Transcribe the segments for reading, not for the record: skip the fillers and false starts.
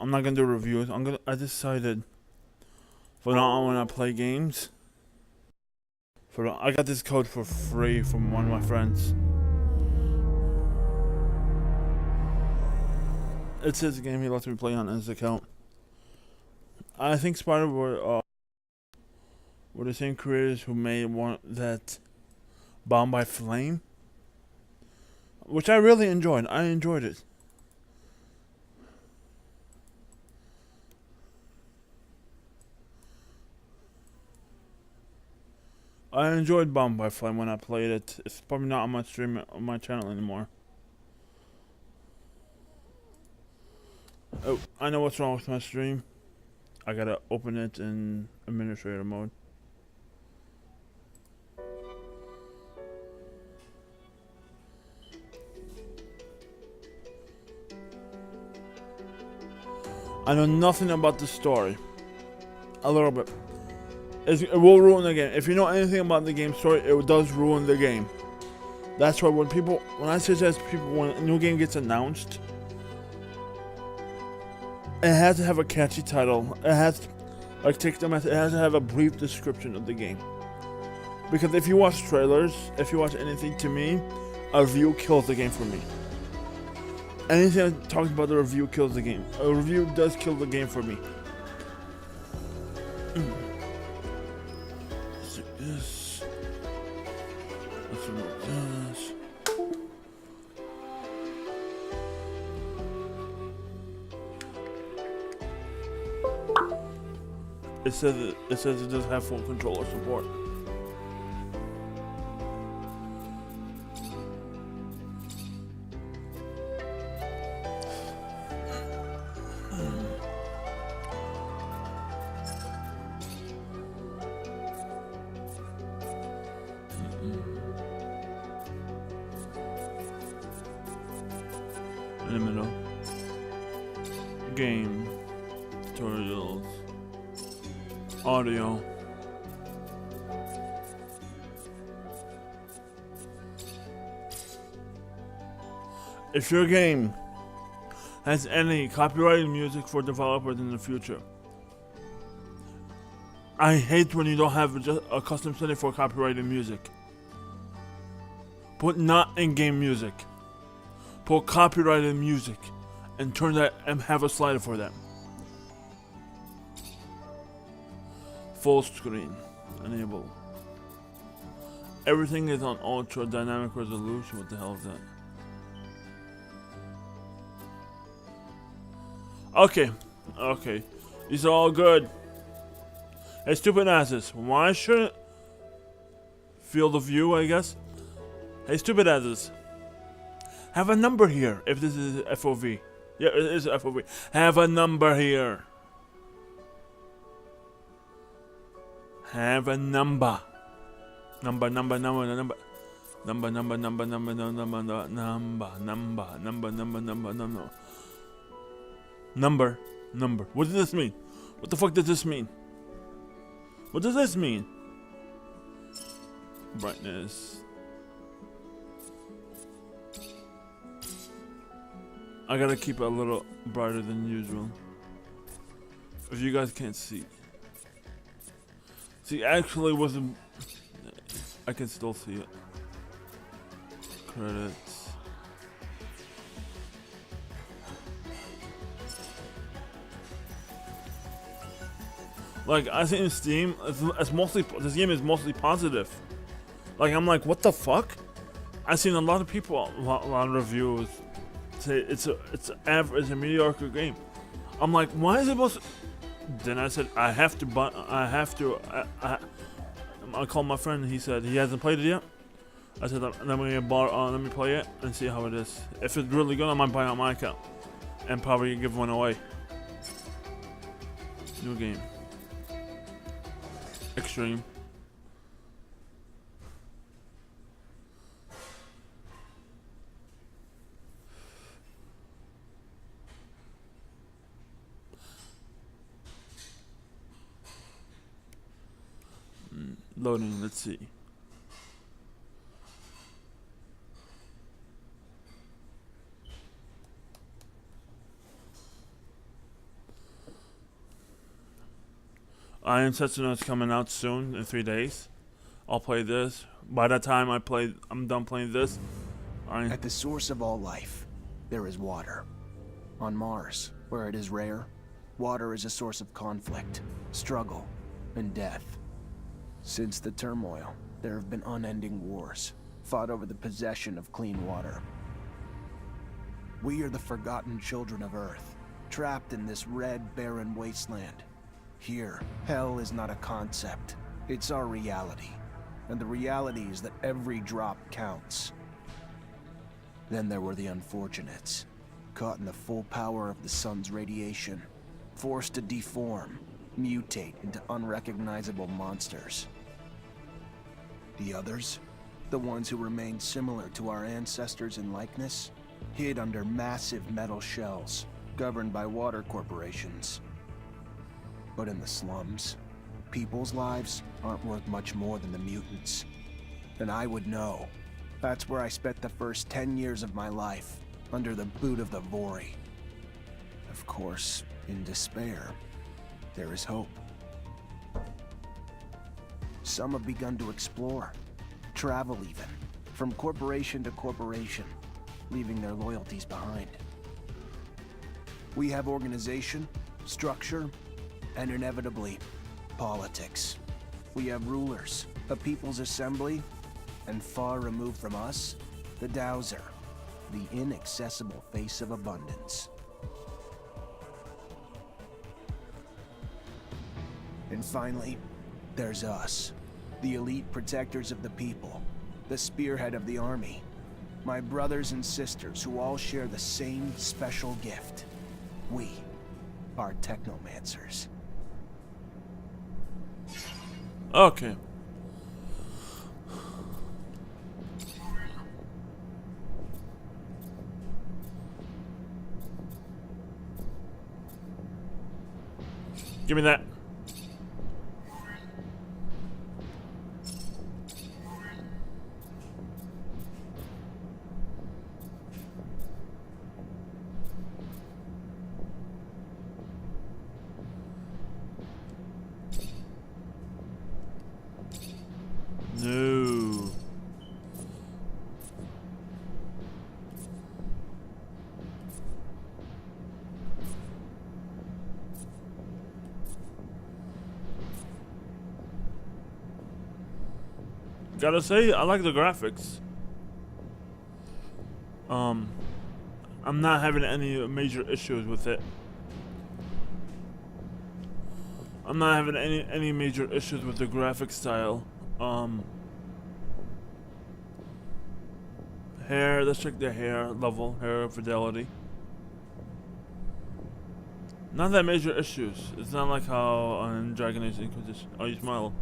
I'm not gonna do reviews. I decided for now on when I play games. I got this code for free from one of my friends. It's his game. He lets me play on his account. I think Spider were the same creators who made one that Bound by Flame, which I really enjoyed. I enjoyed it. I enjoyed Bound by Flame when I played it. It's probably not on my stream on my channel anymore. Oh, I know what's wrong with my stream. I gotta open it in administrator mode. I know nothing about the story. A little bit. It will ruin the game. If you know anything about the game story, it does ruin the game. That's why when I suggest people, when a new game gets announced, it has to have a catchy title. It has to, like Technomancer, it has to have a brief description of the game. Because if you watch trailers, if you watch anything, to me, a review kills the game for me. Anything that talks about the review kills the game. A review does kill the game for me. Let's do this. Let's remove this. It says it does have full controller support. In the middle. Game. Tutorials. Audio. If your game has any copyrighted music for developers in the future, I hate when you don't have just a custom setting for copyrighted music. Put not in-game music. Put copyrighted music and turn that and have a slider for that. Full screen. Enable. Everything is on ultra dynamic resolution. What the hell is that? Okay. These are all good. Hey, stupid asses. Why shouldn't field of view, I guess? Hey, stupid asses. Have a number here if this is FOV. Yeah, it is FOV. Have a number here. Have a number. Number. What does this mean? What the fuck does this mean? What does this mean? Brightness. I gotta keep it a little brighter than usual. If you guys can't see. See, actually wasn't. I can still see it. Credits. Like, I think in Steam, it's mostly, this game is mostly positive. Like, I'm like, what the fuck? I've seen a lot of people, a lot of reviews say it's a mediocre game. I'm like, why is it supposed to? Then I said, I called my friend and he said he hasn't played it yet. I said, let me play it and see how it is. If it's really good, I might buy it on my account and probably give one away. New game. Extreme. Loading, let's see. Iron Setsuna coming out soon in 3 days. I'll play this. By that time I'm done playing this. At the source of all life, there is water. On Mars, where it is rare, water is a source of conflict, struggle, and death. Since the turmoil, there have been unending wars, fought over the possession of clean water. We are the forgotten children of Earth, trapped in this red, barren wasteland. Here, hell is not a concept, it's our reality. And the reality is that every drop counts. Then there were the unfortunates, caught in the full power of the sun's radiation, forced to deform, mutate into unrecognizable monsters. The others, the ones who remained similar to our ancestors in likeness, hid under massive metal shells, governed by water corporations. But in the slums, people's lives aren't worth much more than the mutants. And I would know. That's where I spent the first 10 years of my life, under the boot of the Vori. Of course, in despair, there is hope. Some have begun to explore, travel even, from corporation to corporation, leaving their loyalties behind. We have organization, structure, and inevitably, politics. We have rulers, a people's assembly, and far removed from us, the Dowser, the inaccessible face of abundance. And finally, there's us, the elite protectors of the people, the spearhead of the army, my brothers and sisters who all share the same special gift. We are Technomancers. Okay. Give me that. No. Gotta say, I like the graphics. I'm not having any major issues with it. I'm not having any major issues with the graphic style. Hair, let's check the hair level, hair fidelity. Not that major issues. It's not like how on Dragon Age Inquisition. Oh, you smile.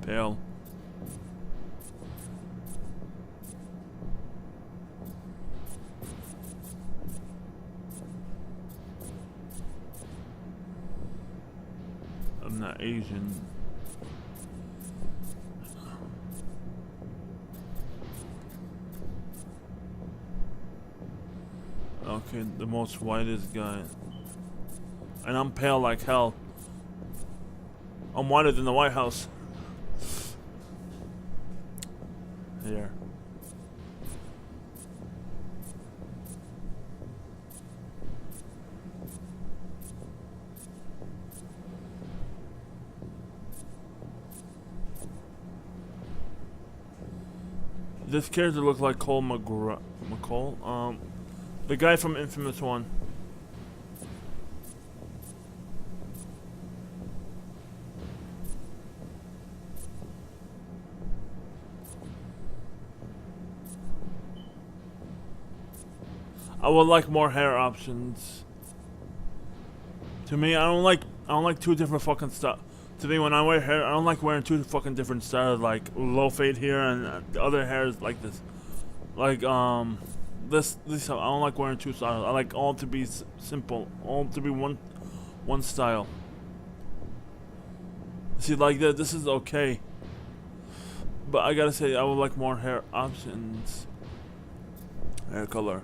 Pale. I'm not Asian. Okay, the most whitest guy. And I'm pale like hell. I'm whiter than the White House. Here. This character looks like Cole McCall. The guy from Infamous One. I would like more hair options. To me, I don't like two different fucking stuff. To me, when I wear hair, I don't like wearing two fucking different styles, like low fade here and the other hair is like this. Like this I don't like wearing two styles. I like all to be simple, all to be one style. See, like that, this is okay. But I gotta say, I would like more hair options. Hair color.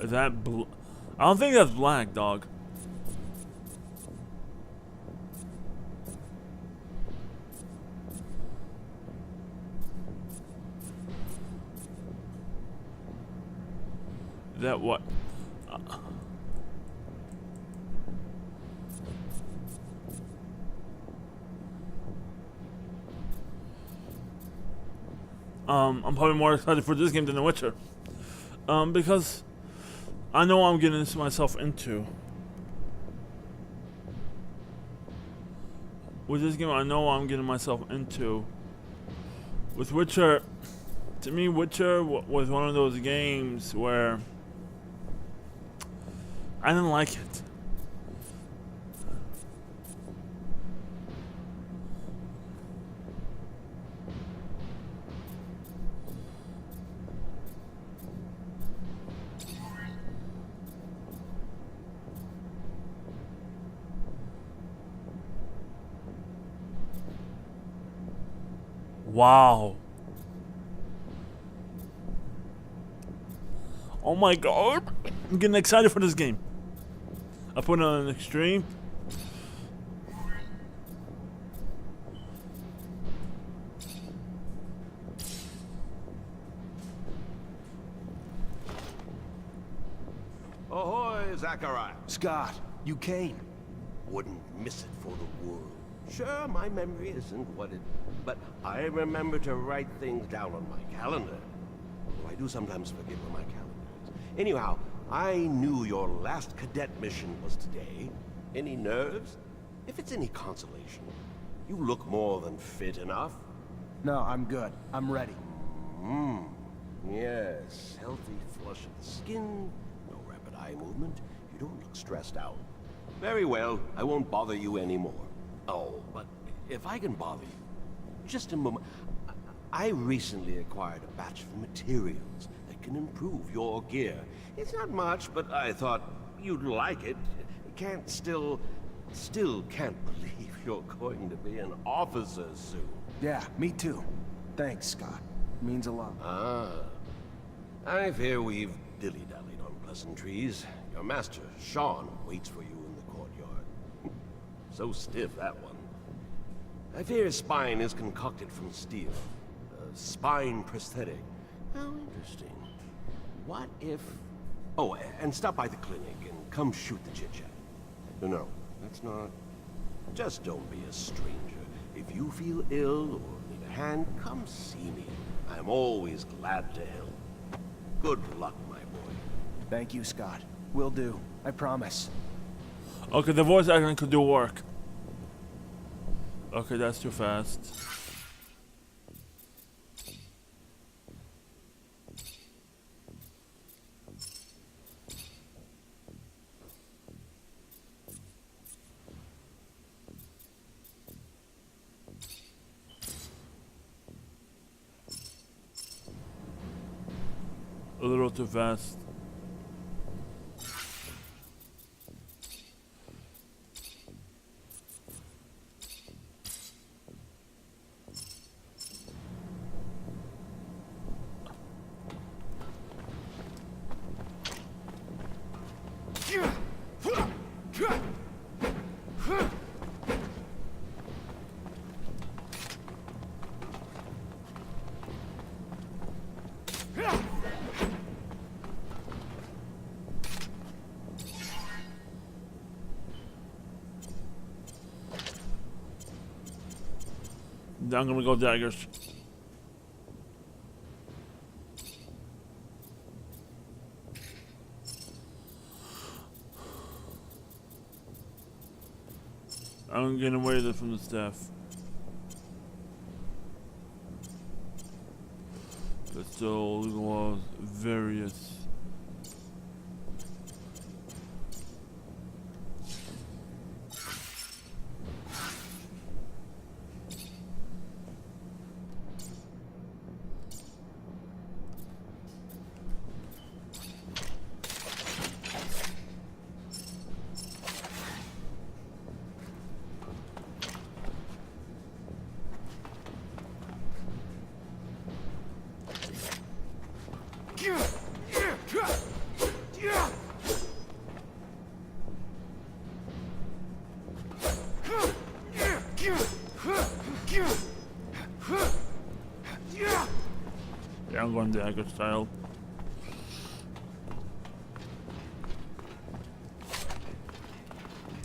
Is that blue? I don't think that's black, dog. That what? I'm probably more excited for this game than The Witcher. Because I know I'm getting myself into. With this game, I know I'm getting myself into. With Witcher, to me, Witcher was one of those games where I didn't like it. Wow. Oh my god. I'm getting excited for this game. I put it on an extreme. Ahoy, Zachariah. Scott, you came. Wouldn't miss it for the world. Sure, my memory isn't what it... But I remember to write things down on my calendar. Although I do sometimes forget where my calendar is. Anyhow, I knew your last cadet mission was today. Any nerves? If it's any consolation, you look more than fit enough. No, I'm good. I'm ready. Yes, healthy flush of the skin, no rapid eye movement. You don't look stressed out. Very well, I won't bother you anymore. Oh, but if I can bother you, just a moment. I recently acquired a batch of materials that can improve your gear. It's not much, but I thought you'd like it. Still can't believe you're going to be an officer soon. Yeah, me too. Thanks, Scott. Means a lot. Ah. I fear we've dilly-dallied on pleasantries. Your master, Sean, waits for you in the courtyard. So stiff, that one. I fear his spine is concocted from steel. A spine prosthetic. How interesting. What if... Oh, and stop by the clinic and come shoot the chit-chat. No, that's not... Just don't be a stranger. If you feel ill or need a hand, come see me. I'm always glad to help. Good luck, my boy. Thank you, Scott. Will do. I promise. Okay, the voice acting could do work. Okay, that's too fast. A little too fast. I'm gonna go daggers. I'm getting away from the staff. But still, was various. Yeah, I'm going dagger style.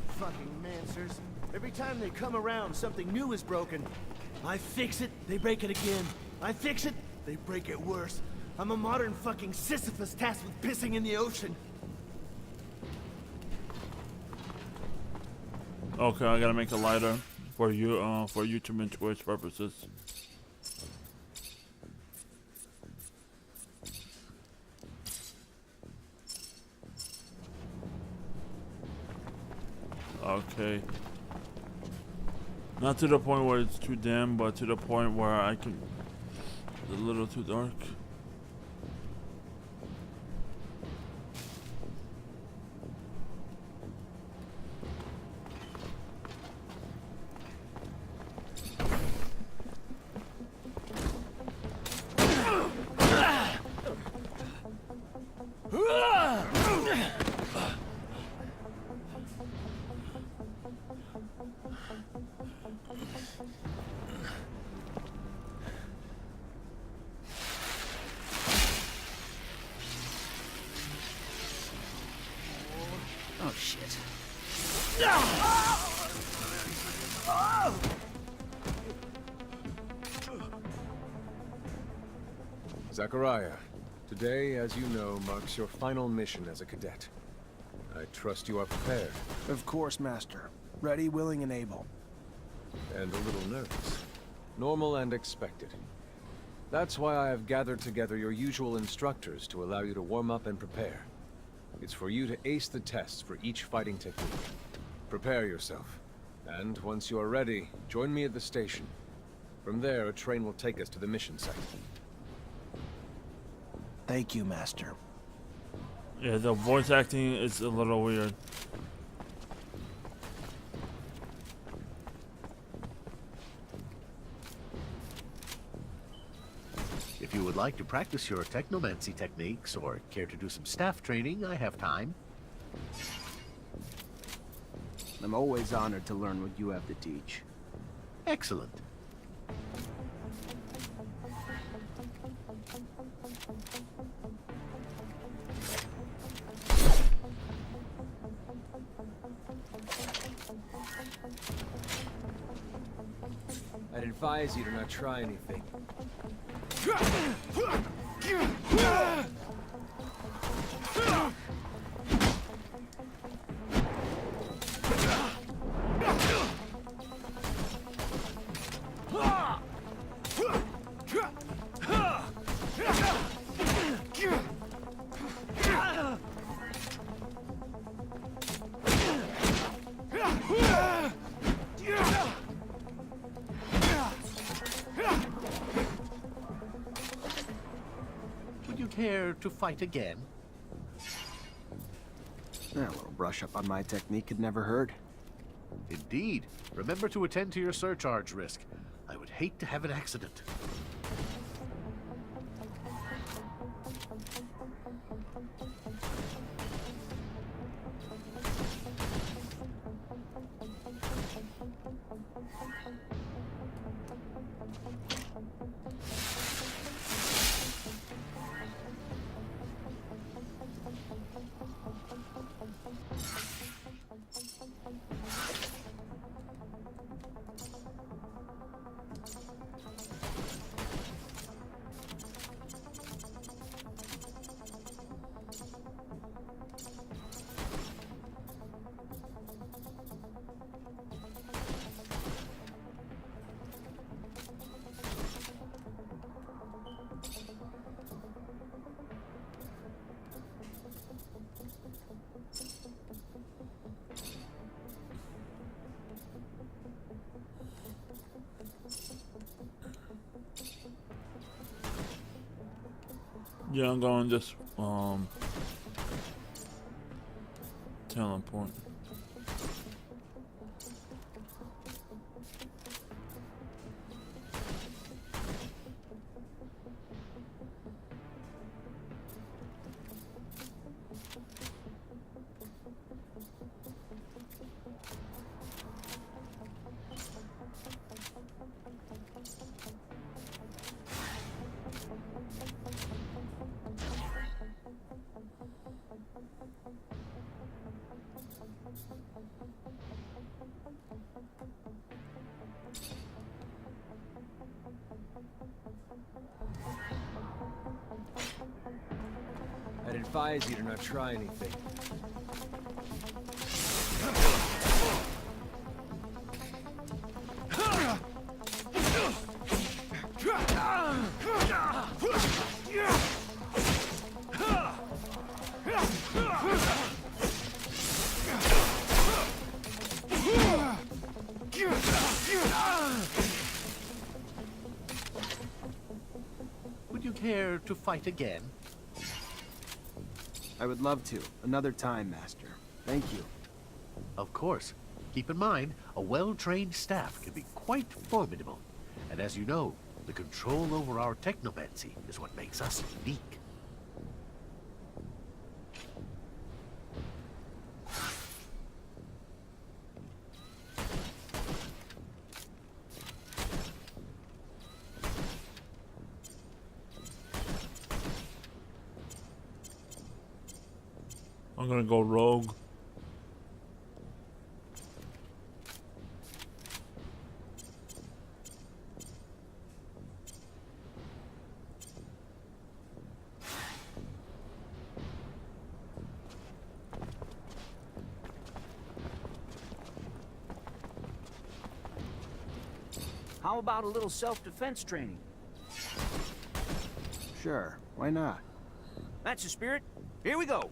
Fucking Mancers. Every time they come around, something new is broken. I fix it, they break it again. I fix it, they break it worse. I'm a modern fucking Sisyphus tasked with pissing in the ocean. Okay, I gotta make a lighter for YouTube and Twitch purposes. Okay. Not to the point where it's too dim, but to the point where I can. It's a little too dark. Oh, shit. Zachariah, today, as you know, marks your final mission as a cadet. I trust you are prepared. Of course, Master. Ready, willing, and able. And a little nervous. Normal and expected. That's why I have gathered together your usual instructors to allow you to warm up and prepare. It's for you to ace the tests for each fighting technique. Prepare yourself. And once you are ready, join me at the station. From there, a train will take us to the mission site. Thank you, Master. Yeah, the voice acting is a little weird. If you would like to practice your technomancy techniques or care to do some staff training, I have time. I'm always honored to learn what you have to teach. Excellent. I'd advise you to not try anything. Would you care to fight again? A little brush up on my technique had never hurt. Indeed. Remember to attend to your surcharge risk. I would hate to have an accident. Yeah, I'm going just teleport. I'd advise you to not try anything. Would you care to fight again? I would love to. Another time, Master. Thank you. Of course. Keep in mind, a well-trained staff can be quite formidable. And as you know, the control over our technomancy is what makes us unique. I'm gonna go rogue. How about a little self-defense training? Sure, why not? That's the spirit. Here we go.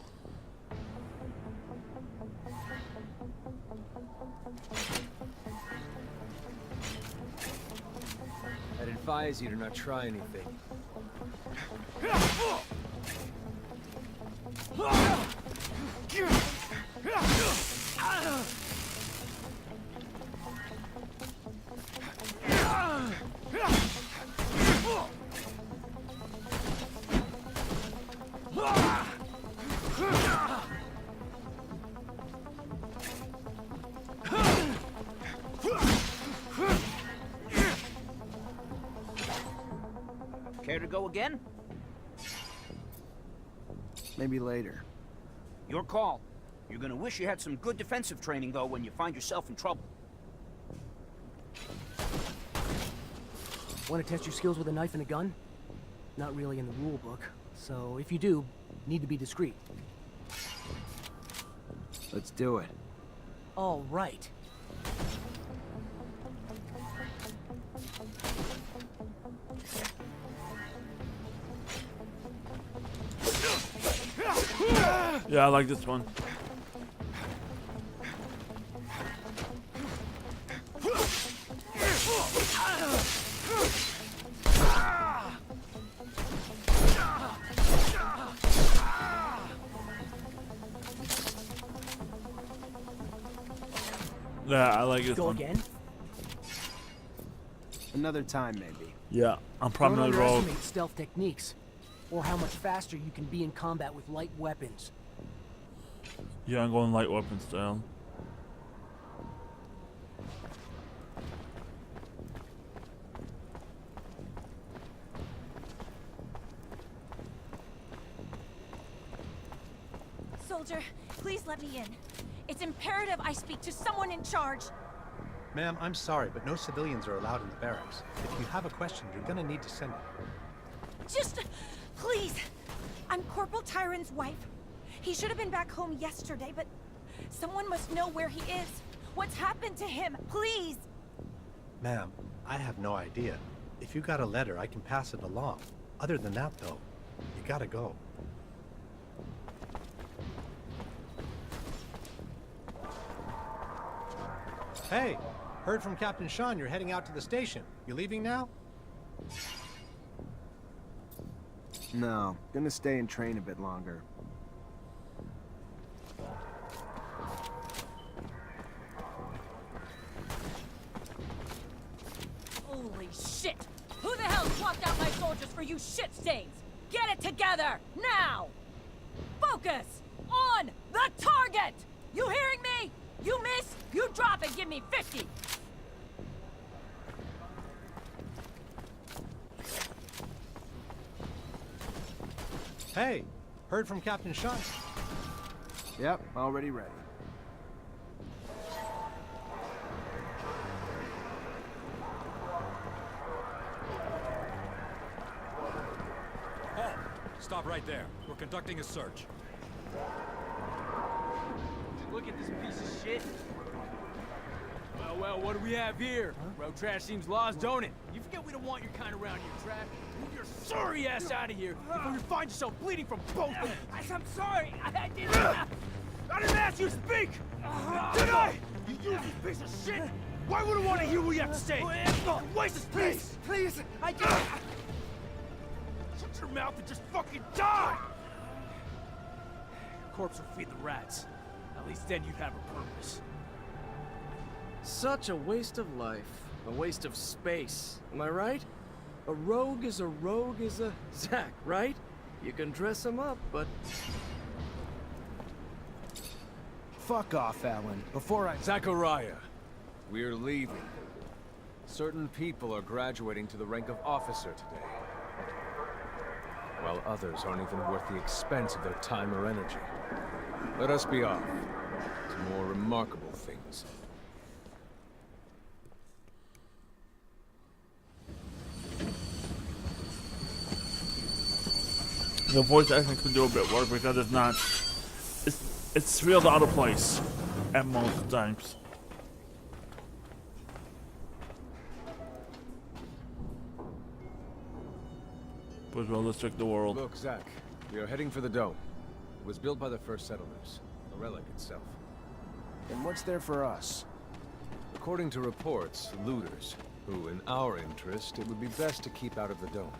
I'd advise you to not try anything. Care to go again? Maybe later. Your call. You're gonna wish you had some good defensive training, though, when you find yourself in trouble. Want to test your skills with a knife and a gun? Not really in the rule book, so if you do, need to be discreet. Let's do it. All right. Yeah, I like this one. Yeah, I like this Go one. again? Another time, maybe. Yeah, I'm probably Don't not rogue. underestimate stealth techniques, or how much faster you can be in combat with light weapons. Yeah, I'm going light weapon style. Soldier, please let me in. It's imperative I speak to someone in charge. Ma'am, I'm sorry, but no civilians are allowed in the barracks. If you have a question, you're gonna need to send it. Just, please. I'm Corporal Tyron's wife. He should have been back home yesterday, but someone must know where he is. What's happened to him? Please. Ma'am, I have no idea. If you got a letter, I can pass it along. Other than that, though, you gotta go. Hey, heard from Captain Sean you're heading out to the station. You leaving now? No, gonna stay and train a bit longer. Holy shit! Who the hell swapped out my soldiers for you shit stains? Get it together, now! Focus! On the target! You hearing me? You miss, you drop and give me 50! Hey, Heard from Captain Sean. Yep, already ready. Halt! Stop right there. We're conducting a search. Look at this piece of shit. Well, what do we have here? Road trash seems lost, don't it? You forget we don't want your kind around here, trash. Move your sorry ass out of here before you find yourself bleeding from both ends. I'm sorry. I didn't ask you to speak! Did I? You useless piece of shit! Why would I want to hear what you have to say? Waste of space! Please, I just... Shut your mouth and just fucking die! Your corpse will feed the rats. At least then you'd have a purpose. Such a waste of life. A waste of space. Am I right? A rogue is a Zack, right? You can dress him up, but... Fuck off, Alan. Before I... Zachariah, we're leaving. Certain people are graduating to the rank of officer today, while others aren't even worth the expense of their time or energy. Let us be off to more remarkable things. The voice acting could do a bit work because it's not. It's real out of place at most times. But well, let's check the world. Look, Zach, we are heading for the dome. It was built by the first settlers, a relic itself. And what's there for us? According to reports, looters, who, in our interest, it would be best to keep out of the dome.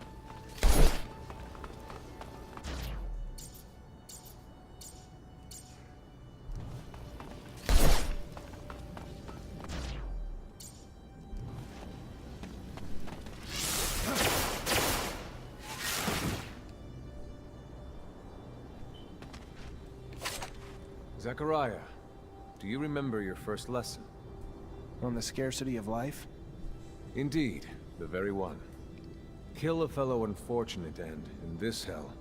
Zachariah, do you remember your first lesson? On the scarcity of life? Indeed, the very one. Kill a fellow unfortunate and, in this hell,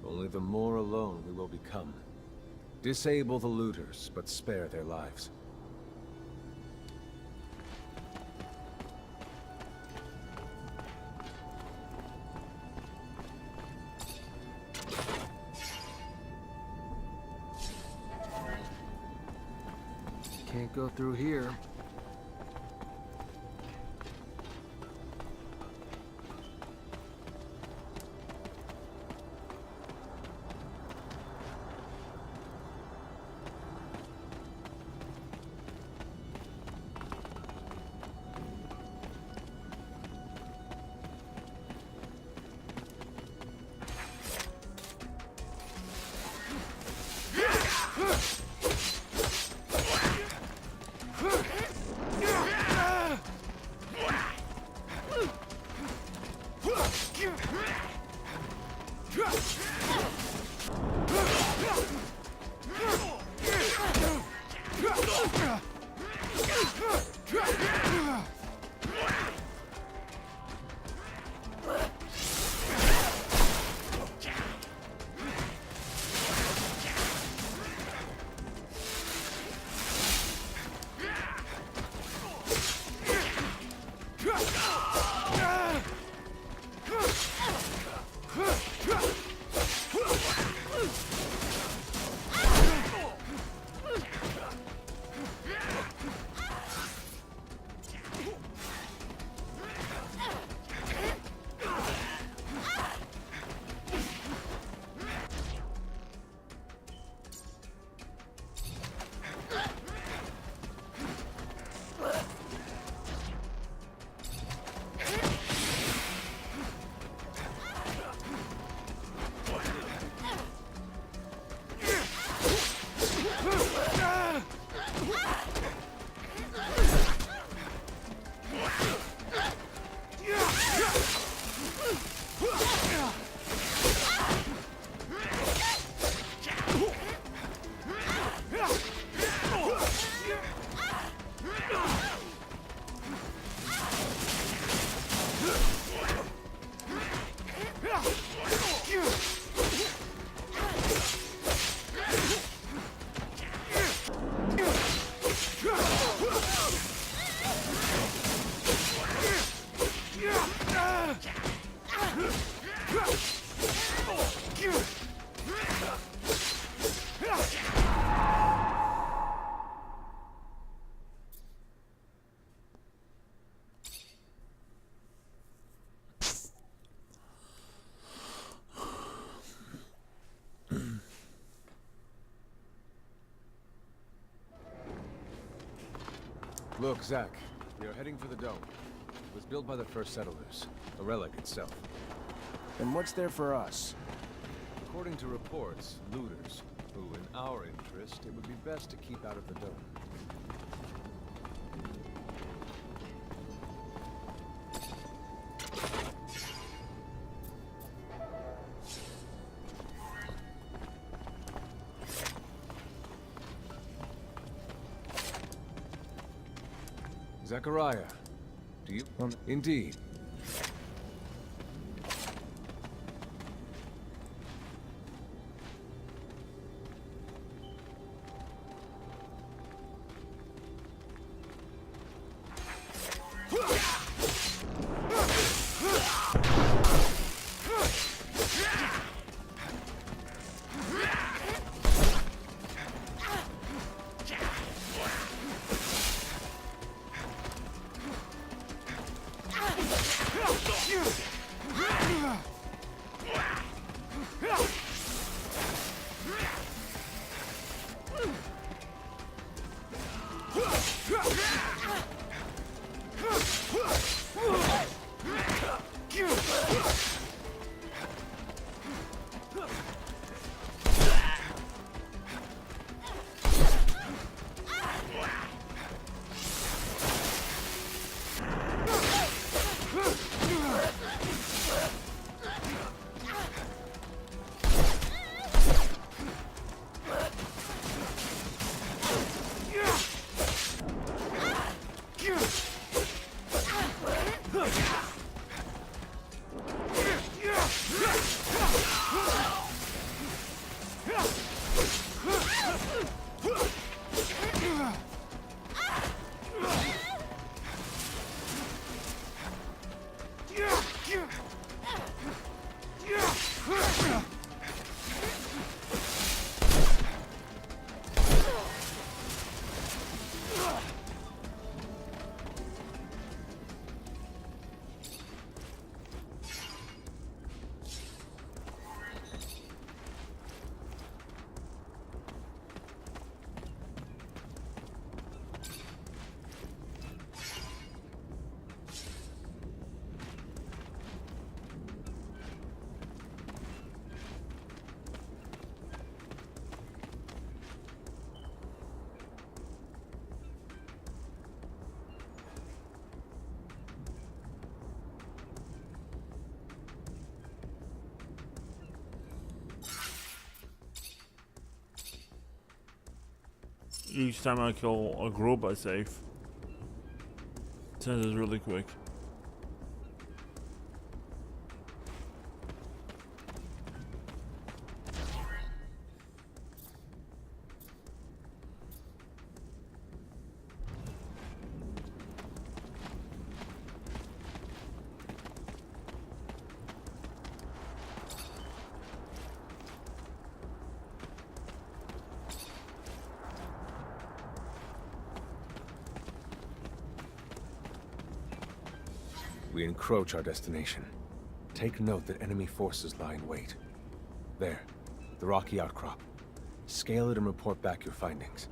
only the more alone we will become. Disable the looters, but spare their lives. Can't go through here. Look, Zach, we are heading for the dome. It was built by the first settlers, a relic itself. And what's there for us? According to reports, looters, who in our interest, it would be best to keep out of the dome. Zachariah, do you? Indeed. Each time I kill a group, I save. Since it's really quick. We encroach our destination. Take note that enemy forces lie in wait. There, the rocky outcrop. Scale it and report back your findings.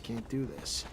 Can't do this.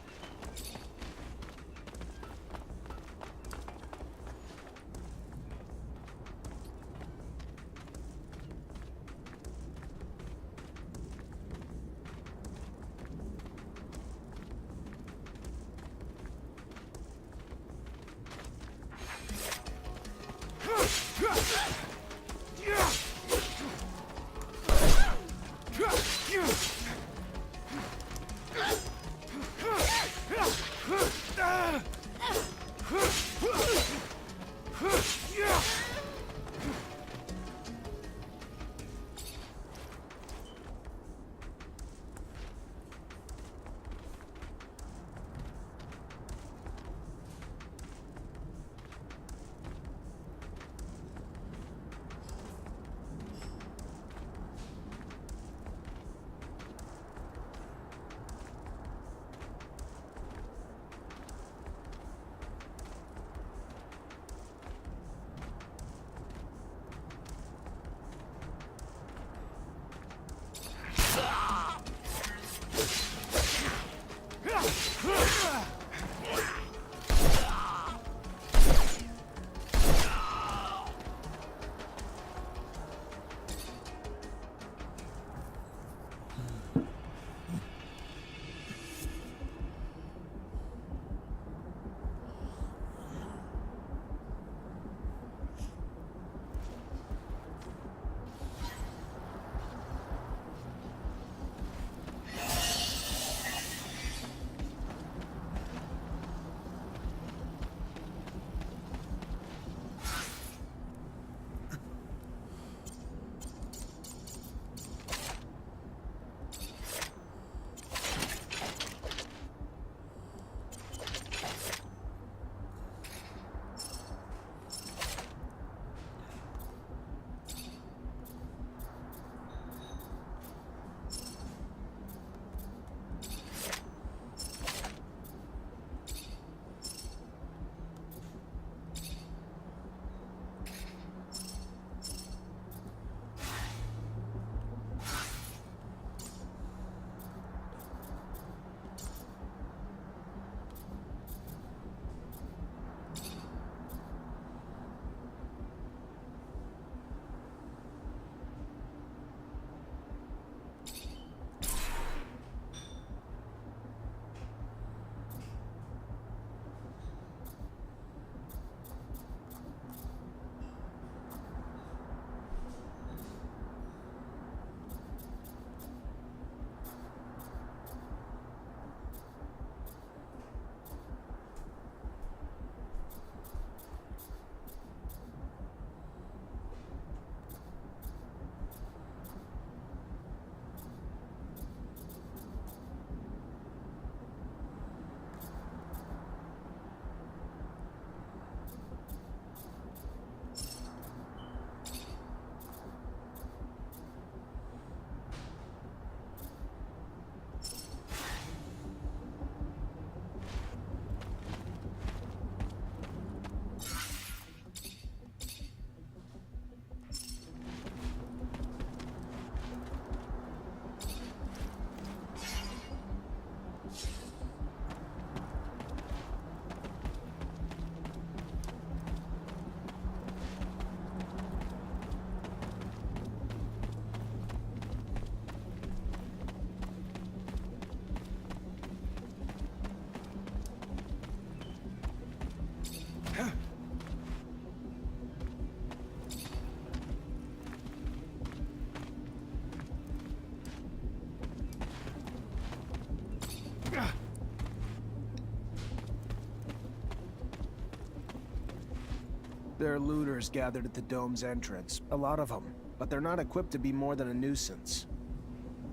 There are looters gathered at the dome's entrance. A lot of them, but they're not equipped to be more than a nuisance.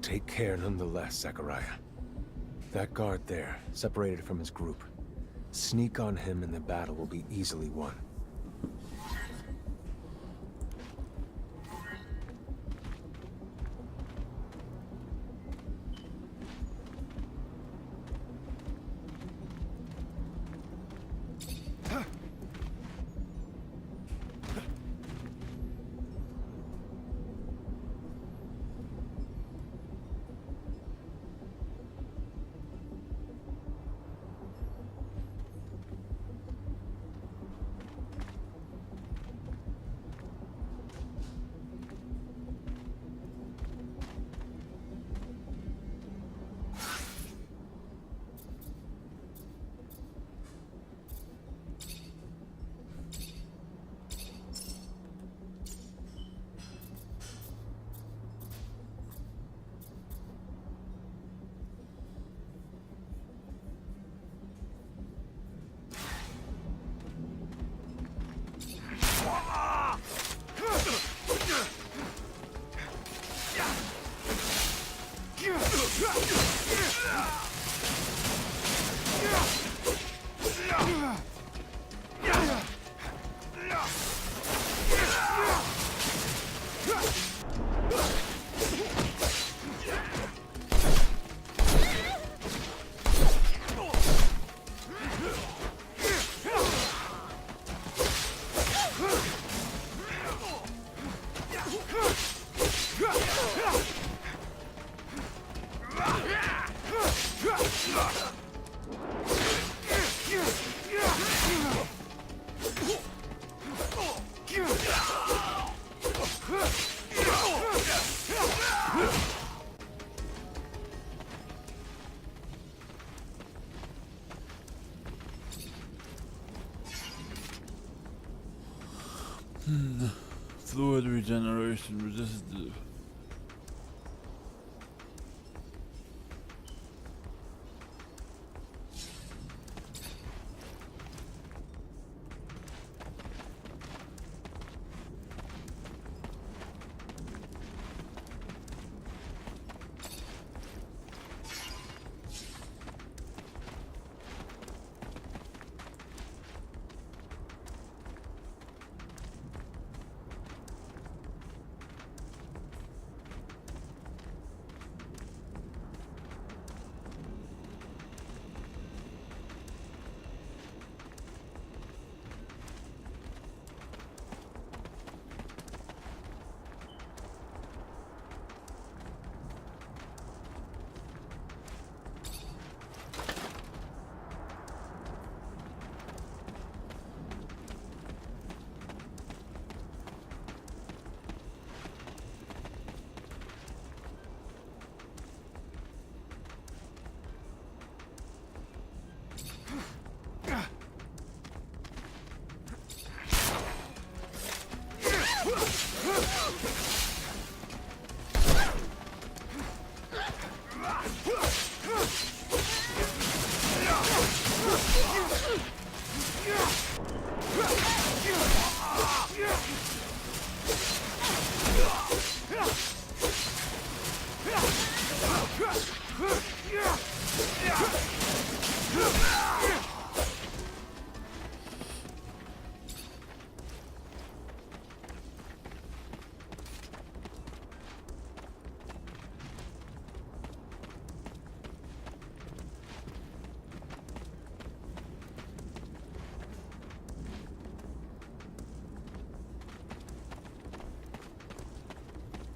Take care nonetheless, Zachariah. That guard there, separated from his group. Sneak on him and the battle will be easily won. Fluid regeneration resistive.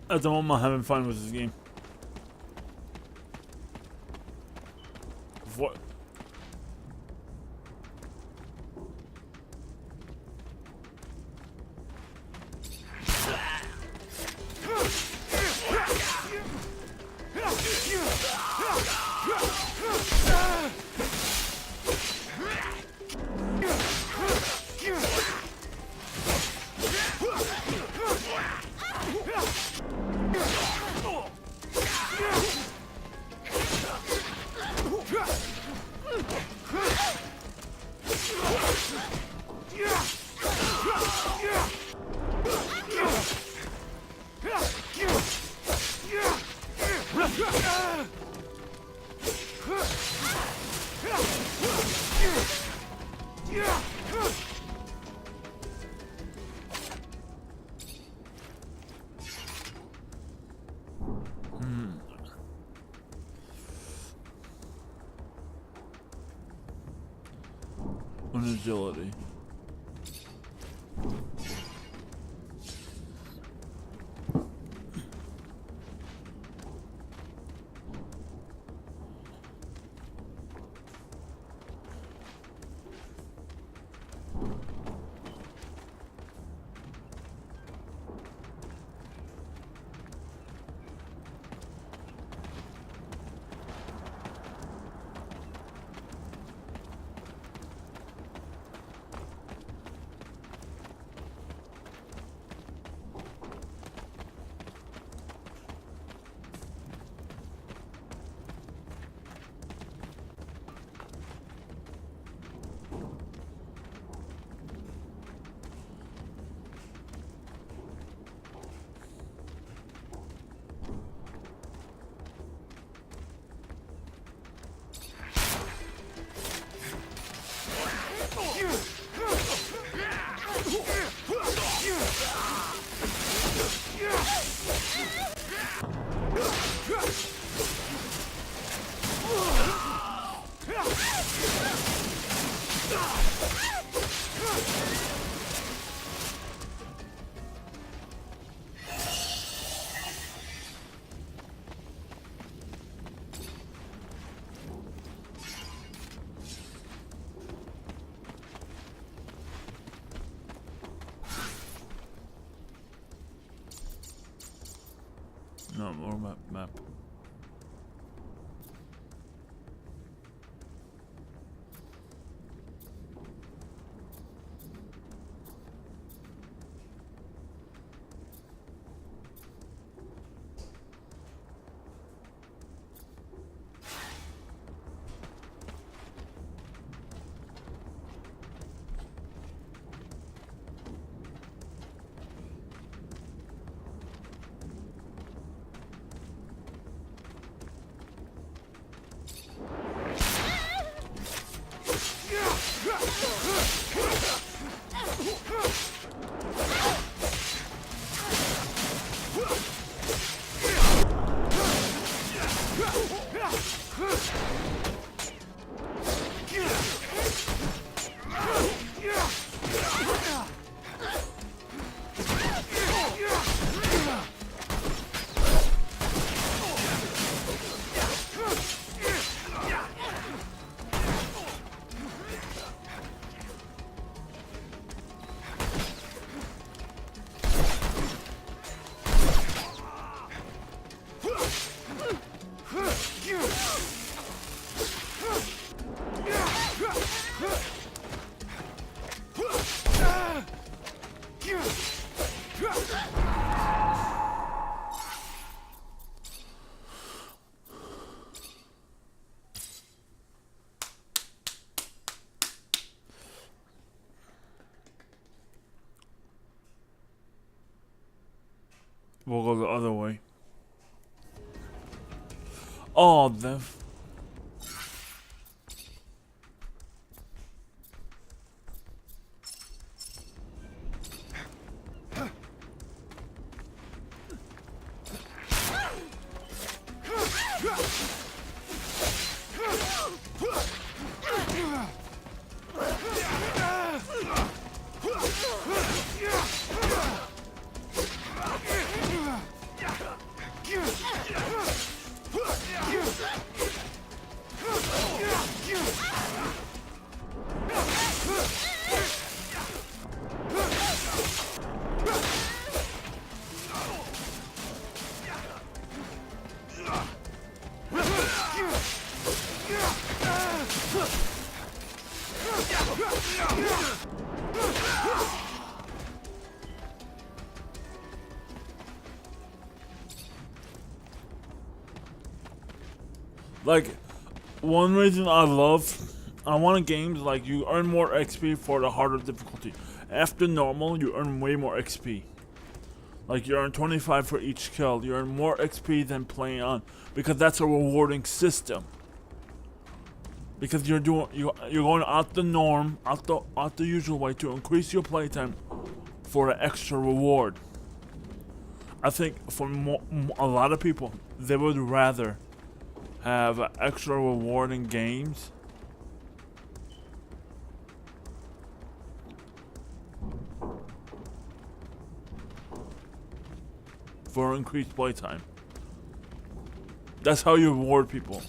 At the moment, I'm having fun with this game. What? and agility. No more map. We'll go the other way. Oh, the... Like, one reason I want games like you earn more XP for the harder difficulty. After normal, you earn way more XP. Like, you earn 25 for each kill. You earn more XP than playing on, because that's a rewarding system. Because you're going out the norm, out the usual way to increase your playtime for an extra reward. I think for a lot of people, they would rather have extra rewarding games for increased playtime. That's how you reward people.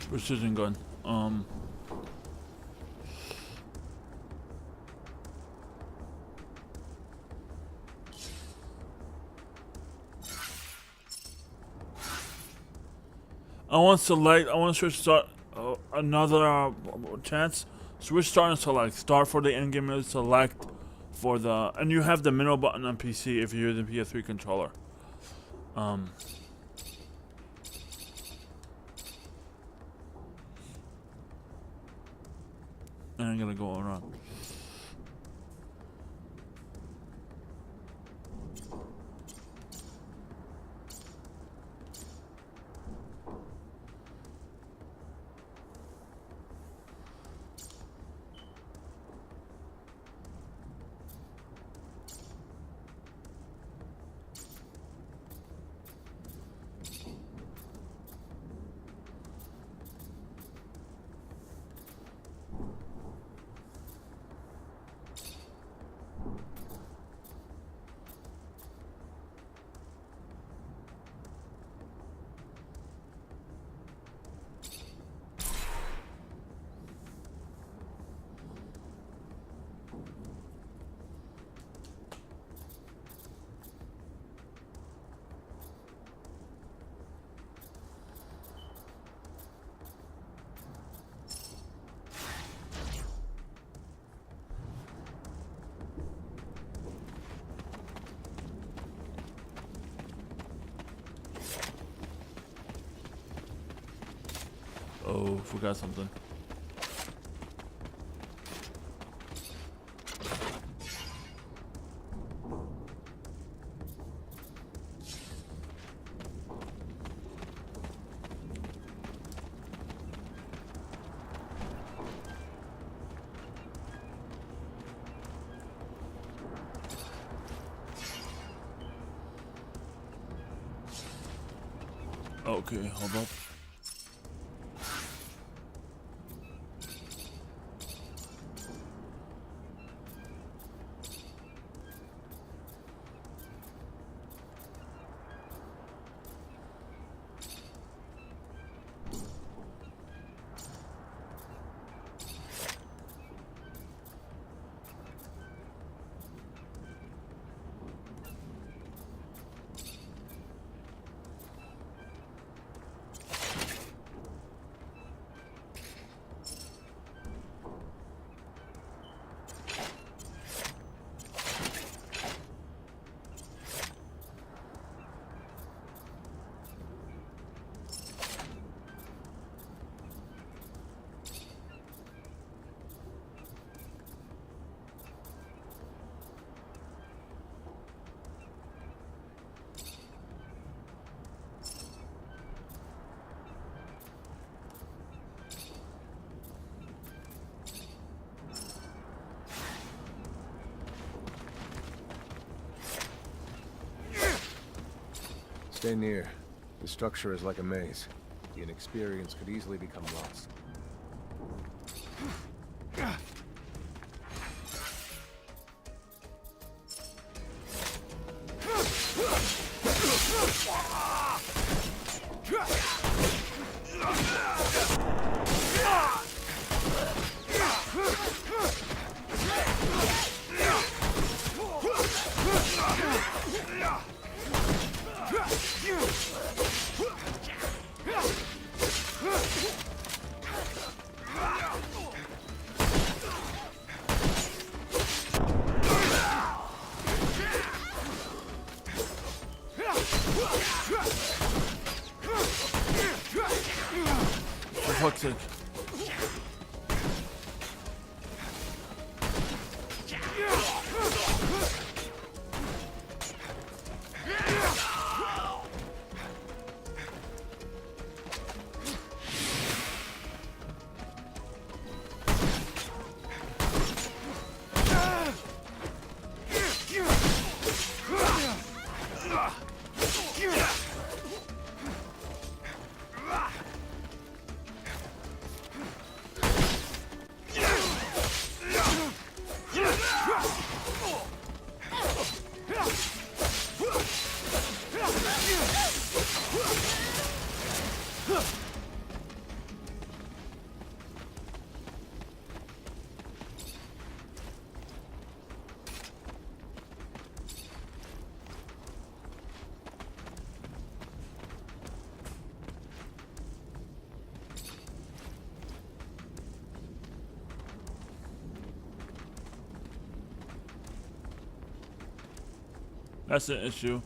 Precision gun. I want to switch start another chance. Switch start and select. Start for the endgame mode, select for the, and you have the middle button on PC if you're using PS3 controller. And I'm gonna go around. Oh, forgot something. Okay, hold up. Stay near. The structure is like a maze. The inexperience could easily become lost. For fuck's sake. That's the issue.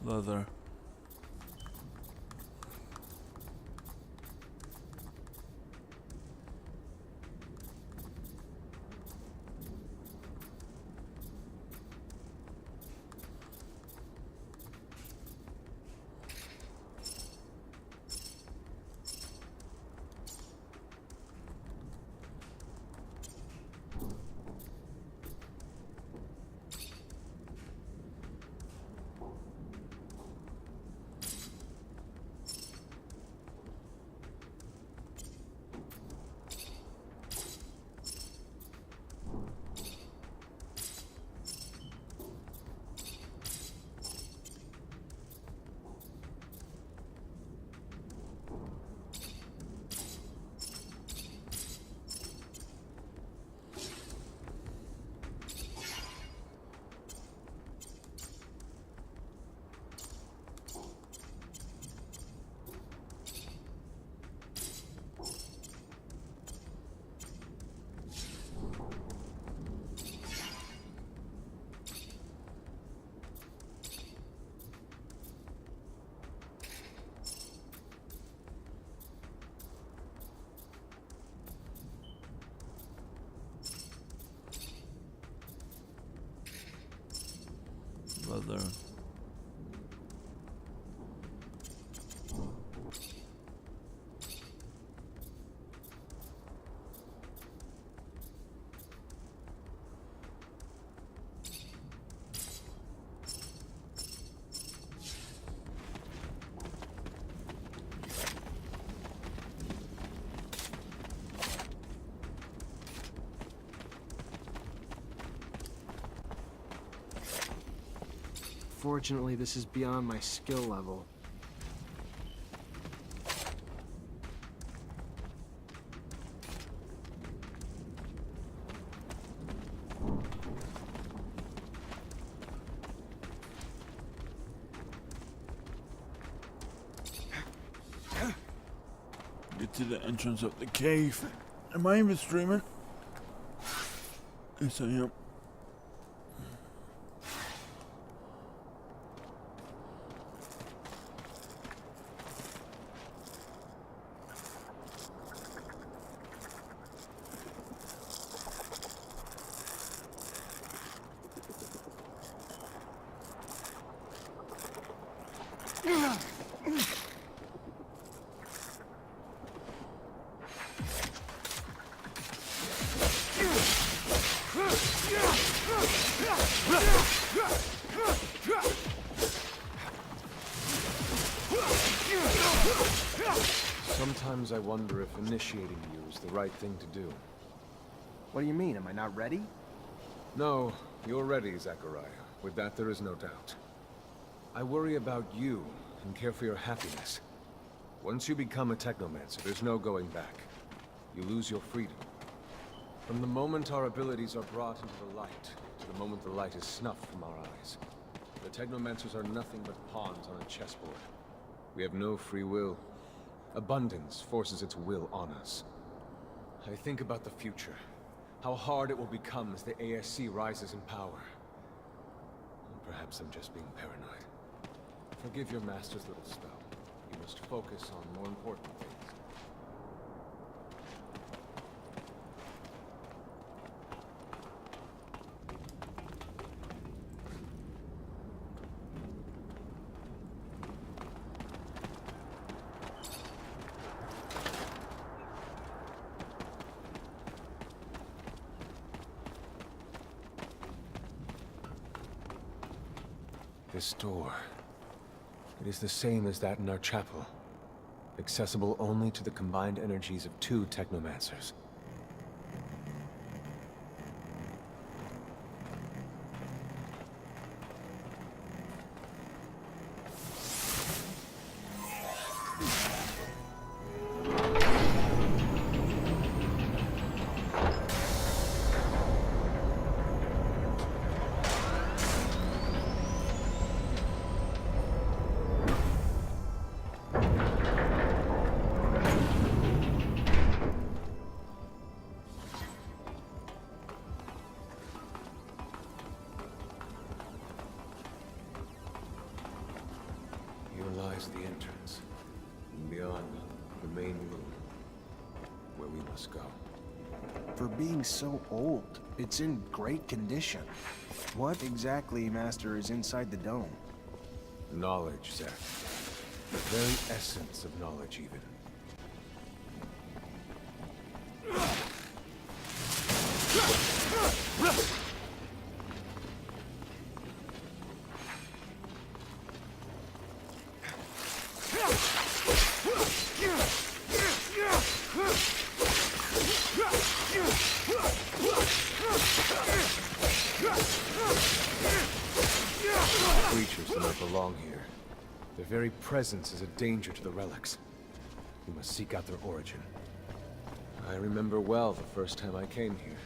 Leather. Leather. Unfortunately, this is beyond my skill level. Get to the entrance of the cave. Am I even streaming? Yes, I am. Sometimes I wonder if initiating you is the right thing to do. What do you mean? Am I not ready? No, you're ready, Zachariah. With that, there is no doubt. I worry about you and care for your happiness. Once you become a Technomancer, there's no going back. You lose your freedom. From the moment our abilities are brought into the light, to the moment the light is snuffed from our eyes, the Technomancers are nothing but pawns on a chessboard. We have no free will. Abundance forces its will on us. I think about the future. How hard it will become as the ASC rises in power. Perhaps I'm just being paranoid. Forgive your master's little spell. You must focus on more important things. This door. It is the same as that in our chapel. Accessible only to the combined energies of 2 Technomancers. The entrance, and beyond, the main room, where we must go. For being so old, it's in great condition. What exactly, Master, is inside the dome? Knowledge, Zach. The very essence of knowledge, even. Creatures do not belong here. Their very presence is a danger to the relics. We must seek out their origin. I remember well the first time I came here.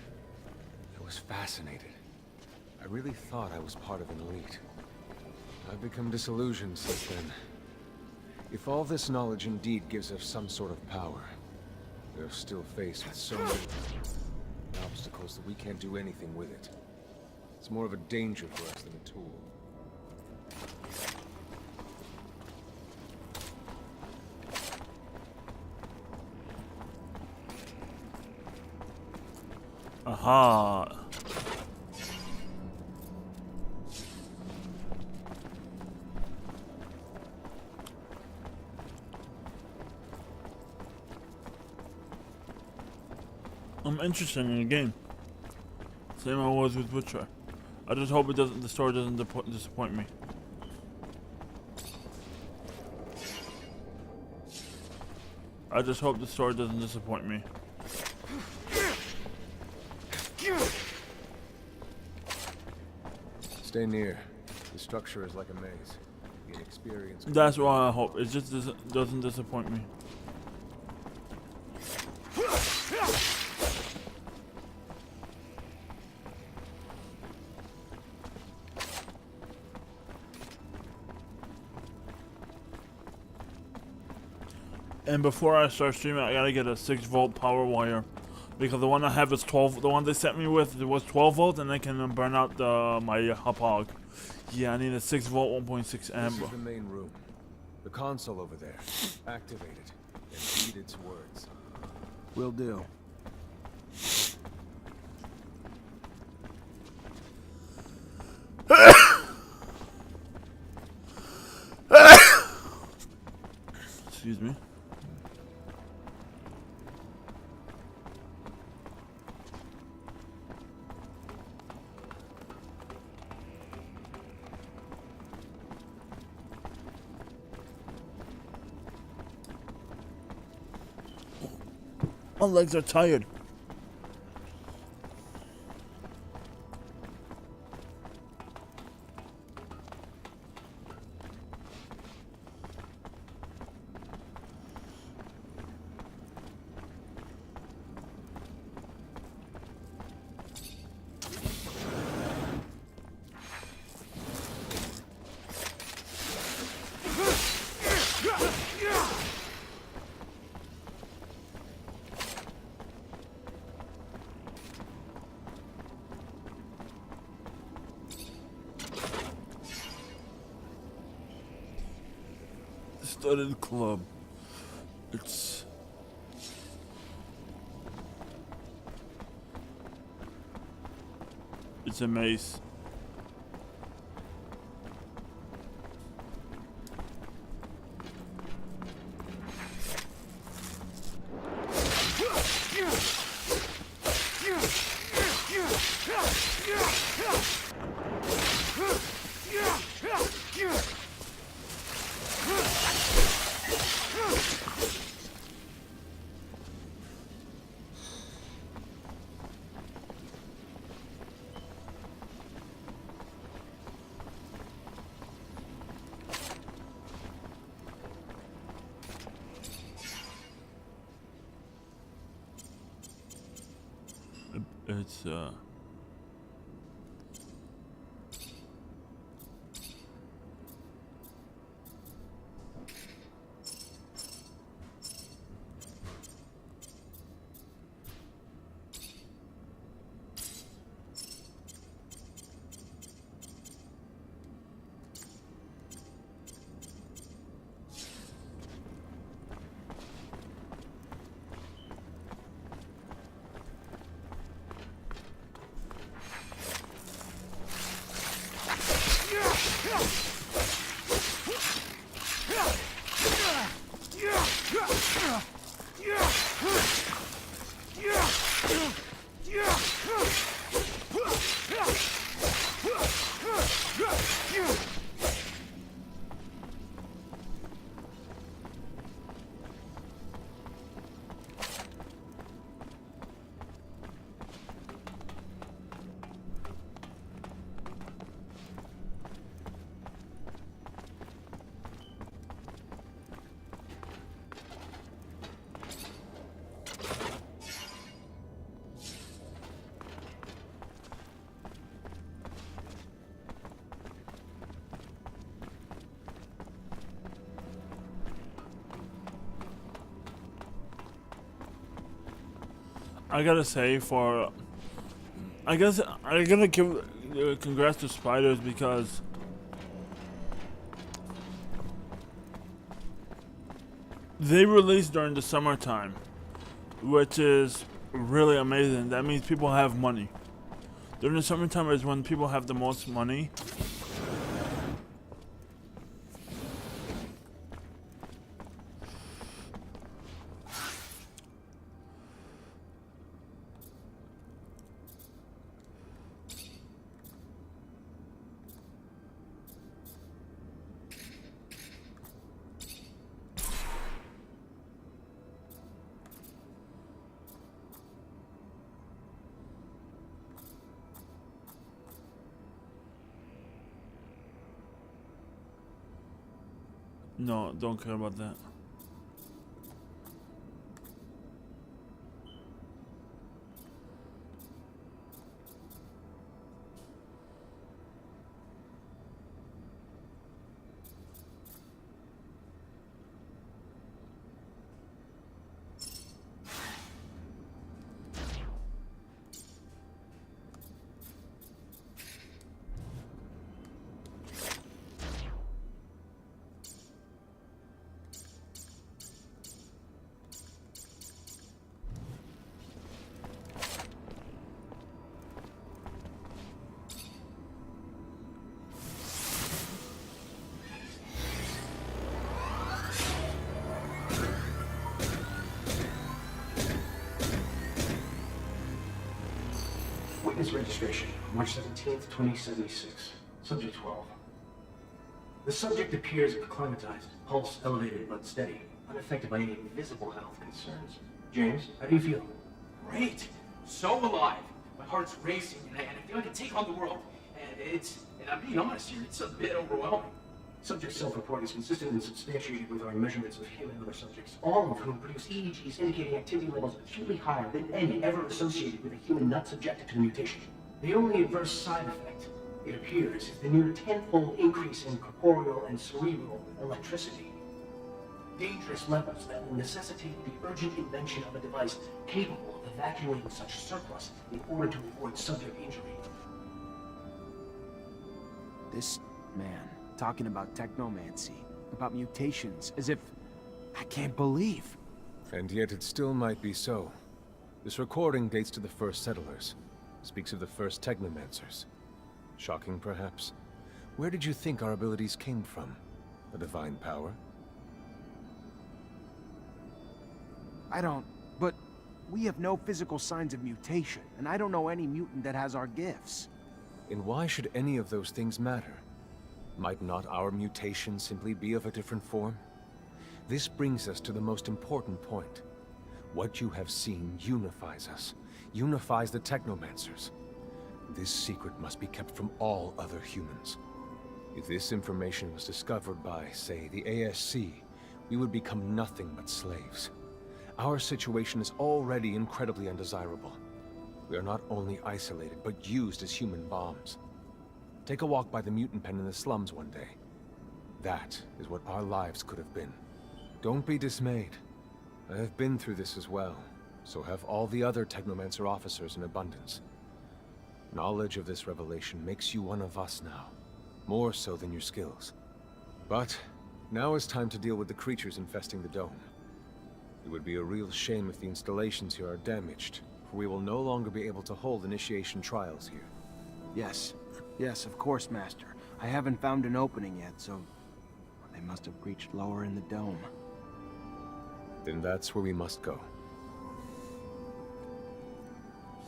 I was fascinated. I really thought I was part of an elite. I've become disillusioned since then. If all this knowledge indeed gives us some sort of power, we are still faced with so many obstacles that we can't do anything with it. It's more of a danger for us than a tool. Aha. I'm interested in the game. Same I was with Witcher. I just hope the story doesn't disappoint me. I just hope the story doesn't disappoint me. Stay near. The structure is like a maze. Gain experience. That's what I hope. It just doesn't disappoint me. And before I start streaming, I gotta get a 6-volt power wire, because the one I have is 12. The one they sent me with was 12 volts, and I can burn out my hog. Yeah, I need a 6-volt, 1.6 amp. This is the main room. The console over there. Activate it and read its words. Will do. Excuse me. My legs are tired. Studded club. It's a maze. It's I gotta say, I guess I'm gonna give congrats to Spiders, because they released during the summertime, which is really amazing. That means people have money. During the summertime is when people have the most money. No, don't care about that. Witness registration, March 17th, 2076. Subject 12. The subject appears acclimatized, pulse elevated but steady, unaffected by any visible health concerns. James, how do you feel? Great. So alive. My heart's racing and I feel like I can take on the world. And I'm being honest here, it's a bit overwhelming. Subject self-report is consistent and substantiated with our measurements of him and other subjects, all of whom produce EEGs indicating activity levels acutely higher than any ever associated with a human not subjected to the mutation. The only adverse side effect, it appears, is the near tenfold increase in corporeal and cerebral electricity. Dangerous levels that will necessitate the urgent invention of a device capable of evacuating such surplus in order to avoid subject injury. This man talking about technomancy, about mutations, as if I can't believe. And yet it still might be so. This recording dates to the first settlers. Speaks of the first Technomancers. Shocking, perhaps? Where did you think our abilities came from? A divine power? I don't, but we have no physical signs of mutation, and I don't know any mutant that has our gifts. And why should any of those things matter? Might not our mutation simply be of a different form? This brings us to the most important point. What you have seen unifies us, unifies the Technomancers. This secret must be kept from all other humans. If this information was discovered by, say, the ASC, we would become nothing but slaves. Our situation is already incredibly undesirable. We are not only isolated, but used as human bombs. Take a walk by the mutant pen in the slums one day. That is what our lives could have been. Don't be dismayed. I have been through this as well, so have all the other Technomancer officers in abundance. Knowledge of this revelation makes you one of us now, more so than your skills. But now is time to deal with the creatures infesting the dome. It would be a real shame if the installations here are damaged, for we will no longer be able to hold initiation trials here. Yes. Yes, of course, Master. I haven't found an opening yet, so they must have breached lower in the dome. Then that's where we must go.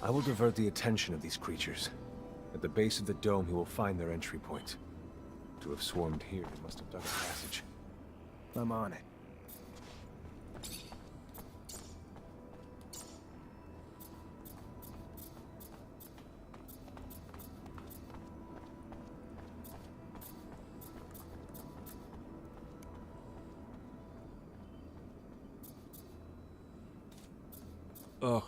I will divert the attention of these creatures. At the base of the dome, you will find their entry point. To have swarmed here, they must have dug a passage. I'm on it. Ugh.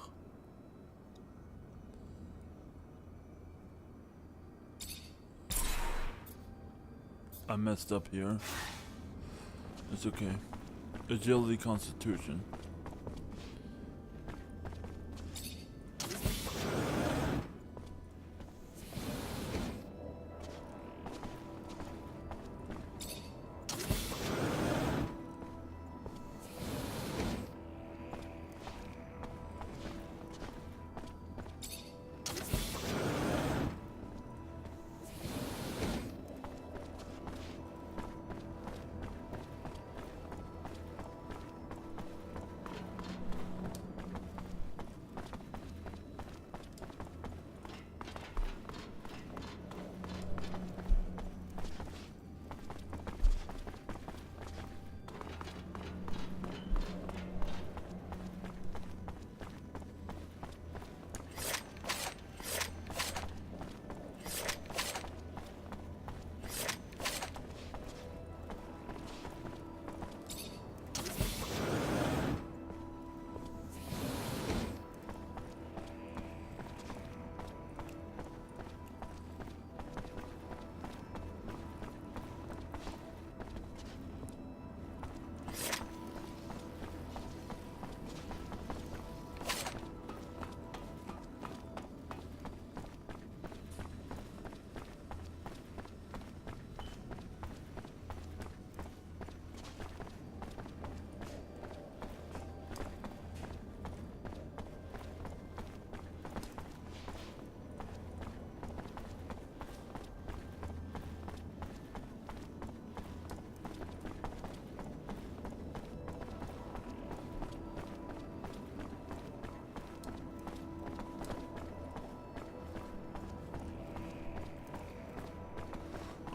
I messed up here. It's okay. Agility Constitution.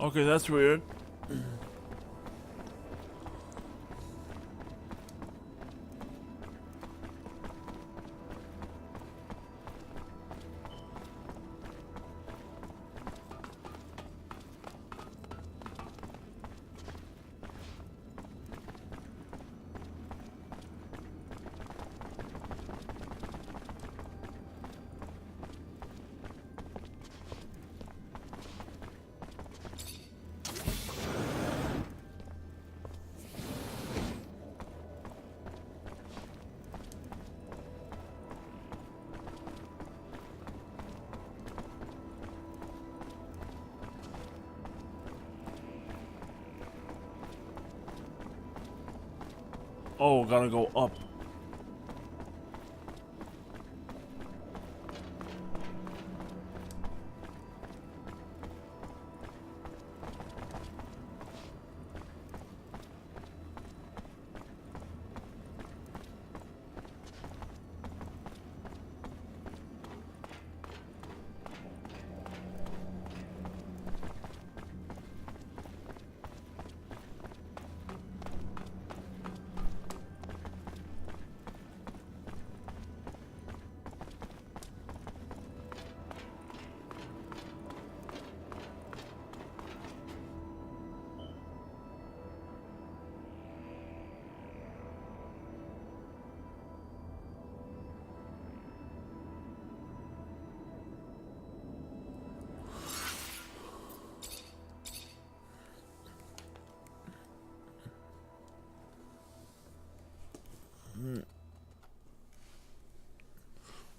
Okay, that's weird. Oh, gotta go up.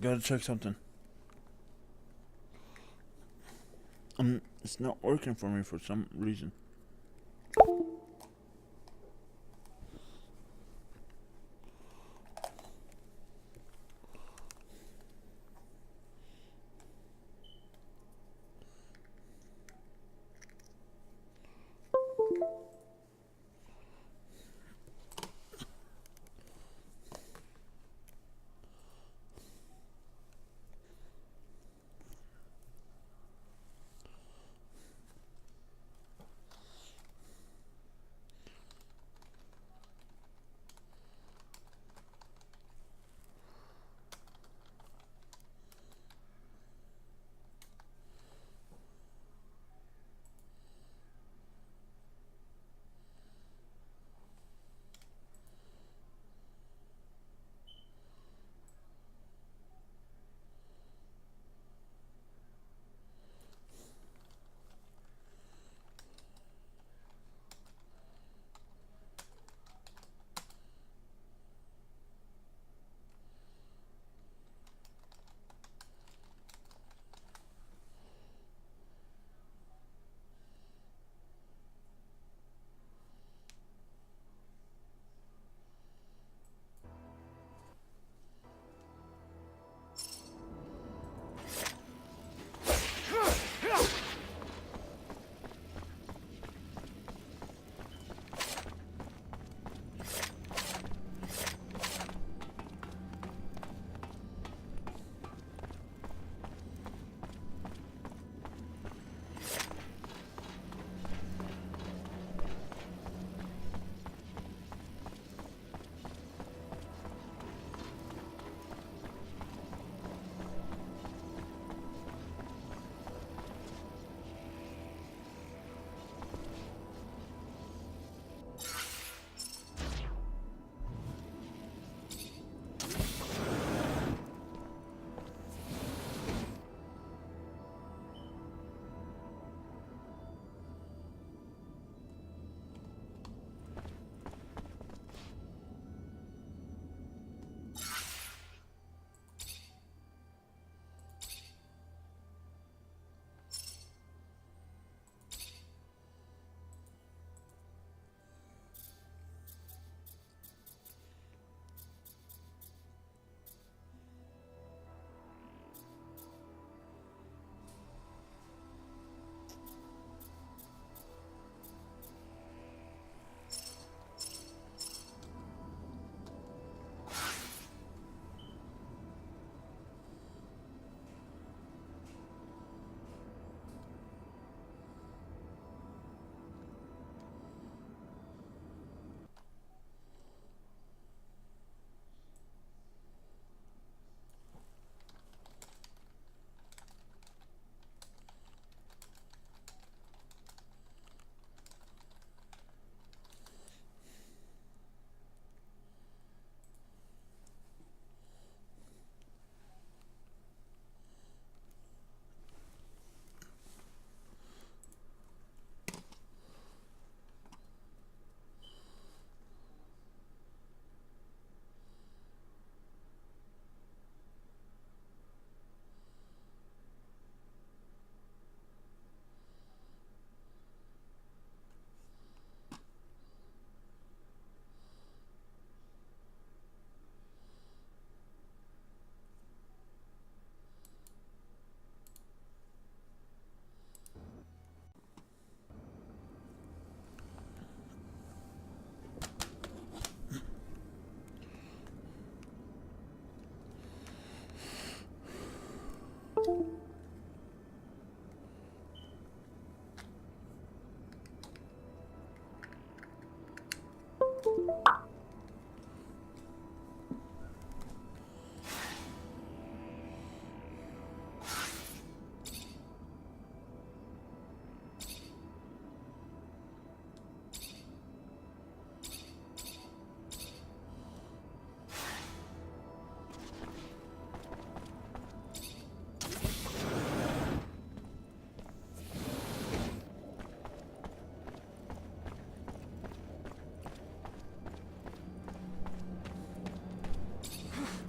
Gotta check something. It's not working for me for some reason.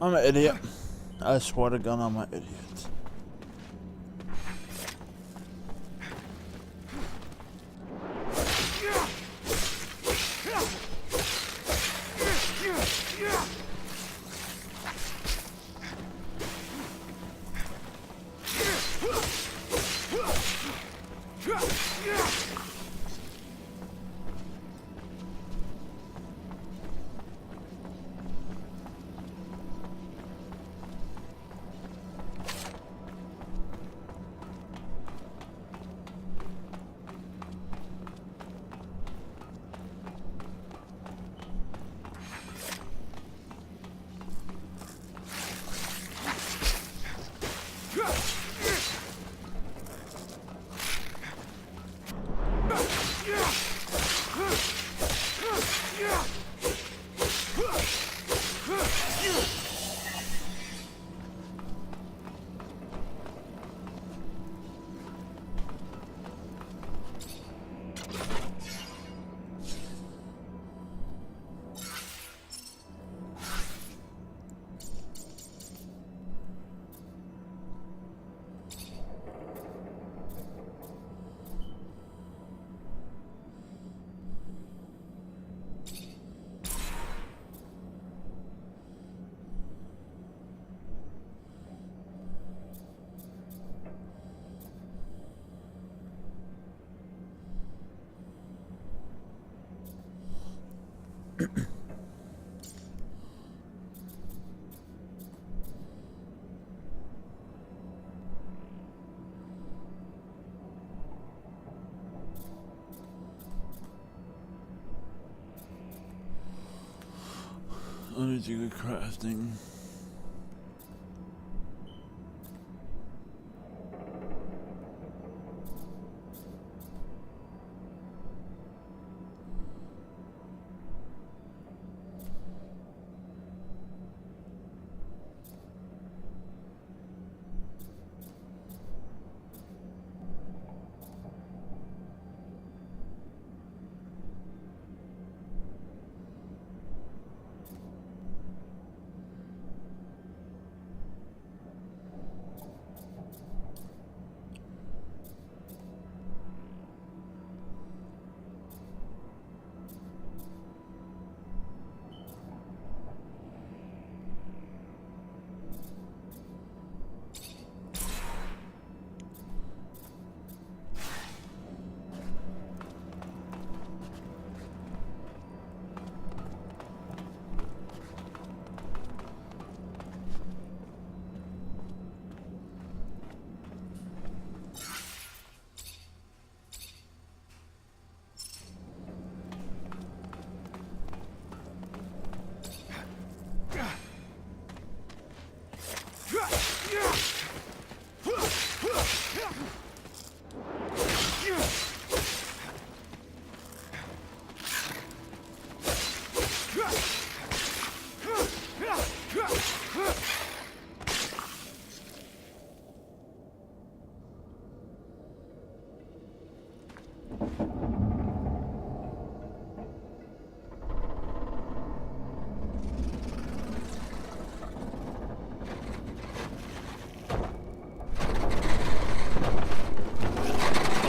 I'm an idiot. I swear to God, I'm an idiot. I need to go crafting.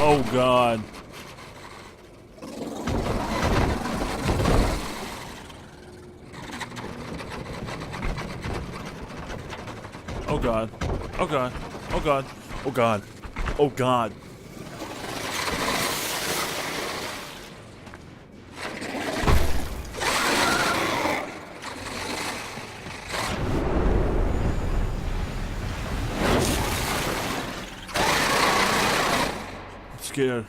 Oh God. Oh God. Oh God. Oh God. Oh God. Oh God. I'm scared.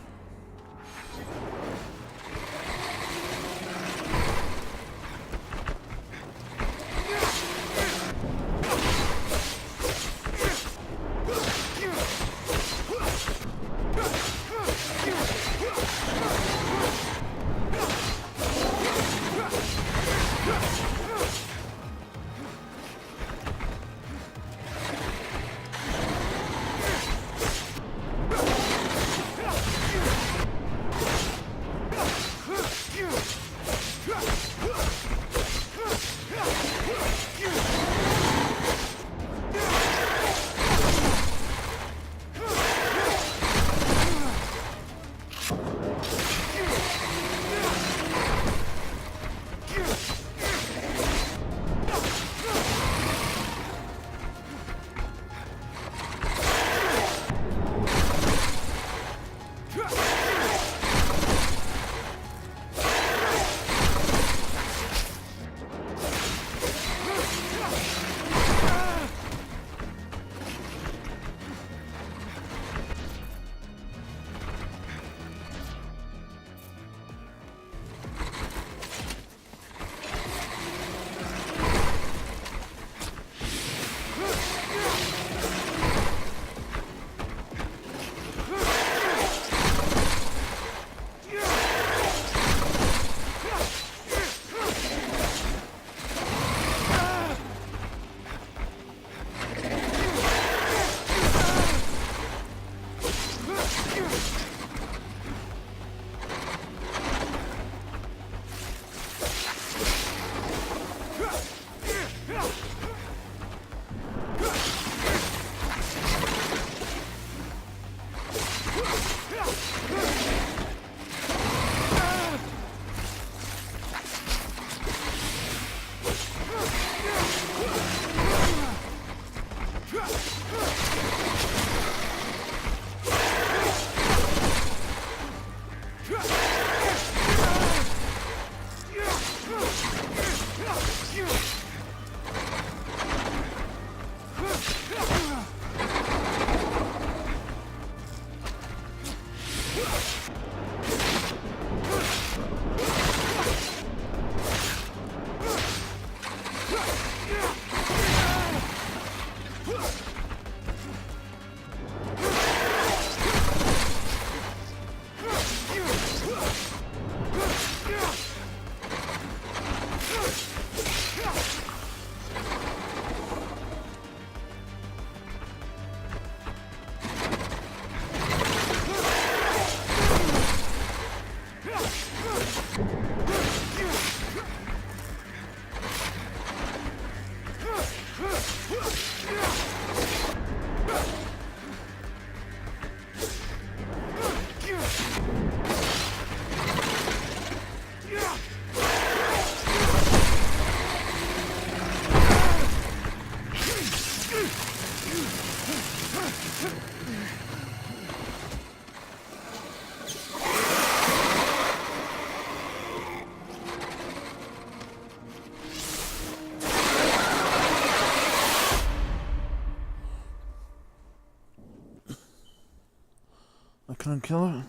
I couldn't kill her.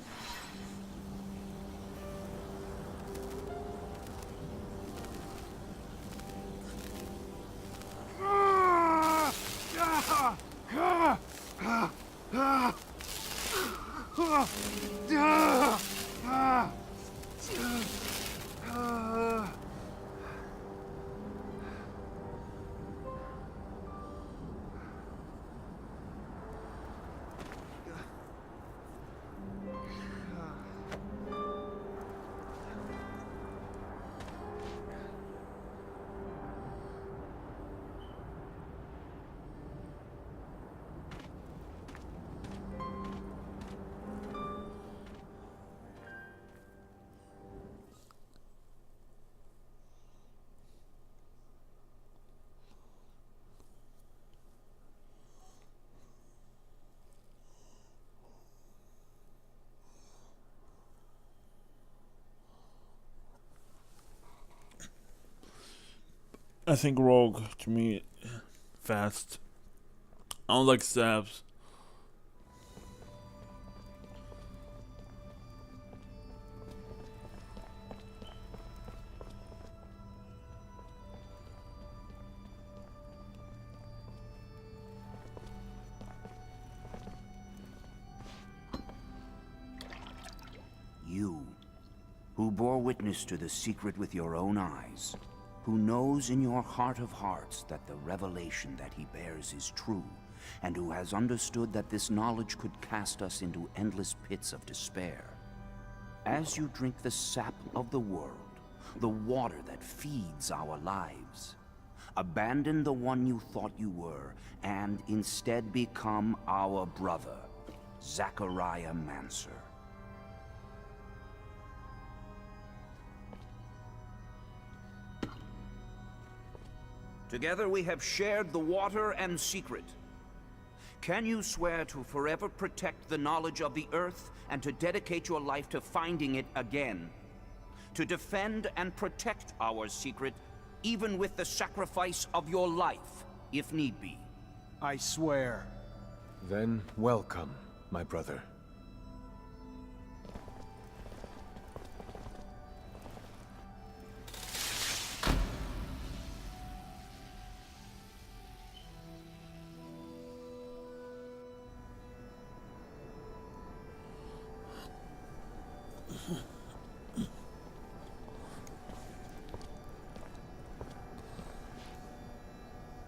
I think rogue to me fast. I don't like stabs. You, who bore witness to the secret with your own eyes, who knows in your heart of hearts that the revelation that he bears is true, and who has understood that this knowledge could cast us into endless pits of despair. As you drink the sap of the world, the water that feeds our lives, abandon the one you thought you were, and instead become our brother, RpgRamy. Together we have shared the water and secret. Can you swear to forever protect the knowledge of the Earth and to dedicate your life to finding it again? To defend and protect our secret, even with the sacrifice of your life, if need be? I swear. Then welcome, my brother.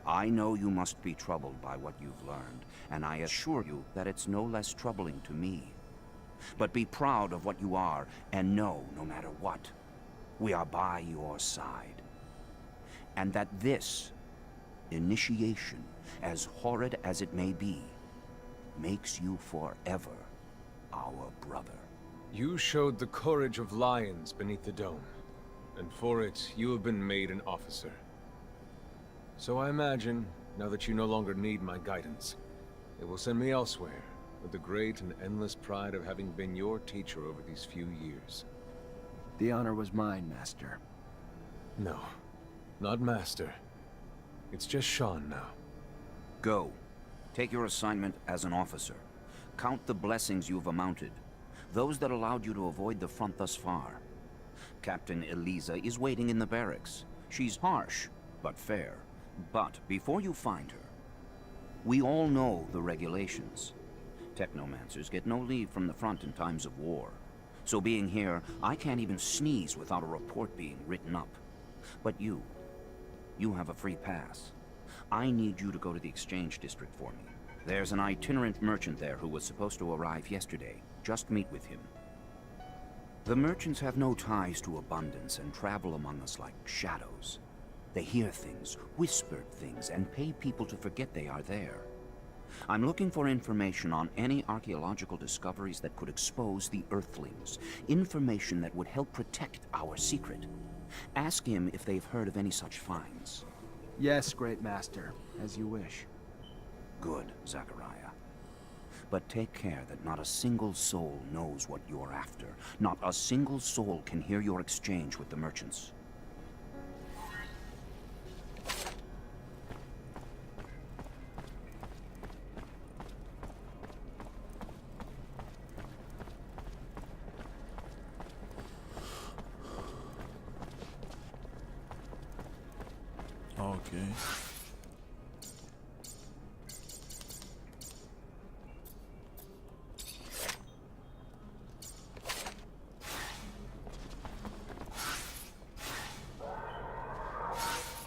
I know you must be troubled by what you've learned, and I assure you that it's no less troubling to me. But be proud of what you are, and know, no matter what, we are by your side. And that this initiation, as horrid as it may be, makes you forever our brother. You showed the courage of lions beneath the dome, and for it, you have been made an officer. So I imagine, now that you no longer need my guidance, it will send me elsewhere, with the great and endless pride of having been your teacher over these few years. The honor was mine, Master. No. Not Master. It's just Sean now. Go. Take your assignment as an officer. Count the blessings you've amounted. Those that allowed you to avoid the front thus far. Captain Eliza is waiting in the barracks. She's harsh, but fair. But before you find her, we all know the regulations. Technomancers get no leave from the front in times of war. So being here, I can't even sneeze without a report being written up. But you have a free pass. I need you to go to the exchange district for me. There's an itinerant merchant there who was supposed to arrive yesterday. Just meet with him. The merchants have no ties to abundance and travel among us like shadows. They hear things, whispered things, and pay people to forget they are there. I'm looking for information on any archaeological discoveries that could expose the Earthlings. Information that would help protect our secret. Ask him if they've heard of any such finds. Yes, Great Master, as you wish. Good, Zachariah. But take care that not a single soul knows what you're after. Not a single soul can hear your exchange with the merchants. Okay.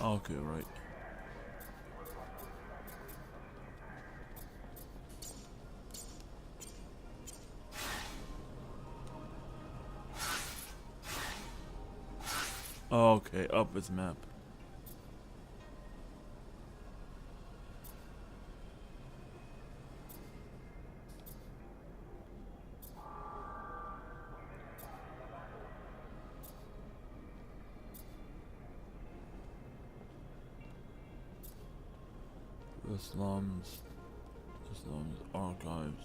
Okay, right. Okay, up its map. The slums archives.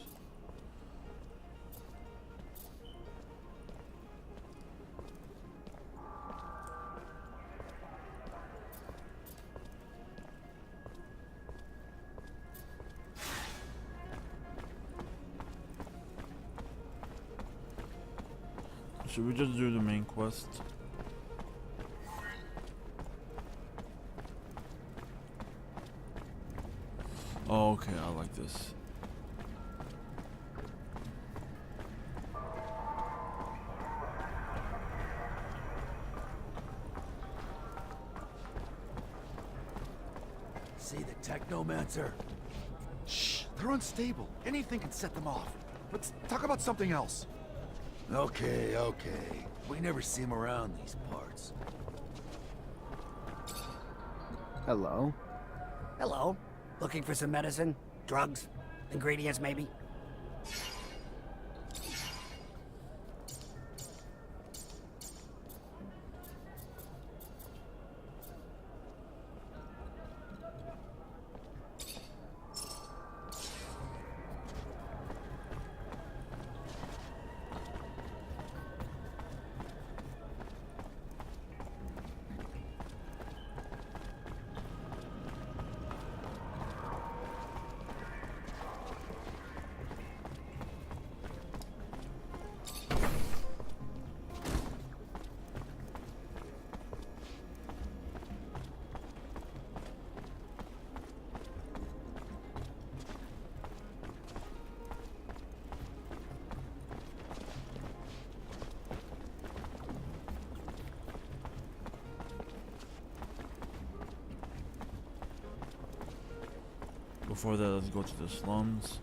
Should we just do the main quest? Oh, okay, I like this. See the Technomancer? Shh, they're unstable. Anything can set them off. Let's talk about something else. Okay, okay. We never see him around these parts. Hello? Hello. Looking for some medicine? Drugs? Ingredients, maybe? Before that, let's go to the slums.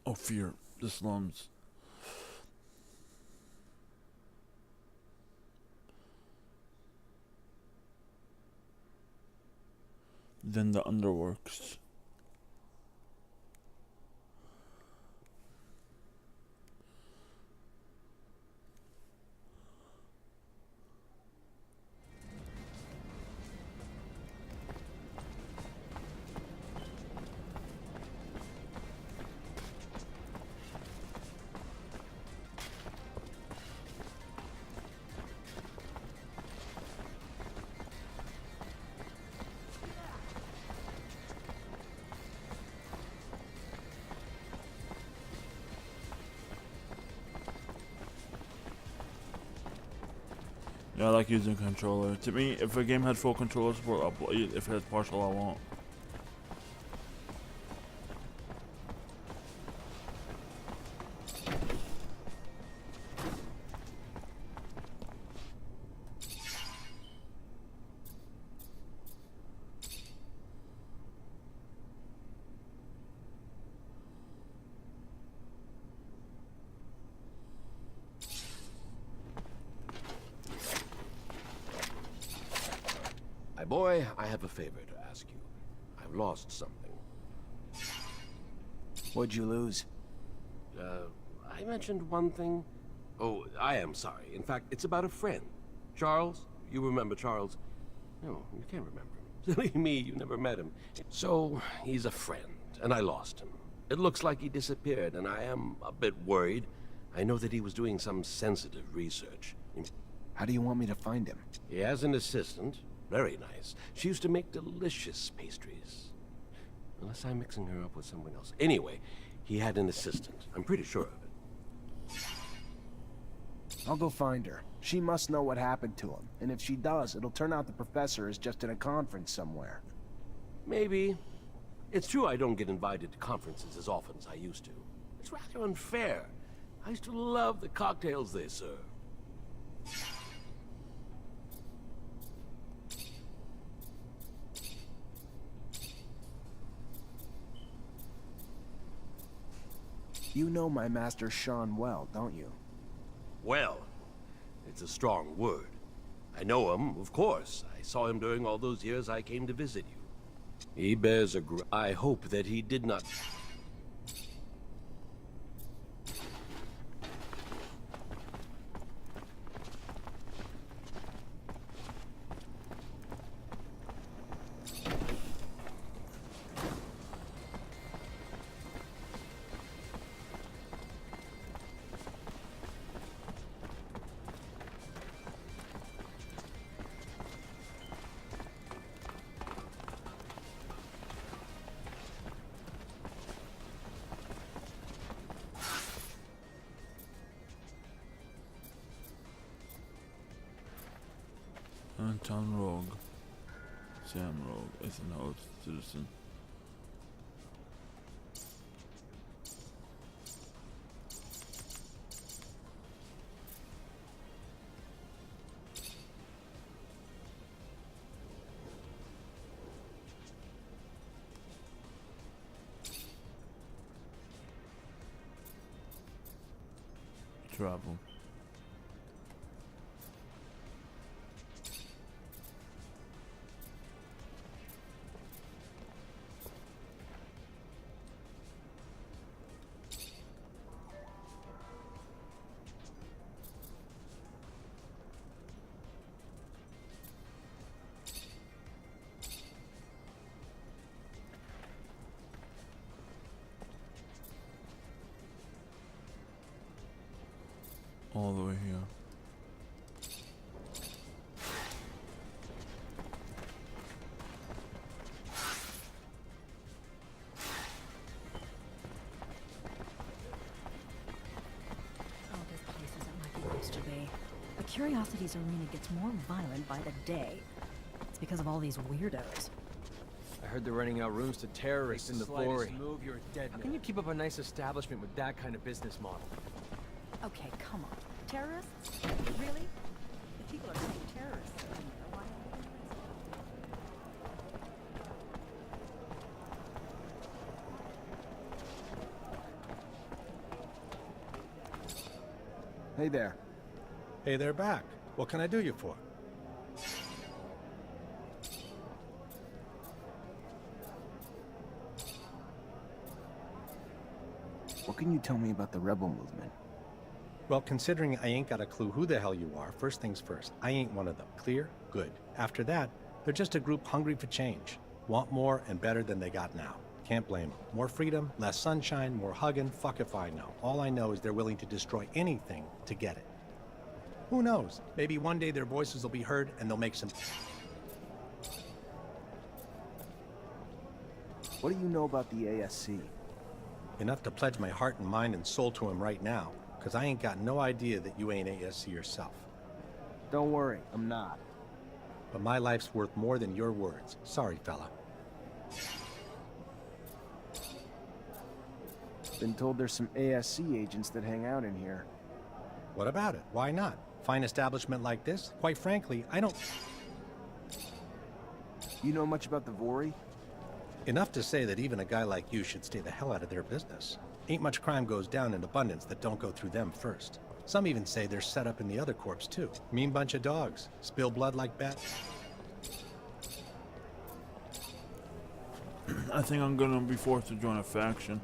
Oh, fear. The slums. Then the underworks. Yeah, I like using a controller. To me, if a game had full controller support, I'll play it. If it has partial, I won't. My boy, I have a favor to ask you. I've lost something. What'd you lose? I mentioned one thing. Oh, I am sorry. In fact, it's about a friend. Charles? You remember Charles? No, you can't remember him. Silly me, you never met him. So, he's a friend, and I lost him. It looks like he disappeared, and I am a bit worried. I know that he was doing some sensitive research. How do you want me to find him? He has an assistant. Very nice. She used to make delicious pastries. Unless I'm mixing her up with someone else. Anyway, he had an assistant. I'm pretty sure of it. I'll go find her. She must know what happened to him. And if she does, it'll turn out the professor is just at a conference somewhere. Maybe. It's true I don't get invited to conferences as often as I used to. It's rather unfair. I used to love the cocktails they serve. You know my master Sean well, don't you? Well, it's a strong word. I know him, of course. I saw him during all those years I came to visit you. He bears a I hope that he did not... Anton Rogue. Sam Rogue is an old citizen. Travel. All the way here. The Curiosities Arena gets more violent by the day. It's because of all these weirdos. I heard they're renting out rooms to terrorists in the quarry. Move, you're dead. How can you keep up a nice establishment with that kind of business model? Okay, come on. Terrorists? Really? If people are saying terrorists are in there, why not Hey there. Hey, they're back. What can I do you for? What can you tell me about the rebel movement? Well, considering I ain't got a clue who the hell you are, first things first, I ain't one of them. Clear? Good. After that, they're just a group hungry for change. Want more and better than they got now. Can't blame them. More freedom, less sunshine, more hugging, fuck if I know. All I know is they're willing to destroy anything to get it. Who knows? Maybe one day their voices will be heard and they'll make some... What do you know about the ASC? Enough to pledge my heart and mind and soul to him right now, because I ain't got no idea that you ain't ASC yourself. Don't worry, I'm not. But my life's worth more than your words. Sorry, fella. Been told there's some ASC agents that hang out in here. What about it? Why not? Fine establishment like this? Quite frankly, I don't... You know much about the Vori? Enough to say that even a guy like you should stay the hell out of their business. Ain't much crime goes down in abundance that don't go through them first. Some even say they're set up in the other corps too. Mean bunch of dogs. Spill blood like bats. I think I'm gonna be forced to join a faction.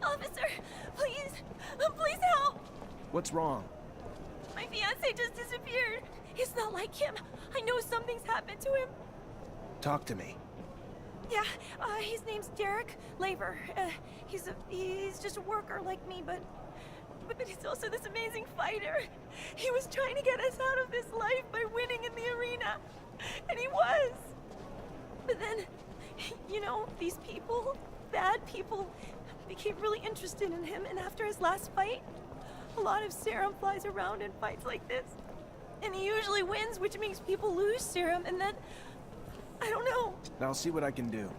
Officer, please, please help! What's wrong? My fiancé just disappeared. It's not like him. I know something's happened to him. Talk to me. Yeah, his name's Derek Labor. He's just a worker like me, but he's also this amazing fighter. He was trying to get us out of this life by winning in the arena, and he was. But then, you know, these people, bad people, became really interested in him, and after his last fight, a lot of serum flies around in fights like this. And he usually wins, which makes people lose serum, and then... I don't know. I'll see what I can do.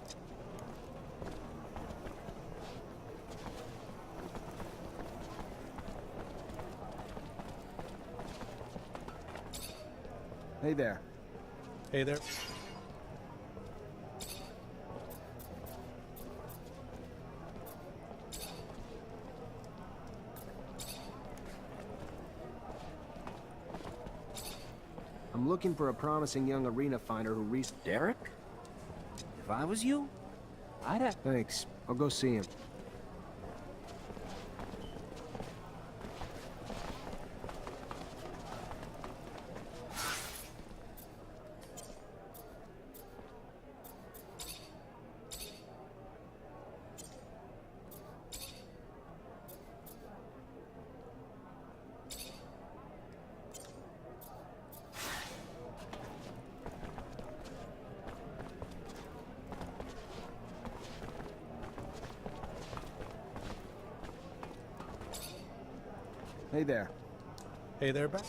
Hey there. Hey there. I'm looking for a promising young arena fighter who Derek? If I was you, I'd have... Thanks. I'll go see him. Hey there. Hey there, Bat.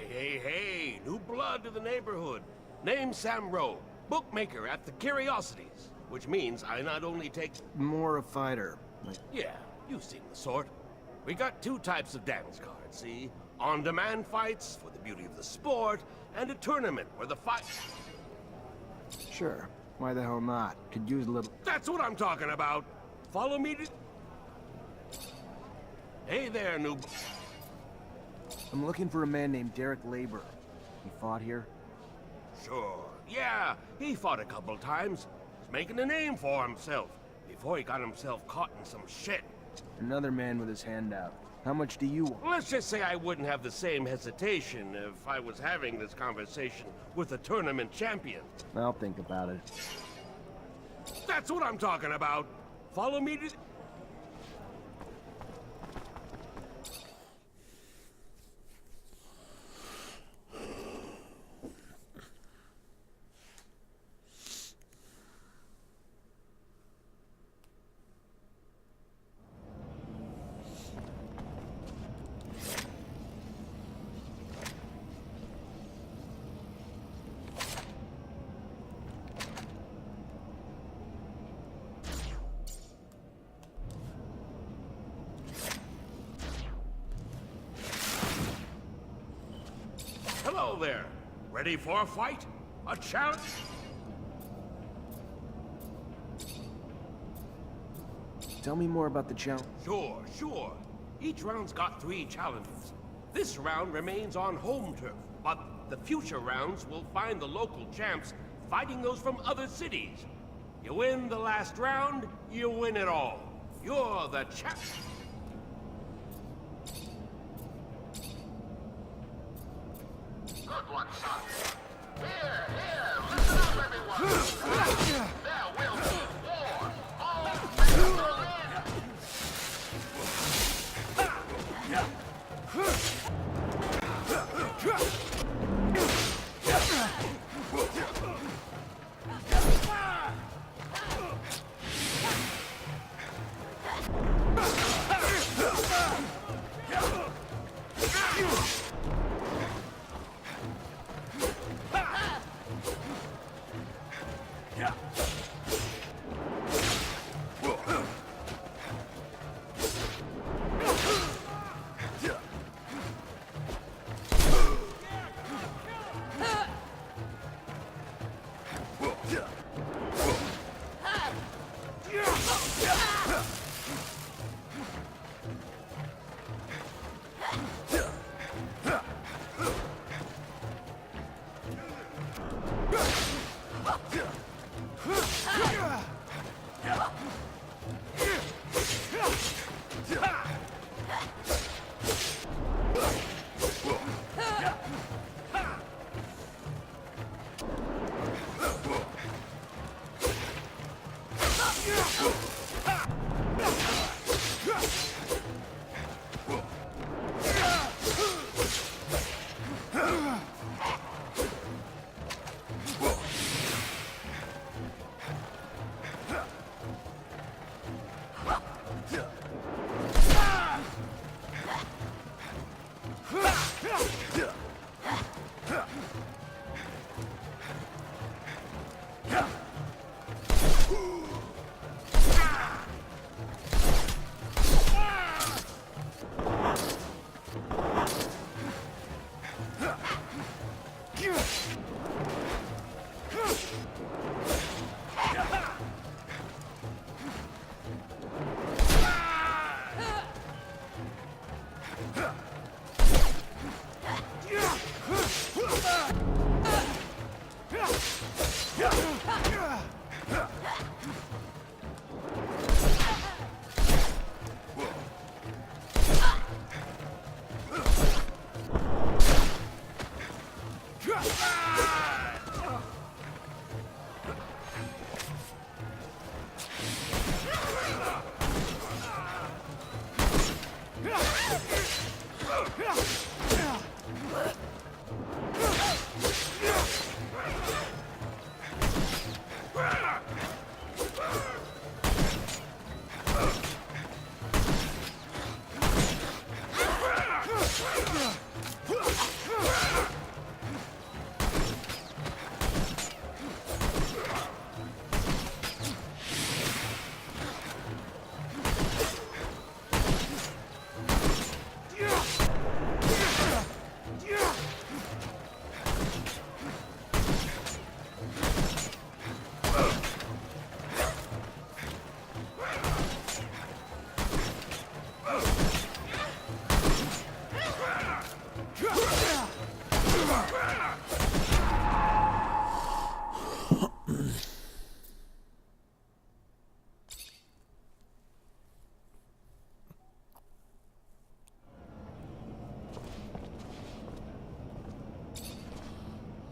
Hey, new blood to the neighborhood. Name's Sam Rowe, bookmaker at the Curiosities, which means I not only take... More a fighter. Yeah, you've seen the sort. We got two types of dance cards, see? On-demand fights for the beauty of the sport, and a tournament where the fight... Sure. Why the hell not? Could use a little... That's what I'm talking about. Follow me to... Hey there, noob. I'm looking for a man named Derek Labor. He fought here? Sure. Yeah, he fought a couple times. He's making a name for himself before he got himself caught in some shit. Another man with his hand out. How much do you want? Let's just say I wouldn't have the same hesitation if I was having this conversation with a tournament champion. I'll think about it. That's what I'm talking about. Follow me to... Hello there. Ready for a fight? A challenge? Tell me more about the challenge. Sure. Each round's got 3 challenges. This round remains on home turf, but the future rounds will find the local champs fighting those from other cities. You win the last round, you win it all. You're the champ. Good one, son. Here, listen up, everyone. There will be war. All things will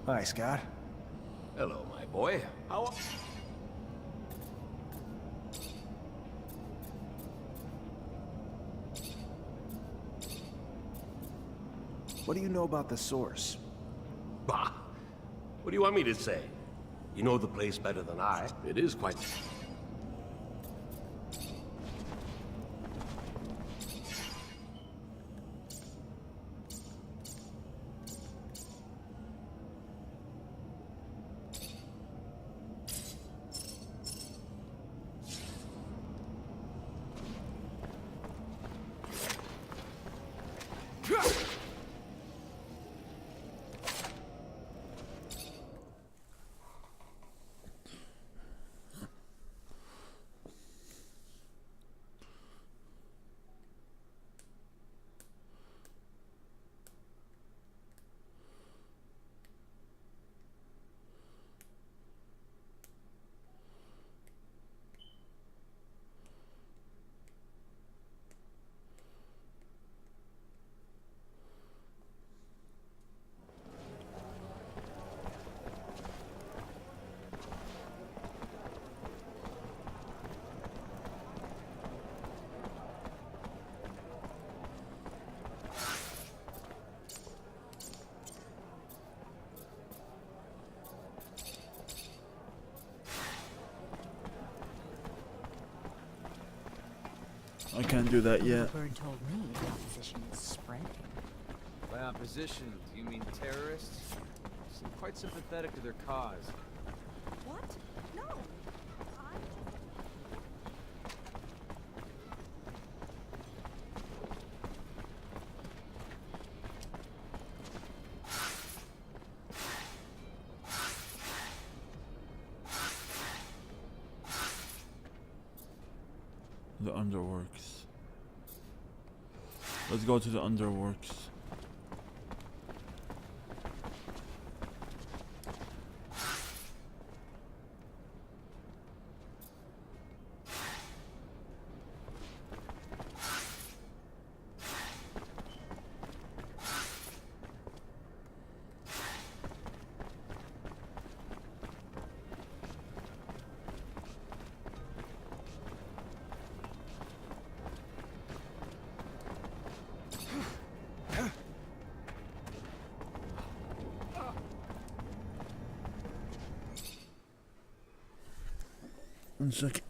Hi, Scott. Hello, my boy. How... What do you know about the source? Bah! What do you want me to say? You know the place better than I. It is quite... I can't do that yet. The bird told me the opposition is spreading. By opposition, do you mean terrorists? You seem quite sympathetic to their cause. What? No. The underworks. Let's go to the underworks. One second.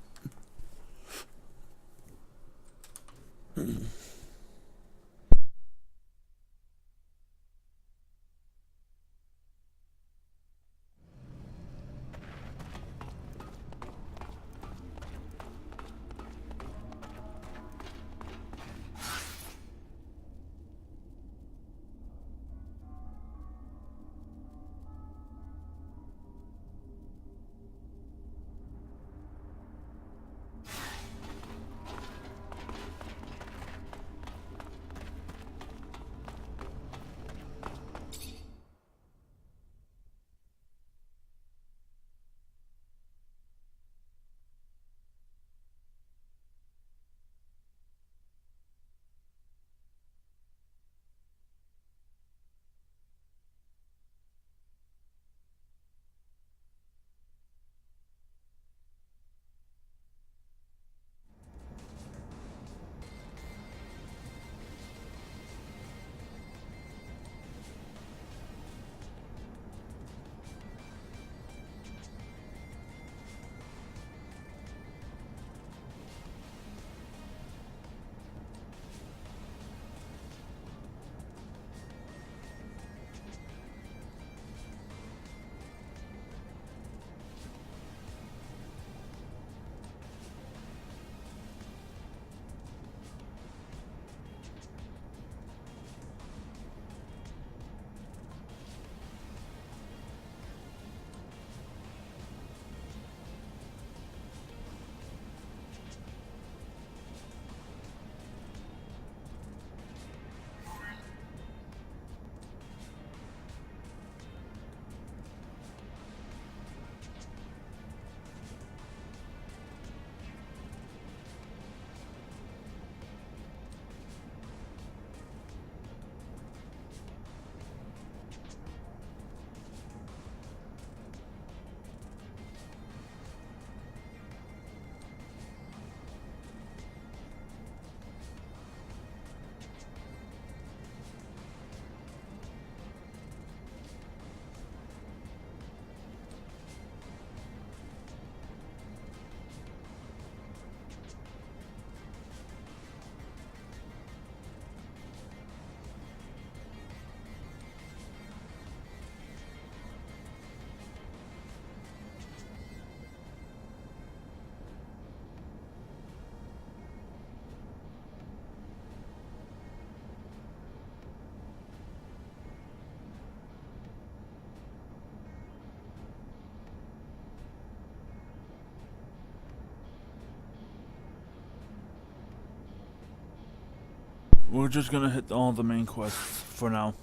We're just gonna hit all the main quests for now.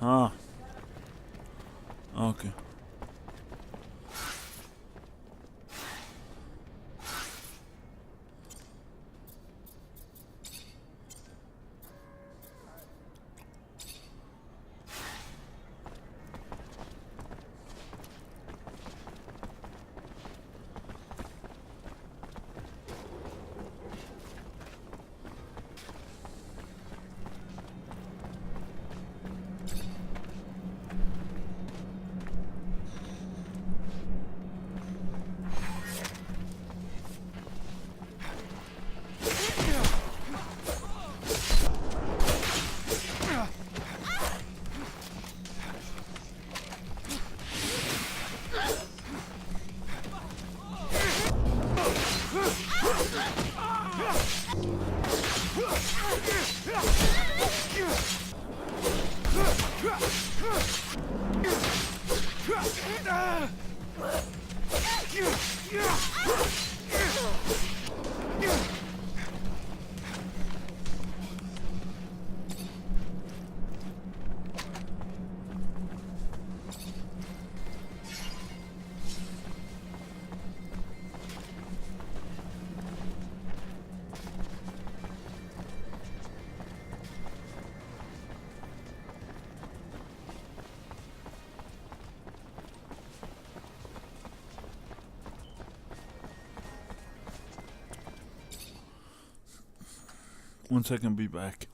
Ah. Okay. 1 second, be back.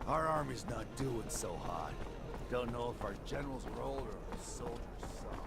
Our army's not doing so hot. Don't know if our generals are old or our soldiers suck.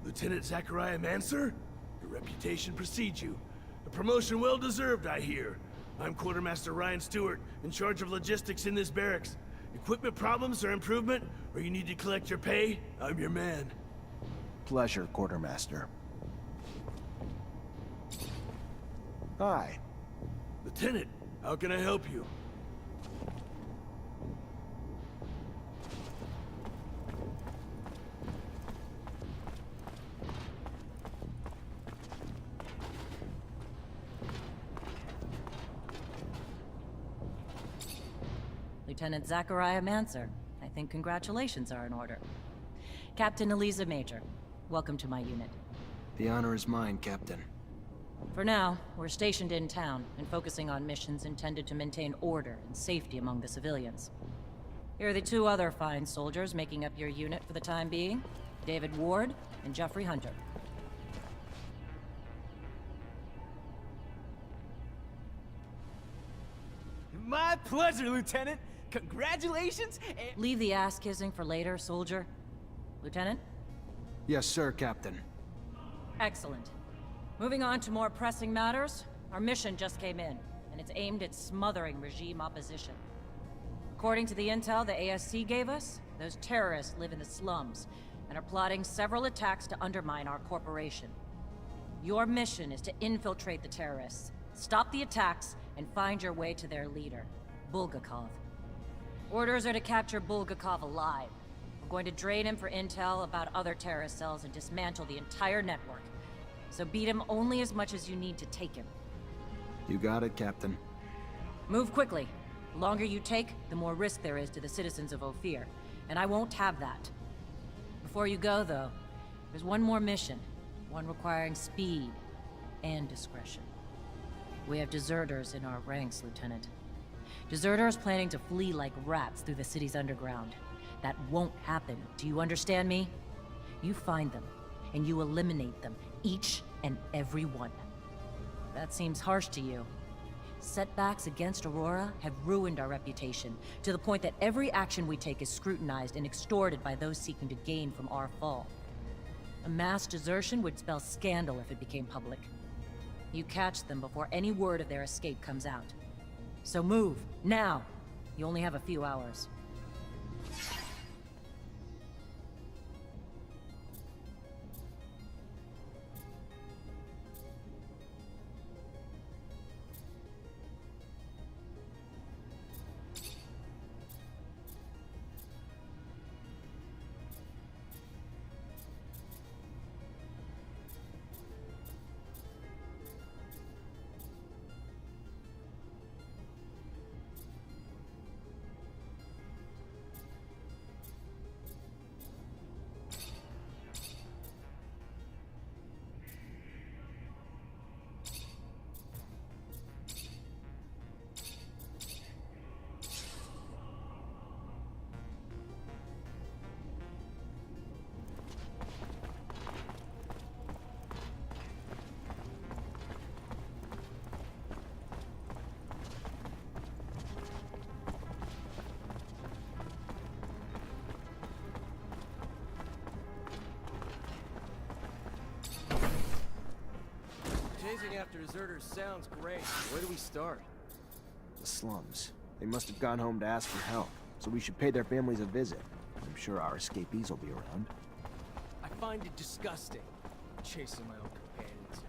Lieutenant Zachariah Manser? Your reputation precedes you. A promotion well deserved, I hear. I'm Quartermaster Ryan Stewart, in charge of logistics in this barracks. Equipment problems or improvement, or you need to collect your pay? I'm your man. Pleasure, Quartermaster. Hi. Lieutenant, how can I help you? Lieutenant Zachariah Manser. I think congratulations are in order. Captain Eliza Major, welcome to my unit. The honor is mine, Captain. For now, we're stationed in town and focusing on missions intended to maintain order and safety among the civilians. Here are the two other fine soldiers making up your unit for the time being, David Ward and Jeffrey Hunter. My pleasure, Lieutenant! Congratulations and— Leave the ass-kissing for later, soldier. Lieutenant? Yes, sir, Captain. Excellent. Moving on to more pressing matters, our mission just came in, and it's aimed at smothering regime opposition. According to the intel the ASC gave us, those terrorists live in the slums, and are plotting several attacks to undermine our corporation. Your mission is to infiltrate the terrorists, stop the attacks, and find your way to their leader, Bulgakov. Orders are to capture Bulgakov alive. We're going to drain him for intel about other terrorist cells and dismantle the entire network. So beat him only as much as you need to take him. You got it, Captain. Move quickly. The longer you take, the more risk there is to the citizens of Ophir, and I won't have that. Before you go, though, there's one more mission. One requiring speed and discretion. We have deserters in our ranks, Lieutenant. Deserters planning to flee like rats through the city's underground. That won't happen. Do you understand me? You find them, and you eliminate them, each and every one. That seems harsh to you. Setbacks against Aurora have ruined our reputation, to the point that every action we take is scrutinized and extorted by those seeking to gain from our fall. A mass desertion would spell scandal if it became public. You catch them before any word of their escape comes out. So move, now! You only have a few hours. Chasing after deserters sounds great. Where do we start? The slums. They must have gone home to ask for help, so we should pay their families a visit. I'm sure our escapees will be around. I find it disgusting, chasing my own companions.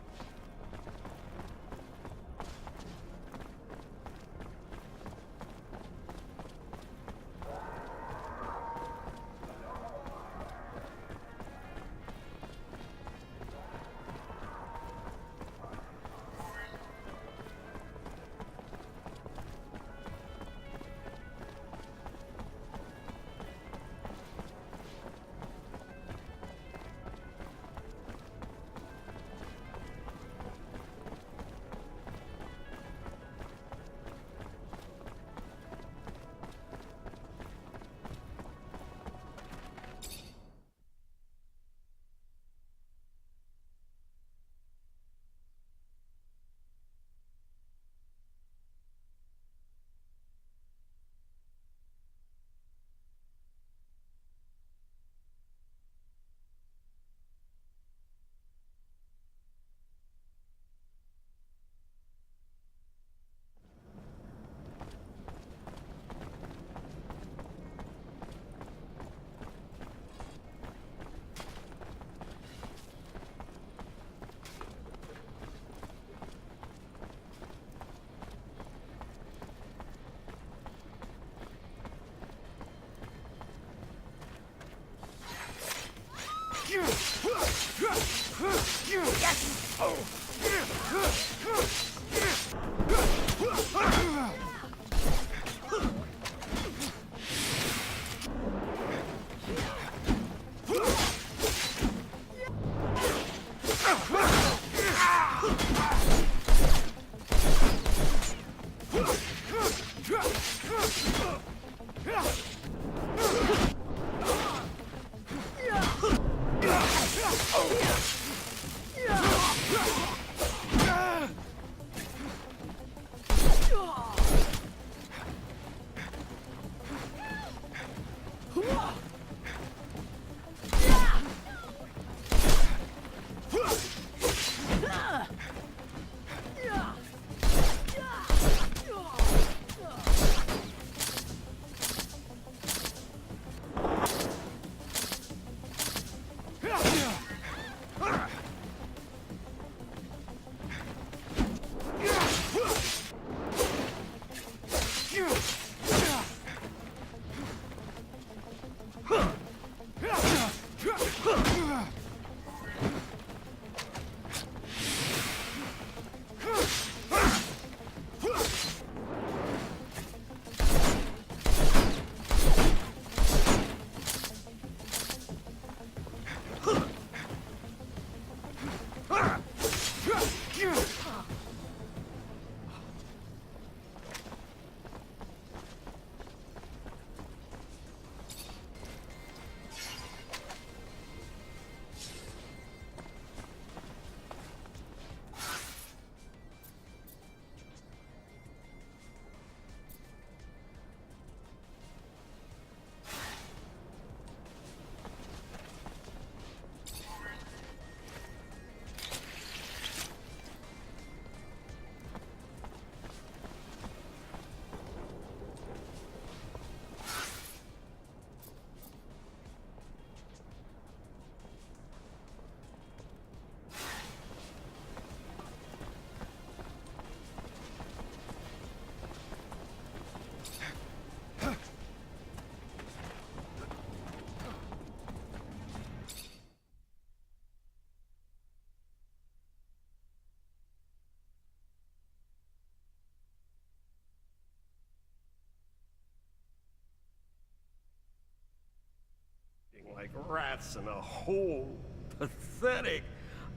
rats in a hole. Pathetic.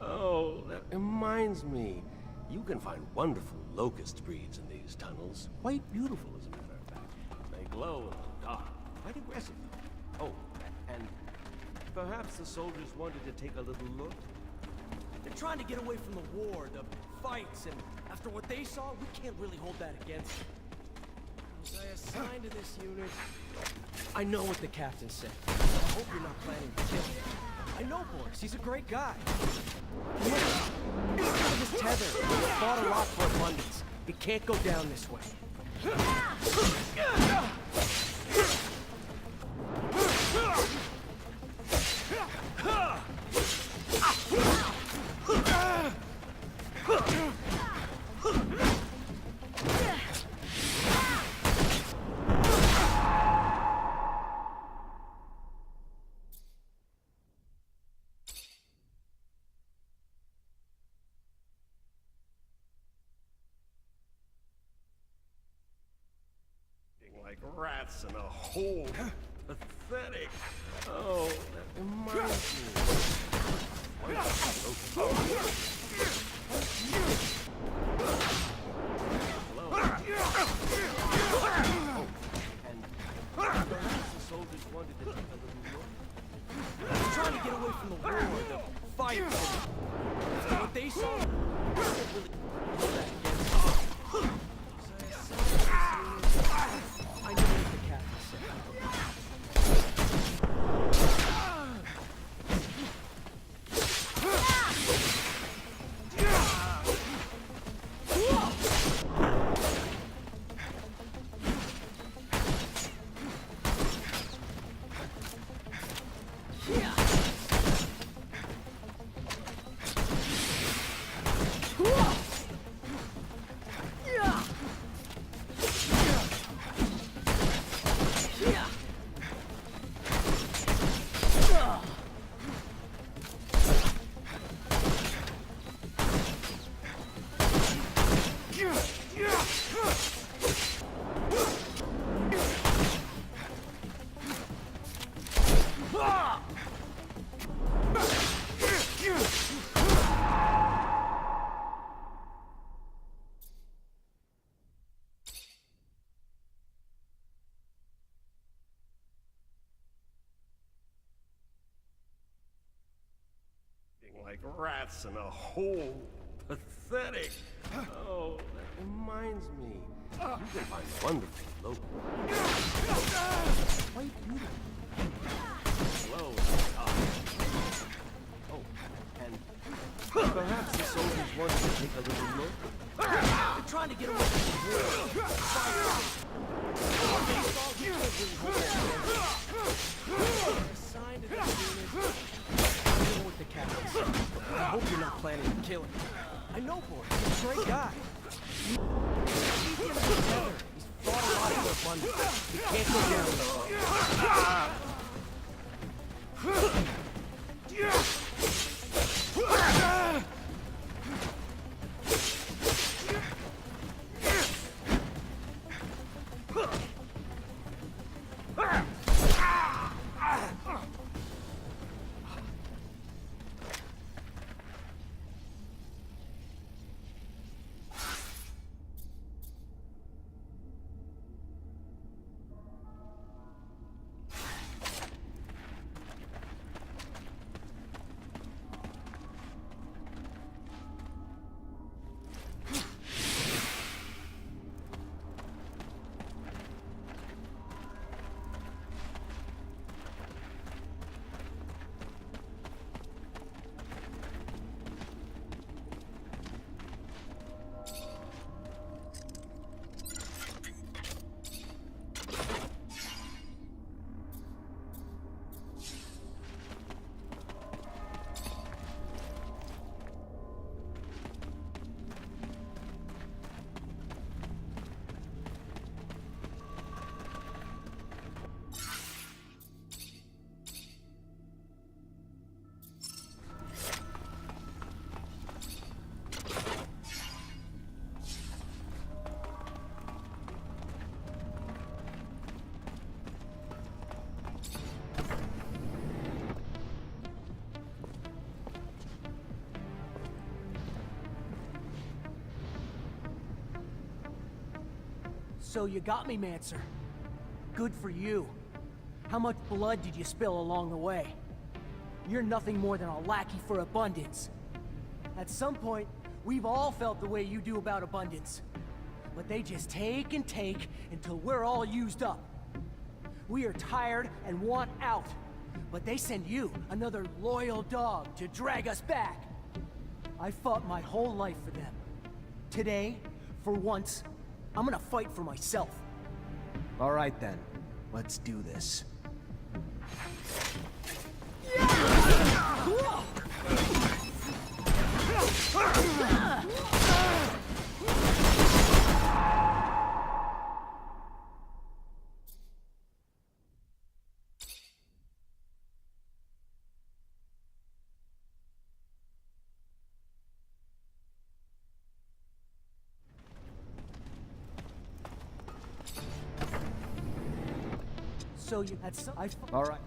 Oh, that reminds me. You can find wonderful locust breeds in these tunnels. Quite beautiful, as a matter of fact. They glow in the dark. Quite aggressive. Oh, and perhaps the soldiers wanted to take a little look? They're trying to get away from the war, the fights, and after what they saw, we can't really hold that against them. Was I assigned to this unit? I know what the captain said. I hope you're not planning to kill him. I know Boris, he's a great guy. Look at his tether. He fought a lot for abundance. It can't go down this way. Like rats in a hole. Pathetic. Oh, that reminds me. Perhaps the soldiers wanted to take a little look. They're trying to get away from the war, the fights, and after what they saw, we can't really hold that against them. I know what the captain said. Like rats in a hole. Pathetic. Oh, that reminds me. You can find wonderful local. Quite beautiful. Slow in the dark. Oh, and perhaps the soldiers wanted to take a little look. They're trying to get away from the war. They saw we can't really hold that against them. Assigned to this unit. I know what the captain said. I hope you're not planning to kill him. I know Boris, he's a great guy. He's fought a lot for abundance. He can't go down this way. So you got me, Mancer. Good for you. How much blood did you spill along the way? You're nothing more than a lackey for abundance. At some point, we've all felt the way you do about abundance. But they just take and take until we're all used up. We are tired and want out. But they send you, another loyal dog, to drag us back. I fought my whole life for them. Today, for once, I'm gonna fight for myself. All right then, let's do this. So you had some. All right.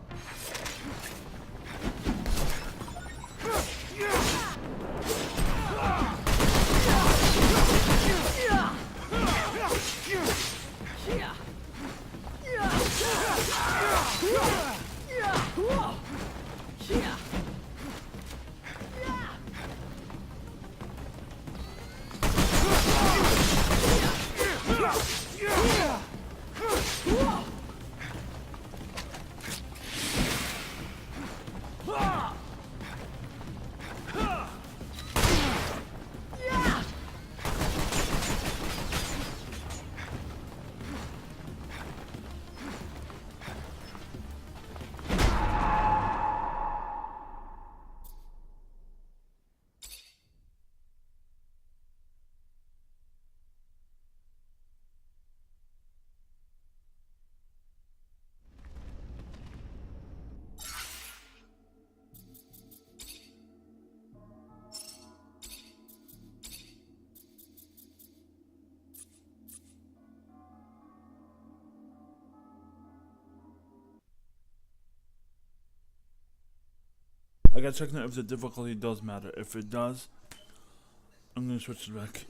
I gotta check now if the difficulty does matter. If it does, I'm gonna switch it back.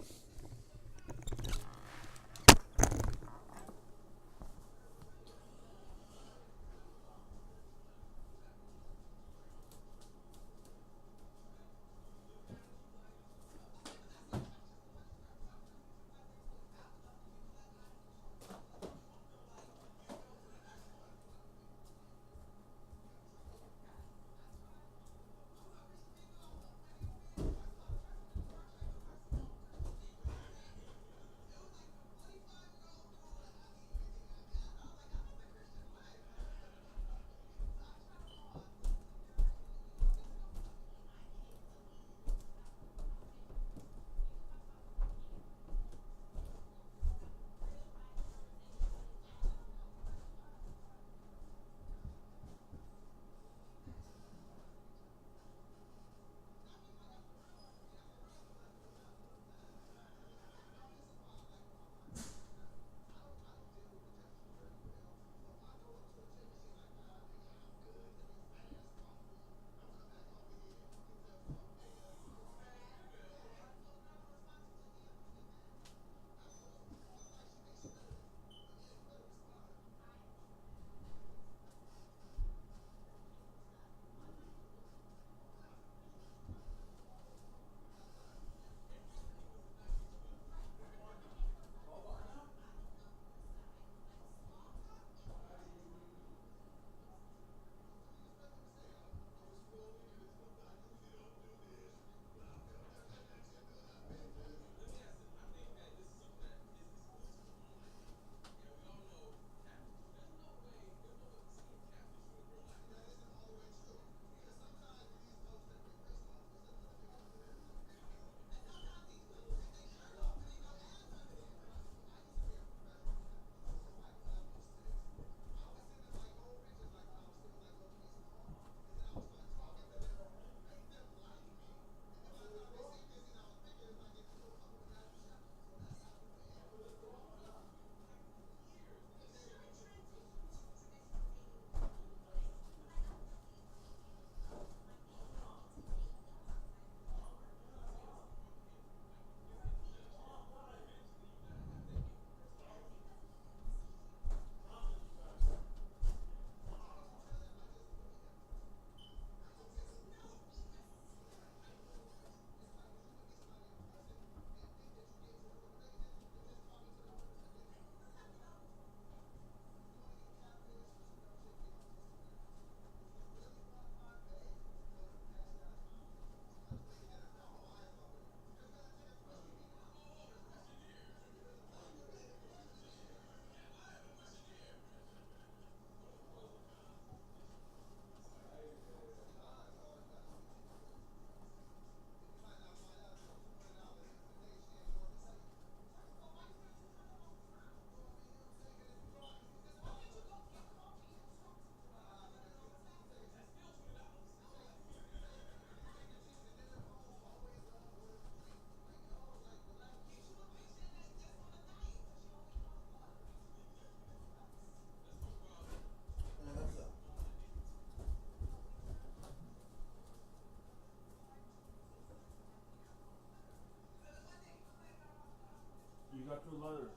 your letter.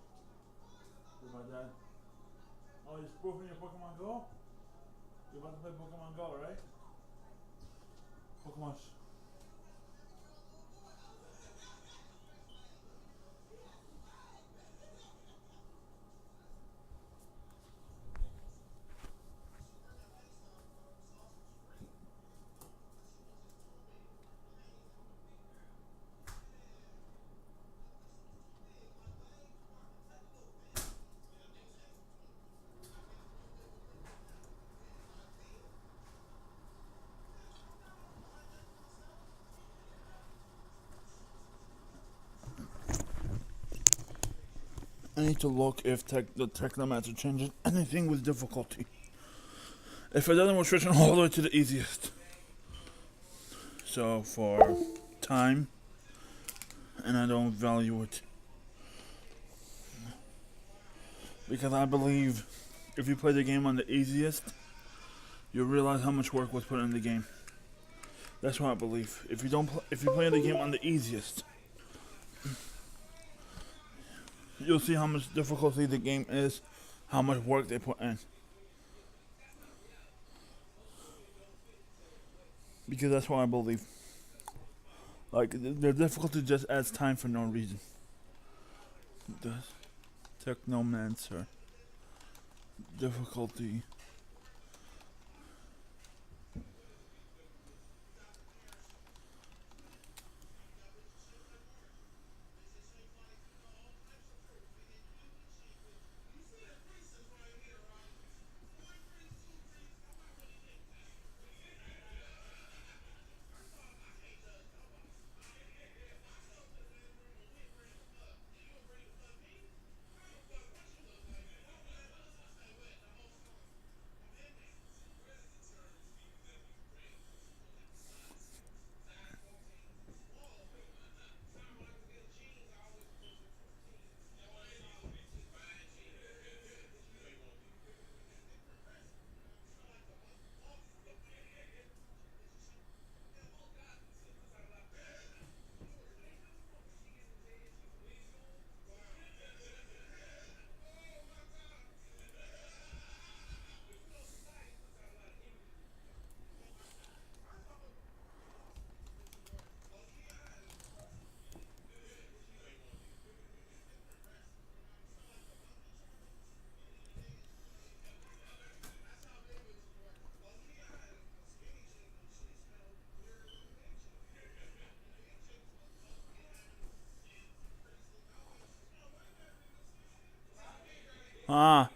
With my dad. Oh, you're spoofing your Pokemon Go? You're about to play Pokemon Go, right? Pokemon. I need to look if the Technomancer changes anything with difficulty. If it doesn't, we're switching all the way to the easiest. So for time, and I don't value it. Because I believe if you play the game on the easiest, you'll realize how much work was put in the game. That's what I believe. If you play the game on the easiest, you'll see how much difficulty the game is, how much work they put in. Because that's what I believe. Like, the difficulty just adds time for no reason. The Technomancer. Difficulty. Ah.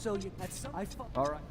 So you... That's some... All right.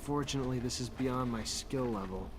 Fortunately, this is beyond my skill level.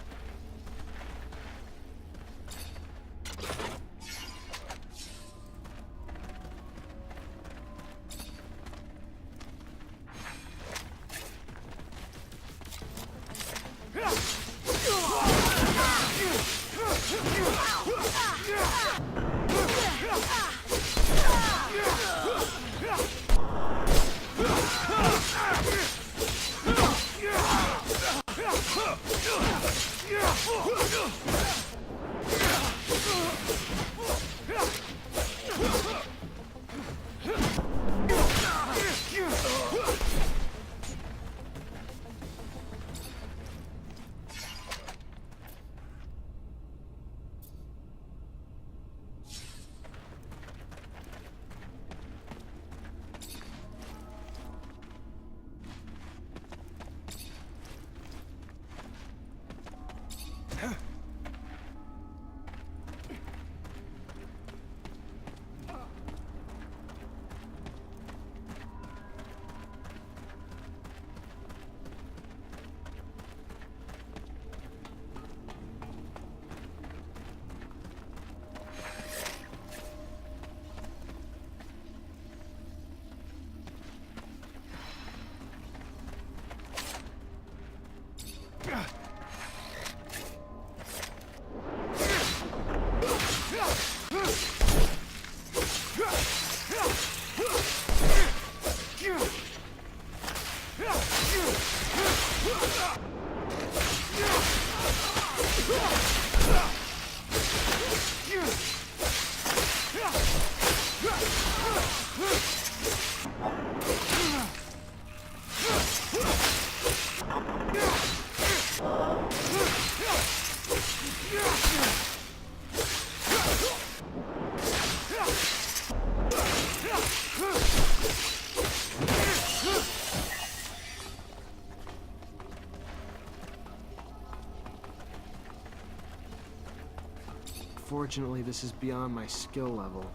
Fortunately, this is beyond my skill level.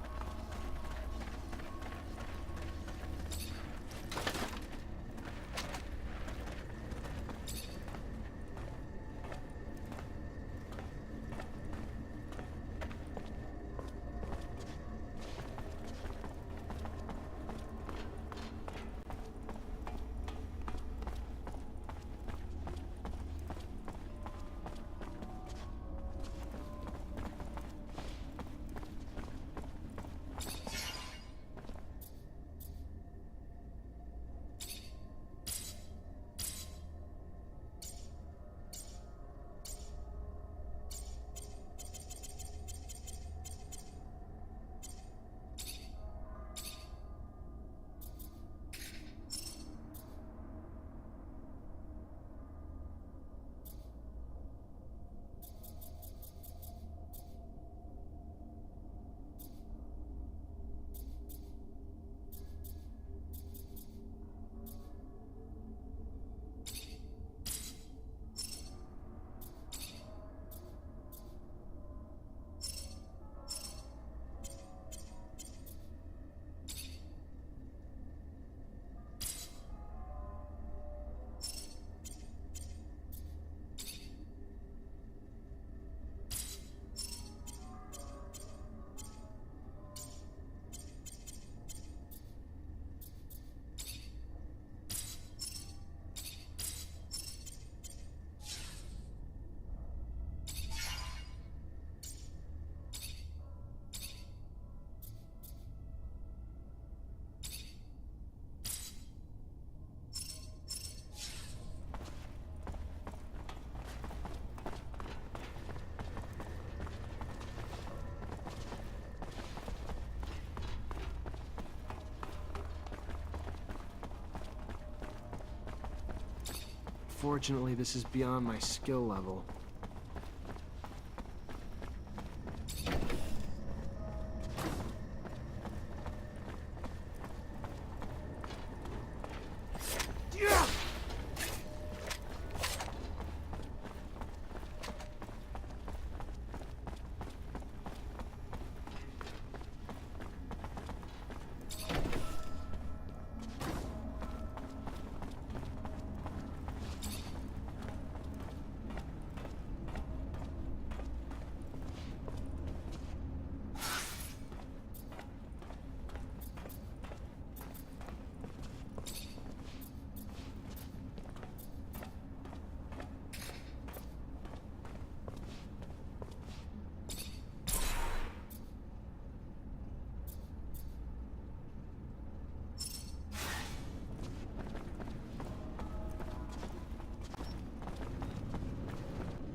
Unfortunately, this is beyond my skill level.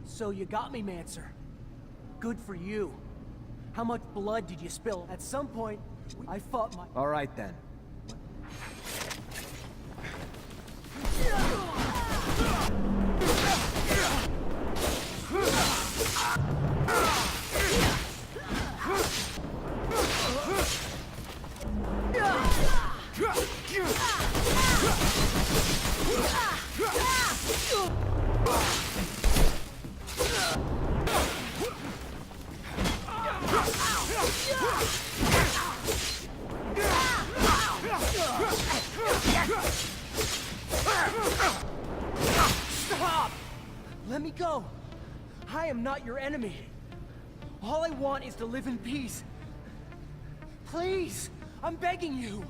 So you got me, Mancer. Good for you. How much blood did you spill? At some point, I fought my... All right, then. Stop! Let me go. I am not your enemy. All I want is to live in peace. Please, I'm begging you.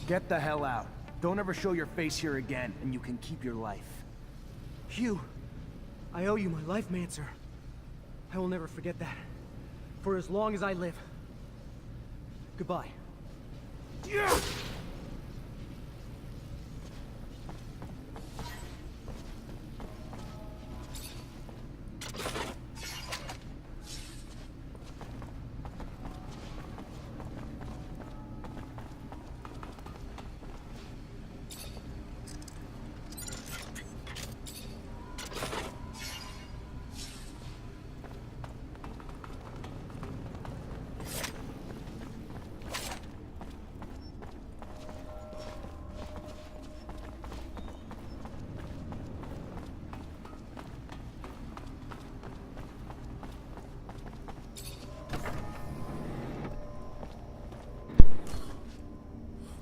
Get the hell out. Don't ever show your face here again, and you can keep your life. Hugh, I owe you my life, Mancer. I will never forget that. For as long as I live. Goodbye.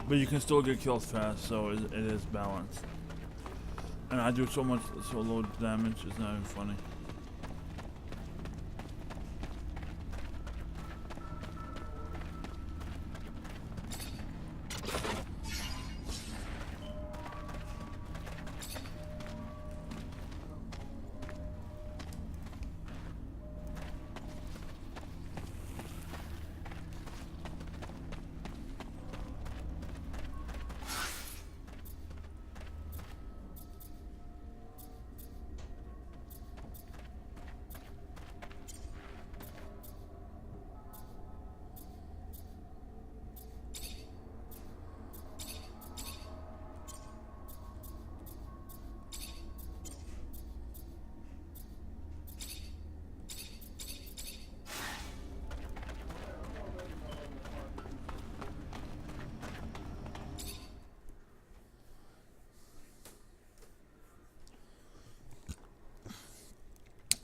But you can still get killed fast, so it is balanced. And I do so low damage, it's not even funny.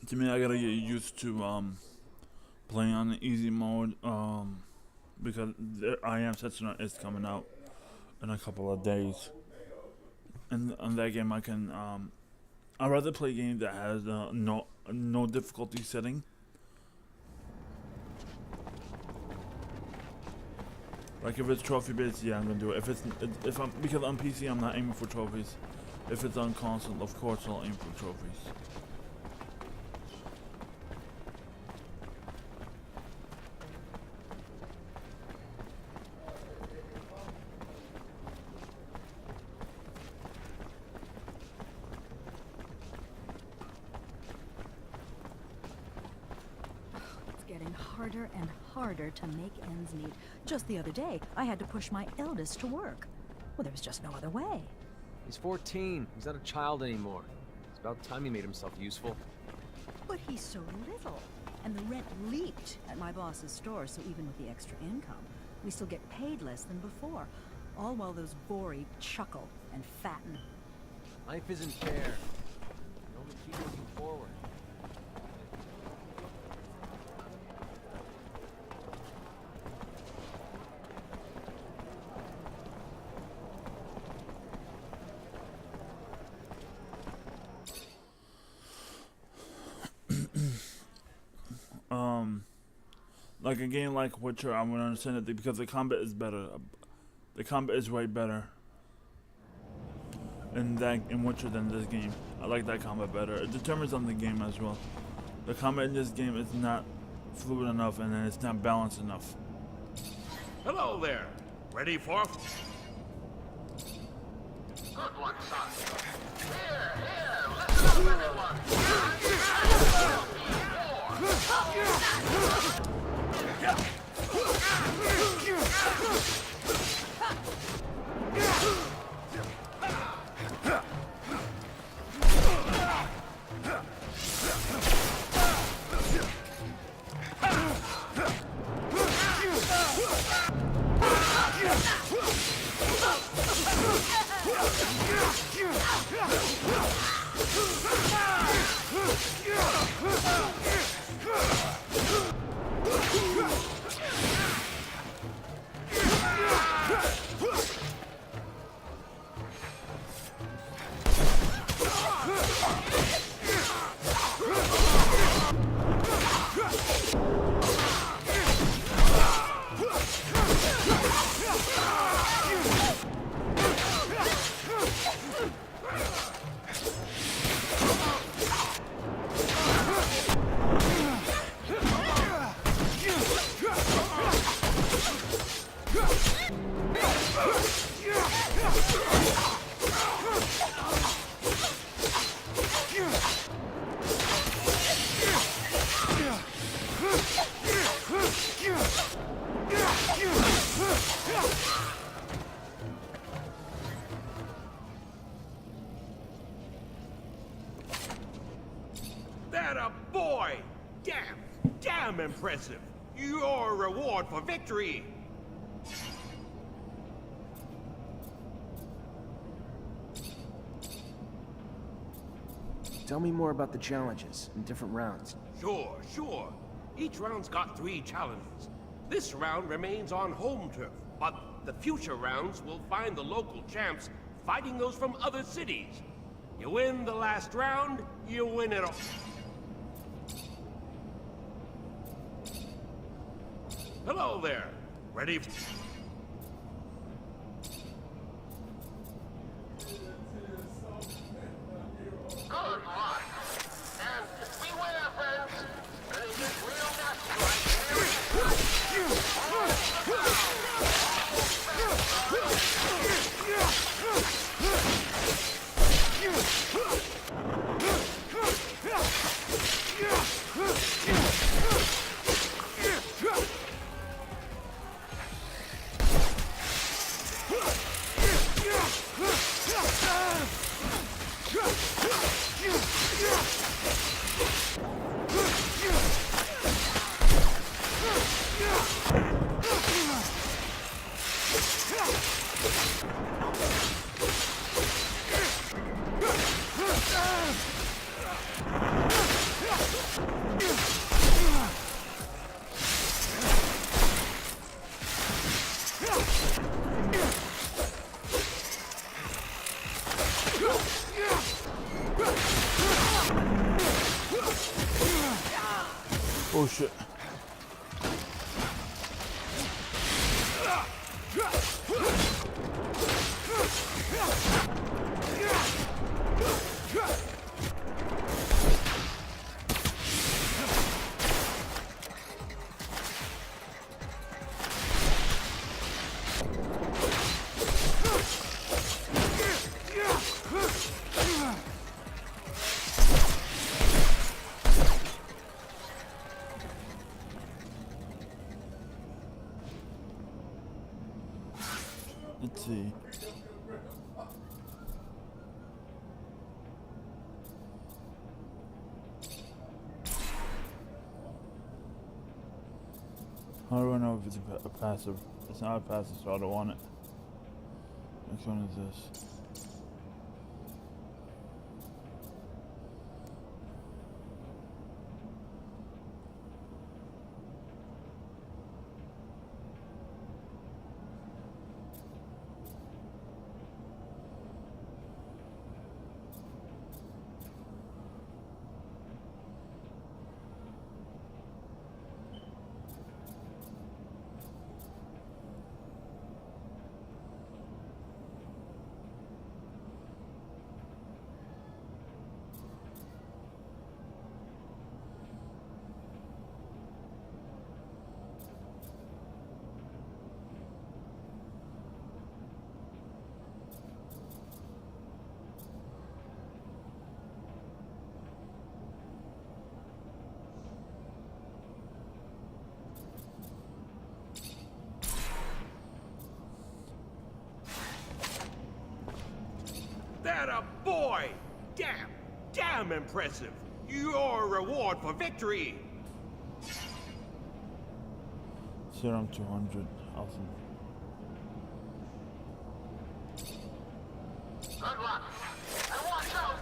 To me, I gotta get used to playing on the easy mode because I Am Setsuna is coming out in a couple of days, and on that game I can I'd rather play a game that has no difficulty setting. Like if it's trophy based, yeah, I'm gonna do it. If I'm because on PC I'm not aiming for trophies. If it's on console, of course I'll aim for trophies. getting harder and harder to make ends meet. Just the other day, I had to push my eldest to work. Well, there was just no other way. He's 14. He's not a child anymore. It's about time he made himself useful. But he's so little. And the rent leaped at my boss's store, so even with the extra income, we still get paid less than before. All while those Vori chuckle and fatten. Life isn't fair. You only keep looking forward. Like a game like Witcher, I'm gonna understand it because the combat is better. The combat is way better in Witcher than this game. I like that combat better. It determines on the game as well. The combat in this game is not fluid enough, and then it's not balanced enough. Hello there. Ready for? Good one, son. Here, listen up, everyone. That a boy! Damn impressive. Your reward for victory. Tell me more about the challenges in different rounds. Sure. Each round's got 3 challenges. This round remains on home turf, but the future rounds will find the local champs fighting those from other cities. You win the last round, you win it all. Hello there. Ready? Good luck. And beware, friends. They get real nasty Oh shit. Let's see. How do I know if it's a passive? It's not a passive, so I don't want it. Which one is this? That a boy! Damn impressive. Your reward for victory. Serum 200. Awesome. Good luck. And watch out!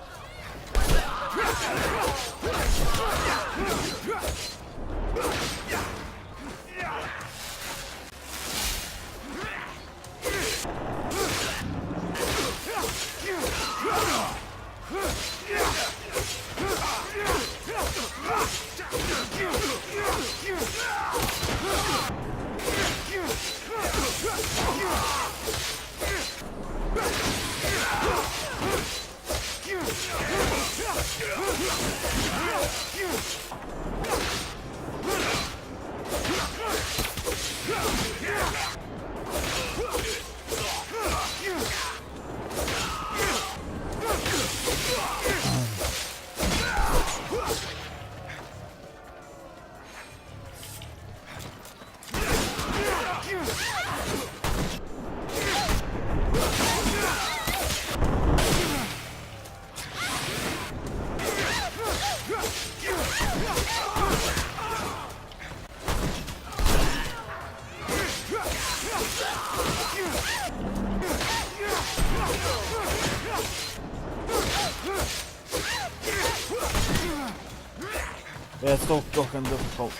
Yeah, it's so fucking difficult.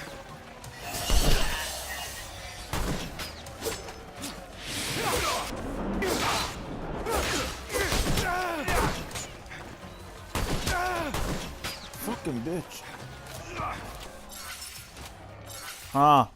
Fucking bitch. Huh.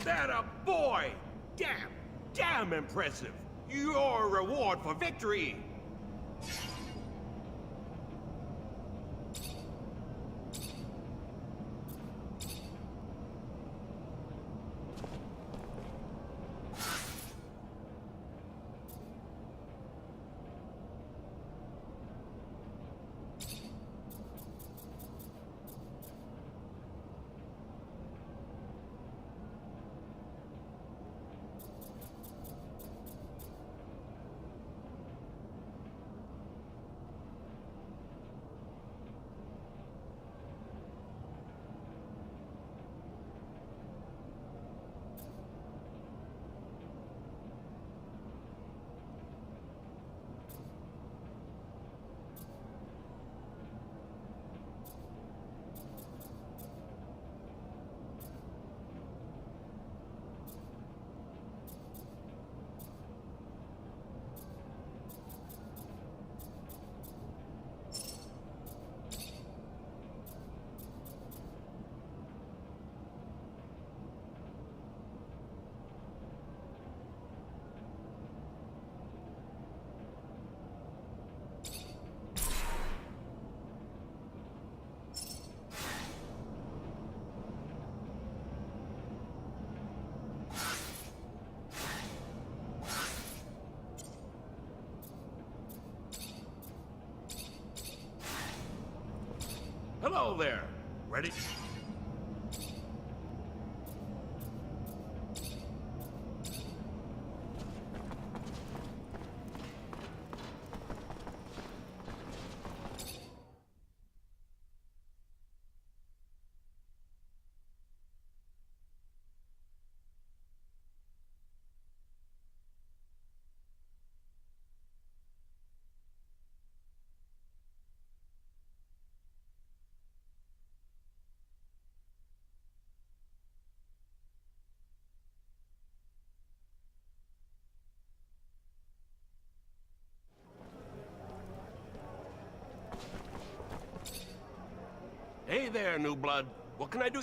That a boy! Damn impressive. Your reward for victory. Hello there. Ready? Hey there, new blood. What can I do?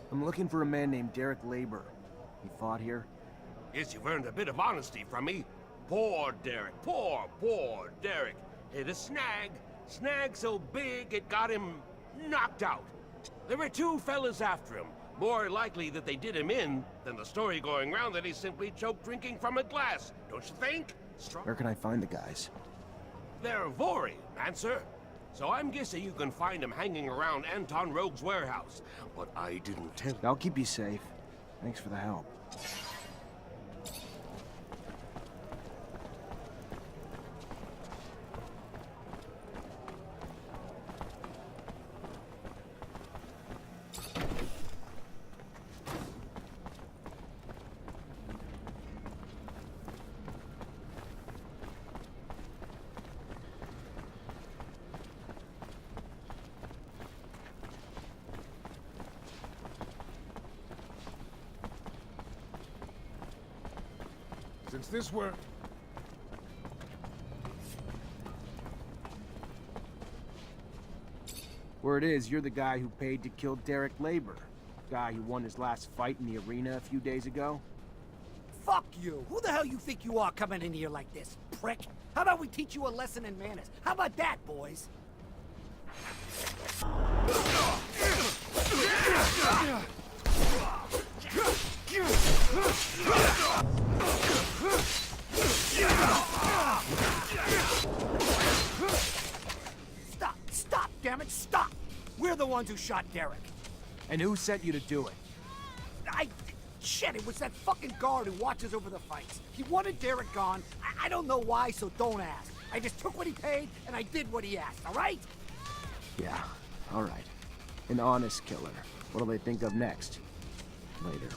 I'm looking for a man named Derek Labor. He fought here? Yes, you've earned a bit of honesty from me. Poor Derek. Poor Derek. Hit a snag. Snag so big it got him knocked out. There were two fellas after him. More likely that they did him in than the story going round that he simply choked drinking from a glass. Don't you think? Where can I find the guys? They're Vori, Mancer. So I'm guessing you can find them hanging around Anton Rogue's warehouse. But I didn't tell you. I'll keep you safe. Thanks for the help. Since this were... Word is, you're the guy who paid to kill Derek Labor. Guy who won his last fight in the arena a few days ago. Fuck you! Who the hell you think you are coming in here like this, prick? How about we teach you a lesson in manners? How about that, boys? Stop, damn it, stop! We're the ones who shot Derek. And who sent you to do it? Shit, it was that fucking guard who watches over the fights. He wanted Derek gone. I don't know why, so don't ask. I just took what he paid, and I did what he asked, all right? Yeah, all right. An honest killer. What'll they think of next? Later.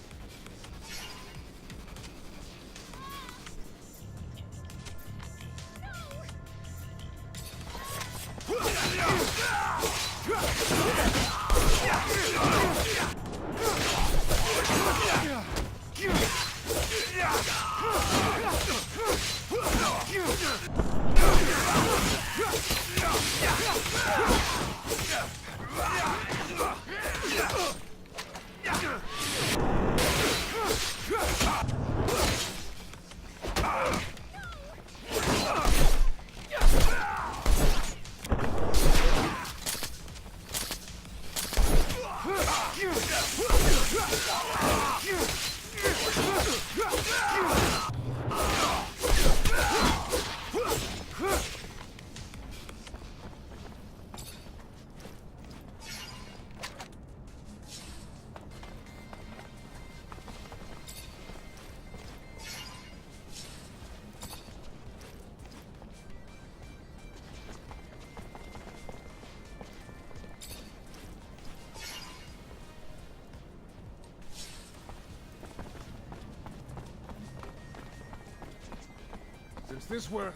Since this were...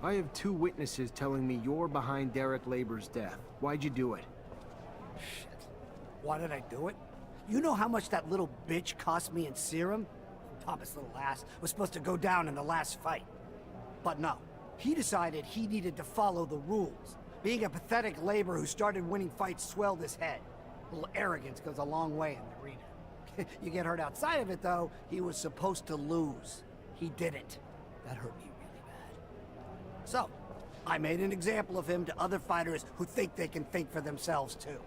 I have 2 witnesses telling me you're behind Derek Labor's death. Why'd you do it? Shit. Why did I do it? You know how much that little bitch cost me in serum? Thomas' little ass was supposed to go down in the last fight. But no. He decided he needed to follow the rules. Being a pathetic laborer who started winning fights swelled his head. A little arrogance goes a long way in the arena. You get hurt outside of it, though, he was supposed to lose. He didn't. That hurt me really bad. So, I made an example of him to other fighters who think they can think for themselves, too.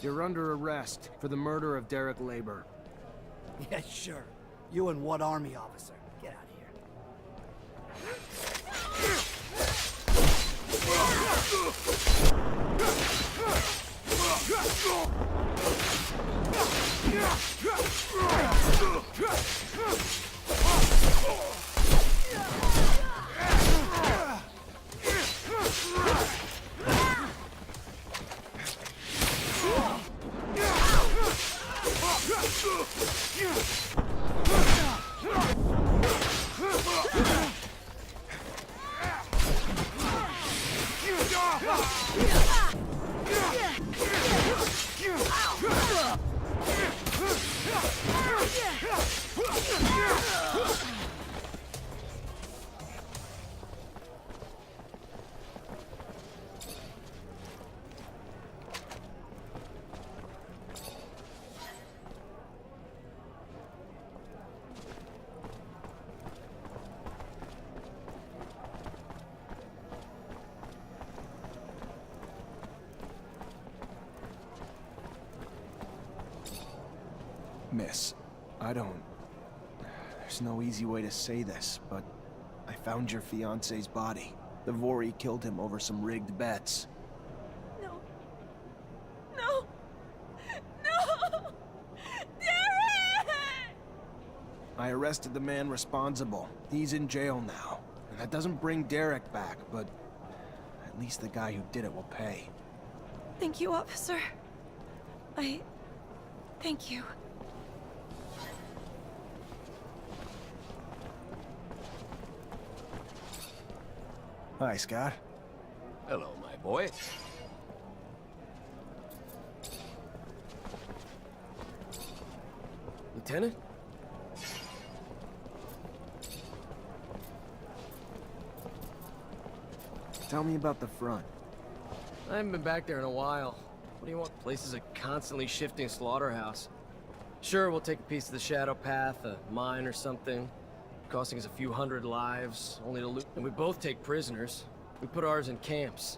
You're under arrest for the murder of Derek Labor. Yeah, sure. You and what army officer? Get out of here. Miss, there's no easy way to say this, but I found your fiancé's body. The Vori killed him over some rigged bets. No. No! No! Derek! I arrested the man responsible. He's in jail now. And that doesn't bring Derek back, but at least the guy who did it will pay. Thank you, officer. Thank you. Hi, Scott. Hello, my boy. Lieutenant? Tell me about the front. I haven't been back there in a while. What do you want? Place is a constantly shifting slaughterhouse. Sure, we'll take a piece of the Shadow Path, a mine or something, costing us a few hundred lives, only to loot. And we both take prisoners. We put ours in camps.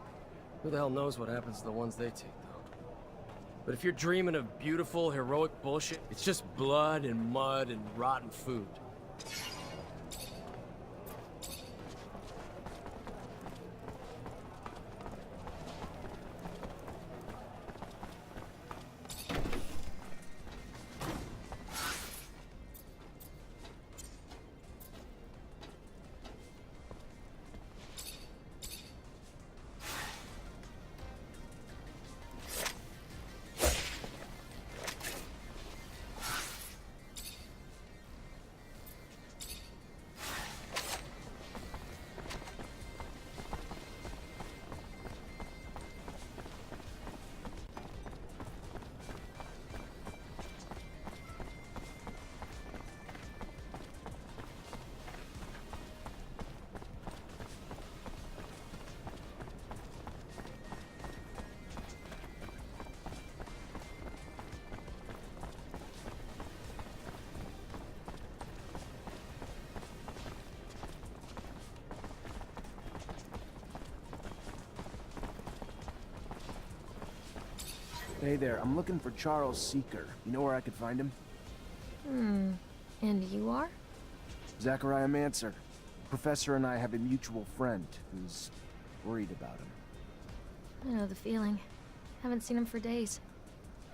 Who the hell knows what happens to the ones they take, though? But if you're dreaming of beautiful, heroic bullshit, it's just blood and mud and rotten food. Hey there, I'm looking for Charles Seeker. You know where I could find him? And you are? Zachariah Manser. Professor and I have a mutual friend who's worried about him. I know the feeling. Haven't seen him for days.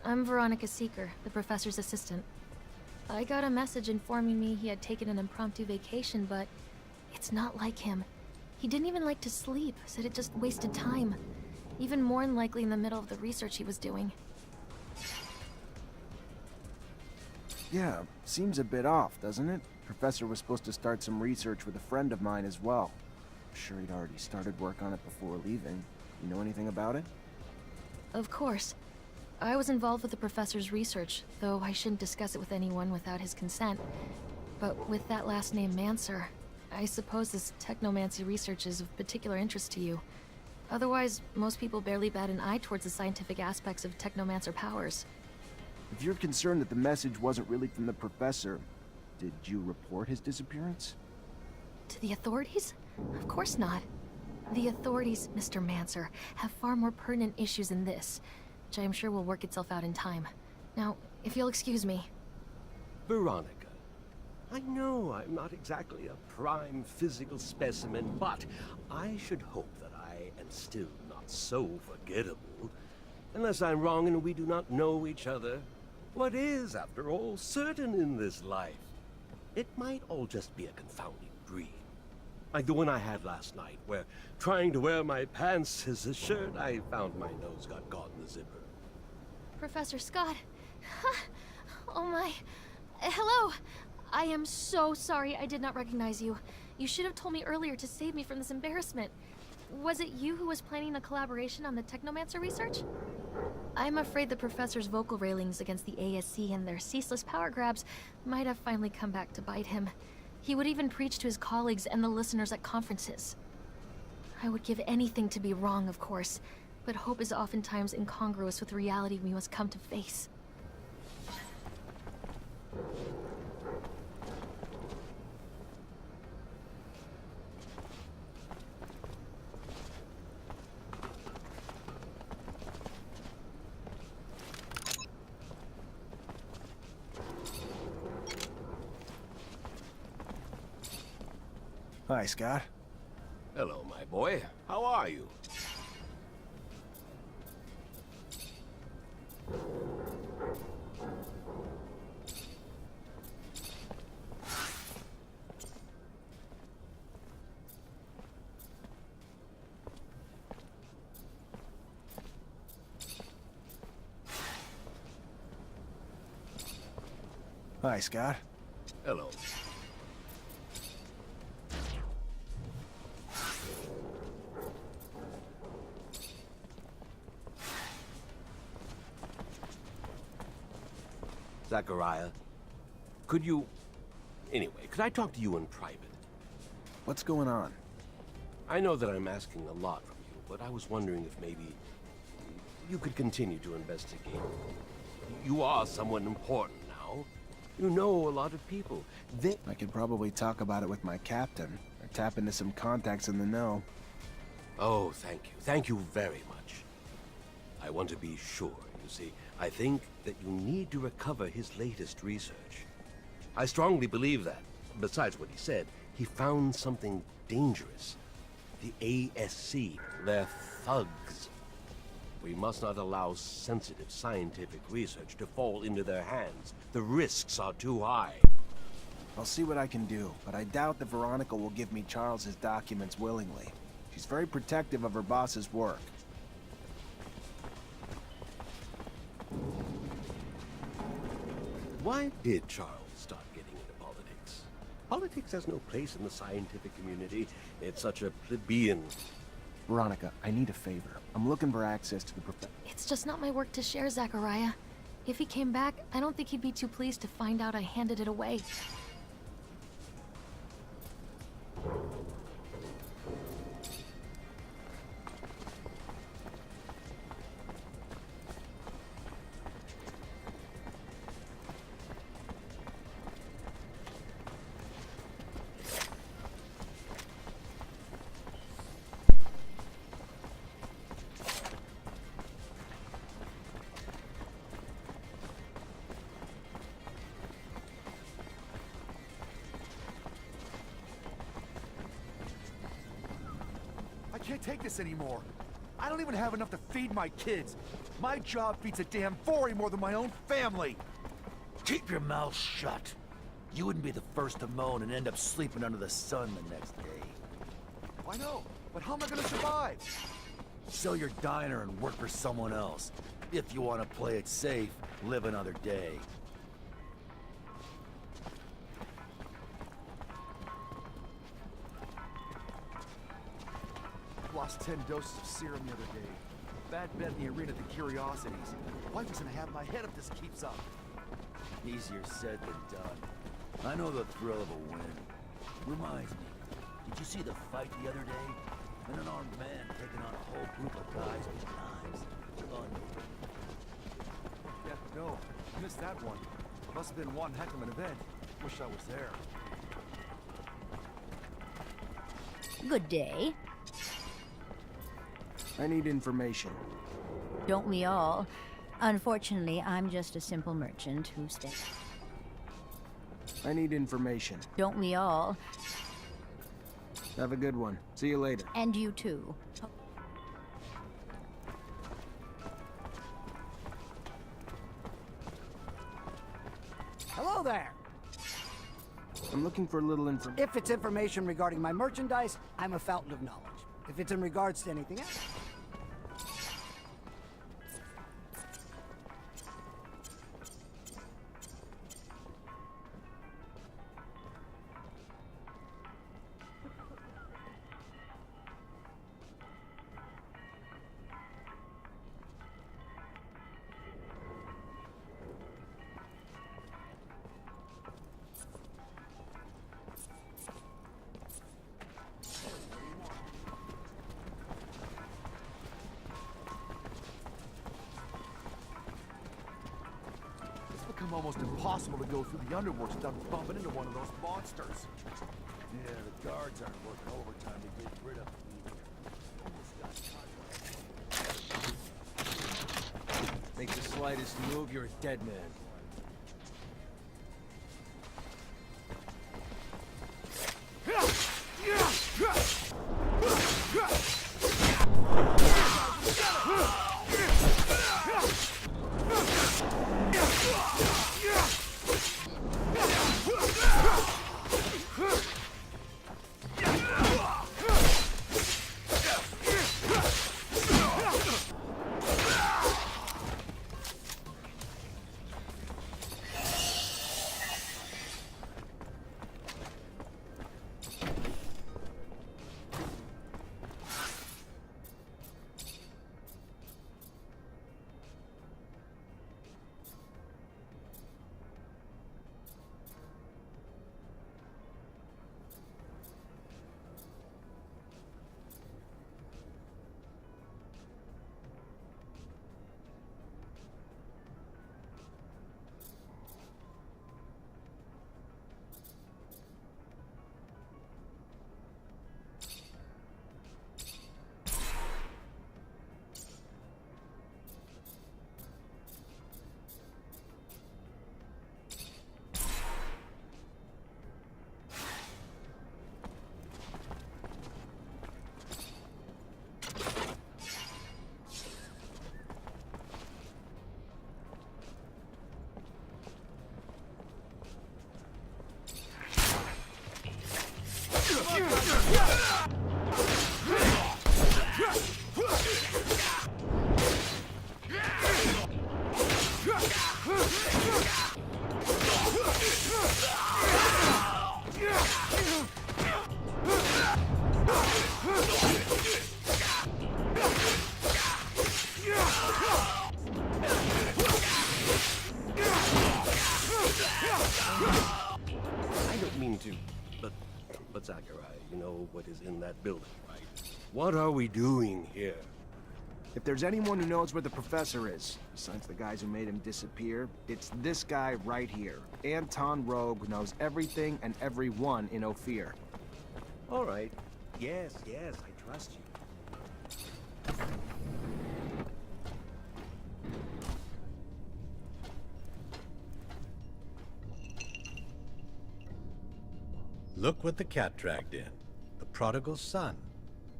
I'm Veronica Seeker, the professor's assistant. I got a message informing me he had taken an impromptu vacation, but it's not like him. He didn't even like to sleep, said it just wasted time. Even more than likely in the middle of the research he was doing. Yeah, seems a bit off, doesn't it? professor was supposed to start some research with a friend of mine as well. I'm sure he'd already started work on it before leaving. You know anything about it? Of course. I was involved with the professor's research, though I shouldn't discuss it with anyone without his consent. But with that last name, Mancer, I suppose this technomancy research is of particular interest to you. Otherwise, most people barely bat an eye towards the scientific aspects of technomancer powers. If you're concerned that the message wasn't really from the professor, did you report his disappearance? To the authorities? Of course not. The authorities, Mr. Mancer, have far more pertinent issues than this, which I am sure will work itself out in time. Now, if you'll excuse me. Veronica, I know I'm not exactly a prime physical specimen, but I should hope that I am still not so forgettable. Unless I'm wrong and we do not know each other, what is, after all, certain in this life? It might all just be a confounding dream. Like the one I had last night, where trying to wear my pants as a shirt, I found my nose got caught in the zipper. Professor Scott. Oh my. Hello. I am so sorry I did not recognize you. You should have told me earlier to save me from this embarrassment. Was it you who was planning a collaboration on the Technomancer research? I'm afraid the professor's vocal railings against the ASC and their ceaseless power grabs might have finally come back to bite him. He would even preach to his colleagues and the listeners at conferences. I would give anything to be wrong, of course, but hope is oftentimes incongruous with reality we must come to face. Hi, Scott. Hello, my boy. How are you? Hi, Scott. Hello. Zachariah, could you... Anyway, could I talk to you in private? What's going on? I know that I'm asking a lot from you, but I was wondering if maybe you could continue to investigate. You are someone important now. You know a lot of people. I could probably talk about it with my captain, or tap into some contacts in the know. Oh, thank you. Thank you very much. I want to be sure, you see. I think that you need to recover his latest research. I strongly believe that, besides what he said, he found something dangerous. The ASC, they're thugs. We must not allow sensitive scientific research to fall into their hands. The risks are too high. I'll see what I can do, but I doubt that Veronica will give me Charles's documents willingly. She's very protective of her boss's work. Why did Charles start getting into politics? Politics has no place in the scientific community. It's such a plebeian... Veronica, I need a favor. I'm looking for access to the It's just not my work to share, Zachariah. If he came back, I don't think he'd be too pleased to find out I handed it away. I can't take this anymore. I don't even have enough to feed my kids. My job feeds a damn Vori more than my own family. Keep your mouth shut. You wouldn't be the first to moan and end up sleeping under the sun the next day. I know, but how am I gonna survive? Sell your diner and work for someone else. If you want to play it safe, live another day. Lost 10 doses of serum the other day. Bad bet in the arena at the Curiosities. Wife is gonna have my head if this keeps up. Easier said than done. I know the thrill of a win. Reminds me, did you see the fight the other day? An unarmed man taking on a whole group of guys with knives. Yeah, no, missed that one. Must have been one heck of an event. Wish I was there. Good day. I need information. Don't we all? Unfortunately, I'm just a simple merchant who stays. I need information. Don't we all? Have a good one. See you later. And you too. Hello there. I'm looking for a little information. If it's information regarding my merchandise, I'm a fountain of knowledge. If it's in regards to anything else, Become almost impossible to go through the underworks without bumping into one of those monsters. Yeah, the guards aren't working overtime to get rid of me. Make the slightest move, you're a dead man. I don't mean to, but Zachariah, you know what is in that building, right? What are we doing here? If there's anyone who knows where the professor is, besides the guys who made him disappear, it's this guy right here. Anton Rogue knows everything and everyone in Ophir. All right. Yes, I trust you. Look what the cat dragged in. The prodigal son.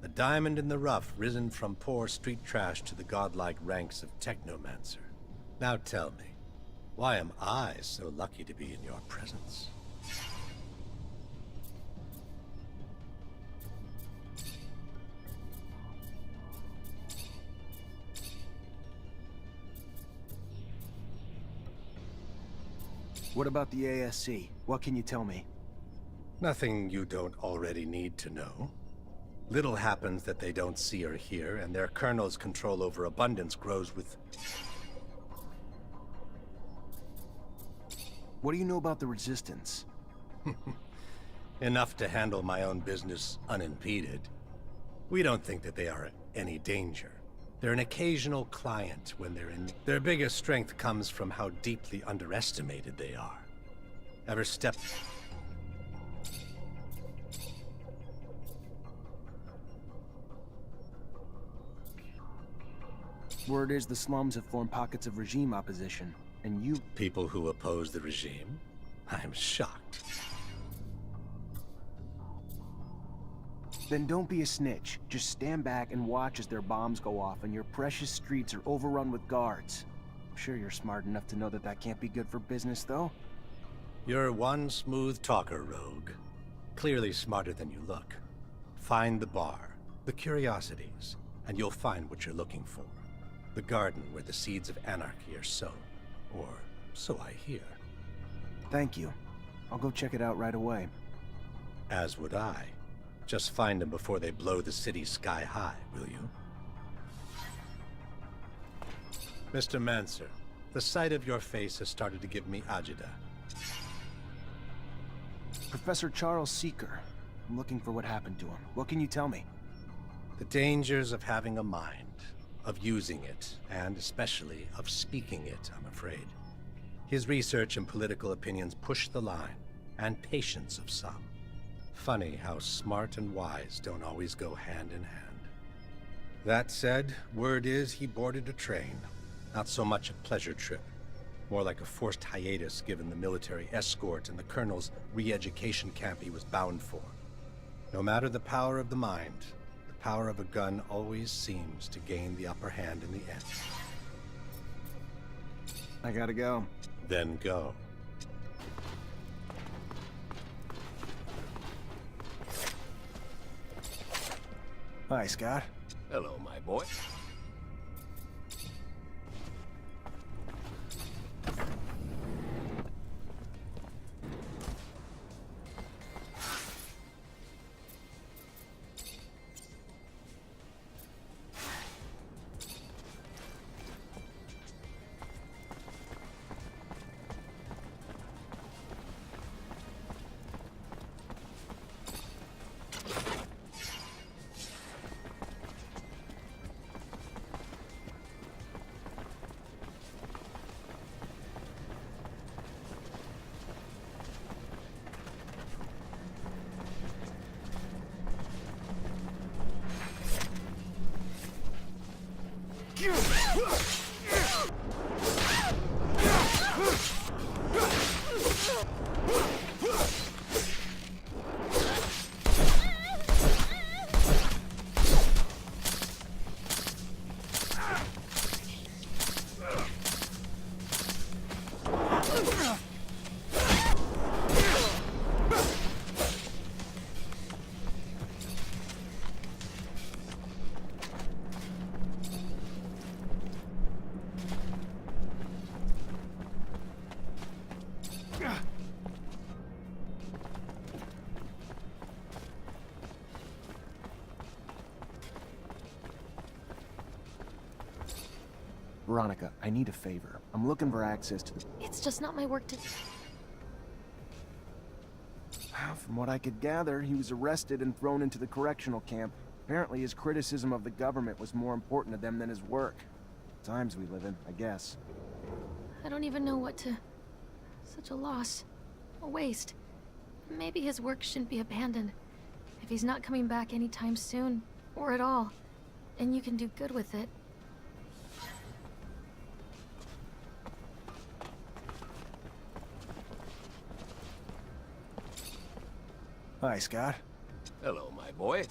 A diamond in the rough, risen from poor street trash to the godlike ranks of Technomancer. Now tell me, why am I so lucky to be in your presence? What about the ASC? What can you tell me? Nothing you don't already need to know. Little happens that they don't see or hear, and their colonel's control over abundance grows with... What do you know about the Resistance? Enough to handle my own business unimpeded. We don't think that they are any danger. They're an occasional client when they're in... Their biggest strength comes from how deeply underestimated they are. Ever step... Word is the slums have formed pockets of regime opposition, and you... People who oppose the regime? I'm shocked. Then don't be a snitch. Just stand back and watch as their bombs go off and your precious streets are overrun with guards. I'm sure you're smart enough to know that that can't be good for business, though. You're one smooth talker, Rogue. Clearly smarter than you look. Find the bar, the curiosities, and you'll find what you're looking for. The garden where the seeds of anarchy are sown. Or so I hear. Thank you. I'll go check it out right away. As would I. Just find them before they blow the city sky high, will you? Mr. Mancer, the sight of your face has started to give me agita. Professor Charles Seeker. I'm looking for what happened to him. What can you tell me? The dangers of having a mind, of using it, and especially of speaking it, I'm afraid. His research and political opinions push the line, and patience of some. Funny how smart and wise don't always go hand in hand. That said, word is he boarded a train. Not so much a pleasure trip. More like a forced hiatus given the military escort and the colonel's re-education camp he was bound for. No matter the power of the mind, the power of a gun always seems to gain the upper hand in the end. I gotta go. Then go. Hi, Scott. Hello, my boy. Veronica, I need a favor. I'm looking for access to the... It's just not my work to... From what I could gather, he was arrested and thrown into the correctional camp. Apparently his criticism of the government was more important to them than his work. Times we live in, I guess. I don't even know what to... Such a loss. A waste. Maybe his work shouldn't be abandoned. If he's not coming back anytime soon, or at all, and you can do good with it. Hi, Scott. Hello, my boy.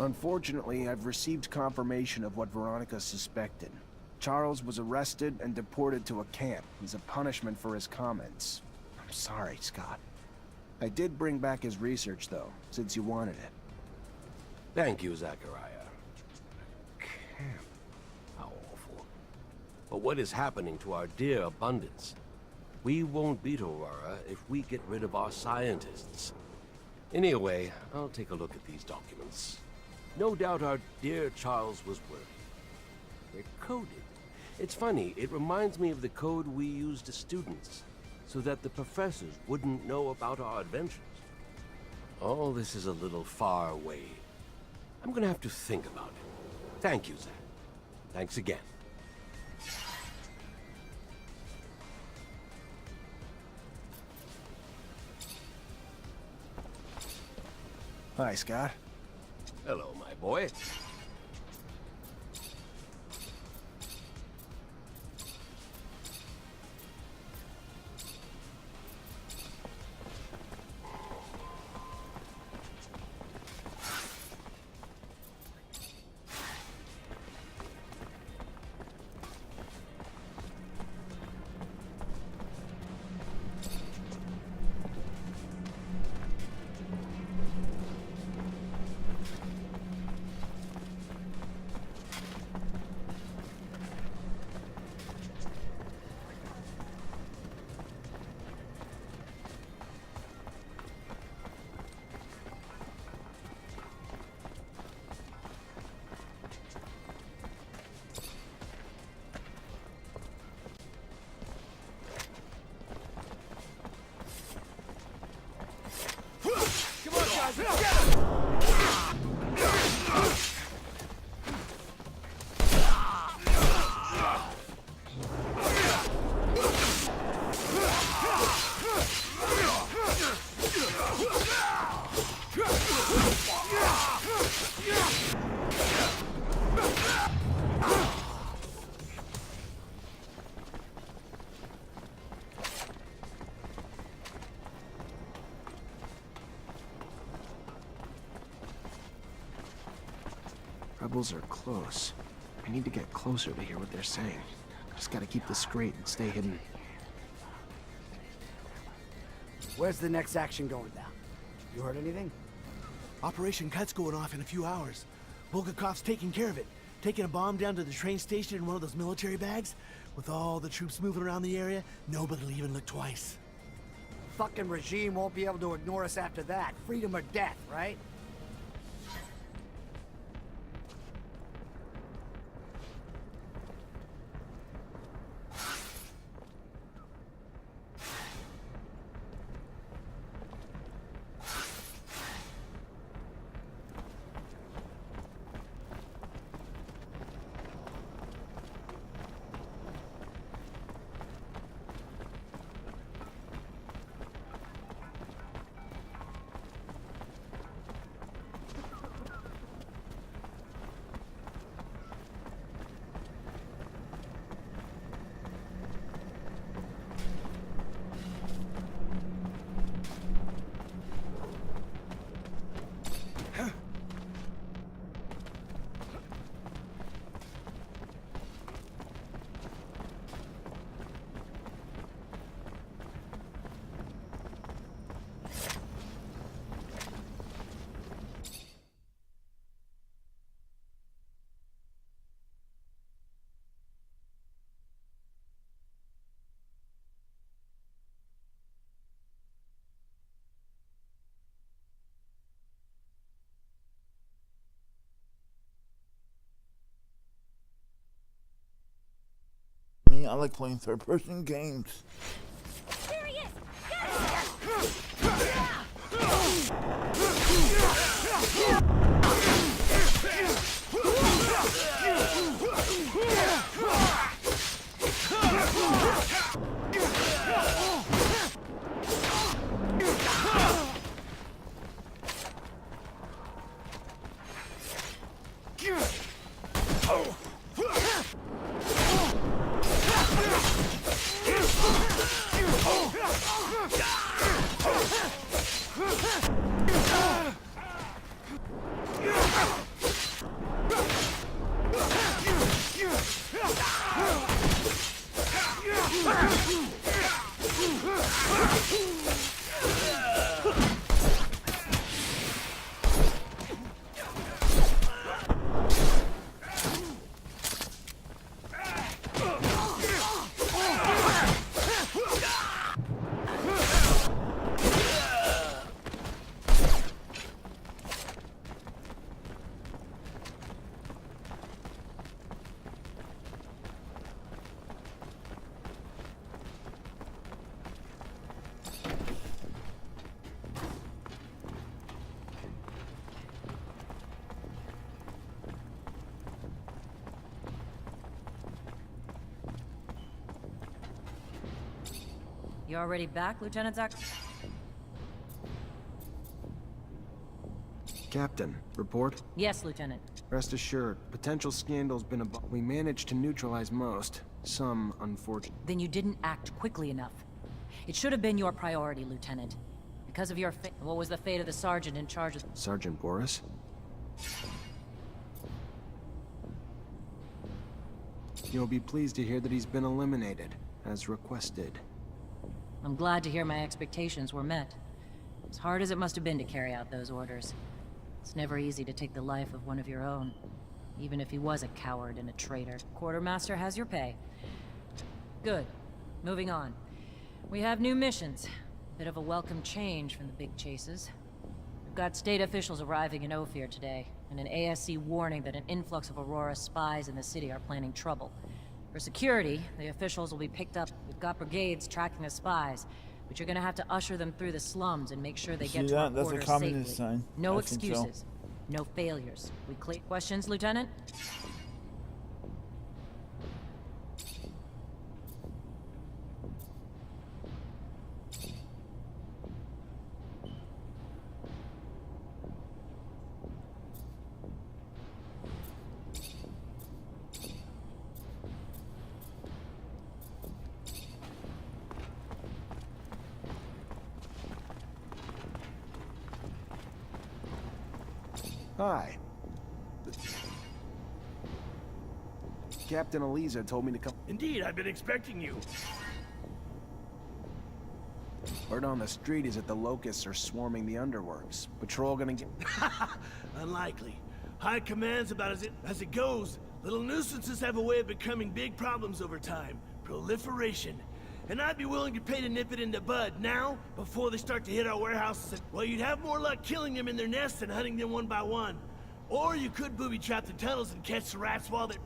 Unfortunately, I've received confirmation of what Veronica suspected. Charles was arrested and deported to a camp as a punishment for his comments. I'm sorry, Scott. I did bring back his research, though, since you wanted it. Thank you, Zachariah. Camp. How awful. But what is happening to our dear abundance? We won't beat Aurora if we get rid of our scientists. Anyway, I'll take a look at these documents. No doubt our dear Charles was worried. They're coded. It's funny, it reminds me of the code we used as students, so that the professors wouldn't know about our adventures. All this is a little far away. I'm gonna have to think about it. Thank you, Zach. Thanks again. Hi, Scott. Hello, my boy. Rebels are close. I need to get closer to hear what they're saying. Just gotta keep this straight and stay hidden. Where's the next action going down? You heard anything? Operation Cut's going off in a few hours. Bulgakov's taking care of it. Taking a bomb down to the train station in one of those military bags. With all the troops moving around the area, nobody'll even look twice. Fucking regime won't be able to ignore us after that. Freedom or death, right? I like playing third-person games. There he is! Get You already back, Lieutenant Zach? Captain, report? Yes, Lieutenant. Rest assured, potential scandal's been we managed to neutralize most. Some, unfortunately. Then you didn't act quickly enough. It should have been your priority, Lieutenant. Because of your what was the fate of the sergeant in charge of... Sergeant Boris? You'll be pleased to hear that he's been eliminated, as requested. I'm glad to hear my expectations were met. As hard as it must have been to carry out those orders. It's never easy to take the life of one of your own, even if he was a coward and a traitor. Quartermaster has your pay. Good. Moving on. We have new missions. Bit of a welcome change from the big chases. We've got state officials arriving in Ophir today, and an ASC warning that an influx of Aurora spies in the city are planning trouble. For security, the officials will be picked up. We've got brigades tracking the spies, but you're gonna have to usher them through the slums and make sure they get to our That's a quarters communist safely. sign. No I think so. excuses. No failures. We clear questions, Lieutenant? Hi. Captain Eliza told me to come. Indeed, I've been expecting you. Word on the street is that the locusts are swarming the underworks. Patrol gonna get... Unlikely. High command's about as it goes. Little nuisances have a way of becoming big problems over time. Proliferation. And I'd be willing to pay to nip it in the bud now, before they start to hit our warehouses. Well, you'd have more luck killing them in their nests than hunting them one by one. Or you could booby-trap the tunnels and catch the rats while they're...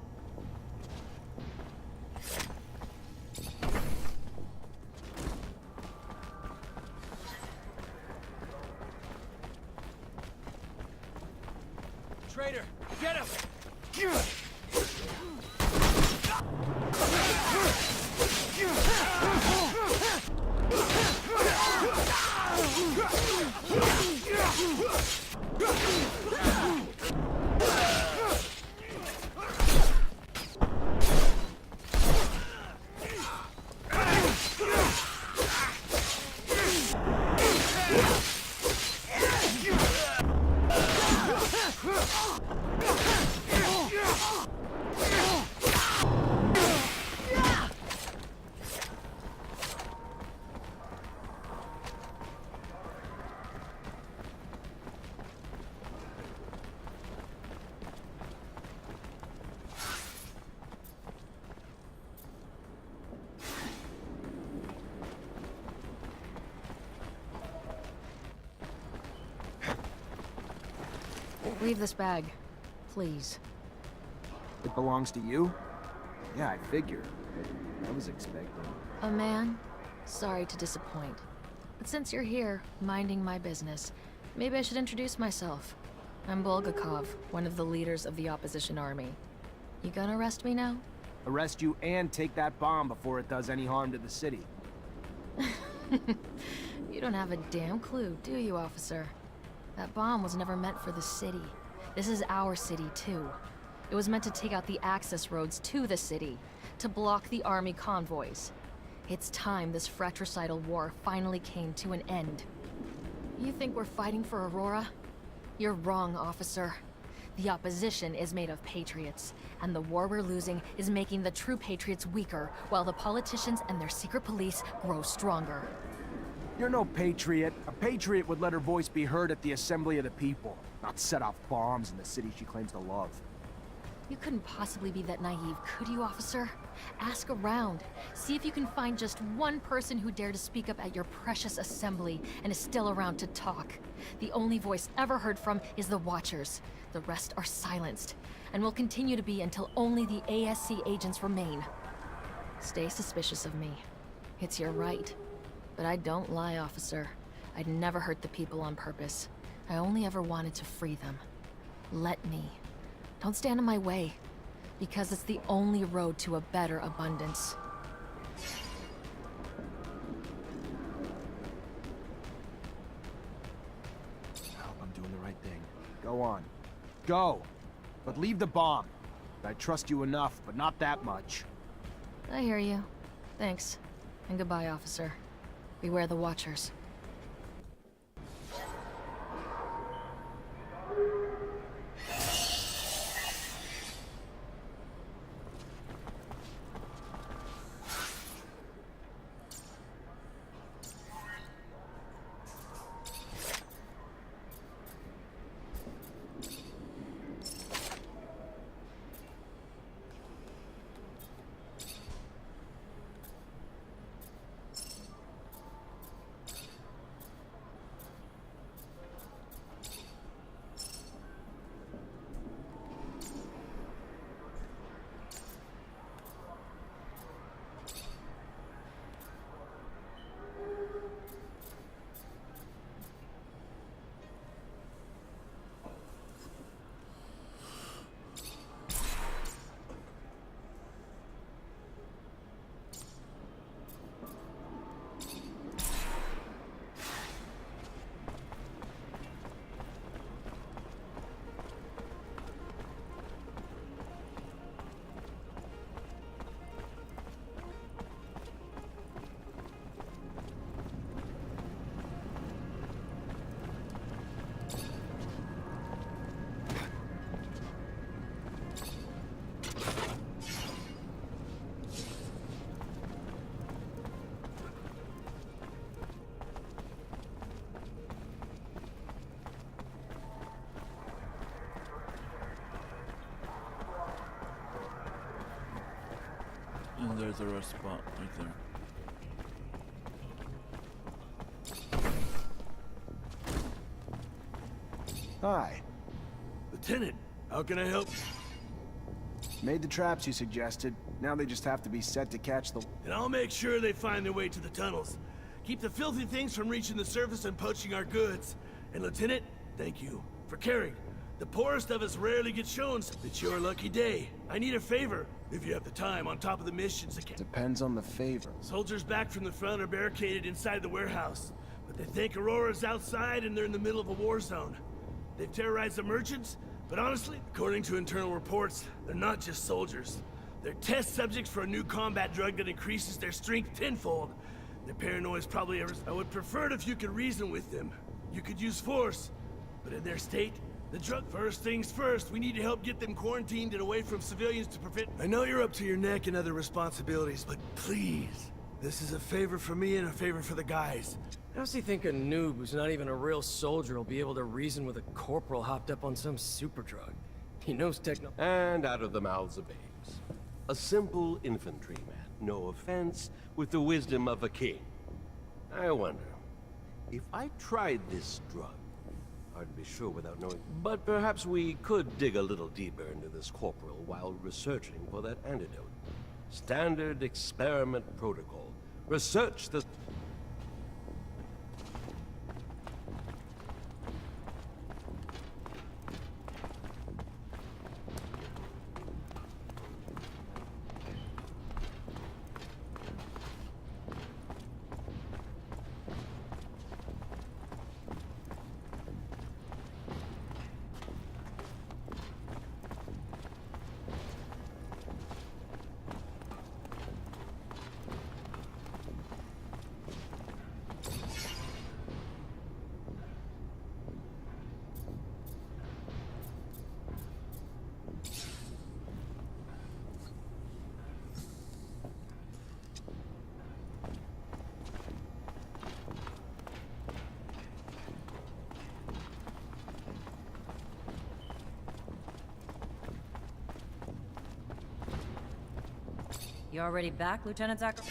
Traitor, get him! Leave this bag, please. It belongs to you? Yeah, I figured. I was expecting. A man? Sorry to disappoint. But since you're here, minding my business, maybe I should introduce myself. I'm Bulgakov, one of the leaders of the opposition army. You gonna arrest me now? Arrest you and take that bomb before it does any harm to the city. You don't have a damn clue, do you, officer? That bomb was never meant for the city. This is our city, too. It was meant to take out the access roads to the city, to block the army convoys. It's time this fratricidal war finally came to an end. You think we're fighting for Aurora? You're wrong, officer. The opposition is made of patriots, and the war we're losing is making the true patriots weaker, while the politicians and their secret police grow stronger. You're no patriot. A patriot would let her voice be heard at the assembly of the people, not set off bombs in the city she claims to love. You couldn't possibly be that naive, could you, officer? Ask around. See if you can find just one person who dared to speak up at your precious assembly and is still around to talk. The only voice ever heard from is the Watchers. The rest are silenced, and will continue to be until only the ASC agents remain. Stay suspicious of me. It's your right. But I don't lie, officer. I'd never hurt the people on purpose. I only ever wanted to free them. Let me. Don't stand in my way, because it's the only road to a better abundance. Go on. Go! But leave the bomb. I trust you enough, but not that much. I hear you. Thanks. And goodbye, officer. Beware the Watchers. And there's a rest spot right there. Hi. Lieutenant, how can I help? Made the traps you suggested. Now they just have to be set to catch the... And I'll make sure they find their way to the tunnels. Keep the filthy things from reaching the surface and poaching our goods. And Lieutenant, thank you for caring. The poorest of us rarely get shown, so it's your lucky day. I need a favor, if you have the time, on top of the missions. Depends on the favor. Soldiers back from the front are barricaded inside the warehouse, but they think Aurora's outside and they're in the middle of a war zone. They've terrorized the merchants, but honestly, according to internal reports, they're not just soldiers. They're test subjects for a new combat drug that increases their strength tenfold. Their paranoia is probably I would prefer it if you could reason with them. You could use force, but in their state, the drug... First things first, we need to help get them quarantined and away from civilians to prevent... I know you're up to your neck in other responsibilities, but please, this is a favor for me and a favor for the guys. How does he think a noob who's not even a real soldier will be able to reason with a corporal hopped up on some super drug? He knows techno... And out of the mouths of babes. A simple infantryman, no offense, with the wisdom of a king. I wonder, if I tried this drug, hard to be sure without knowing, but perhaps we could dig a little deeper into this corporal while researching for that antidote. Standard experiment protocol. Research the... You already back, Lieutenant Zachary?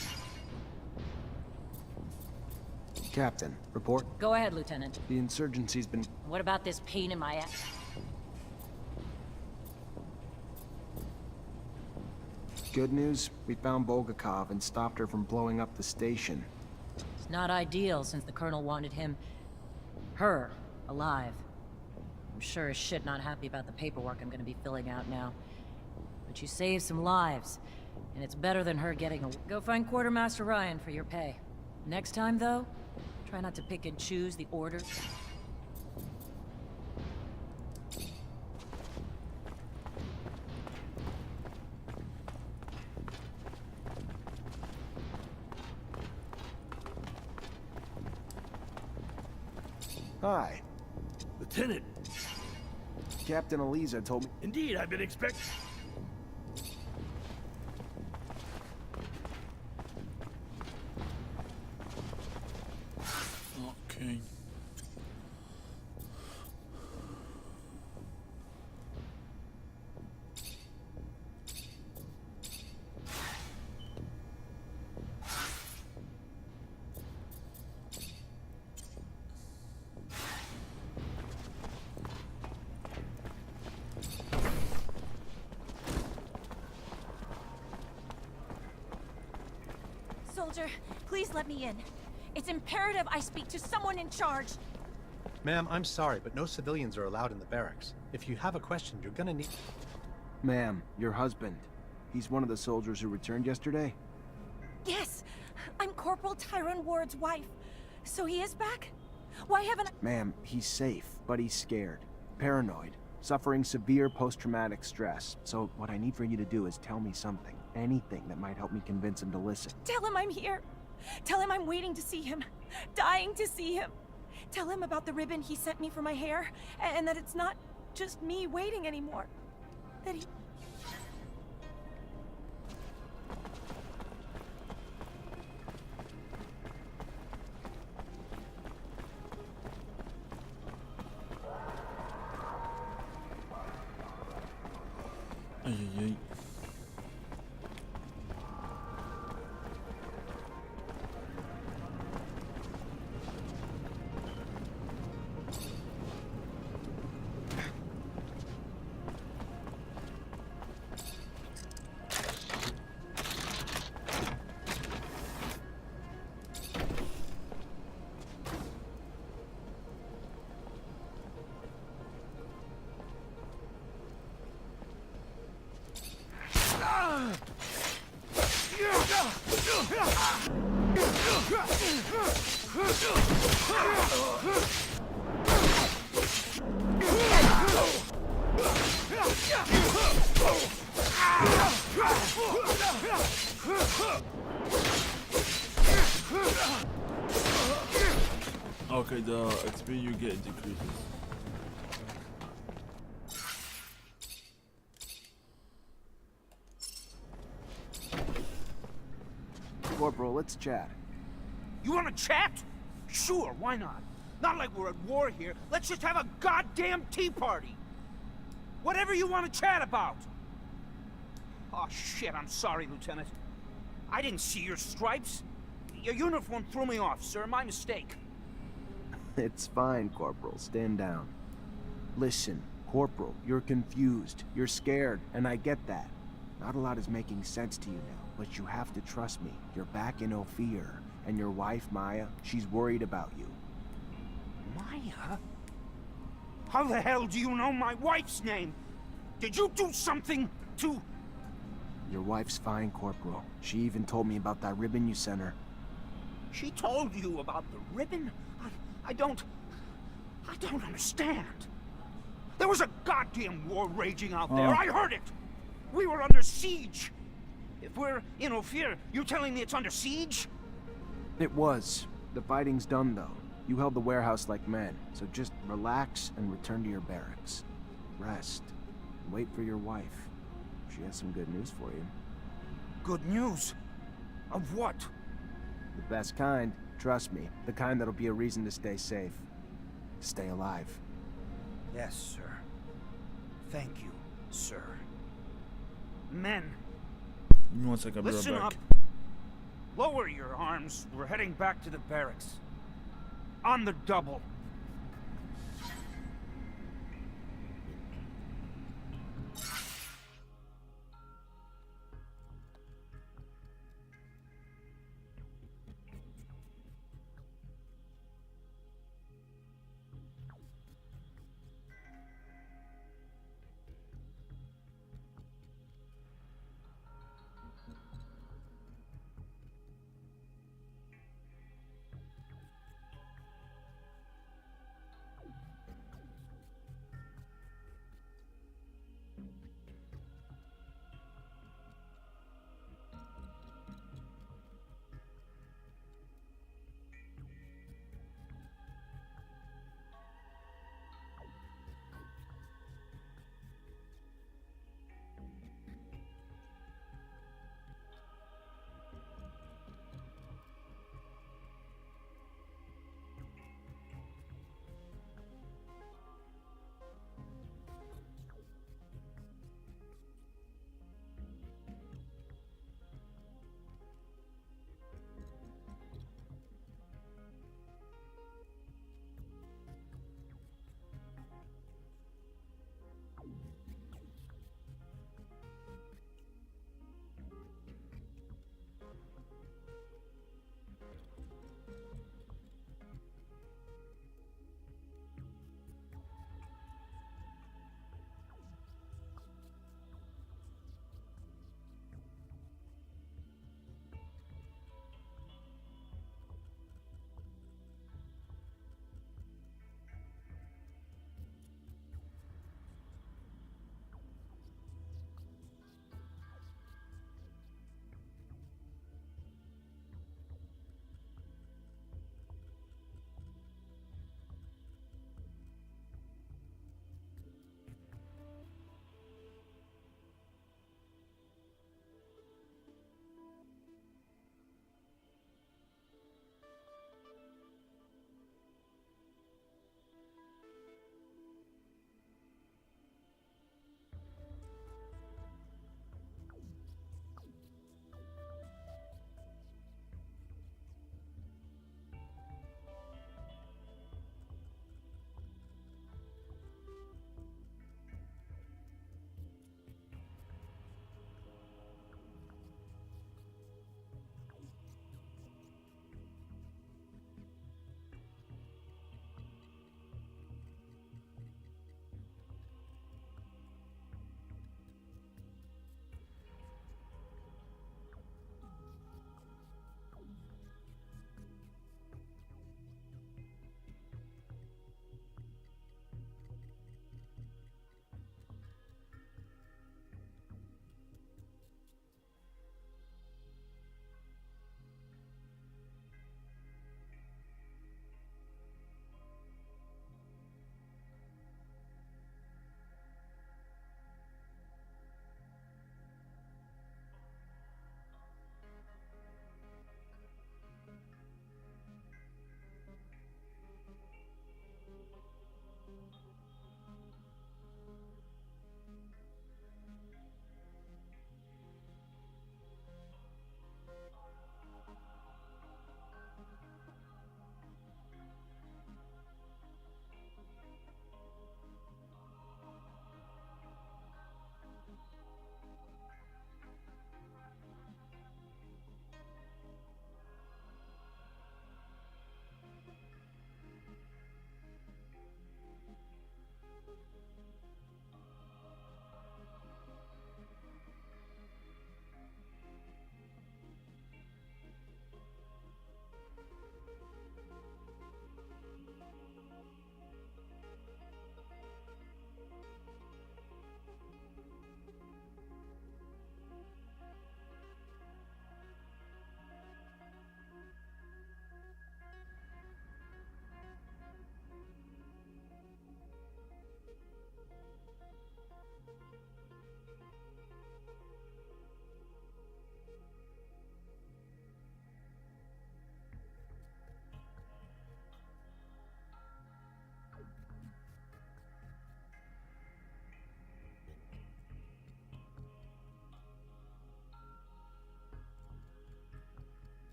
Captain, report. Go ahead, Lieutenant. The insurgency's been... What about this pain in my ass? Good news, we found Bulgakov and stopped her from blowing up the station. It's not ideal since the Colonel wanted her, alive. I'm sure as shit not happy about the paperwork I'm gonna be filling out now. But you saved some lives, and it's better than her getting a... Go find Quartermaster Ryan for your pay. Next time, though, try not to pick and choose the orders. Hi. Lieutenant. Captain Eliza told me... Indeed, I've been expecting... Okay. Soldier, please let me in. It's imperative I speak to someone in charge. Ma'am, I'm sorry, but no civilians are allowed in the barracks. If you have a question, you're gonna need... Ma'am, your husband. He's one of the soldiers who returned yesterday? Yes, I'm Corporal Tyrone Ward's wife. So he is back? Why haven't I... Ma'am, he's safe, but he's scared. Paranoid. Suffering severe post-traumatic stress. So what I need for you to do is tell me something. Anything that might help me convince him to listen. Tell him I'm here. Tell him I'm waiting to see him. Dying to see him. Tell him about the ribbon he sent me for my hair, and that it's not just me waiting anymore. That he... Ay, ay, ay. Okay, the XP you get decreases. Corporal, let's chat. You wanna chat? Sure, why not? Not like we're at war here. Let's just have a goddamn tea party. Whatever you want to chat about. Oh shit, I'm sorry, Lieutenant. I didn't see your stripes. Your uniform threw me off, sir. My mistake. It's fine, Corporal. Stand down. Listen, Corporal, you're confused. You're scared, and I get that. Not a lot is making sense to you now, but you have to trust me. You're back in Ophir, and your wife, Maya, she's worried about you. Maya? How the hell do you know my wife's name? Did you do something to... Your wife's fine, Corporal. She even told me about that ribbon you sent her. She told you about the ribbon? I don't understand. There was a goddamn war raging out there. I heard it. We were under siege. If we're in Ophir, you telling me it's under siege? It was. The fighting's done, though. You held the warehouse like men, so just relax and return to your barracks. Rest. Wait for your wife. She has some good news for you. Good news? Of what? The best kind. Trust me. The kind that'll be a reason to stay safe. Stay alive. Yes, sir. Thank you, sir. Men, Give me 1 second, I'll be right listen back. up. Lower your arms. We're heading back to the barracks. On the double.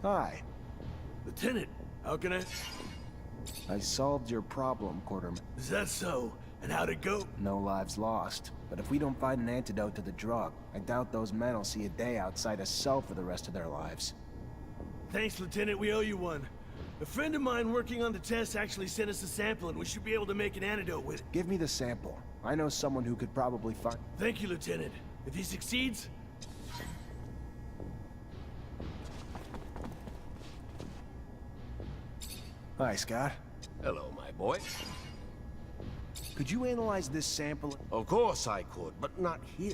Hi. Lieutenant, how can I... I solved your problem, Quarterman. Is that so? And how'd it go? No lives lost. But if we don't find an antidote to the drug, I doubt those men will see a day outside a cell for the rest of their lives. Thanks, Lieutenant. We owe you one. A friend of mine working on the test actually sent us a sample, and we should be able to make an antidote with it. Give me the sample. I know someone who could probably find... Thank you, Lieutenant. If he succeeds... Hi, Scott. Hello, my boy. Could you analyze this sample? Of course I could, but not here.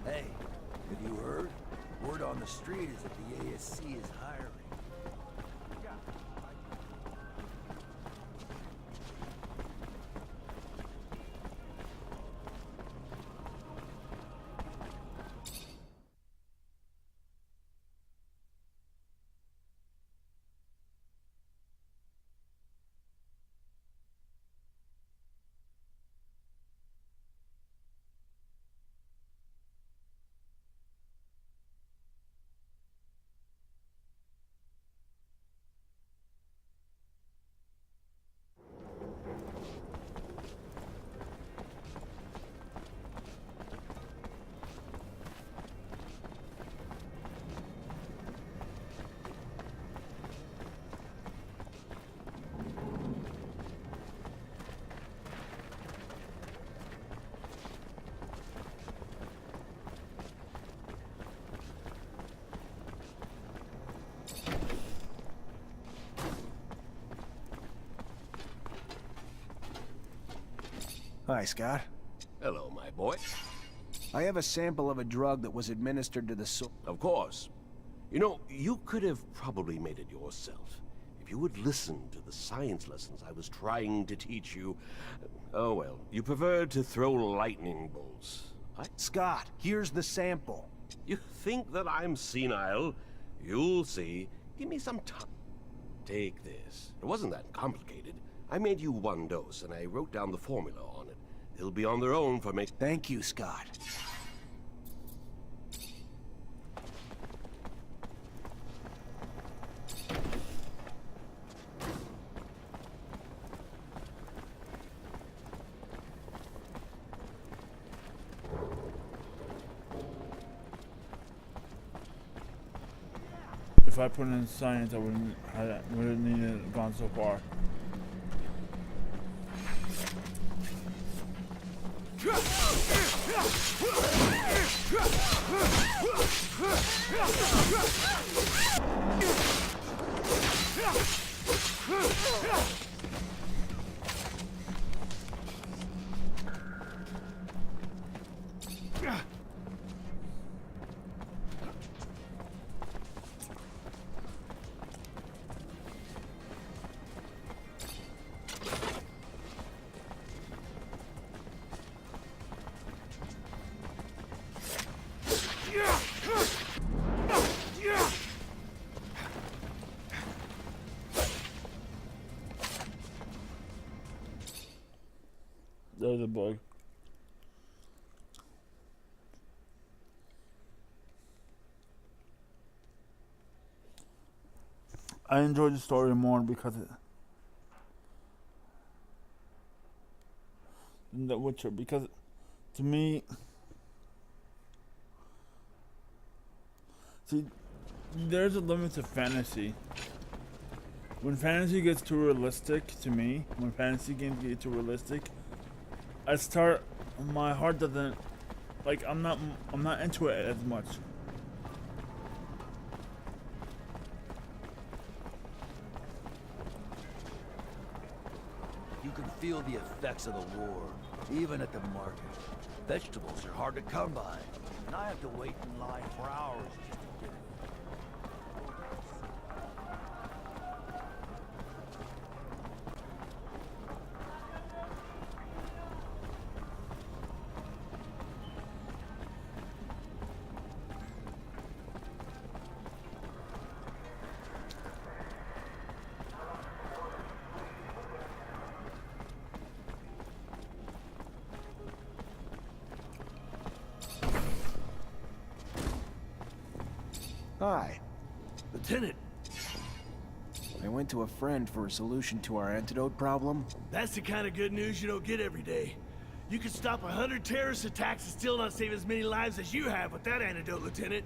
Hey, have you heard? Word on the street is that the ASC is hiring. Hi, Scott. Hello, my boy. I have a sample of a drug that was administered to the soul. Of course. You know, you could have probably made it yourself. If you would listen to the science lessons I was trying to teach you. Oh well, you preferred to throw lightning bolts. Scott, here's the sample. You think that I'm senile? You'll see. Give me some time. Take this. It wasn't that complicated. I made you one dose, and I wrote down the formula on it. They'll be on their own for me. Thank you, Scott. If I put in science, I wouldn't need it gone so far. There's a bug. I enjoyed the story more because it The Witcher, because to me, see, there's a limit to fantasy. When fantasy gets too realistic, to me, when fantasy games get too realistic, my heart doesn't, like, I'm not into it as much. You can feel the effects of the war, even at the market. Vegetables are hard to come by, and I have to wait in line for hours just to get Hi. Lieutenant, I went to a friend for a solution to our antidote problem. that's the kind of good news you don't get every day. You could stop 100 terrorist attacks and still not save as many lives as you have with that antidote, Lieutenant.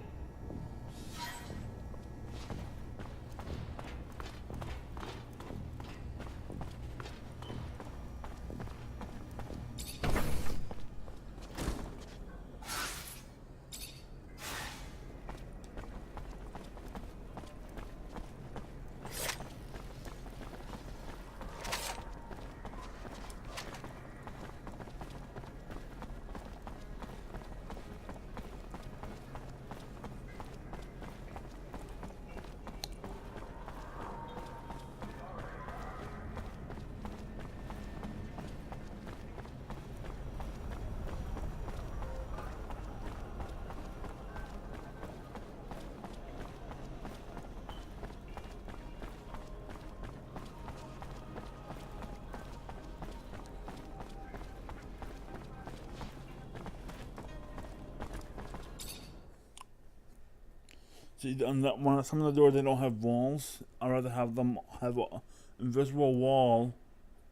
See, on that one, some of the doors they don't have walls. I'd rather have them have an invisible wall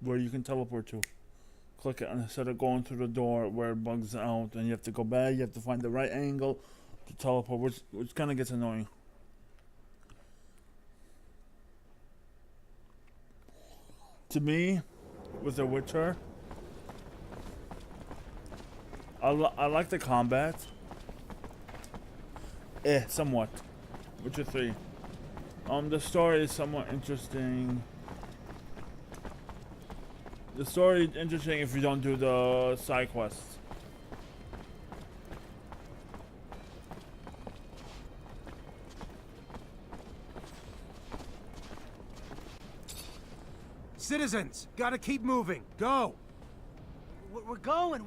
where you can teleport to. Click it, and instead of going through the door where it bugs out, and you have to go back, you have to find the right angle to teleport, which kind of gets annoying. To me, with The Witcher, I like the combat. Somewhat. Witcher 3. The story is somewhat interesting. The story is interesting if you don't do the side quests. Citizens, gotta keep moving. Go! We're going.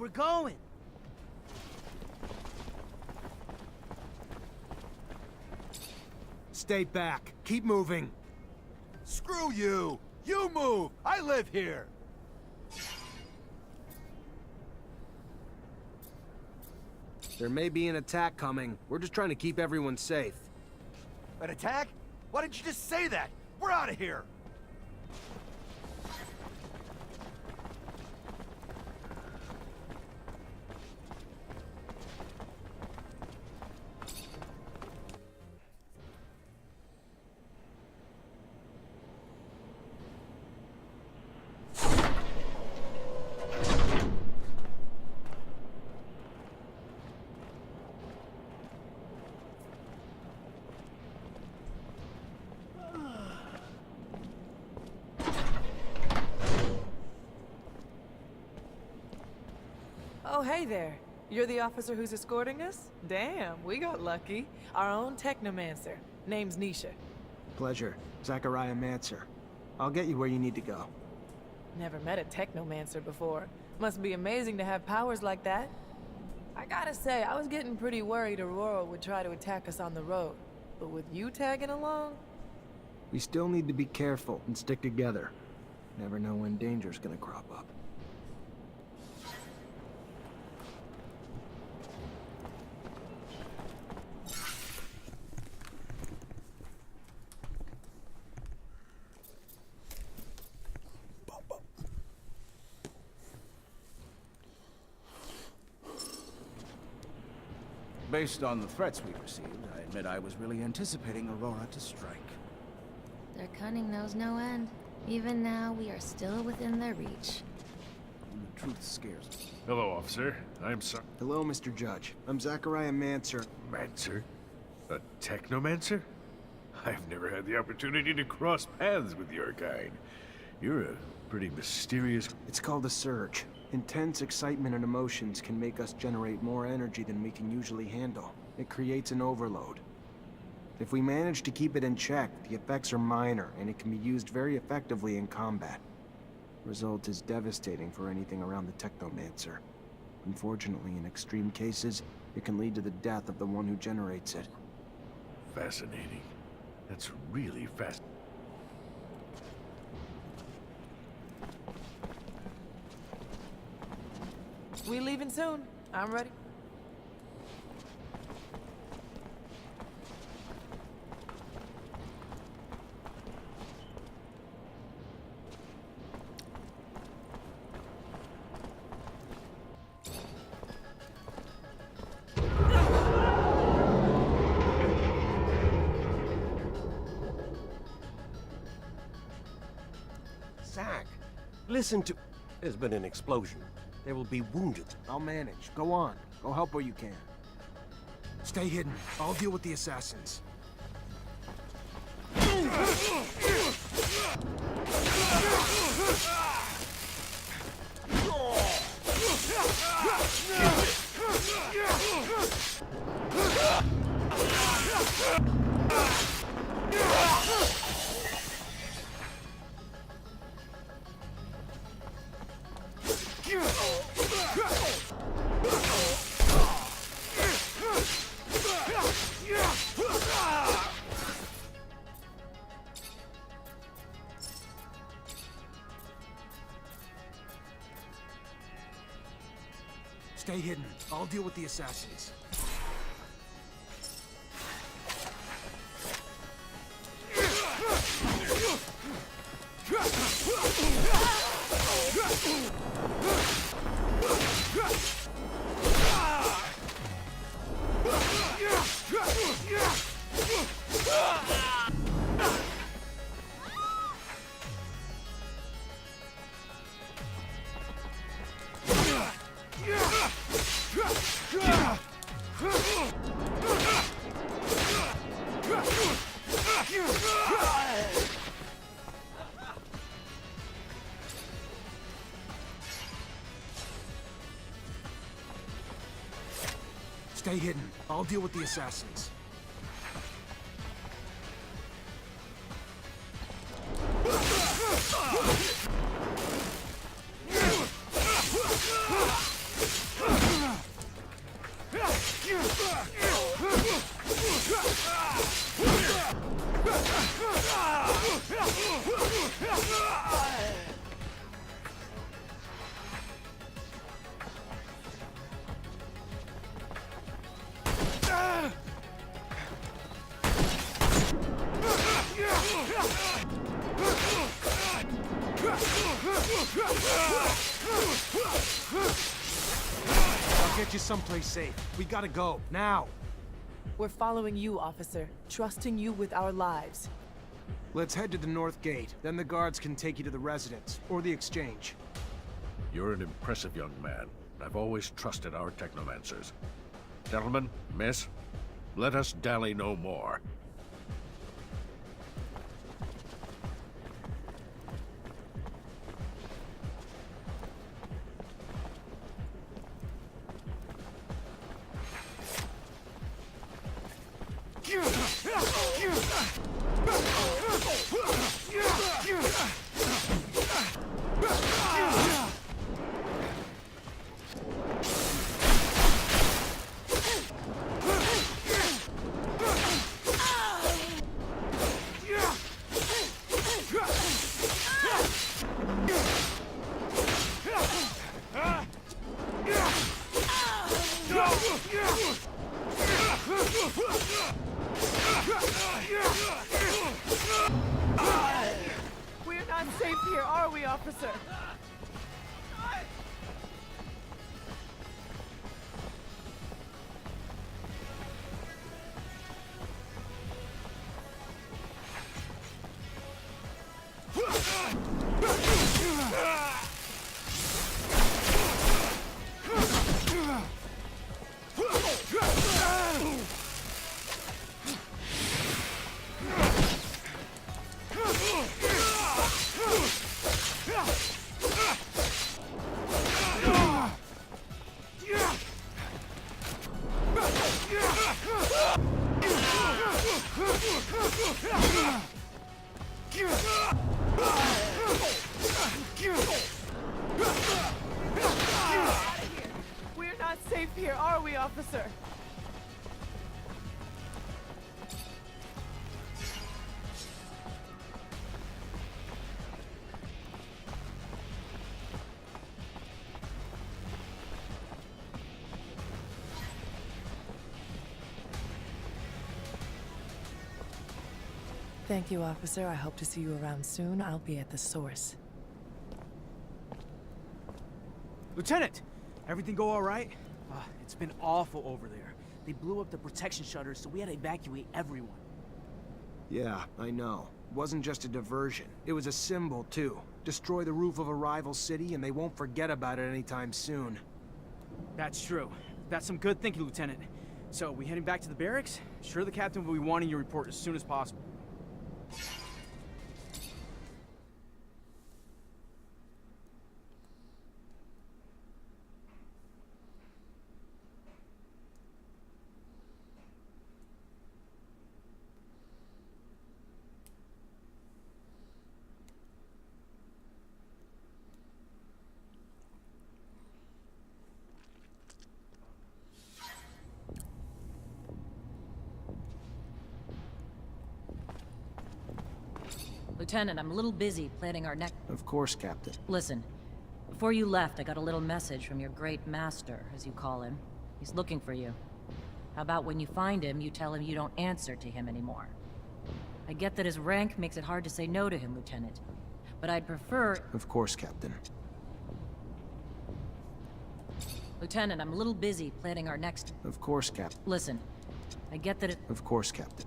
Stay back. Keep moving. Screw you! You move! I live here! There may be an attack coming. We're just trying to keep everyone safe. An attack? Why didn't you just say that? We're out of here! Oh, hey there. You're the officer who's escorting us? Damn, we got lucky. Our own Technomancer. Name's Nisha. Pleasure. Zachariah Mancer. I'll get you where you need to go. Never met a Technomancer before. Must be amazing to have powers like that. I gotta say, I was getting pretty worried Aurora would try to attack us on the road. But with you tagging along? We still need to be careful and stick together. Never know when danger's gonna crop up. Based on the threats we received, I admit I was really anticipating Aurora to strike. Their cunning knows no end. Even now, we are still within their reach. And the truth scares me. Hello, officer. I'm sorry. Hello, Mr. Judge. I'm Zachariah Mancer. Mancer? A Technomancer? I've never had the opportunity to cross paths with your kind. You're a pretty mysterious... It's called a surge. Intense excitement and emotions can make us generate more energy than we can usually handle. It creates an overload. If we manage to keep it in check, the effects are minor, and it can be used very effectively in combat. The result is devastating for anything around the Technomancer. Unfortunately, in extreme cases, it can lead to the death of the one who generates it. Fascinating. That's really fascinating. We leaving soon. I'm ready. listen to... There's been an explosion. There will be wounded. I'll manage. Go on. Go help where you can. Stay hidden. I'll deal with the assassins. Stay hidden. I'll deal with the assassins. Stay hidden. I'll deal with the assassins. I'll get you someplace safe. We gotta go, now. We're following you, officer. Trusting you with our lives. Let's head to the north gate. Then the guards can take you to the residence, or the exchange. You're an impressive young man. I've always trusted our Technomancers. Gentlemen, miss, let us dally no more. We're not safe here, are we, officer? We're not safe here, are we, officer? Thank you, officer. I hope to see you around soon. I'll be at the source. Lieutenant! Everything go all right? It's been awful over there. They blew up the protection shutters, so we had to evacuate everyone. Yeah, I know. It wasn't just a diversion. It was a symbol, too. Destroy the roof of a rival city, and they won't forget about it anytime soon. That's true. That's some good thinking, Lieutenant. So, we heading back to the barracks? Sure, the captain will be wanting your report as soon as possible. Lieutenant, I'm a little busy planning our next... Of course, Captain. Listen, before you left, I got a little message from your great master, as you call him. He's looking for you. How about when you find him, you tell him you don't answer to him anymore? I get that his rank makes it hard to say no to him, Lieutenant. But I'd prefer... Of course, Captain. Lieutenant, I'm a little busy planning our next... Of course, Captain. Listen, I get that it... Of course, Captain.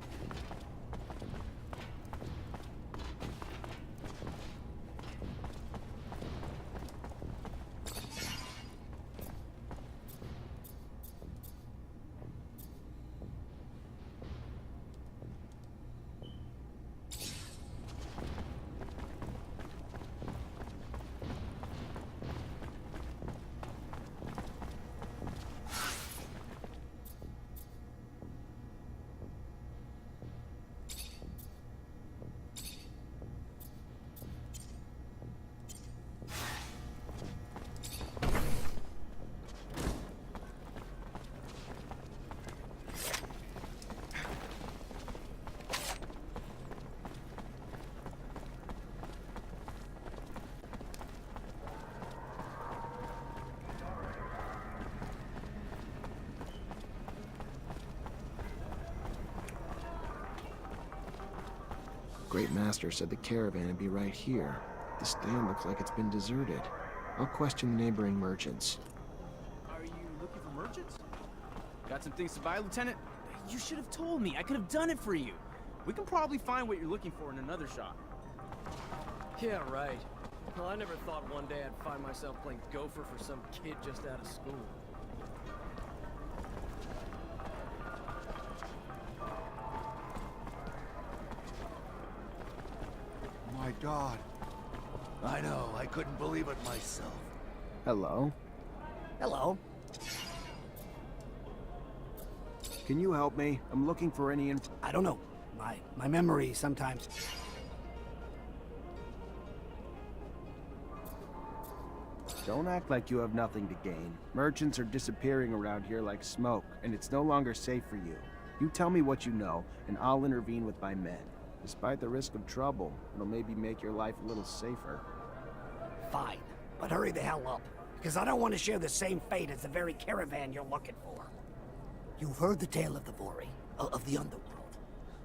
Great Master said the caravan would be right here. The stand looks like it's been deserted. I'll question the neighboring merchants. Are you looking for merchants? Got some things to buy, Lieutenant? You should have told me. I could have done it for you. We can probably find what you're looking for in another shop. Yeah, right. Well, I never thought one day I'd find myself playing gopher for some kid just out of school. My God. I know, I couldn't believe it myself. Hello? Hello. Can you help me? I'm looking for any info. I don't know. My memory sometimes... Don't act like you have nothing to gain. Merchants are disappearing around here like smoke, and it's no longer safe for you. You tell me what you know, and I'll intervene with my men. Despite the risk of trouble, it'll maybe make your life a little safer. Fine, but hurry the hell up, because I don't want to share the same fate as the very caravan you're looking for. You've heard the tale of the Vori, of the underworld.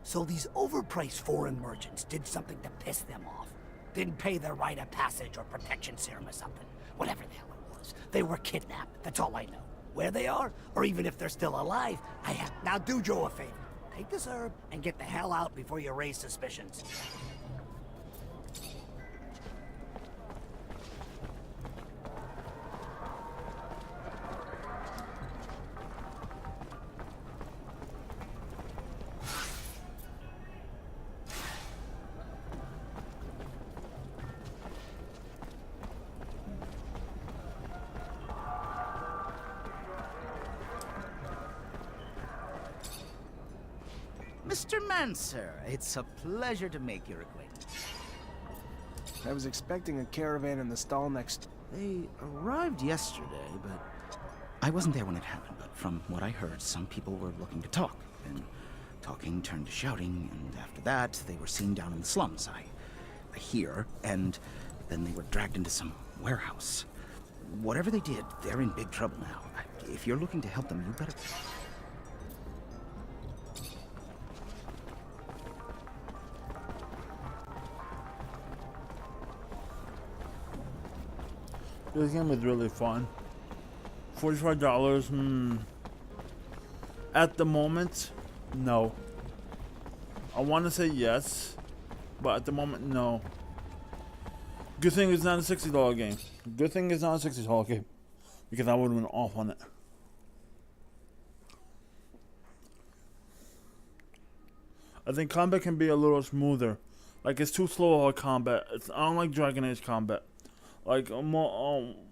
So these overpriced foreign merchants did something to piss them off. Didn't pay their rite of passage or protection serum or something. Whatever the hell it was. They were kidnapped, that's all I know. Where they are, or even if they're still alive, I have... Now do Joe a favor. Take this herb and get the hell out before you raise suspicions. Mr. Mancer, it's a pleasure to make your acquaintance. I was expecting a caravan in the stall next... They arrived yesterday, but I wasn't there when it happened. But from what I heard, some people were looking to talk, and talking turned to shouting, and after that, they were seen down in the slums. I hear, and then they were dragged into some warehouse. Whatever they did, they're in big trouble now. If you're looking to help them, you better... This game is really fun. $45, At the moment, no. I want to say yes, but at the moment, no. Good thing it's not a $60 game. Good thing it's not a $60 game. Because I would have been off on it. I think combat can be a little smoother. Like, it's too slow of a combat. I don't like Dragon Age combat. Like, a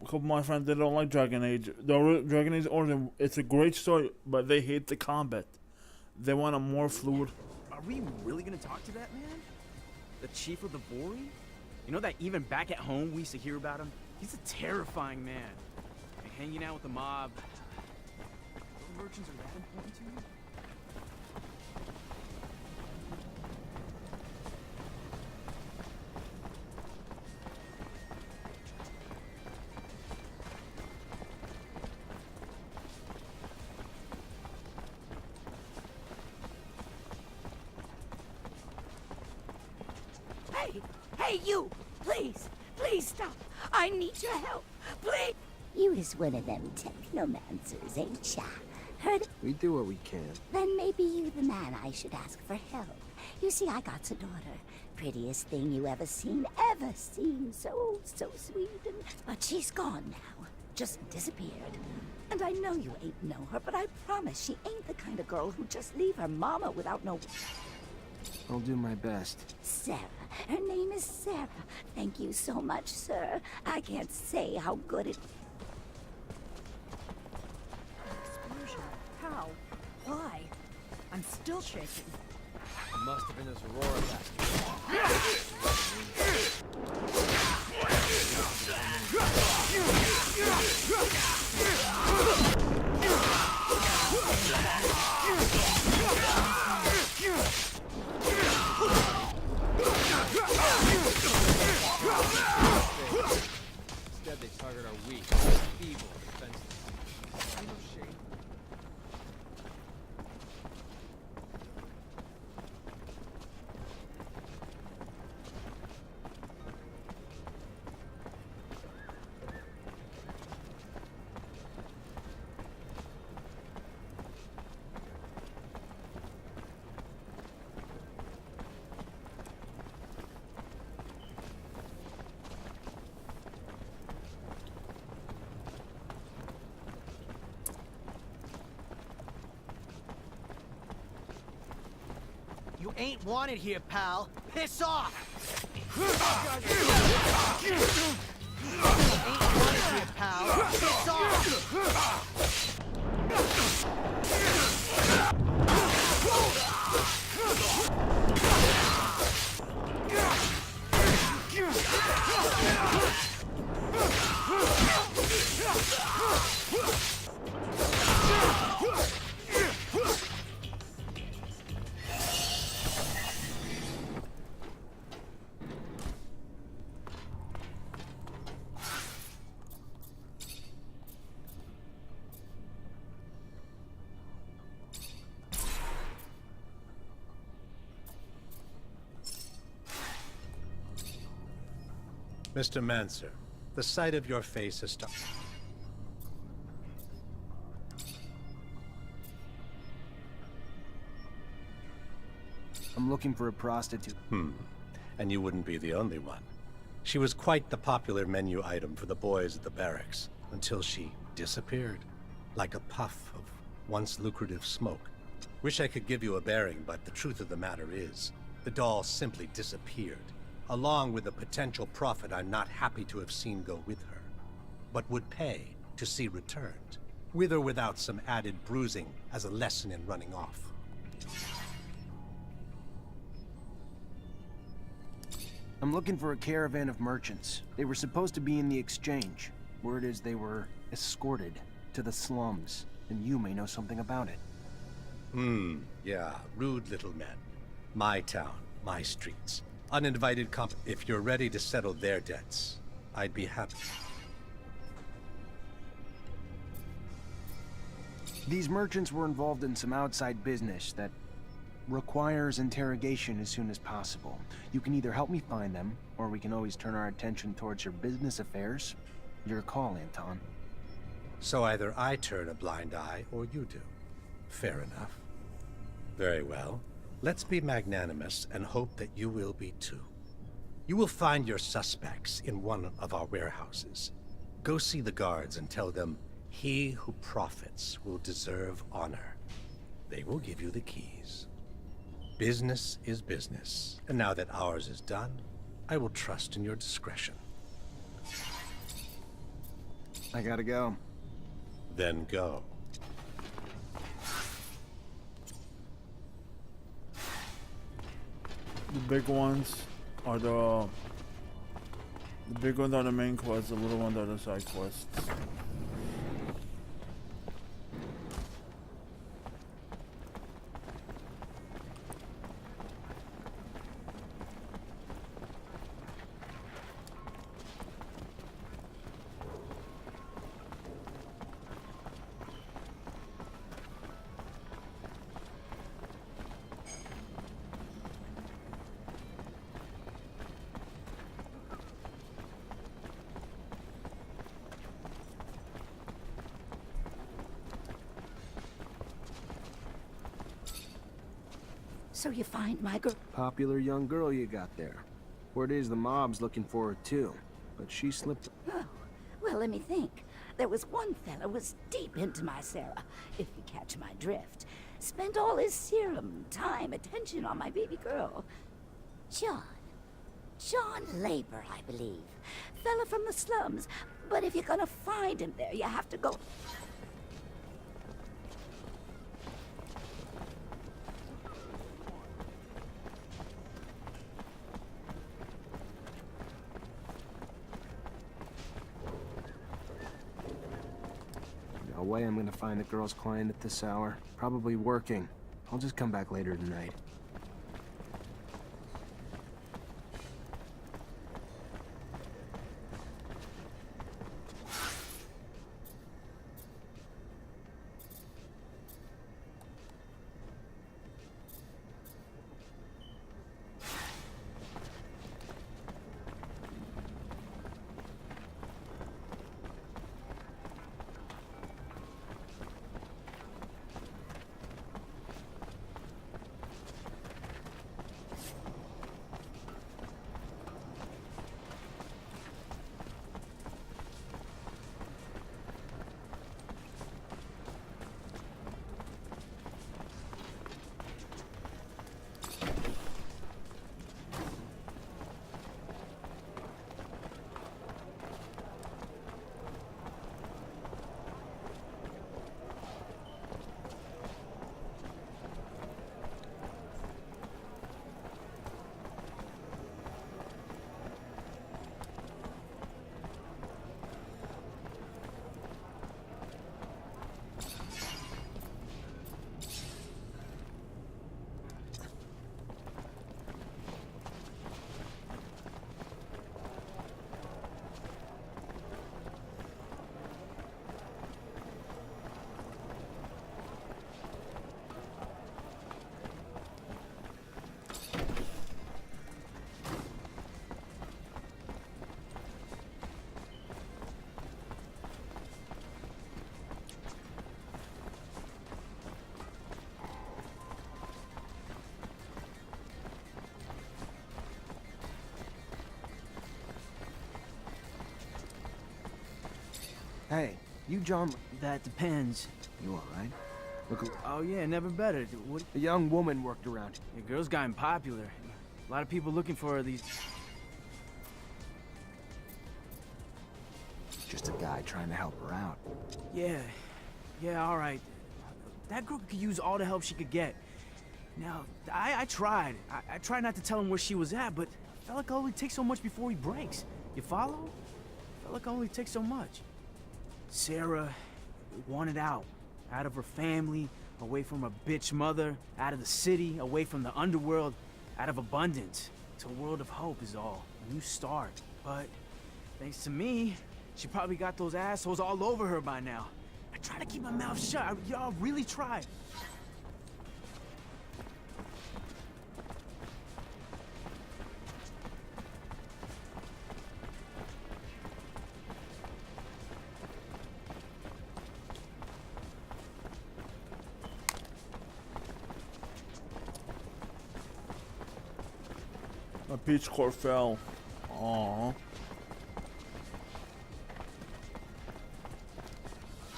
couple of my friends, they don't like Dragon Age. Dragon Age Origin, it's a great story, but they hate the combat. They want a more fluid. Are we really gonna talk to that man? The chief of the Vori? You know that even back at home we used to hear about him? He's a terrifying man. And hanging out with the mob. Those merchants are that important to you? Hey, you! Please! Please stop! I need your help! Please! You is one of them technomancers, ain't ya? Heard? We do what we can. Then maybe you the man I should ask for help. You see, I got a daughter. Prettiest thing you ever seen. So sweet. But she's gone now. Just disappeared. And I know you ain't know her, but I promise she ain't the kind of girl who just leave her mama without no... I'll do my best. Sarah. Her name is Sarah. Thank you so much, sir. I can't say how good it... Explosion. How? Why? I'm still shaking. It must have been this Aurora Instead, they target our weak, feeble defenses. No shame. You ain't wanted here, pal. Piss off! You ain't wanted here, pal. Piss off! Mr. Mancer, the sight of your face is stark. I'm looking for a prostitute. And you wouldn't be the only one. She was quite the popular menu item for the boys at the barracks, until she disappeared, like a puff of once lucrative smoke. Wish I could give you a bearing, but the truth of the matter is, the doll simply disappeared, along with a potential profit I'm not happy to have seen go with her, but would pay to see returned, with or without some added bruising as a lesson in running off. I'm looking for a caravan of merchants. They were supposed to be in the exchange. Word is they were escorted to the slums, and you may know something about it. Yeah, rude little men. My town, my streets. Uninvited If you're ready to settle their debts, I'd be happy. These merchants were involved in some outside business that requires interrogation as soon as possible. You can either help me find them, or we can always turn our attention towards your business affairs. Your call, Anton. So either I turn a blind eye, or you do. Fair enough. Very well. Let's be magnanimous and hope that you will be too. You will find your suspects in one of our warehouses. Go see the guards and tell them, he who profits will deserve honor. They will give you the keys. Business is business, and now that ours is done, I will trust in your discretion. I gotta go. Then go. The big ones are the big ones are the main quests, the little ones are the side quests. So you find my girl? Popular young girl you got there. Word is the mob's looking for her too, but she slipped. Oh, well, let me think. There was one fella was deep into my Sarah, if you catch my drift. Spent all his serum, time, attention on my baby girl. John Labor, I believe. Fella from the slums. But if you're gonna find him there, you have to go... No way I'm gonna find the girl's client at this hour. Probably working. I'll just come back later tonight. Hey, you John... That depends. You alright? Look, Oh yeah, never better. What? a young woman worked around. The girl's gotten popular. A lot of people looking for her these... Just a guy trying to help her out. Yeah, all right. That girl could use all the help she could get. Now, I tried. I tried not to tell him where she was at, but I felt like it only takes so much before he breaks. You follow? Felt like it only takes so much. Sarah wanted out of her family, away from her bitch mother, out of the city, away from the underworld, out of abundance, to a world of hope is all. A new start. But thanks to me, she probably got those assholes all over her by now. I try to keep my mouth shut. Y'all really tried. A Peach Corps fell. Aww.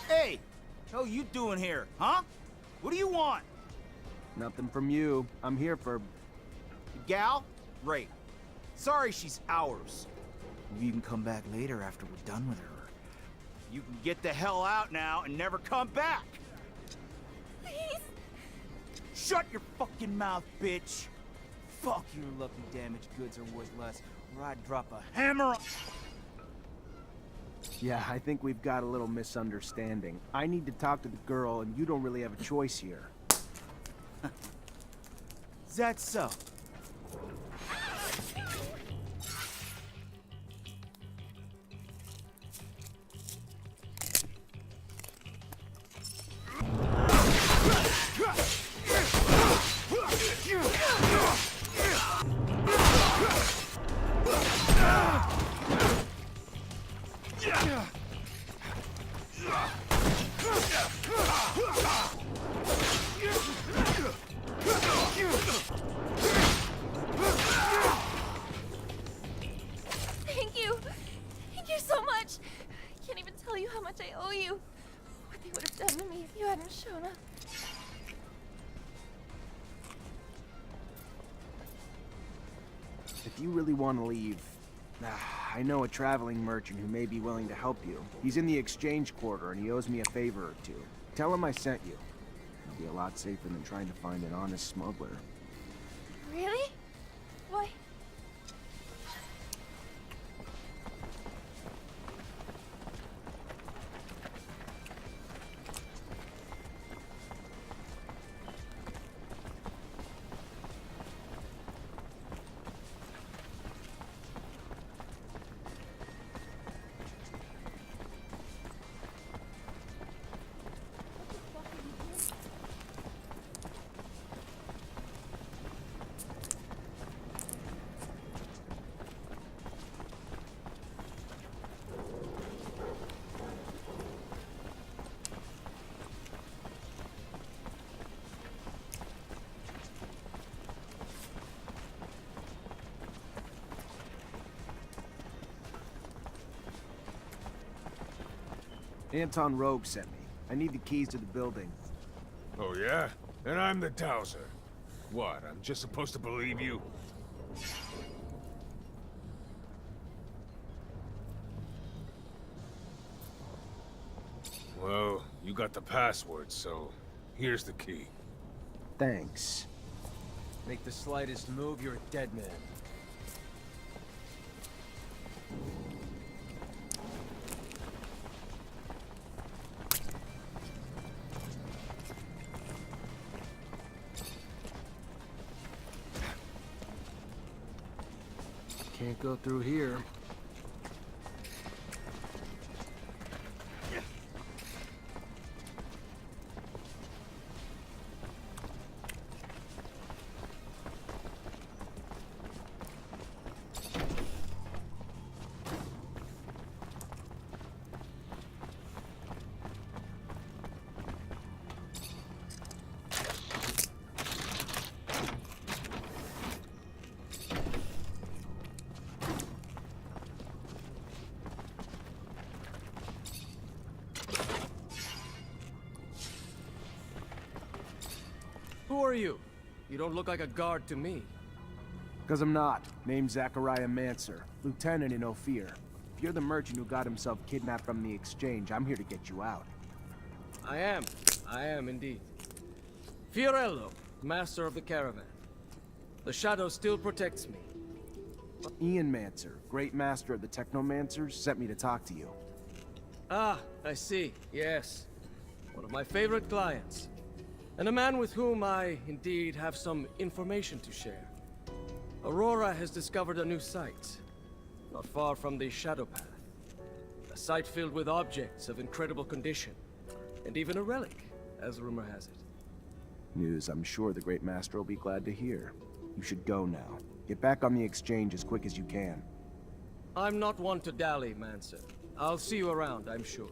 Hey! How you doing here, huh? What do you want? Nothing from you. I'm here for... Gal? Great. Sorry she's ours. You can come back later after we're done with her. You can get the hell out now and never come back! Please! Shut your fucking mouth, bitch! Fuck your lucky damaged goods are worth less, or I'd drop a hammer on... Yeah, I think we've got a little misunderstanding. I need to talk to the girl, and you don't really have a choice here. Is that so? Thank you. Thank you so much. I can't even tell you how much I owe you. What they would have done to me if you hadn't shown up. If you really want to leave, I know a traveling merchant who may be willing to help you. He's in the exchange quarter and he owes me a favor or two. Tell him I sent you. It'll be a lot safer than trying to find an honest smuggler. Really? Why? Anton Rogue sent me. I need the keys to the building. Oh, yeah? And I'm the Dowser. What, I'm just supposed to believe you? Well, you got the password, so here's the key. Thanks. Make the slightest move, you're a dead man. Can't go through here. Who are you? You don't look like a guard to me. Because I'm not. Name's Zachariah Mancer, lieutenant in Ophir. If you're the merchant who got himself kidnapped from the exchange, I'm here to get you out. I am indeed. Fiorello, master of the caravan. The shadow still protects me. Ian Mancer, great master of the Technomancers, sent me to talk to you. Ah, I see. Yes. One of my favorite clients. And a man with whom I, indeed, have some information to share. Aurora has discovered a new site, not far from the Shadow Path. A site filled with objects of incredible condition, and even a relic, as rumor has it. News I'm sure the great master will be glad to hear. You should go now. Get back on the exchange as quick as you can. I'm not one to dally, Mancer. I'll see you around, I'm sure.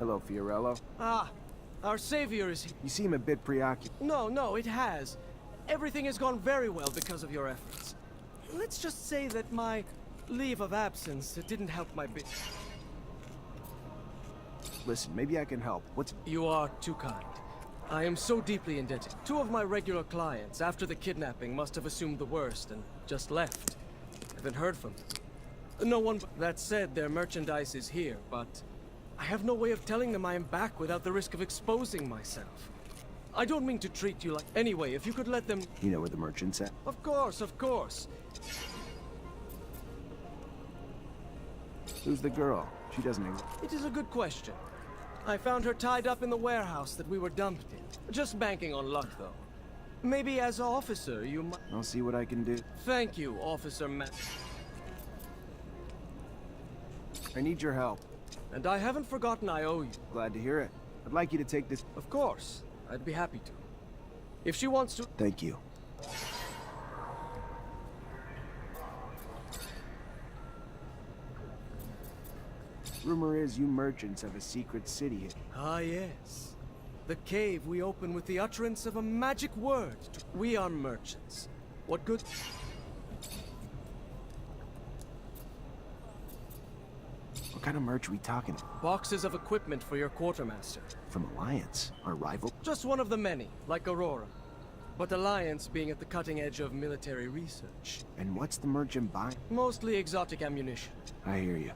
Hello, Fiorello. Ah, our savior is here. You seem a bit preoccupied. No, it has. Everything has gone very well because of your efforts. Let's just say that my leave of absence didn't help my bit. Listen, maybe I can help. What's... You are too kind. I am so deeply indebted. 2 of my regular clients, after the kidnapping, must have assumed the worst and just left. Haven't heard from them. No one... That said, their merchandise is here, but I have no way of telling them I am back without the risk of exposing myself. I don't mean to treat you like... Anyway, if you could let them... You know where the merchant's at? Of course, of course. Who's the girl? She doesn't exist. It is a good question. I found her tied up in the warehouse that we were dumped in. Just banking on luck, though. Maybe as an officer, you might... I'll see what I can do. Thank you, Officer I need your help. And I haven't forgotten I owe you. Glad to hear it. I'd like you to take this... Of course. I'd be happy to. If she wants to... Thank you. Rumor is you merchants have a secret city. Ah, yes. The cave we open with the utterance of a magic word. We are merchants. What good... What kind of merch are we talking about? Boxes of equipment for your quartermaster. From Alliance, our rival? Just one of the many, like Aurora. But Alliance being at the cutting edge of military research. And what's the merchant buying? Mostly exotic ammunition. I hear you.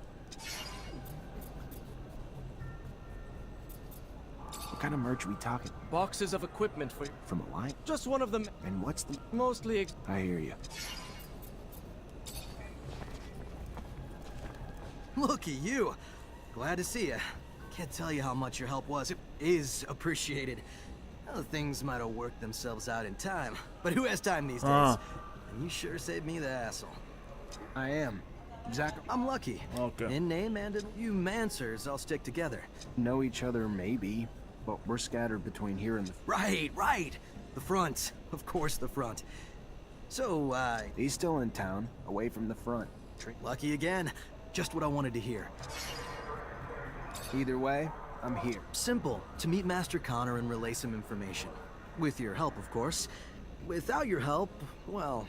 What kind of merch are we talking? Boxes of equipment for... From Alliance? Just one of them. And what's the... Mostly I hear you. Look at you. Glad to see you. Can't tell you how much your help was. It is appreciated. Well, things might have worked themselves out in time, but who has time these days? And you sure saved me the hassle. I am. Exactly. I'm lucky. Okay. In name and in... You Mancers all stick together. Know each other, maybe, but we're scattered between here and the... Right. The front. Of course, the front. So, He's still in town, away from the front. Lucky again. Just what I wanted to hear. Either way, I'm here. Simple. To meet Master Connor and relay some information. With your help, of course. Without your help, well,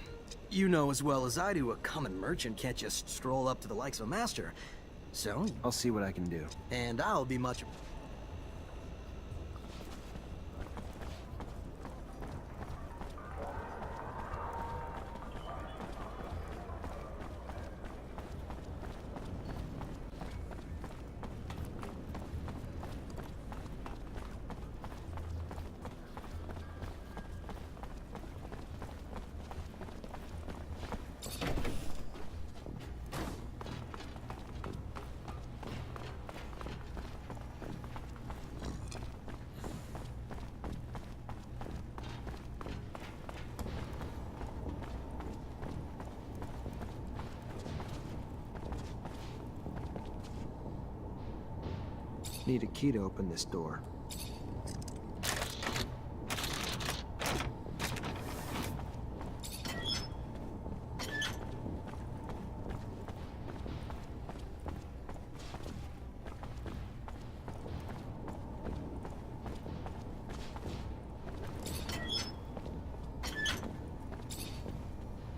you know as well as I do, a common merchant can't just stroll up to the likes of a master. So... I'll see what I can do. And I'll be much... Need a key to open this door.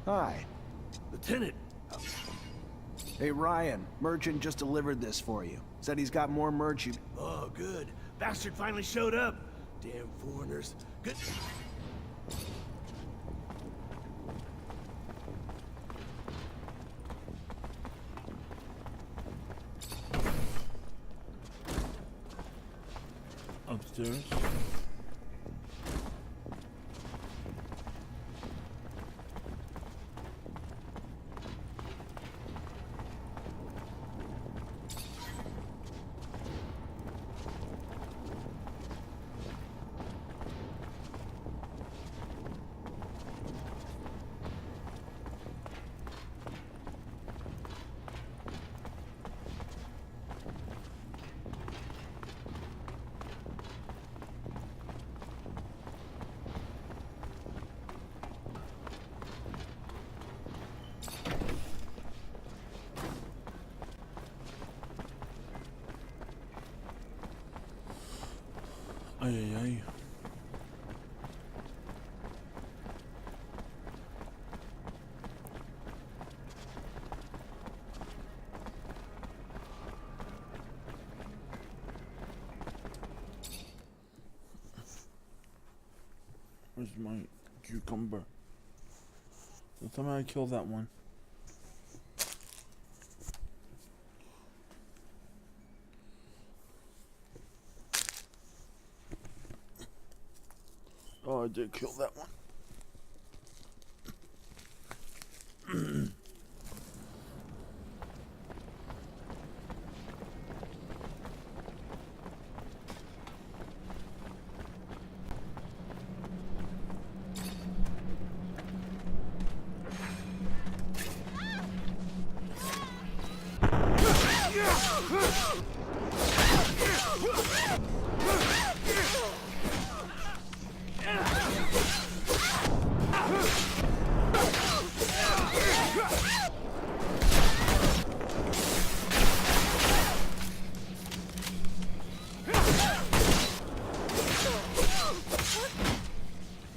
Hi. Lieutenant! Hey, Ryan. Merchant just delivered this for you. Said he's got more merch you... Oh, good. Bastard finally showed up. Damn foreigners. Good. Upstairs. Ay, ay, ay. Where's my cucumber? Don't tell me I killed that one. Oh, I did kill that one.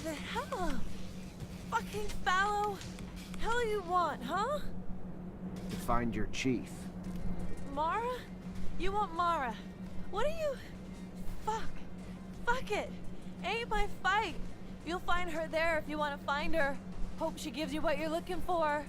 The hell? Fucking fallow? Hell you want, huh? To find your chief. Mara? You want Mara? What are you? Fuck. Fuck it. Ain't my fight. You'll find her there if you want to find her. Hope she gives you what you're looking for.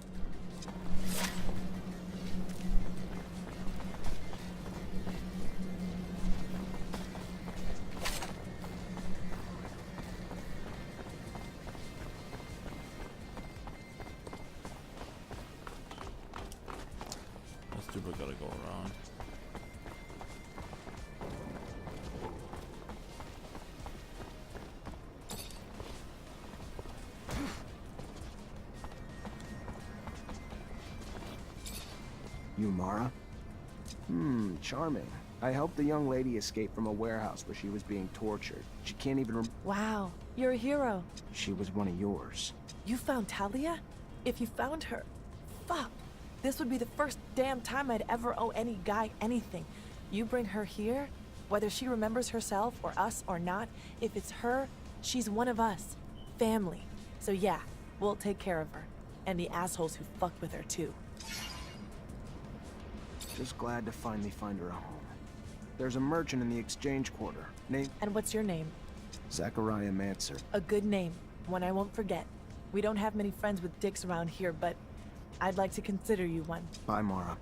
That stupid gotta go around. You Mara? Charming. I helped the young lady escape from a warehouse where she was being tortured. She can't even Wow, you're a hero. She was one of yours. You found Talia? If you found her, fuck. This would be the first damn time I'd ever owe any guy anything. You bring her here, whether she remembers herself or us or not, if it's her, she's one of us. Family. So yeah, we'll take care of her. And the assholes who fucked with her too. Just glad to finally find her a home. There's a merchant in the exchange quarter. Name? And what's your name? Zachariah Manser. A good name. One I won't forget. We don't have many friends with dicks around here, but I'd like to consider you one. Bye, Mara.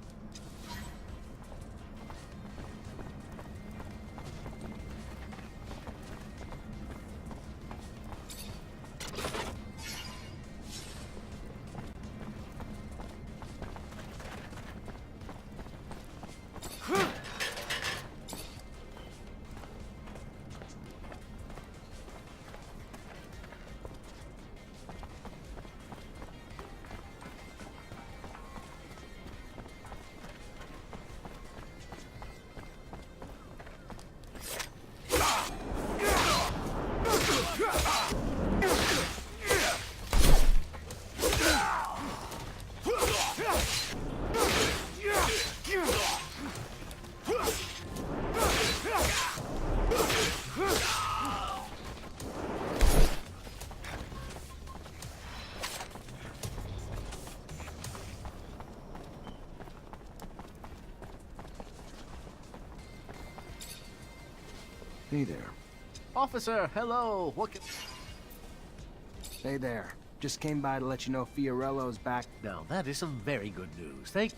Hey there. Officer, hello. What can... Hey there. Just came by to let you know Fiorello's back. Now, that is some very good news. Thank...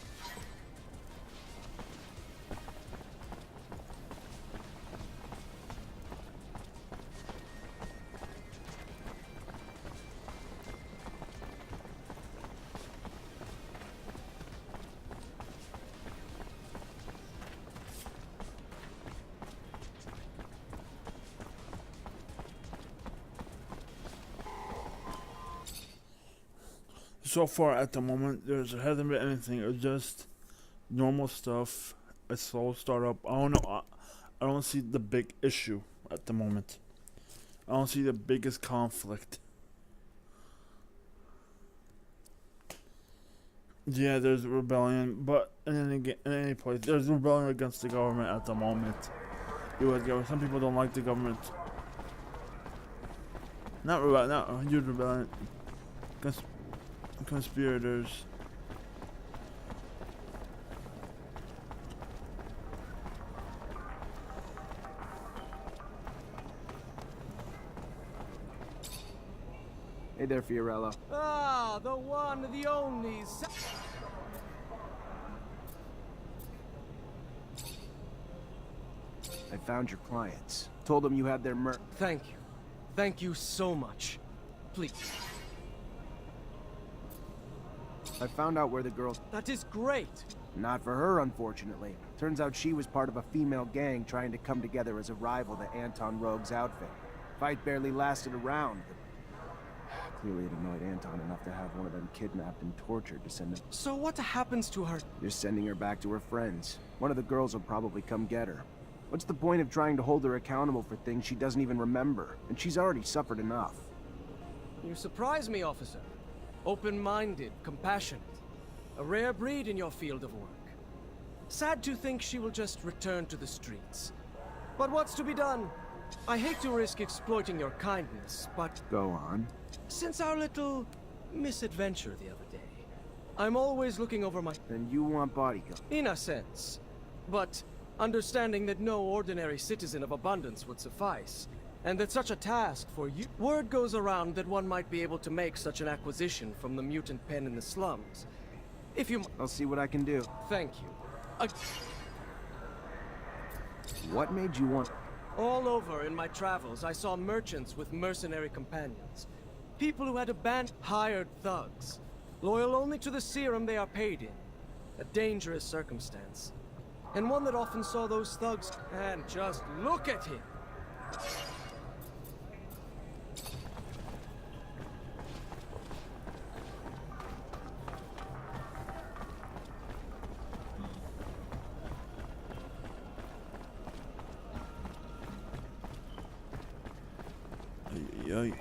So far at the moment, there hasn't been anything. It's just normal stuff. A slow startup. I don't know. I don't see the big issue at the moment. I don't see the biggest conflict. Yeah, there's rebellion, but in any place, there's rebellion against the government at the moment. Some people don't like the government. Not huge rebellion. Conspirators. Hey there, Fiorello. Ah, the one, the only... I found your clients. Told them you had their Thank you. Thank you so much. Please. I found out where the girl... That is great. Not for her, unfortunately. Turns out she was part of a female gang trying to come together as a rival to Anton Rogue's outfit. Fight barely lasted a round, but clearly it annoyed Anton enough to have one of them kidnapped and tortured to send them... So what happens to her? You're sending her back to her friends. One of the girls will probably come get her. What's the point of trying to hold her accountable for things she doesn't even remember? And she's already suffered enough. You surprise me, officer. Open-minded, compassionate. A rare breed in your field of work. Sad to think she will just return to the streets. But what's to be done? I hate to risk exploiting your kindness, but... Go on. Since our little misadventure the other day, I'm always looking over my... Then you want bodyguard? In a sense. But understanding that no ordinary citizen of abundance would suffice, and that such a task for you... Word goes around that one might be able to make such an acquisition from the mutant pen in the slums. If you... I'll see what I can do. Thank you. What made you want... All over in my travels, I saw merchants with mercenary companions. People who had hired thugs. Loyal only to the serum they are paid in. A dangerous circumstance. And one that often saw those thugs... And just look at him! Yay.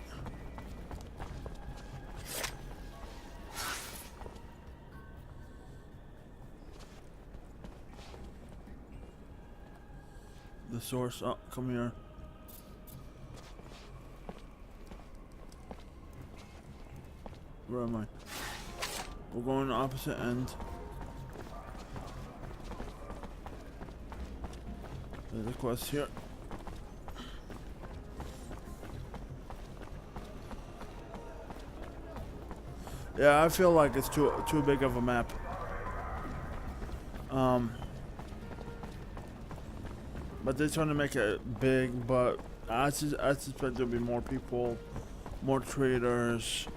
The source. Oh, come here. Where am I? We're going the opposite end. There's a quest here. Yeah, I feel like it's too big of a map. But they're trying to make it big, but I suspect there'll be more people, more traders.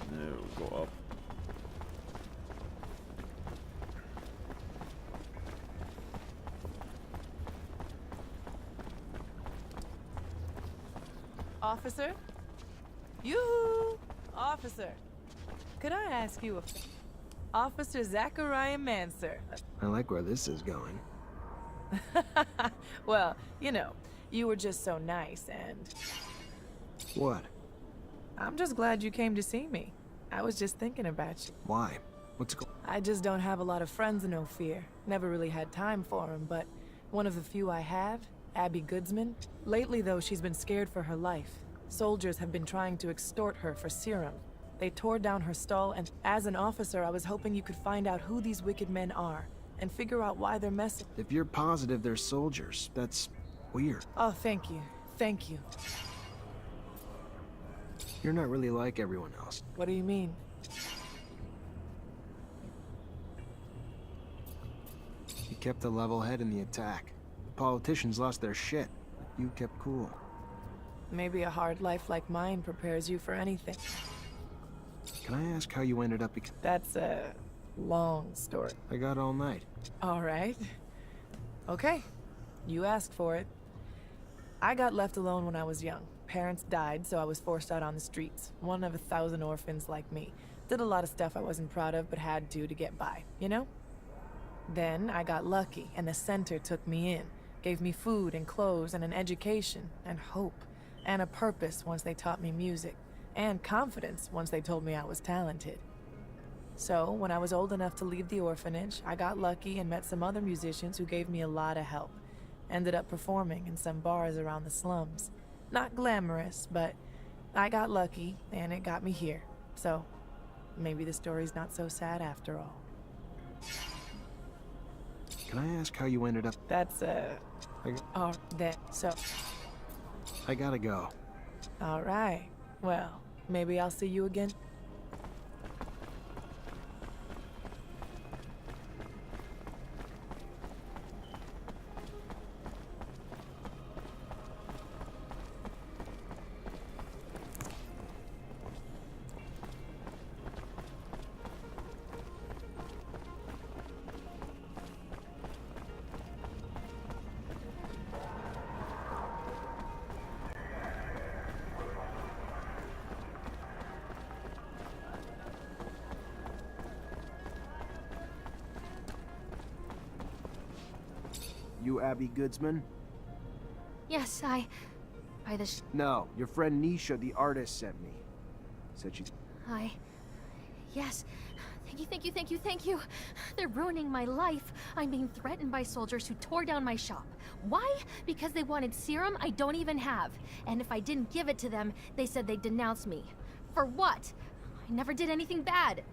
There we go up. Officer? Yoo-hoo! Officer, could I ask you a... Officer Zachariah Mancer. I like where this is going. Well, you know, you were just so nice and... What? I'm just glad you came to see me. I was just thinking about you. Why? What's going... I just don't have a lot of friends in Ophir. Never really had time for them, but one of the few I have, Abby Goodsman. Lately, though, she's been scared for her life. Soldiers have been trying to extort her for serum. They tore down her stall, and as an officer, I was hoping you could find out who these wicked men are and figure out why they're messing. If you're positive they're soldiers, that's weird. Oh, thank you. Thank you. You're not really like everyone else. What do you mean? You kept a level head in the attack. The politicians lost their shit. You kept cool. Maybe a hard life like mine prepares you for anything. Can I ask how you ended up That's a long story. I got all night. All right. Okay. You asked for it. I got left alone when I was young. Parents died, so I was forced out on the streets. One of 1,000 orphans like me. Did a lot of stuff I wasn't proud of, but had to get by, you know? Then I got lucky, and the center took me in. Gave me food and clothes and an education and hope. And a purpose once they taught me music. And confidence once they told me I was talented. So, when I was old enough to leave the orphanage, I got lucky and met some other musicians who gave me a lot of help. Ended up performing in some bars around the slums. Not glamorous, but I got lucky, and it got me here. So, maybe the story's not so sad after all. Can I ask how you ended up? That's, so... I gotta go. All right. Well, maybe I'll see you again. You Abby Goodsman? Yes, No, your friend Nisha, the artist, sent me. Said she's... Yes. Thank you. They're ruining my life. I'm being threatened by soldiers who tore down my shop. Why? Because they wanted serum I don't even have. And if I didn't give it to them, they said they'd denounce me. For what? I never did anything bad.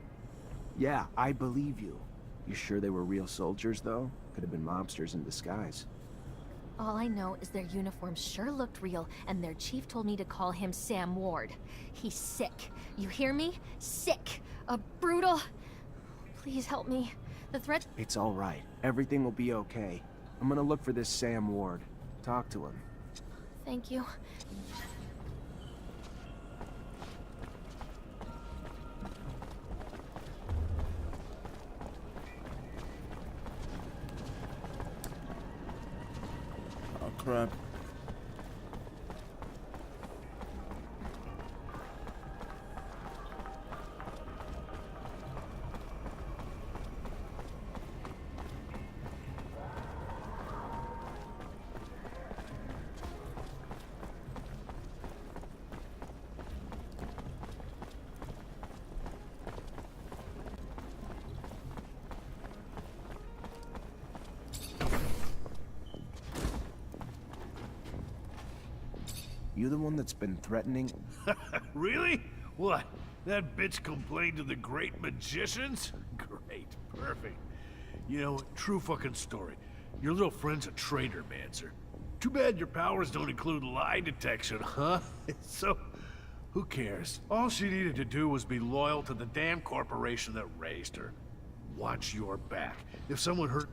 Yeah, I believe you. You sure they were real soldiers, though? Could have been mobsters in disguise. All I know is their uniforms sure looked real, and their chief told me to call him Sam Ward. He's sick. You hear me? Sick. A brutal... Please help me. The threat... It's all right. Everything will be okay. I'm gonna look for this Sam Ward. Talk to him. Thank you. Oh, crap. You the one that's been threatening? Really? What? That bitch complained to the great magicians? Great. Perfect. You know, true fucking story. Your little friend's a traitor, Mancer. Too bad your powers don't include lie detection, huh? So, who cares? All she needed to do was be loyal to the damn corporation that raised her. Watch your back. If someone hurt...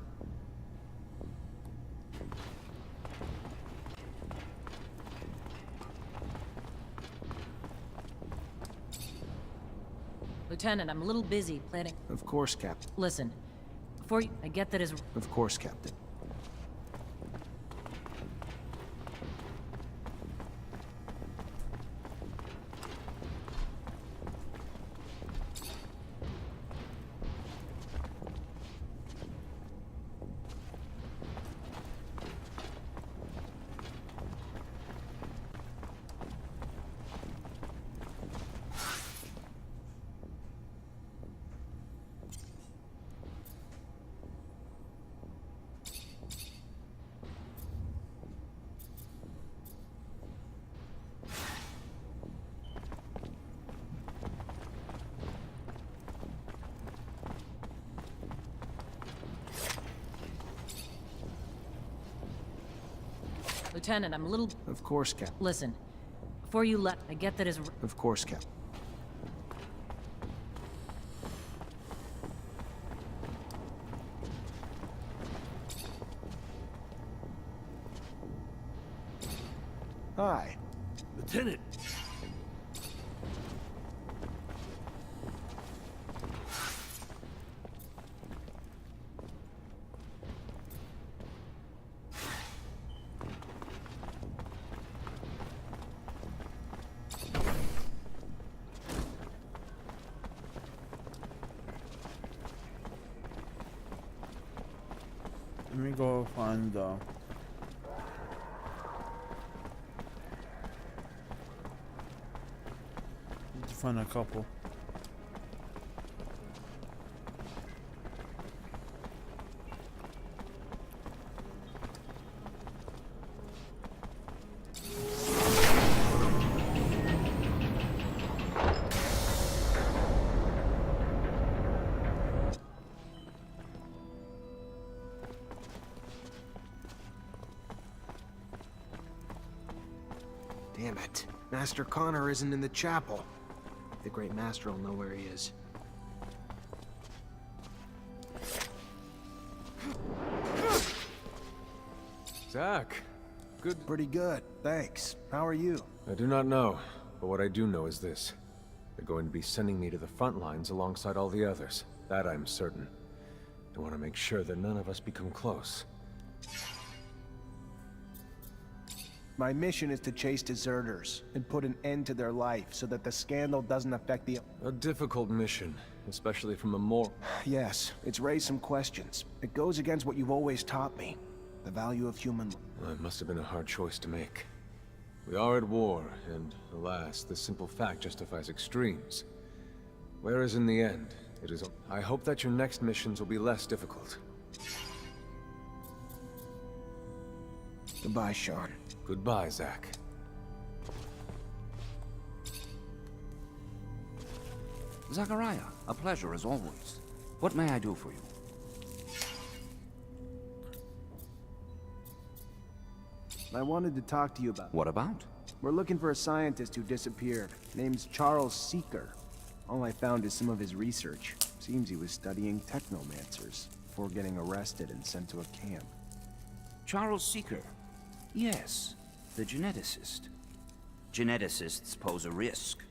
Lieutenant, I'm a little busy planning. Of course, Captain. Listen, before you... I get that is... Of course, Captain. Lieutenant, I'm a little... Of course, Cap. Listen, before you left, I get that his... Of course, Cap. Hi. Lieutenant! Let me go find need to find a couple. Damn it. Master Connor isn't in the chapel. The Great Master will know where he is. Zach, good. Pretty good, thanks. How are you? I do not know, but what I do know is this. They're going to be sending me to the front lines alongside all the others. That I'm certain. I want to make sure that none of us become close. My mission is to chase deserters and put an end to their life so that the scandal doesn't affect the... A difficult mission, especially from a more... Yes, it's raised some questions. It goes against what you've always taught me. The value of human... Well, it must have been a hard choice to make. We are at war, and alas, this simple fact justifies extremes. Whereas in the end, it is... I hope that your next missions will be less difficult. Goodbye, Sean. Goodbye, Zach. Zachariah, a pleasure as always. What may I do for you? I wanted to talk to you about... What about? We're looking for a scientist who disappeared. Name's Charles Seeker. All I found is some of his research. Seems he was studying technomancers before getting arrested and sent to a camp. Charles Seeker. Yes, the geneticist. Geneticists pose a risk.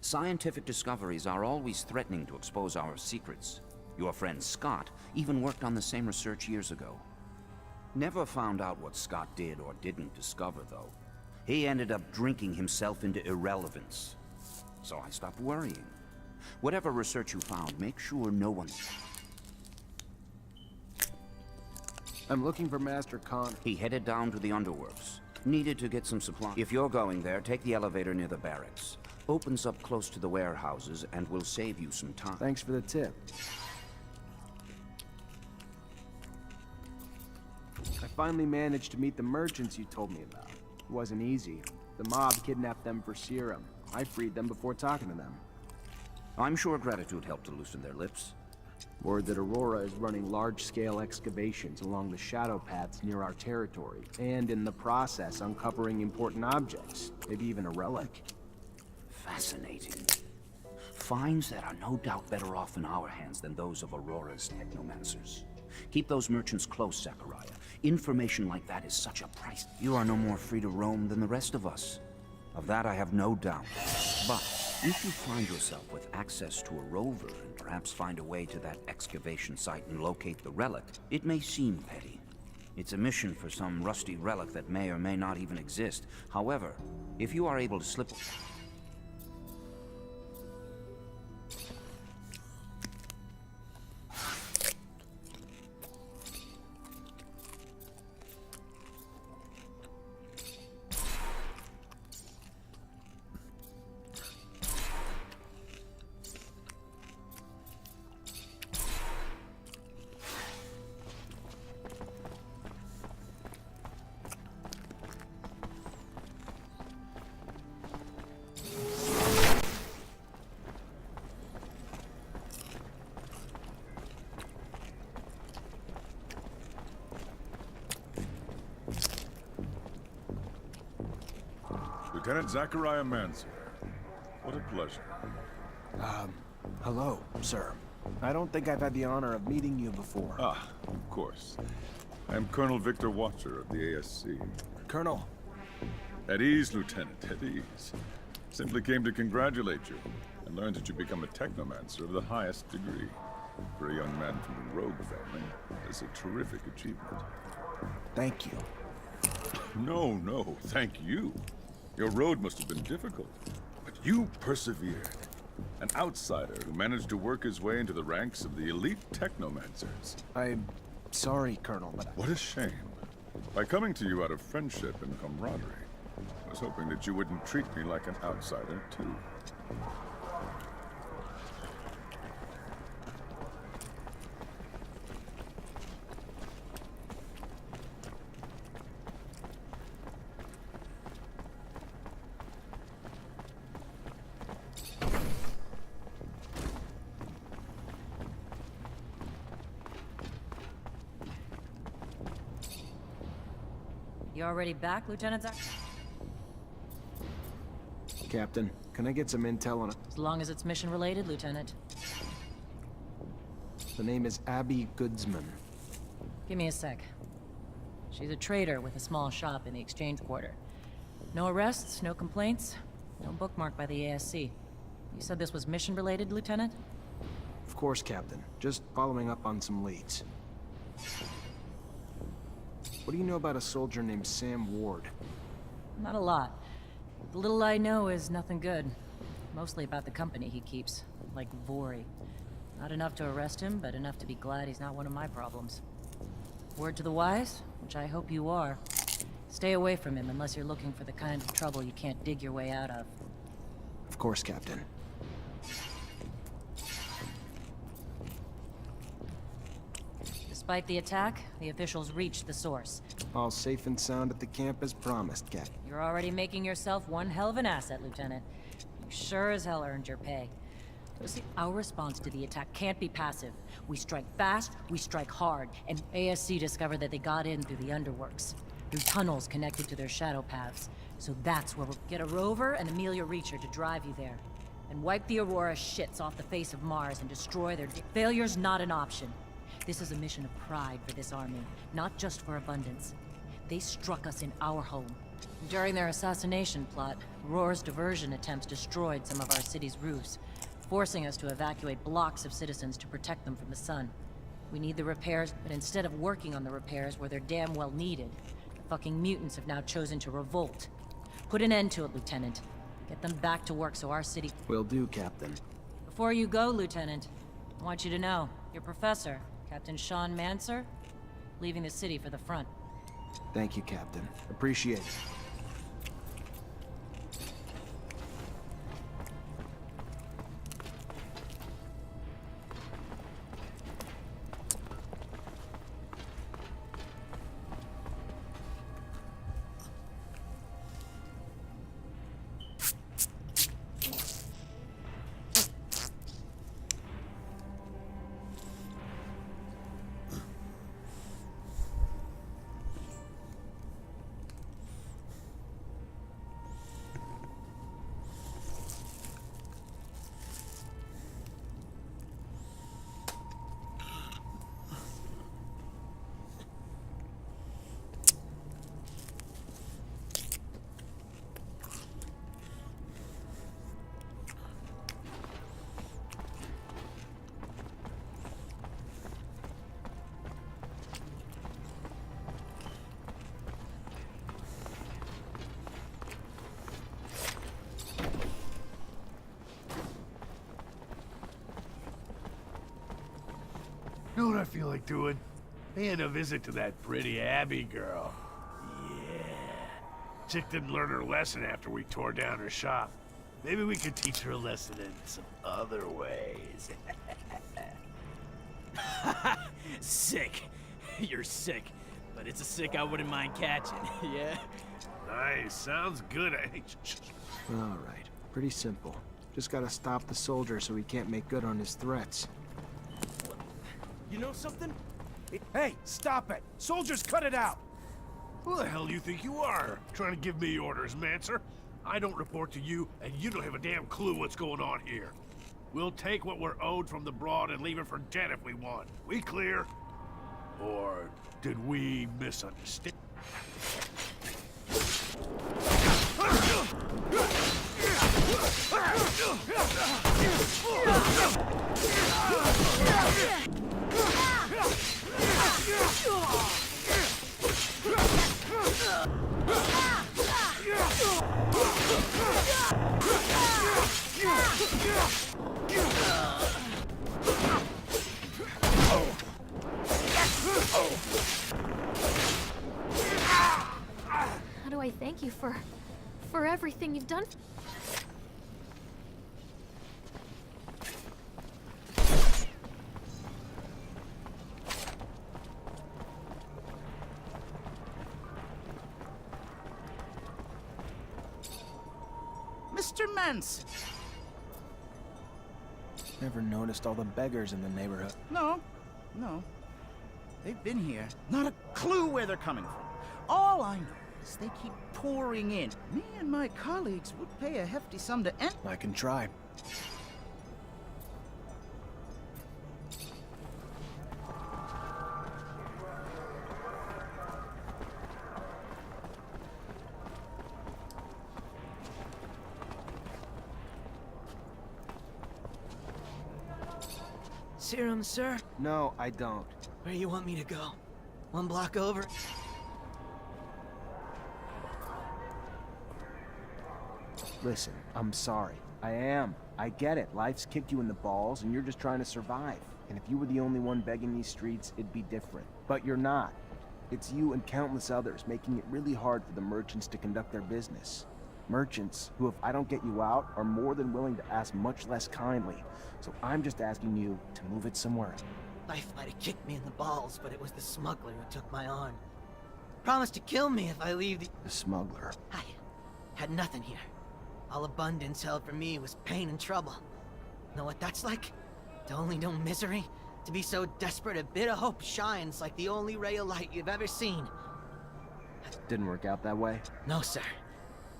Scientific discoveries are always threatening to expose our secrets. Your friend Scott even worked on the same research years ago. Never found out what Scott did or didn't discover, though. He ended up drinking himself into irrelevance. So I stopped worrying. Whatever research you found, make sure no one... I'm looking for Master Connor. He headed down to the underworks. Needed to get some supplies. If you're going there, take the elevator near the barracks. Opens up close to the warehouses and will save you some time. Thanks for the tip. I finally managed to meet the merchants you told me about. It wasn't easy. The mob kidnapped them for serum. I freed them before talking to them. I'm sure gratitude helped to loosen their lips. Word that Aurora is running large-scale excavations along the shadow paths near our territory, and in the process uncovering important objects, maybe even a relic. Fascinating. Finds that are no doubt better off in our hands than those of Aurora's technomancers. Keep those merchants close, Zachariah. Information like that is such a price. You are no more free to roam than the rest of us. Of that I have no doubt. But if you find yourself with access to a rover and perhaps find a way to that excavation site and locate the relic, it may seem petty. It's a mission for some rusty relic that may or may not even exist. However, if you are able to slip... Lieutenant Zachariah Manser. What a pleasure. Hello, sir. I don't think I've had the honor of meeting you before. Ah, of course. I'm Colonel Victor Watcher of the ASC. Colonel. At ease, Lieutenant, at ease. Simply came to congratulate you and learn that you become a Technomancer of the highest degree. For a young man from the Rogue family, it's a terrific achievement. Thank you. No, thank you. Your road must have been difficult, but you persevered. An outsider who managed to work his way into the ranks of the elite Technomancers. I'm sorry, Colonel, but... What a shame. By coming to you out of friendship and camaraderie, I was hoping that you wouldn't treat me like an outsider, too. You already back, Lieutenant Zach? Captain, can I get some intel on it? As long as it's mission-related, Lieutenant. The name is Abby Goodsman. Give me a sec. She's a trader with a small shop in the exchange quarter. No arrests, no complaints, no bookmark by the ASC. You said this was mission-related, Lieutenant? Of course, Captain. Just following up on some leads. What do you know about a soldier named Sam Ward? Not a lot. The little I know is nothing good. Mostly about the company he keeps, like Vori. Not enough to arrest him, but enough to be glad he's not one of my problems. Word to the wise, which I hope you are. Stay away from him unless you're looking for the kind of trouble you can't dig your way out of. Of course, Captain. Despite the attack, the officials reached the source. All safe and sound at the camp as promised, Captain. You're already making yourself one hell of an asset, Lieutenant. You sure as hell earned your pay. You see, our response to the attack can't be passive. We strike fast, we strike hard, and ASC discovered that they got in through the underworks, through tunnels connected to their shadow paths. So that's where we'll get a rover and Amelia Reacher to drive you there, and wipe the Aurora shits off the face of Mars and destroy their... Failure's not an option. This is a mission of pride for this army, not just for abundance. They struck us in our home. During their assassination plot, Aurora's diversion attempts destroyed some of our city's roofs, forcing us to evacuate blocks of citizens to protect them from the sun. We need the repairs, but instead of working on the repairs where they're damn well needed, the fucking mutants have now chosen to revolt. Put an end to it, Lieutenant. Get them back to work so our city... Will do, Captain. Before you go, Lieutenant, I want you to know, your professor, Captain Sean Manser, leaving the city for the front. Thank you, Captain. Appreciate it. You know what I feel like doing? Paying a visit to that pretty Abby girl. Yeah. Chick didn't learn her lesson after we tore down her shop. Maybe we could teach her a lesson in some other ways. Sick. You're sick. But it's a sick I wouldn't mind catching, yeah? Nice. Sounds good. All right. Pretty simple. Just gotta stop the soldier so he can't make good on his threats. You know something? Hey, stop it! Soldiers, cut it out! Who the hell do you think you are? Trying to give me orders, Manser? I don't report to you, and you don't have a damn clue what's going on here. We'll take what we're owed from the Broad and leave it for dead if we want. We clear? Or did we misunderstand? How do I thank you for everything you've done? Mr. Manson! Never noticed all the beggars in the neighborhood. No. They've been here. Not a clue where they're coming from. All I know is they keep pouring in. Me and my colleagues would pay a hefty sum to enter. I can try. Serum, sir? No, I don't. Where you want me to go? One block over? Listen, I'm sorry. I am. I get it. Life's kicked you in the balls, and you're just trying to survive. And if you were the only one begging these streets, it'd be different. But you're not. It's you and countless others making it really hard for the merchants to conduct their business. Merchants who, if I don't get you out, are more than willing to ask much less kindly. So I'm just asking you to move it somewhere. Life might have kicked me in the balls, but it was the smuggler who took my arm. Promised to kill me if I leave The smuggler. I had nothing here. All abundance held for me was pain and trouble. Know what that's like? To only know misery? To be so desperate a bit of hope shines like the only ray of light you've ever seen. Didn't work out that way? No, sir.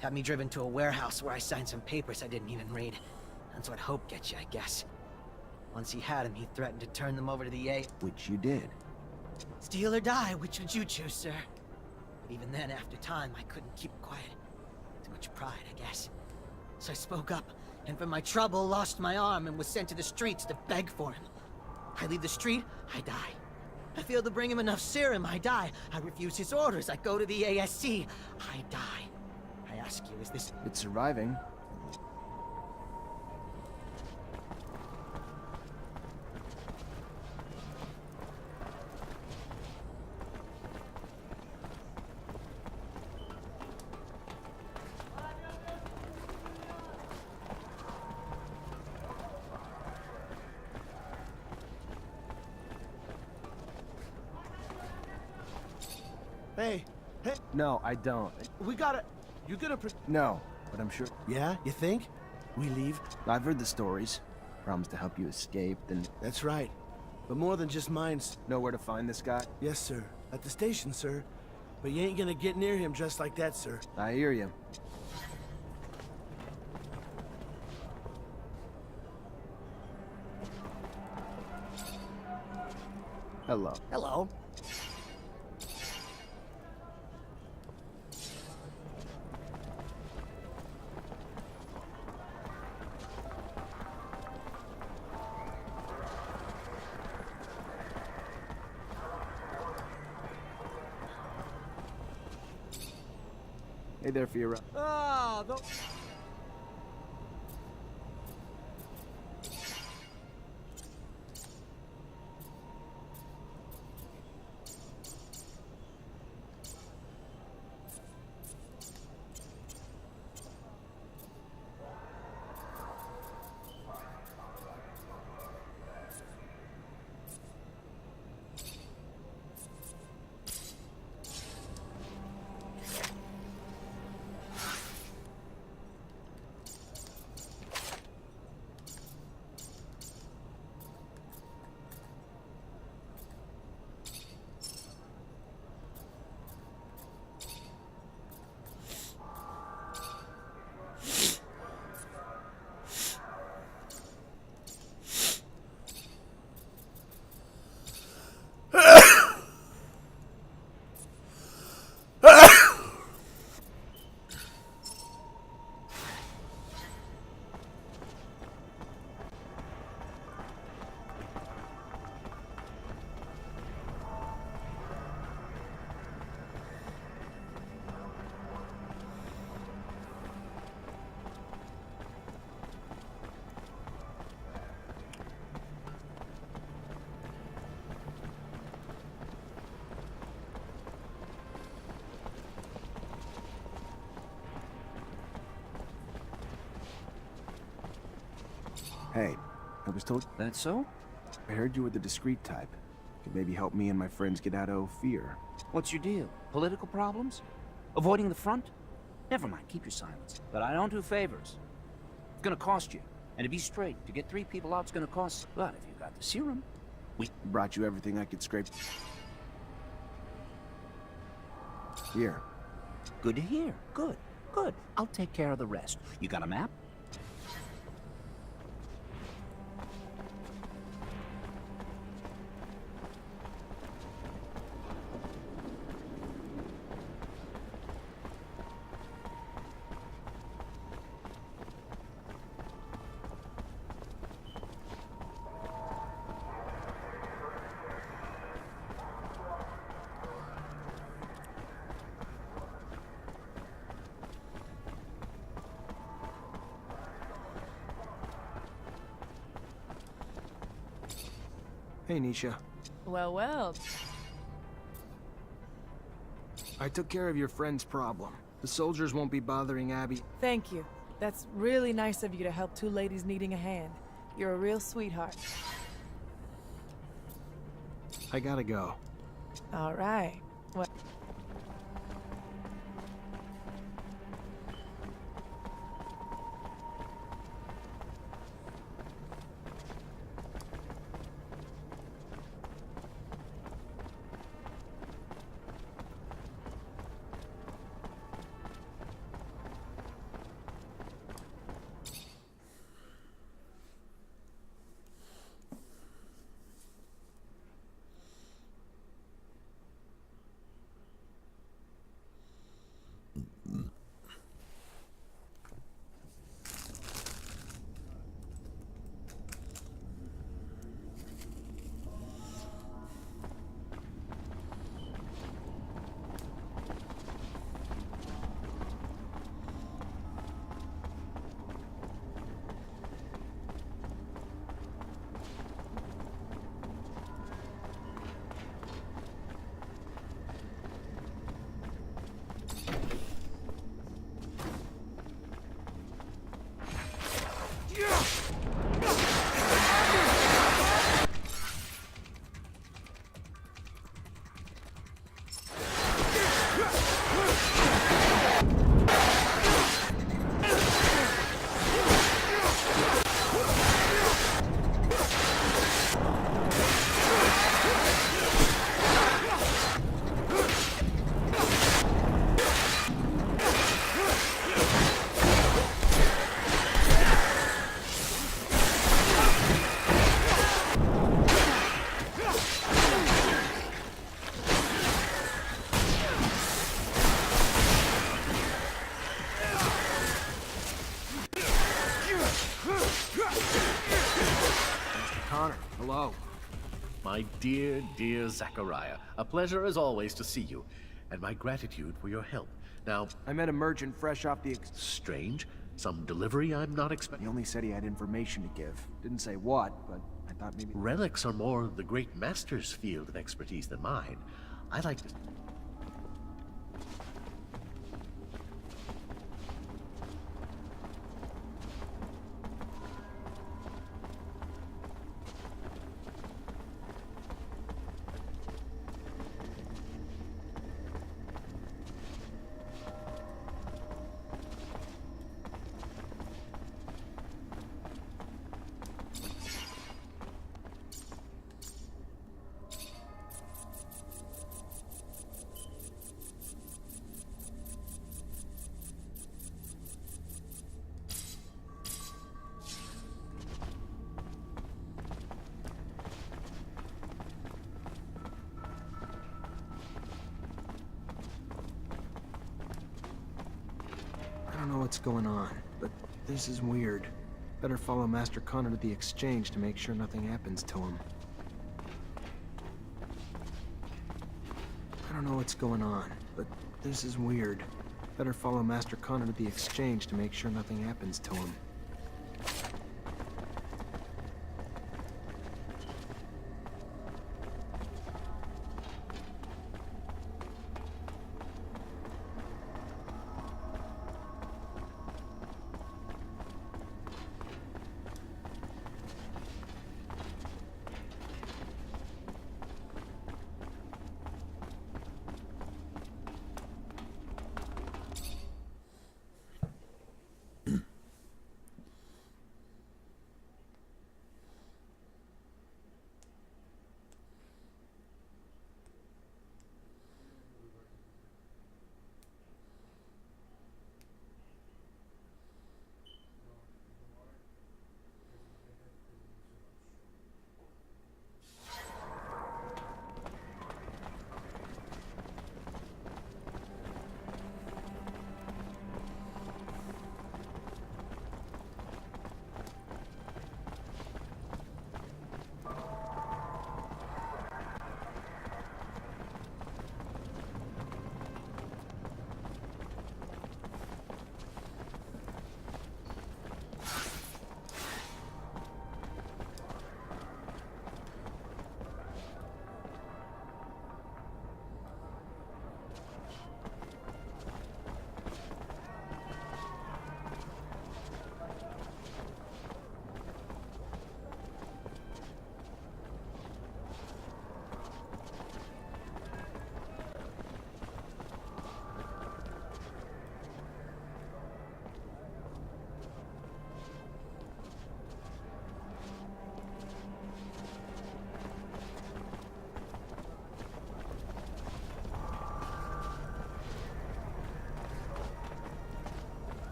Had me driven to a warehouse where I signed some papers I didn't even read. That's what hope gets you, I guess. Once he had him, he threatened to turn them over to the A. Which you did. Steal or die, which would you choose, sir? But even then, after time, I couldn't keep quiet. Too much pride, I guess. So I spoke up, and for my trouble, lost my arm and was sent to the streets to beg for him. I leave the street, I die. I fail to bring him enough serum, I die. I refuse his orders, I go to the ASC, I die. I ask you, is this... It's surviving. Hey. No, I don't. We gotta... You gonna... No, but I'm sure... Yeah? You think? We leave? I've heard the stories. Promise to help you escape, then... That's right. But more than just mines. Know where to find this guy? Yes, sir. At the station, sir. But you ain't gonna get near him just like that, sir. I hear you. Hello. Hello. Hey there, Fiora. Ah, the... Hey, I was told... That's so? I heard you were the discreet type. Could maybe help me and my friends get out of fear. What's your deal? Political problems? Avoiding the front? Never mind, keep your silence. But I don't do favors. It's gonna cost you. And to be straight, to get 3 people out's gonna cost... But if you got the serum... We brought you everything I could scrape. Here. Good to hear. Good. Good. I'll take care of the rest. You got a map? Hey, Nisha. Well, well. I took care of your friend's problem. The soldiers won't be bothering Abby. Thank you. That's really nice of you to help 2 ladies needing a hand. You're a real sweetheart. I gotta go. All right. Well... Hello. My dear, dear Zachariah, a pleasure as always to see you, and my gratitude for your help. Now... I met a merchant fresh off the... Strange. Some delivery I'm not expecting. He only said he had information to give. Didn't say what, but I thought maybe... Relics are more the great master's field of expertise than mine. I like to... I don't know what's going on, but this is weird. Better follow Master Connor to the exchange to make sure nothing happens to him. I don't know what's going on, but this is weird. Better follow Master Connor to the exchange to make sure nothing happens to him.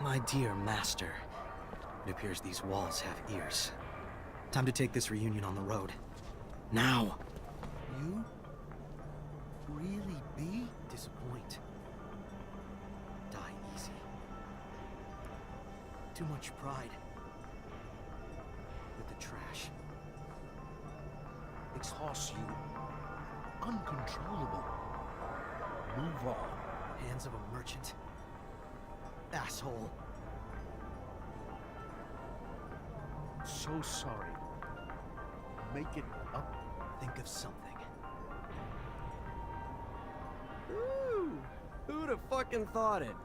My dear master, it appears these walls have ears. Time to take this reunion on the road. Now! You? Really be? Disappoint. Die easy. Too much pride. With the trash. Exhaust you. Uncontrollable. Move on. Hands of a merchant. Asshole. So sorry. Make it up. Think of something. Ooh, who'd have fucking thought it?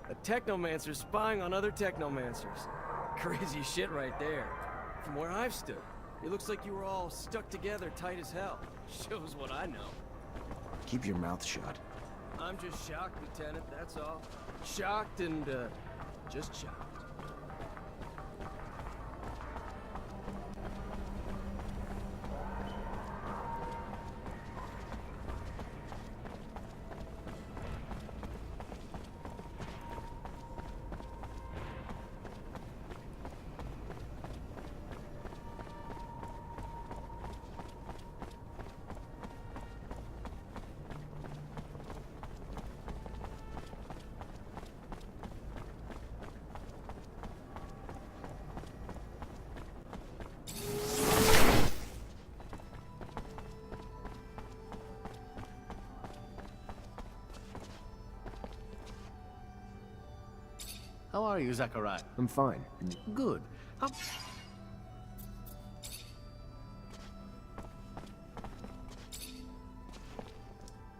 A Technomancer spying on other Technomancers. Crazy shit right there. From where I've stood, it looks like you were all stuck together tight as hell. Shows what I know. Keep your mouth shut. I'm just shocked, Lieutenant, that's all. Shocked and, just shocked. How are you, Zachariah? I'm fine. Good. How...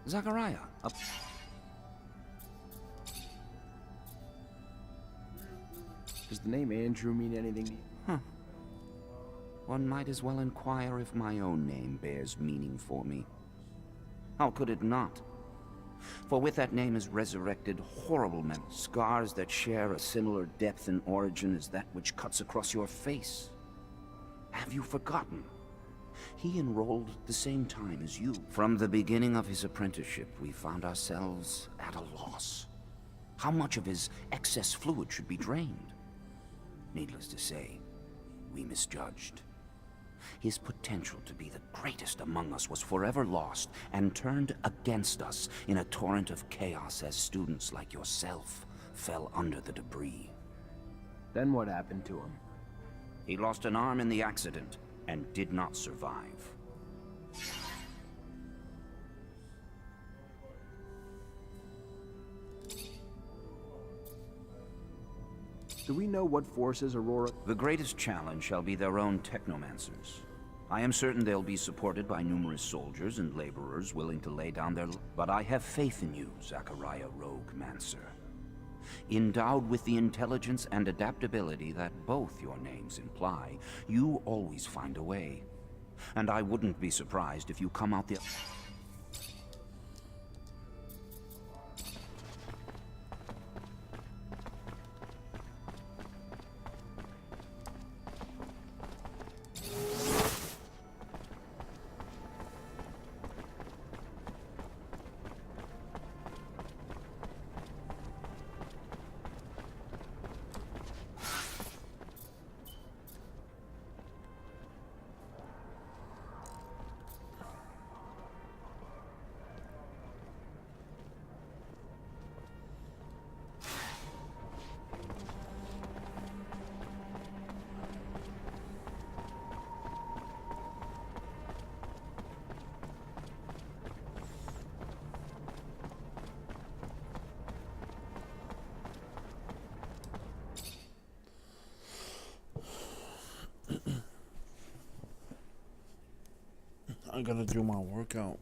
Zachariah, Does the name Andrew mean anything? Huh. One might as well inquire if my own name bears meaning for me. How could it not? For with that name is resurrected horrible memories, scars that share a similar depth and origin as that which cuts across your face. Have you forgotten? He enrolled at the same time as you. From the beginning of his apprenticeship, we found ourselves at a loss. How much of his excess fluid should be drained? Needless to say, we misjudged. His potential to be the greatest among us was forever lost and turned against us in a torrent of chaos as students like yourself fell under the debris. Then what happened to him? He lost an arm in the accident and did not survive. Do we know what forces Aurora... The greatest challenge shall be their own Technomancers. I am certain they'll be supported by numerous soldiers and laborers willing to lay down their... But I have faith in you, Zachariah Rogue-Mancer. Endowed with the intelligence and adaptability that both your names imply, you always find a way. And I wouldn't be surprised if you come out the... I gotta do my workout.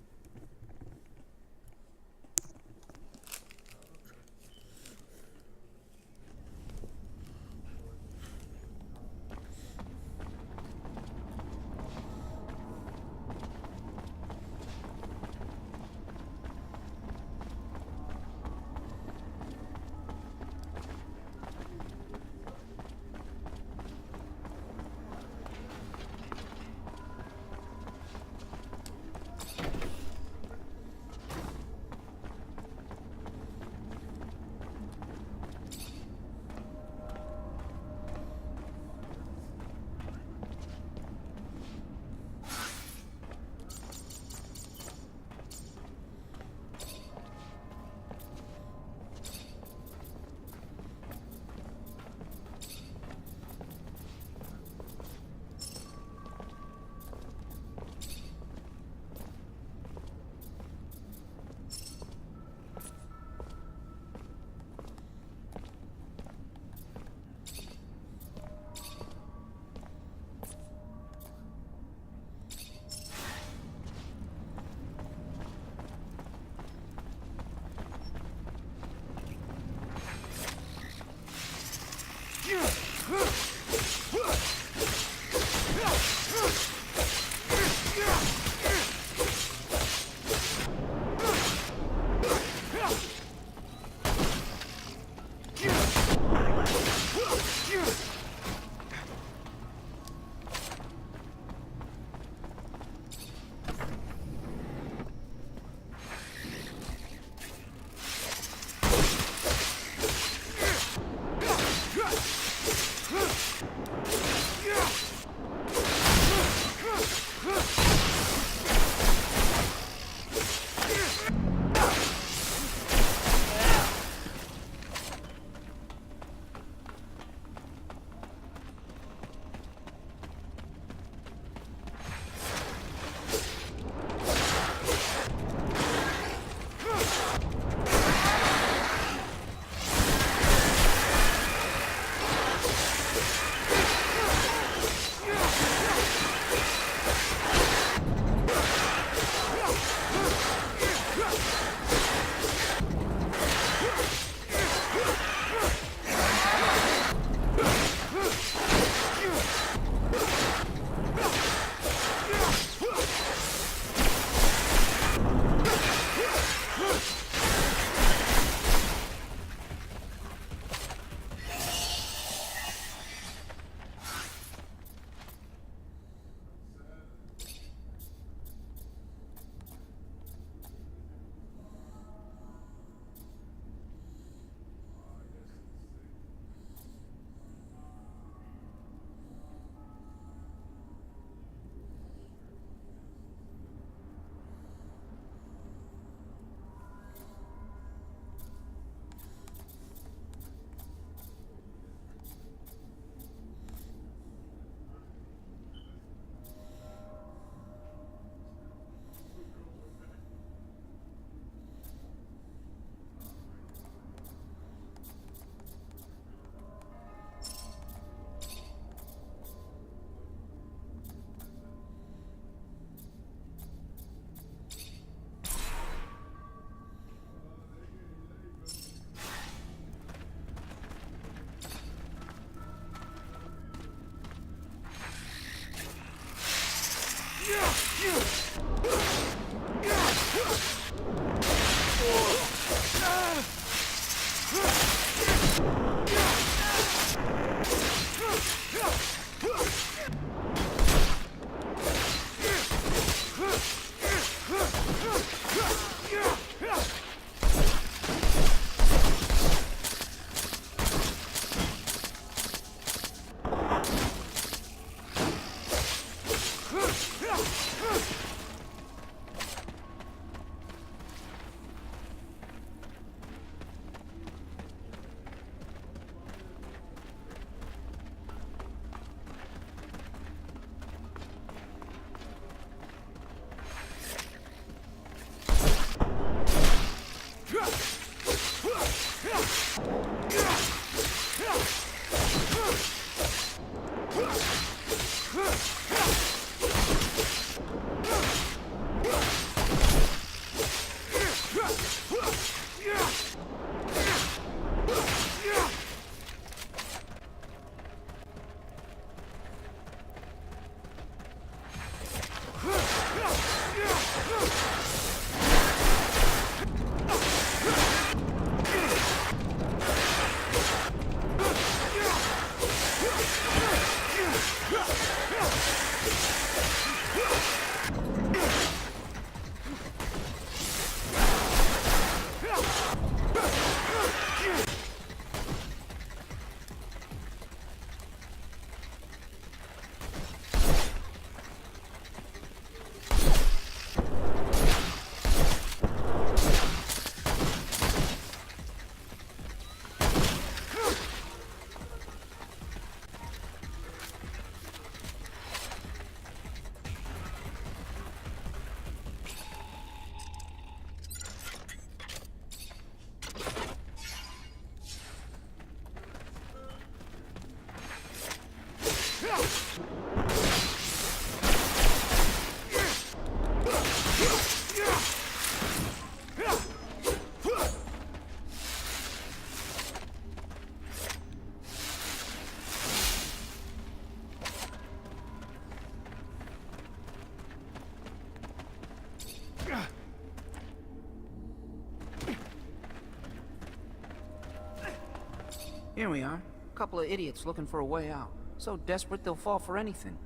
Here we are. A couple of idiots looking for a way out. So desperate they'll fall for anything.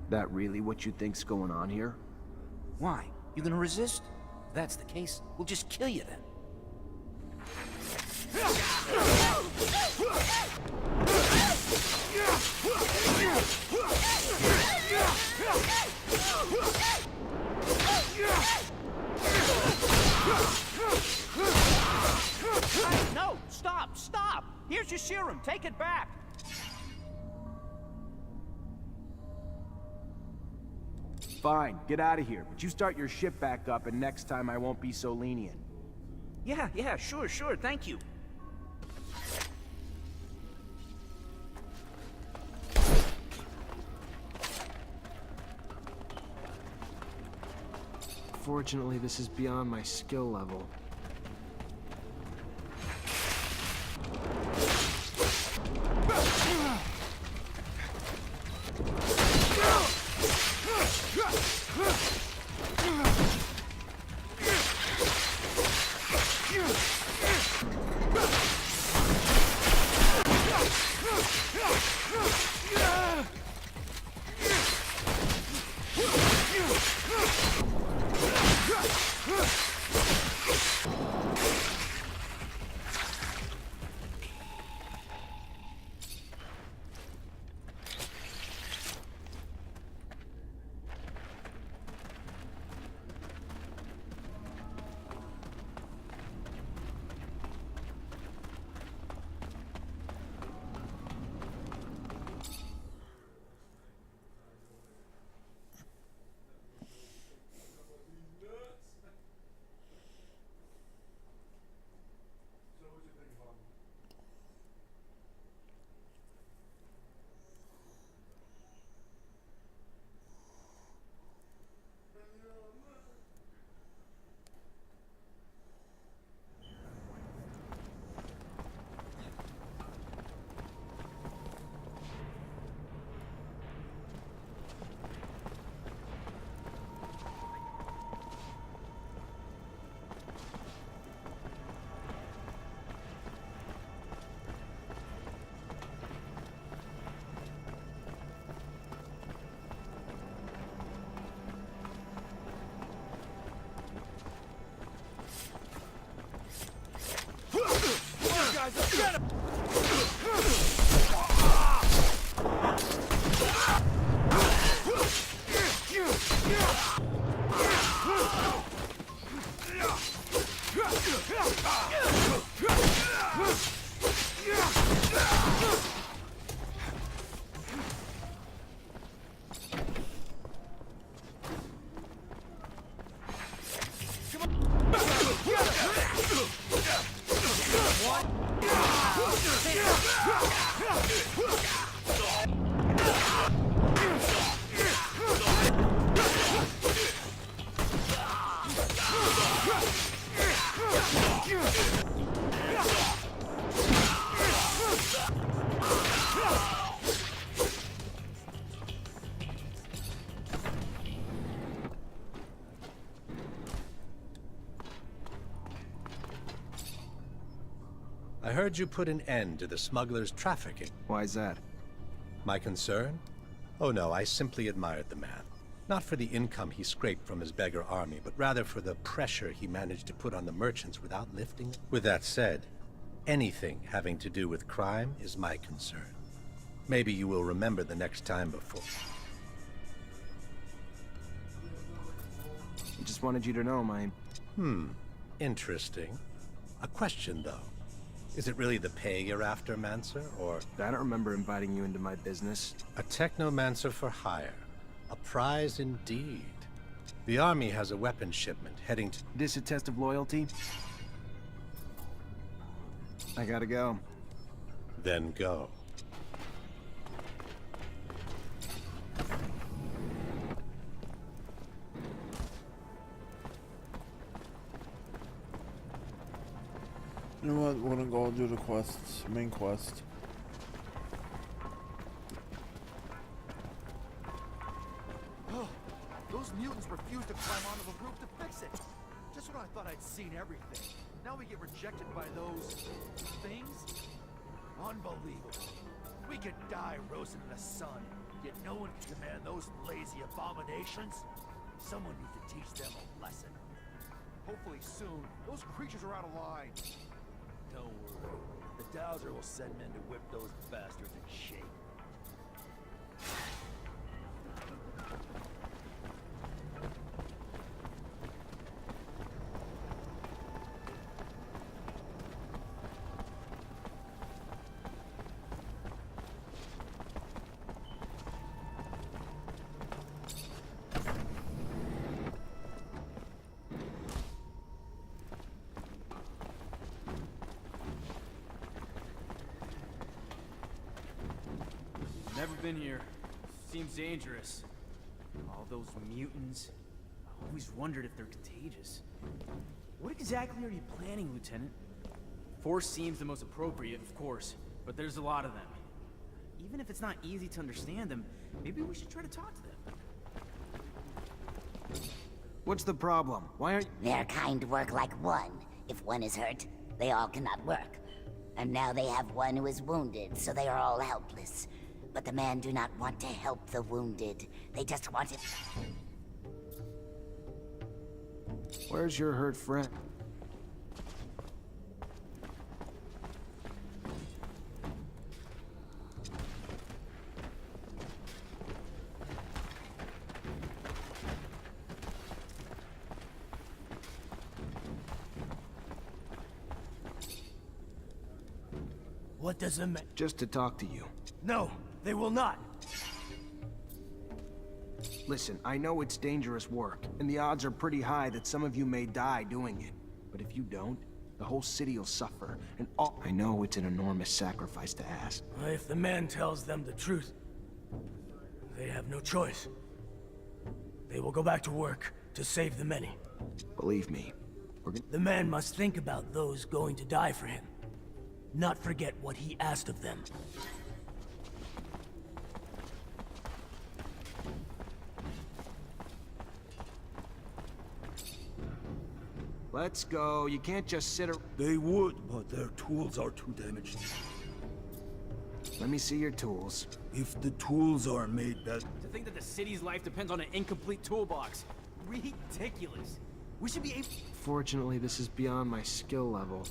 That really what you think's going on here? Why? You gonna resist? If that's the case, we'll just kill you then. Hey, no! Stop! Stop! Here's your serum. Take it back. Fine, get out of here. But you start your ship back up, and next time I won't be so lenient. Yeah, sure, thank you. Fortunately, this is beyond my skill level. guys, let's get him! I heard you put an end to the smugglers' trafficking. Why's that? My concern? Oh no, I simply admired the man. Not for the income he scraped from his beggar army, but rather for the pressure he managed to put on the merchants without lifting it. With that said, anything having to do with crime is my concern. Maybe you will remember the next time before. I just wanted you to know, mine. Interesting. A question, though. Is it really the pay you're after, Mancer, or... I don't remember inviting you into my business. A Technomancer for hire. A prize indeed. The army has a weapons shipment heading to... This a test of loyalty? I gotta go. Then go. You know what? We're gonna go do the quests, main quest. Oh, those mutants refuse to climb onto the roof to fix it. Just when I thought I'd seen everything. Now we get rejected by those things? Unbelievable. We could die roasting in the sun, yet no one can command those lazy abominations. Someone needs to teach them a lesson. Hopefully soon, those creatures are out of line. Don't worry. The Dowser will send men to whip those bastards in shape. Never been here. Seems dangerous. All those mutants. I always wondered if they're contagious. What exactly are you planning, Lieutenant? Force seems the most appropriate, of course, but there's a lot of them. Even if it's not easy to understand them, maybe we should try to talk to them. What's the problem? Why aren't... Their kind work like one. If one is hurt, they all cannot work. And now they have one who is wounded, so they are all helpless. But the men do not want to help the wounded. They just want it. Where's your hurt friend? What does it mean? Just to talk to you. No, they will not. Listen, I know it's dangerous work, and the odds are pretty high that some of you may die doing it. But if you don't, the whole city will suffer, and all— I know it's an enormous sacrifice to ask. If the man tells them the truth, they have no choice. They will go back to work to save the many. Believe me, The man must think about those going to die for him. Not forget what he asked of them. Let's go. You can't just sit around. They would, but their tools are too damaged. Let me see your tools. If the tools are made better... To think that the city's life depends on an incomplete toolbox. Ridiculous. We should be able... Fortunately, this is beyond my skill level.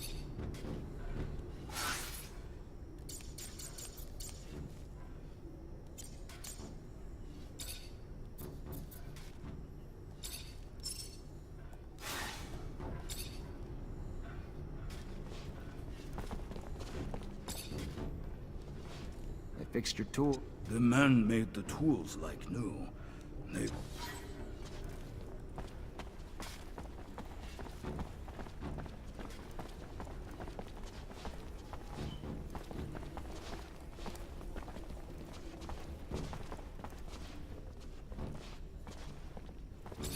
Fixed your tool. The man made the tools like new. They...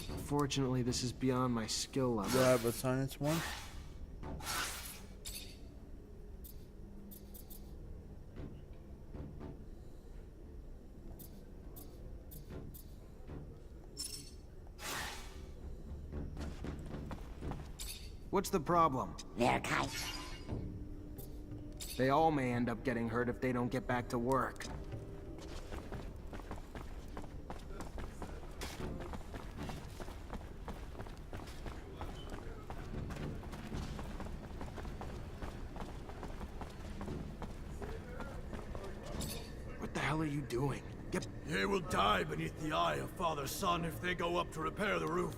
Unfortunately, this is beyond my skill level. Do I have a science one? What's the problem? They're kite. They all may end up getting hurt if they don't get back to work. What the hell are you doing? Get... They will die beneath the eye of Father Sun if they go up to repair the roof.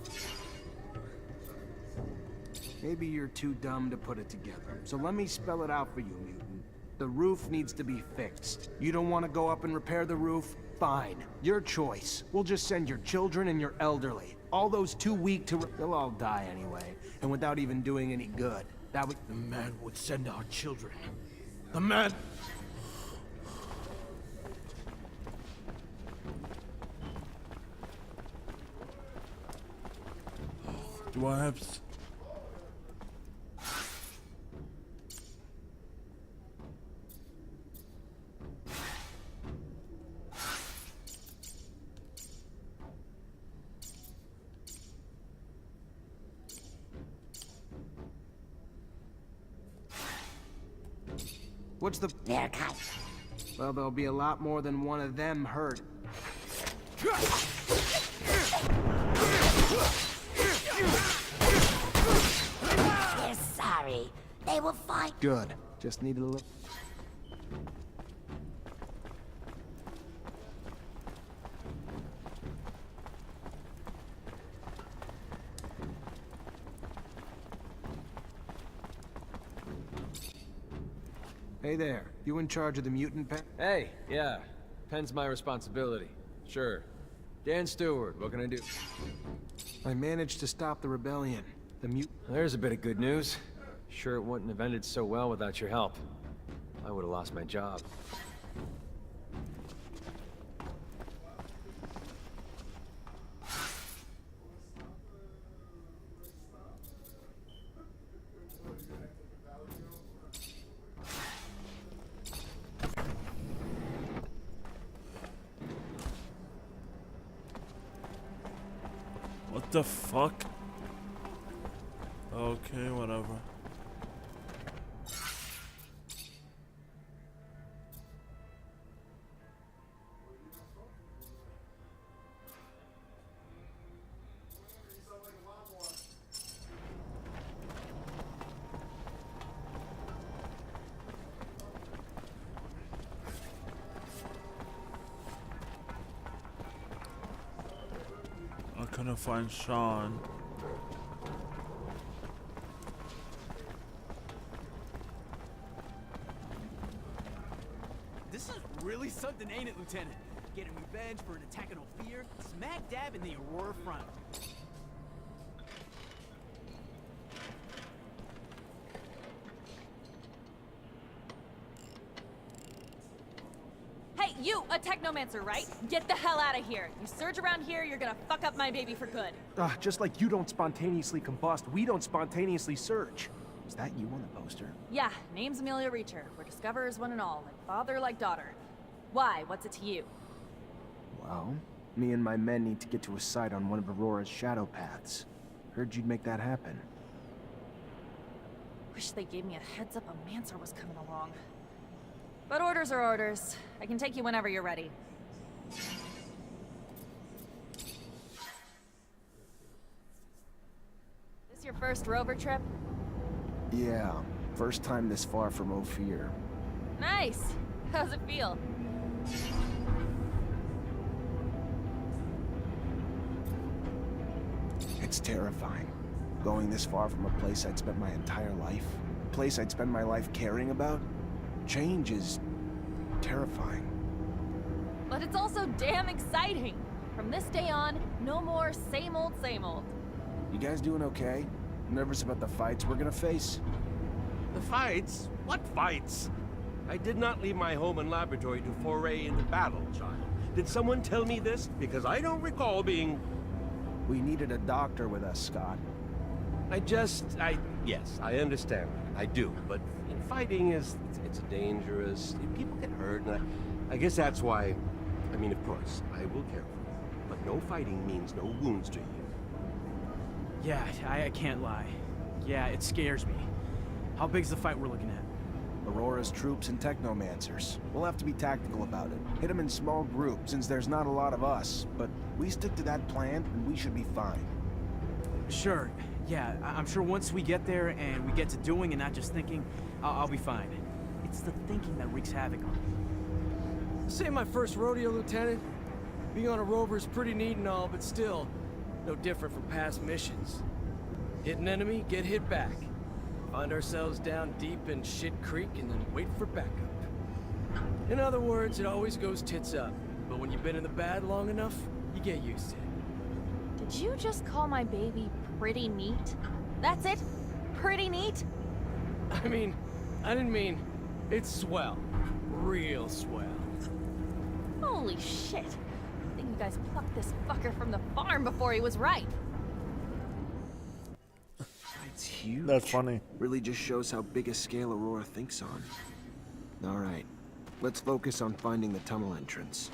Maybe you're too dumb to put it together. So let me spell it out for you, mutant. The roof needs to be fixed. You don't want to go up and repair the roof? Fine. Your choice. We'll just send your children and your elderly. All those too weak to... They'll all die anyway. And without even doing any good. That would... The man would send our children. The man... Do I have... What's the... They're kite. Well, there'll be a lot more than one of them hurt. They're sorry. They will fight. Good. Just needed a little... Hey there, you in charge of the mutant pen? Hey, yeah. Pen's my responsibility. Sure. Dan Stewart, what can I do? I managed to stop the rebellion. The There's a bit of good news. Sure it wouldn't have ended so well without your help. I would have lost my job. What the fuck? Okay, whatever. I couldn't find Sean. This is really something, ain't it, Lieutenant? Getting revenge for an attack on Ophir, smack dab in the Aurora front. Hey, you, a Technomancer, right? Get the hell out of here. You surge around here, you're gonna fuck up my baby for good. just like you don't spontaneously combust, we don't spontaneously surge. Is that you on the poster? Yeah, name's Amelia Reacher. We're discoverers one and all, like father, like daughter. Why? What's it to you? Well, me and my men need to get to a site on one of Aurora's shadow paths. Heard you'd make that happen. Wish they gave me a heads up a Mancer was coming along. But orders are orders. I can take you whenever you're ready. This your first rover trip? Yeah, first time this far from Ophir. Nice! How's it feel? It's terrifying. Going this far from a place I'd spent my entire life. A place I'd spend my life caring about. Change is terrifying. but it's also damn exciting. From this day on, no more same old, same old. You guys doing okay? Nervous about the fights we're gonna face? The fights? What fights? I did not leave my home and laboratory to foray into battle, child. Did someone tell me this? Because I don't recall being... We needed a doctor with us, Scott. Yes, I understand. I do. But fighting it's dangerous. People get hurt, and I guess that's why... I mean, of course, I will care for you. But no fighting means no wounds to you. Yeah, I can't lie. Yeah, it scares me. How big's the fight we're looking at? Aurora's troops and Technomancers. We'll have to be tactical about it. Hit them in small groups, since there's not a lot of us. But we stick to that plan, and we should be fine. Sure. Yeah, I'm sure once we get there and we get to doing and not just thinking, I'll be fine. It's the thinking that wreaks havoc on me. This ain't my first rodeo, Lieutenant. Being on a rover is pretty neat and all, but still, no different from past missions. Hit an enemy, get hit back. Find ourselves down deep in Shit Creek and then wait for backup. In other words, it always goes tits up. But when you've been in the bad long enough, you get used to it. Did you just call my baby pretty neat? That's it? Pretty neat? I didn't mean, it's swell. Real swell. Holy shit. I think you guys plucked this fucker from the farm before he was ripe. It's huge. That's funny. Really just shows how big a scale Aurora thinks on. Alright, let's focus on finding the tunnel entrance.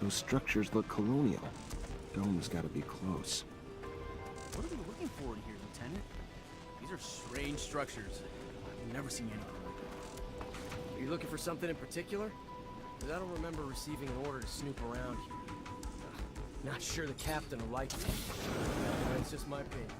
Those structures look colonial. Dome's gotta be close. What are we looking for in here, Lieutenant? These are strange structures. I've never seen anything like that. Are you looking for something in particular? Because I don't remember receiving an order to snoop around here. Not sure the captain will like it. That's just my opinion.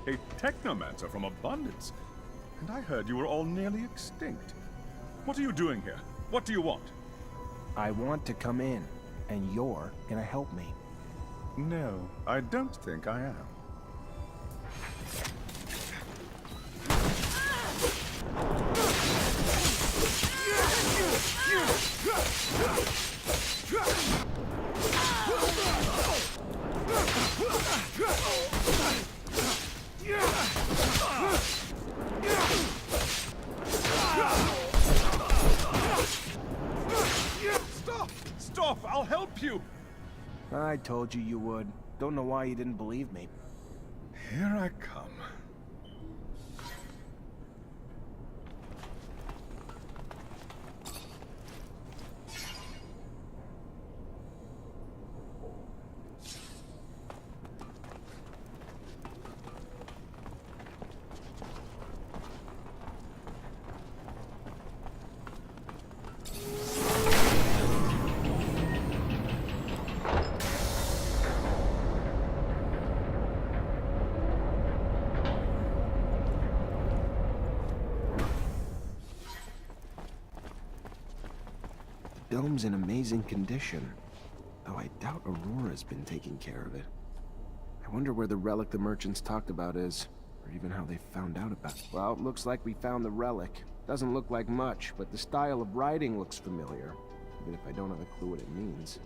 A Technomancer from Abundance. And I heard you were all nearly extinct. What are you doing here? What do you want? I want to come in, and you're gonna help me. No, I don't think I am. Stop! Stop! I'll help you! I told you you would. Don't know why you didn't believe me. Here I come. The dome's in amazing condition, though I doubt Aurora's been taking care of it. I wonder where the relic the merchants talked about is, or even how they found out about it. Well, it looks like we found the relic. Doesn't look like much, but the style of writing looks familiar, even if I don't have a clue what it means.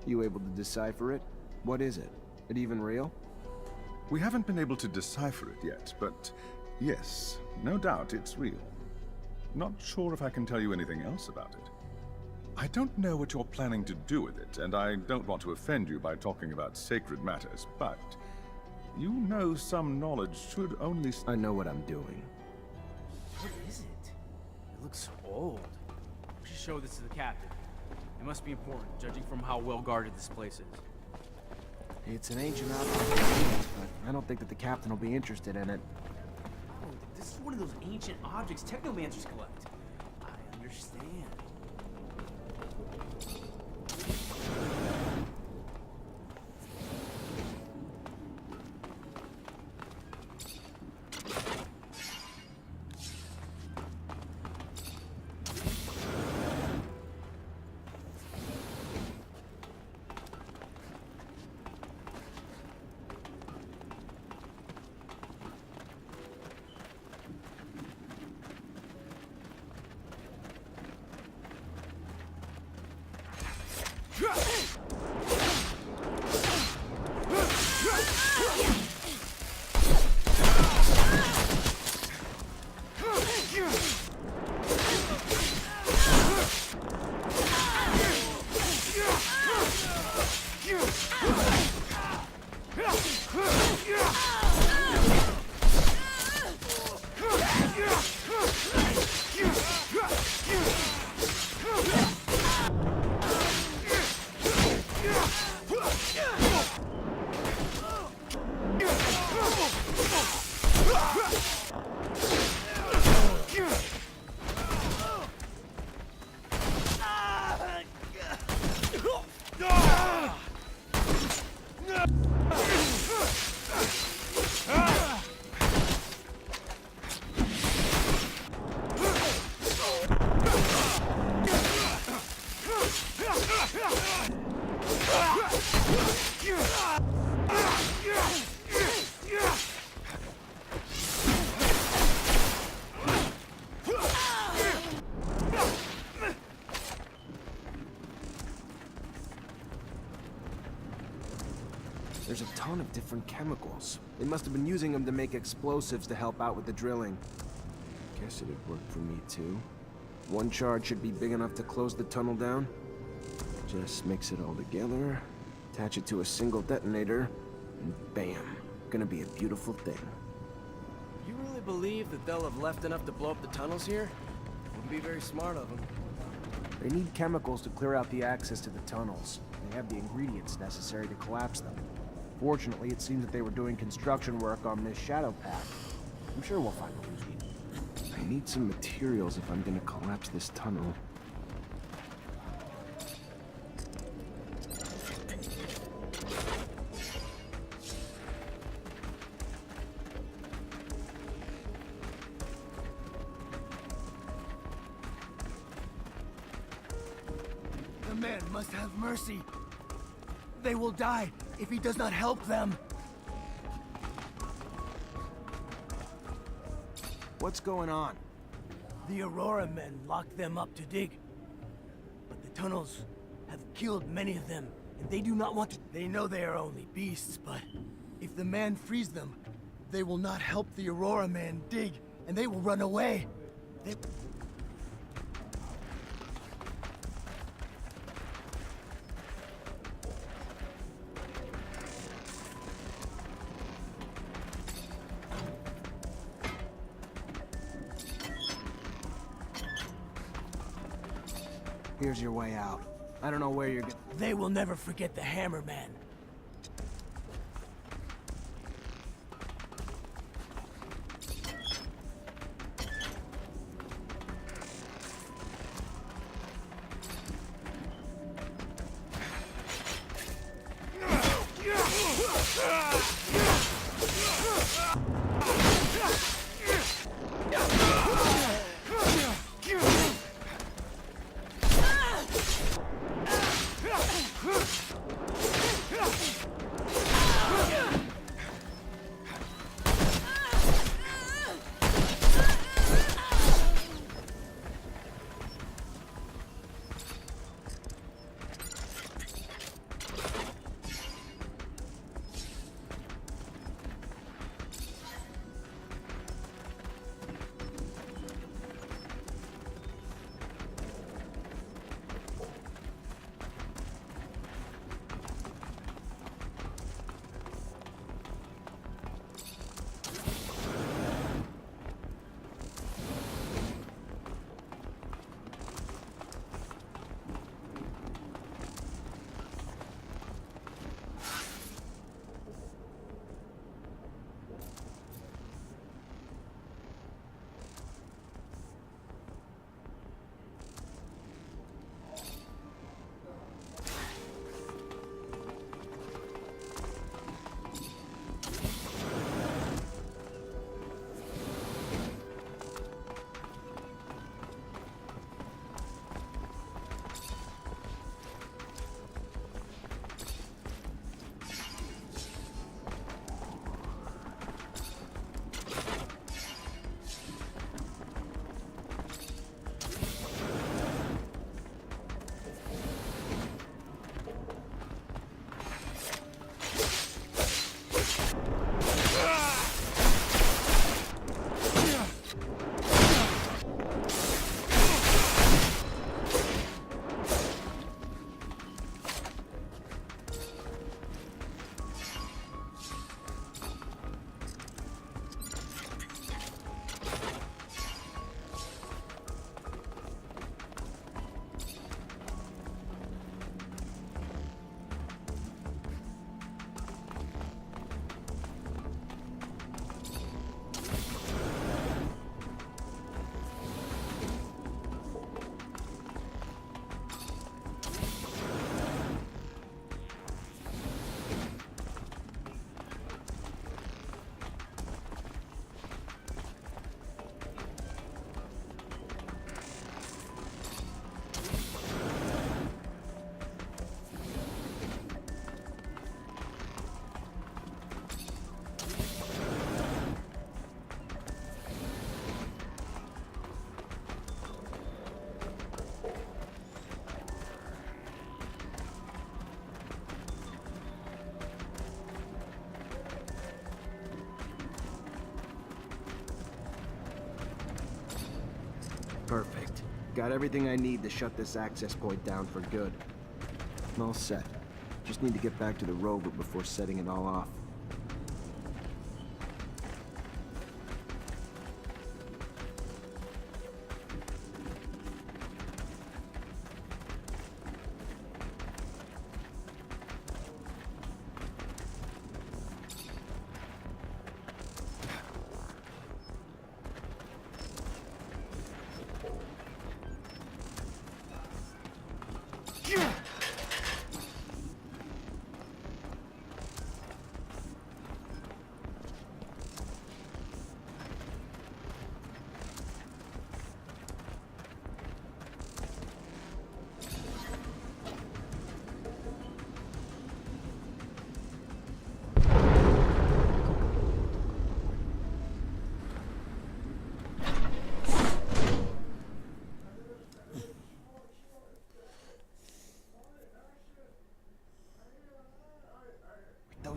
You able to decipher it? What is it? It even real? We haven't been able to decipher it yet, but yes, no doubt it's real. Not sure if I can tell you anything else about it. I don't know what you're planning to do with it, and I don't want to offend you by talking about sacred matters, but you know some knowledge should only... I know what I'm doing. What is it? It looks old. We should show this to the captain. It must be important, judging from how well guarded this place is. It's an ancient object, but I don't think that the captain will be interested in it. Oh, this is one of those ancient objects Technomancers collect. I understand. There's a ton of different chemicals. They must have been using them to make explosives to help out with the drilling. Guess it'd work for me too. One charge should be big enough to close the tunnel down. Just mix it all together, attach it to a single detonator, and bam. Gonna be a beautiful thing. You really believe that they'll have left enough to blow up the tunnels here? Wouldn't be very smart of them. They need chemicals to clear out the access to the tunnels. They have the ingredients necessary to collapse them. Fortunately, it seems that they were doing construction work on this shadow path. I'm sure we'll find what we need. I need some materials if I'm gonna collapse this tunnel. man must have mercy. They will die if he does not help them. What's going on? The Aurora men locked them up to dig. But the tunnels have killed many of them, and they do not want to. They know they are only beasts, but if the man frees them, they will not help the Aurora man dig, and they will run away. They... Here's your way out. I don't know where you're going. They will never forget the Hammer Man. Perfect. Got everything I need to shut this access point down for good. I'm all set. Just need to get back to the rover before setting it all off.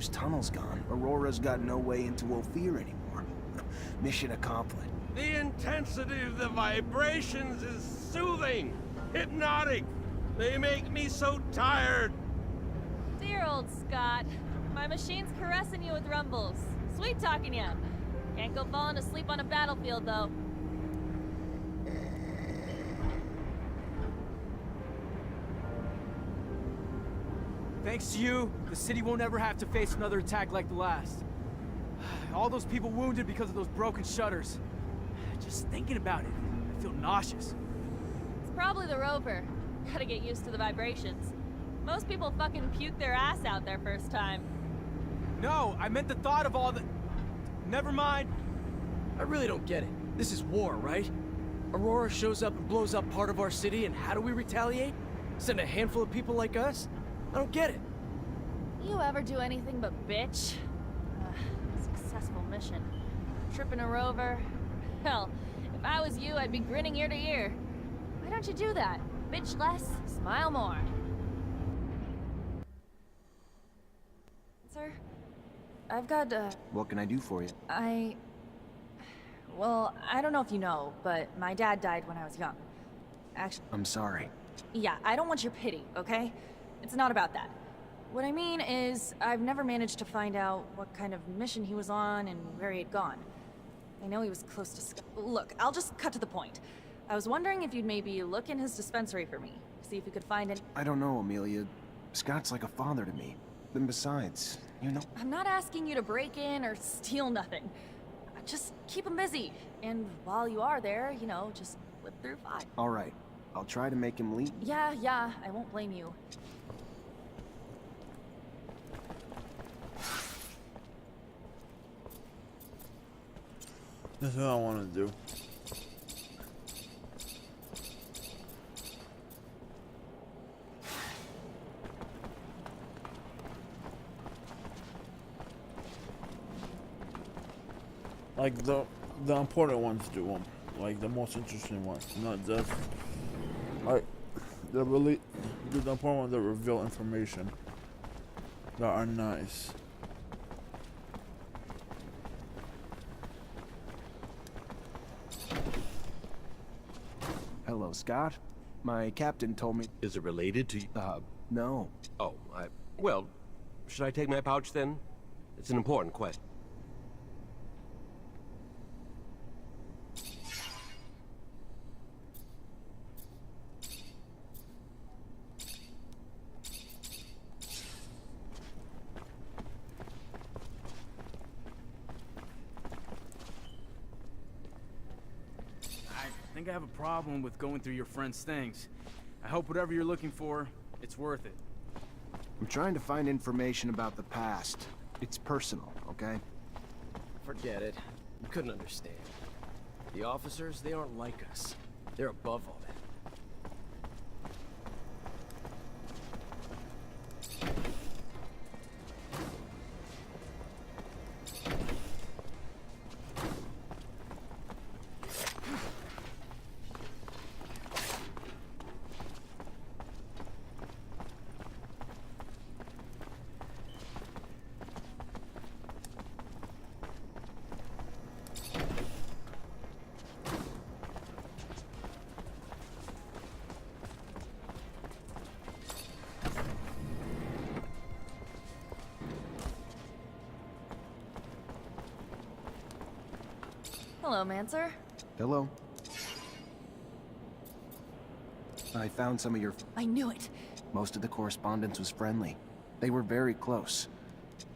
Those tunnels gone. Aurora's got no way into Ophir anymore. Mission accomplished. The intensity of the vibrations is soothing, hypnotic. They make me so tired. Dear old Scott. My machine's caressing you with rumbles. Sweet talking you. Can't go falling asleep on a battlefield, though. Thanks to you, the city won't ever have to face another attack like the last. All those people wounded because of those broken shutters. Just thinking about it, I feel nauseous. It's probably the rover. Gotta get used to the vibrations. Most people fucking puke their ass out their first time. No, I meant the thought of all the... Never mind. I really don't get it. This is war, right? Aurora shows up and blows up part of our city, and how do we retaliate? Send a handful of people like us? I don't get it. You ever do anything but bitch? Successful mission. Tripping a rover. Hell, if I was you, I'd be grinning ear to ear. Why don't you do that? Bitch less, smile more. Sir? I've got, What can I do for you? Well, I don't know if you know, but my dad died when I was young. Actually... I'm sorry. Yeah, I don't want your pity, okay? It's not about that. What I mean is, I've never managed to find out what kind of mission he was on and where he had gone. I know he was close to Look, I'll just cut to the point. I was wondering if you'd maybe look in his dispensary for me, see if you could find any... I don't know, Amelia. Scott's like a father to me. And besides, you know... I'm not asking you to break in or steal nothing. Just keep him busy. And while you are there, you know, just flip through 5. All right. I'll try to make him leave. Yeah, I won't blame you. That's what I want to do. Like the important ones do them, like the most interesting ones, not just like the important ones that reveal information that are nice. Hello, Scott. My captain told me... Is it related to you? No. Oh, well, should I take my pouch then? It's an important question. I think I have a problem with going through your friend's things. I hope whatever you're looking for, it's worth it. I'm trying to find information about the past. It's personal, okay? Forget it. You couldn't understand. The officers, they aren't like us. They're above all that. Hello, Mancer. Hello. I found some of your... I knew it. Most of the correspondence was friendly. They were very close.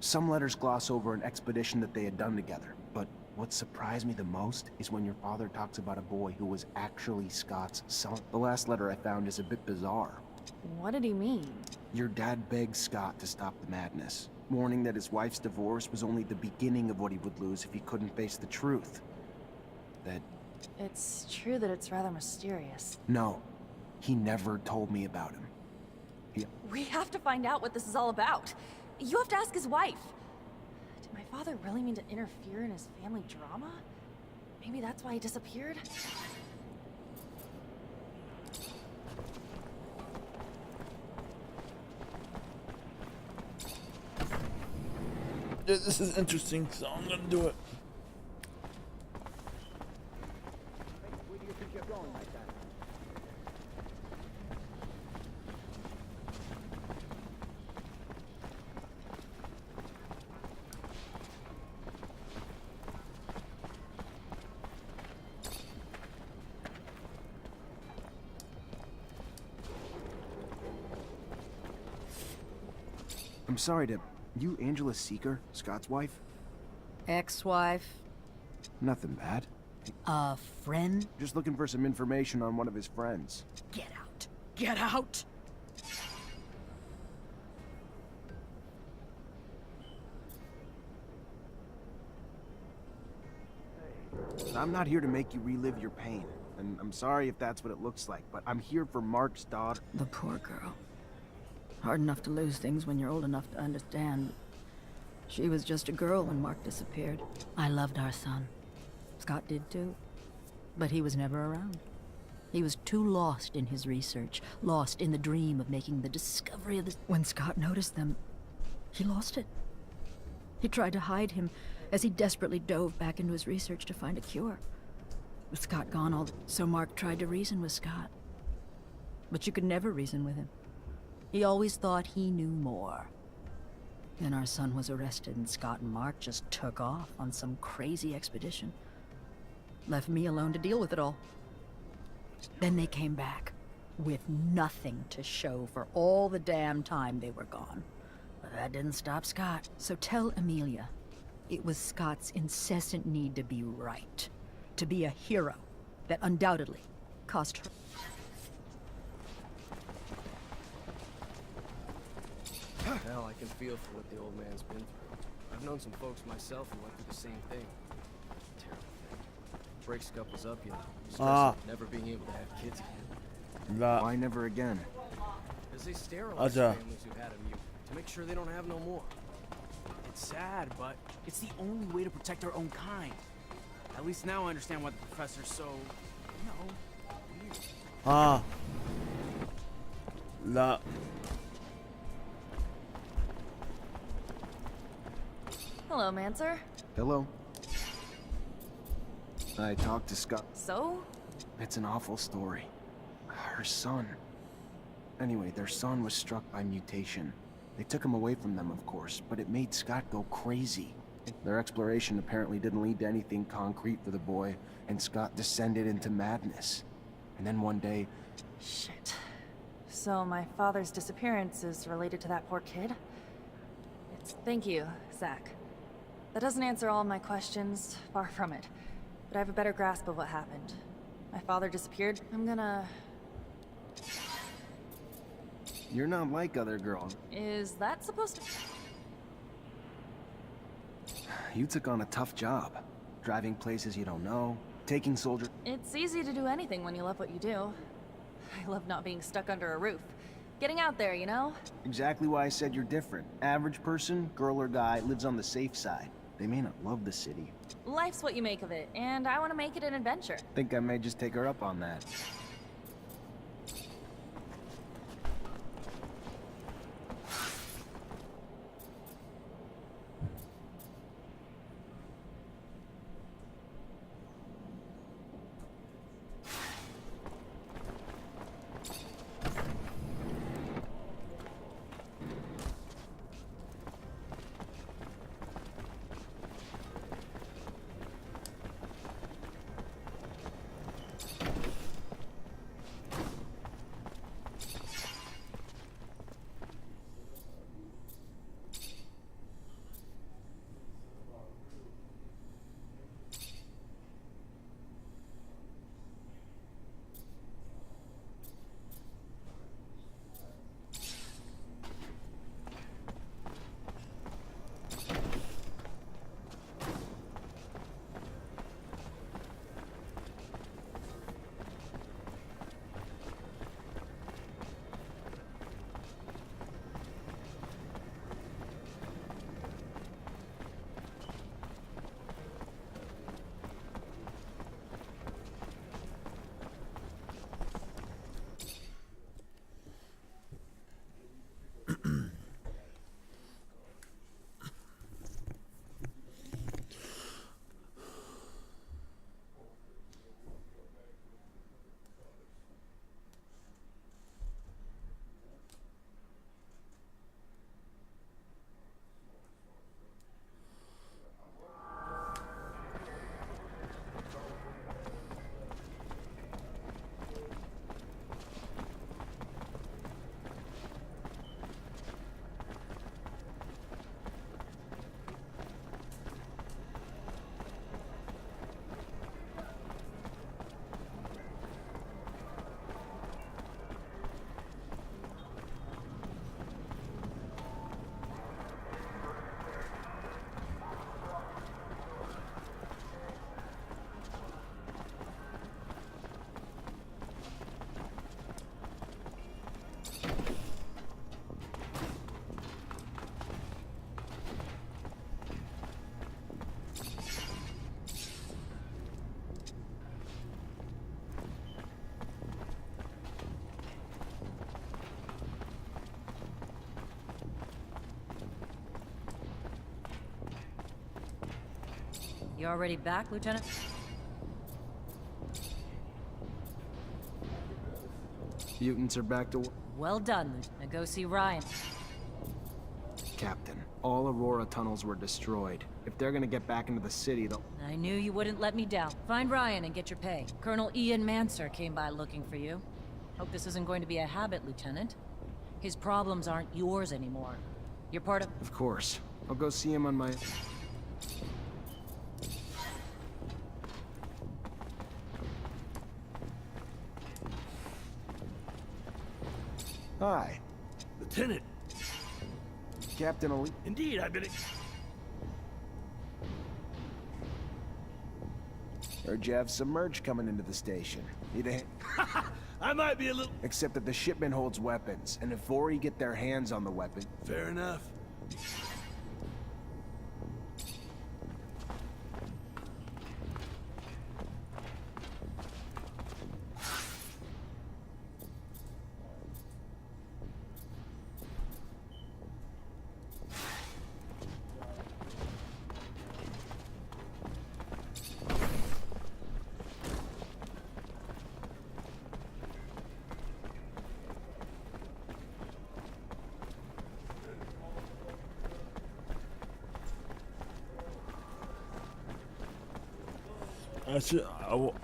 Some letters gloss over an expedition that they had done together, but what surprised me the most is when your father talks about a boy who was actually Scott's son. The last letter I found is a bit bizarre. What did he mean? Your dad begged Scott to stop the madness, warning that his wife's divorce was only the beginning of what he would lose if he couldn't face the truth. That... It's true that it's rather mysterious. No, he never told me about him. We have to find out what this is all about. You have to ask his wife. Did my father really mean to interfere in his family drama? Maybe that's why he disappeared? This is interesting, so I'm gonna do it. Where do you think you're going like that? I'm sorry to... You Angela Seeker, Scott's wife? Ex-wife? Nothing bad. A friend? Just looking for some information on one of his friends. Get out. Get out! I'm not here to make you relive your pain. And I'm sorry if that's what it looks like, but I'm here for Mark's daughter. The poor girl. Hard enough to lose things when you're old enough to understand. She was just a girl when Mark disappeared. I loved our son. Scott did too. But he was never around. He was too lost in his research, lost in the dream of making the discovery of this. When Scott noticed them, he lost it. He tried to hide him as he desperately dove back into his research to find a cure. With Scott gone, so Mark tried to reason with Scott. But you could never reason with him. He always thought he knew more. Then our son was arrested and Scott and Mark just took off on some crazy expedition. Left me alone to deal with it all. Then they came back with nothing to show for all the damn time they were gone. But that didn't stop Scott. So tell Amelia, it was Scott's incessant need to be right, to be a hero, that undoubtedly cost her. Hell, I can feel for what the old man's been through. I've known some folks myself who went through the same thing. Terrible thing. Breaks couples up, you know. Stress of never being able to have kids again. Why never again? Because they sterilize families who had them, to make sure they don't have no more. It's sad, but it's the only way to protect our own kind. At least now I understand why the professor's so, you know, weird. Hello, Mancer. Hello. I talked to Scott. So? It's an awful story. Her son. Anyway, their son was struck by mutation. They took him away from them, of course, but it made Scott go crazy. Their exploration apparently didn't lead to anything concrete for the boy, and Scott descended into madness. And then one day... Shit. So my father's disappearance is related to that poor kid? Thank you, Zach. That doesn't answer all of my questions, far from it. But I have a better grasp of what happened. My father disappeared. I'm gonna... You're not like other girls. Is that supposed to... You took on a tough job. Driving places you don't know, taking soldiers... It's easy to do anything when you love what you do. I love not being stuck under a roof. Getting out there, you know? Exactly why I said you're different. Average person, girl or guy, lives on the safe side. They may not love the city. Life's what you make of it, and I want to make it an adventure. Think I may just take her up on that. You already back, Lieutenant? Mutants are back to... Well done, Lieutenant. Now go see Ryan. Captain, all Aurora tunnels were destroyed. If they're gonna get back into the city, they'll... I knew you wouldn't let me down. Find Ryan and get your pay. Colonel Ian Manser came by looking for you. Hope this isn't going to be a habit, Lieutenant. His problems aren't yours anymore. You're part of... Of course. I'll go see him on my... Hi. Lieutenant. Captain Ali. Indeed, I've been... Heard you have some merch coming into the station. Need a hand? I might be a little... Except that the shipment holds weapons, and if Vori get their hands on the weapon... Fair enough.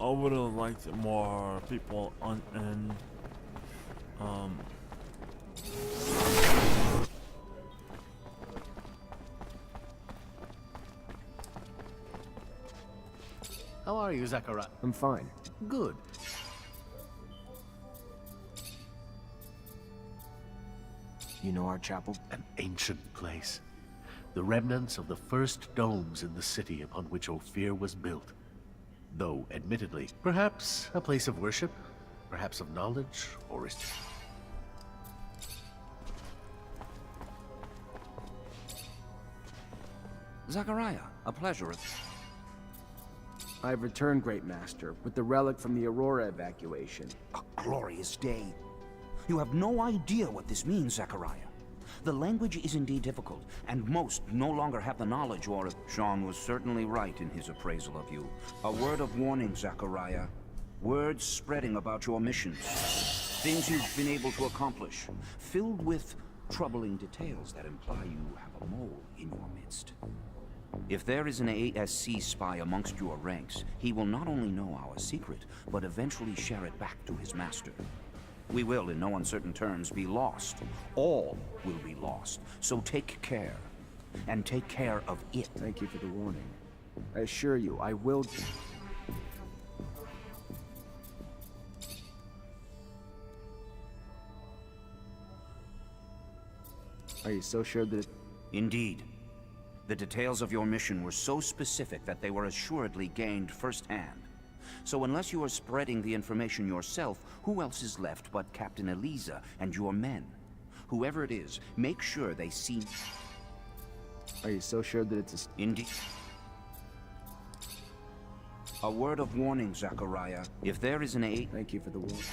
I would have liked more people on How are you, Zachariah? I'm fine. Good. You know our chapel? An ancient place. The remnants of the first domes in the city upon which Ophir was built. Though, admittedly, perhaps a place of worship, perhaps of knowledge, or is... Zachariah, a pleasure. I've returned, Great Master, with the relic from the Aurora evacuation. A glorious day. You have no idea what this means, Zachariah. The language is indeed difficult, and most no longer have the knowledge or... Sean was certainly right in his appraisal of you. A word of warning, Zachariah. Words spreading about your missions. Things you've been able to accomplish. Filled with troubling details that imply you have a mole in your midst. If there is an ASC spy amongst your ranks, he will not only know our secret, but eventually share it back to his master. We will, in no uncertain terms, be lost. All will be lost. So take care. And take care of it. Thank you for the warning. I assure you, I will... Are you so sure that... Indeed. The details of your mission were so specific that they were assuredly gained firsthand. So unless you are spreading the information yourself, who else is left but Captain Eliza and your men? Whoever it is, make sure they see... Are you so sure that it's a... Indeed. A word of warning, Zachariah. If there is an Thank you for the warning.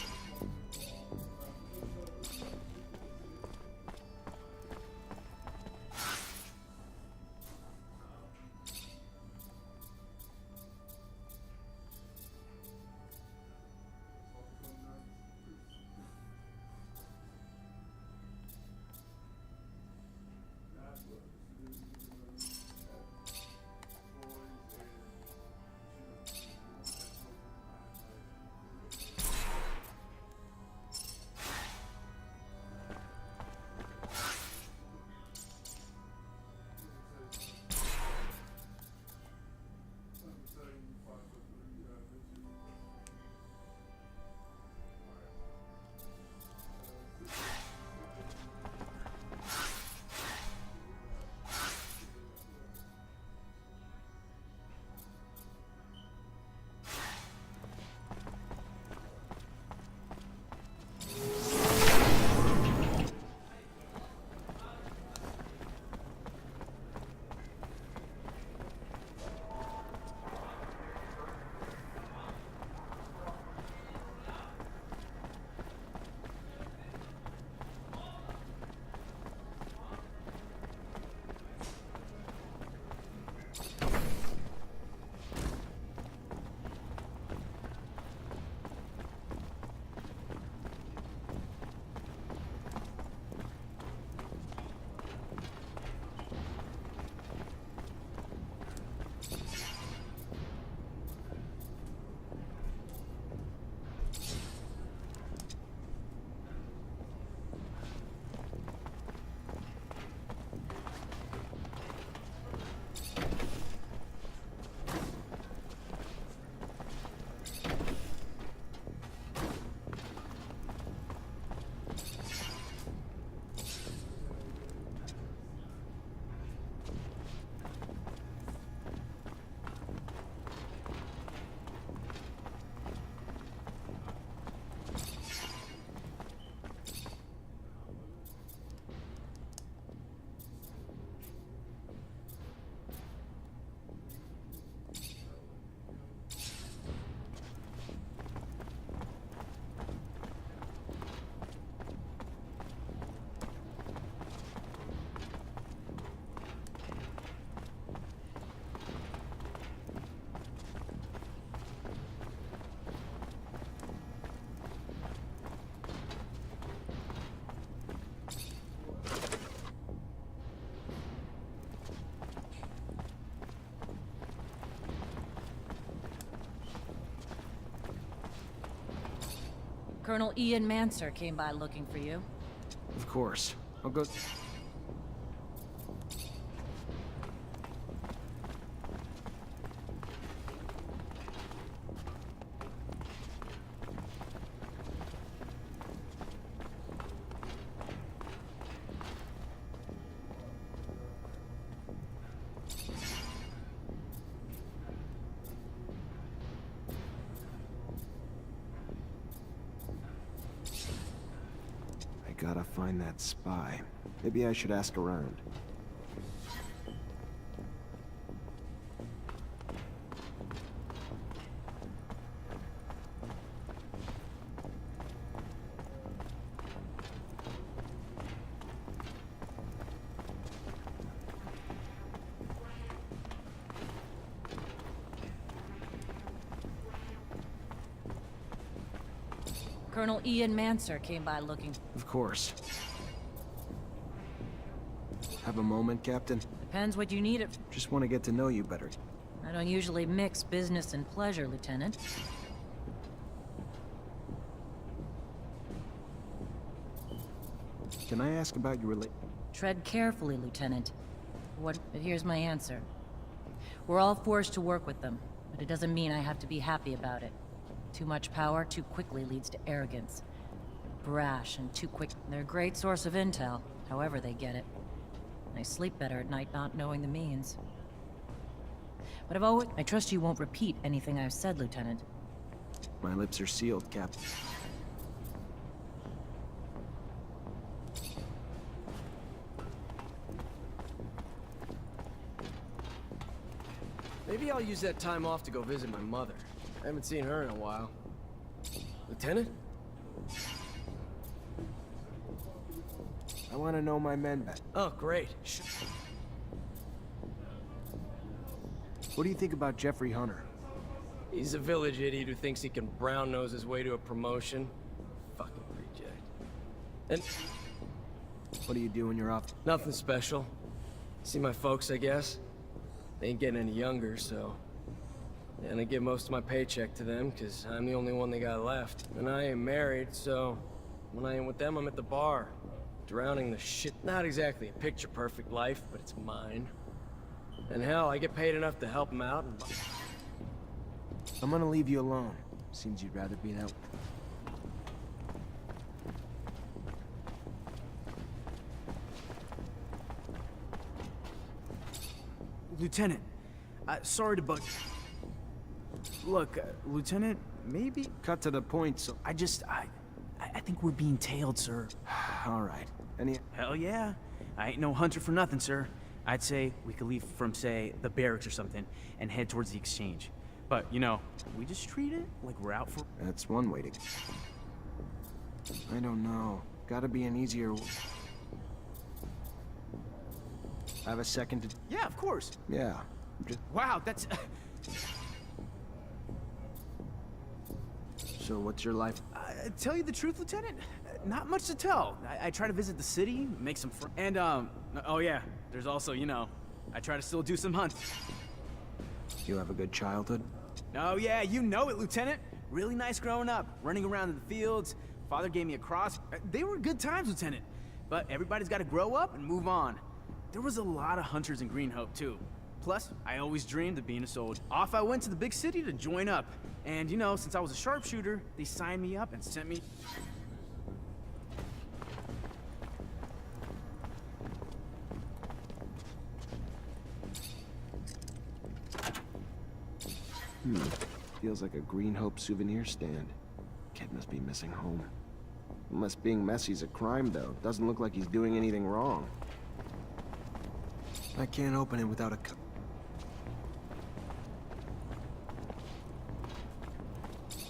Colonel Ian Mancer came by looking for you. Of course. I'll go... Gotta find that spy. Maybe I should ask around. Colonel Ian Mancer came by looking. Of course. Have a moment, Captain? Depends what you need it. Just want to get to know you better. I don't usually mix business and pleasure, Lieutenant. Can I ask about your Tread carefully, Lieutenant. But here's my answer. We're all forced to work with them, but it doesn't mean I have to be happy about it. Too much power too quickly leads to arrogance. Brash and too quick. They're a great source of intel, however they get it. I sleep better at night not knowing the means. But I trust you won't repeat anything I've said, Lieutenant. My lips are sealed, Captain. Maybe I'll use that time off to go visit my mother. I haven't seen her in a while. Lieutenant? I want to know my men back. Oh, great. What do you think about Jeffrey Hunter? He's a village idiot who thinks he can brown-nose his way to a promotion. Fucking reject. And... what do you do when you're off? Nothing special. See my folks, I guess. They ain't getting any younger, so... and I give most of my paycheck to them, because I'm the only one they got left. And I ain't married, so... when I ain't with them, I'm at the bar. Drowning the shit. Not exactly a picture-perfect life, but it's mine. And hell, I get paid enough to help them out and... I'm gonna leave you alone. Seems you'd rather be that... Lieutenant, sorry to bug... Look, Lieutenant, maybe... Cut to the point, so... I think we're being tailed, sir. All right. Any... Hell yeah. I ain't no hunter for nothing, sir. I'd say we could leave from, say, the barracks or something, and head towards the exchange. But, you know, we just treat it like we're out for... That's one way to... I don't know. Gotta be an easier... Have a second to... Yeah, of course. Yeah. Just... Wow, that's... So, what's your life? Tell you the truth, Lieutenant? Not much to tell. I try to visit the city, make some friends... And, oh yeah, there's also, you know, I try to still do some hunting. You have a good childhood? Oh yeah, you know it, Lieutenant. Really nice growing up, running around in the fields. Father gave me a cross. They were good times, Lieutenant. But everybody's got to grow up and move on. There was a lot of hunters in Green Hope, too. Plus, I always dreamed of being a soldier. Off I went to the big city to join up. And, you know, since I was a sharpshooter, they signed me up and sent me... Feels like a Green Hope souvenir stand. Kid must be missing home. Unless being messy's a crime, though. Doesn't look like he's doing anything wrong. I can't open it without a...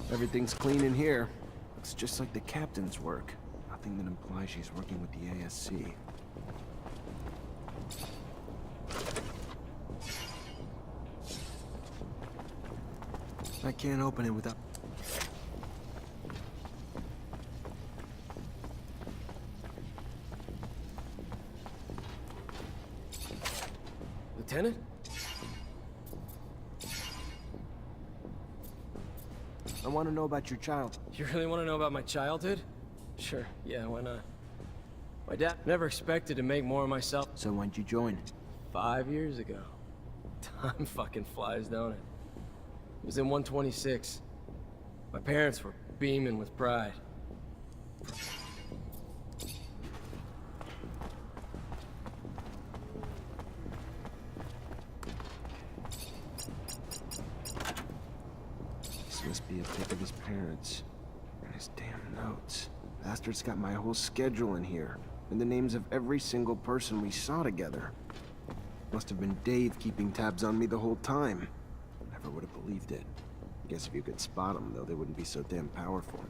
Everything's clean in here. Looks just like the captain's work. Nothing that implies she's working with the ASC. I can't open it without... Lieutenant? I want to know about your child. You really want to know about my childhood? Sure, yeah, why not? My dad never expected to make more of myself. So when'd you join? 5 years ago. Time fucking flies, don't it? It was in 126. My parents were beaming with pride. This must be a pic of his parents. And his damn notes. Bastard's got my whole schedule in here. And the names of every single person we saw together. Must have been Dave keeping tabs on me the whole time. Never would have believed it. Guess if you could spot them, though, they wouldn't be so damn powerful.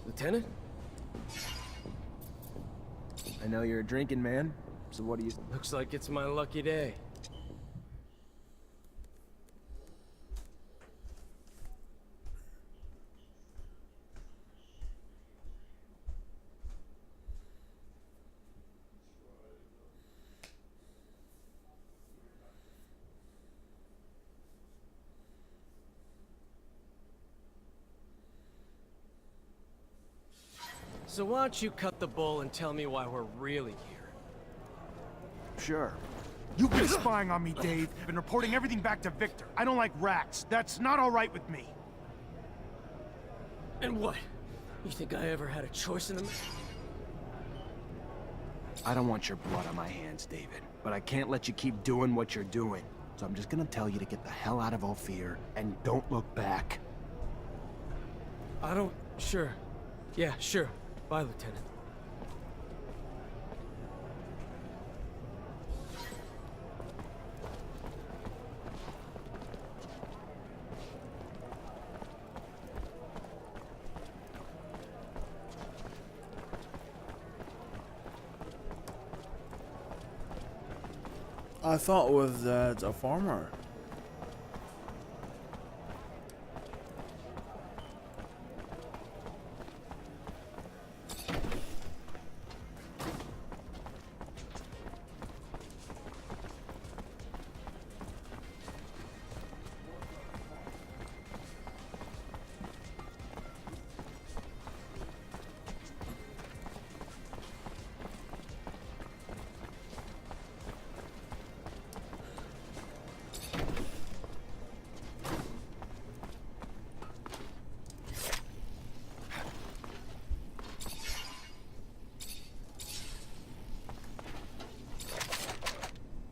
Lieutenant? I know you're a drinking man, so what do you... Looks like it's my lucky day. So why don't you cut the bull and tell me why we're really here? Sure. You've been spying on me, Dave. Been reporting everything back to Victor. I don't like rats. That's not all right with me. And what? You think I ever had a choice in the matter? I don't want your blood on my hands, David. But I can't let you keep doing what you're doing. So I'm just gonna tell you to get the hell out of Ophir and don't look back. I don't... Sure. Yeah, sure. Bye, Lieutenant. I thought was that a farmer.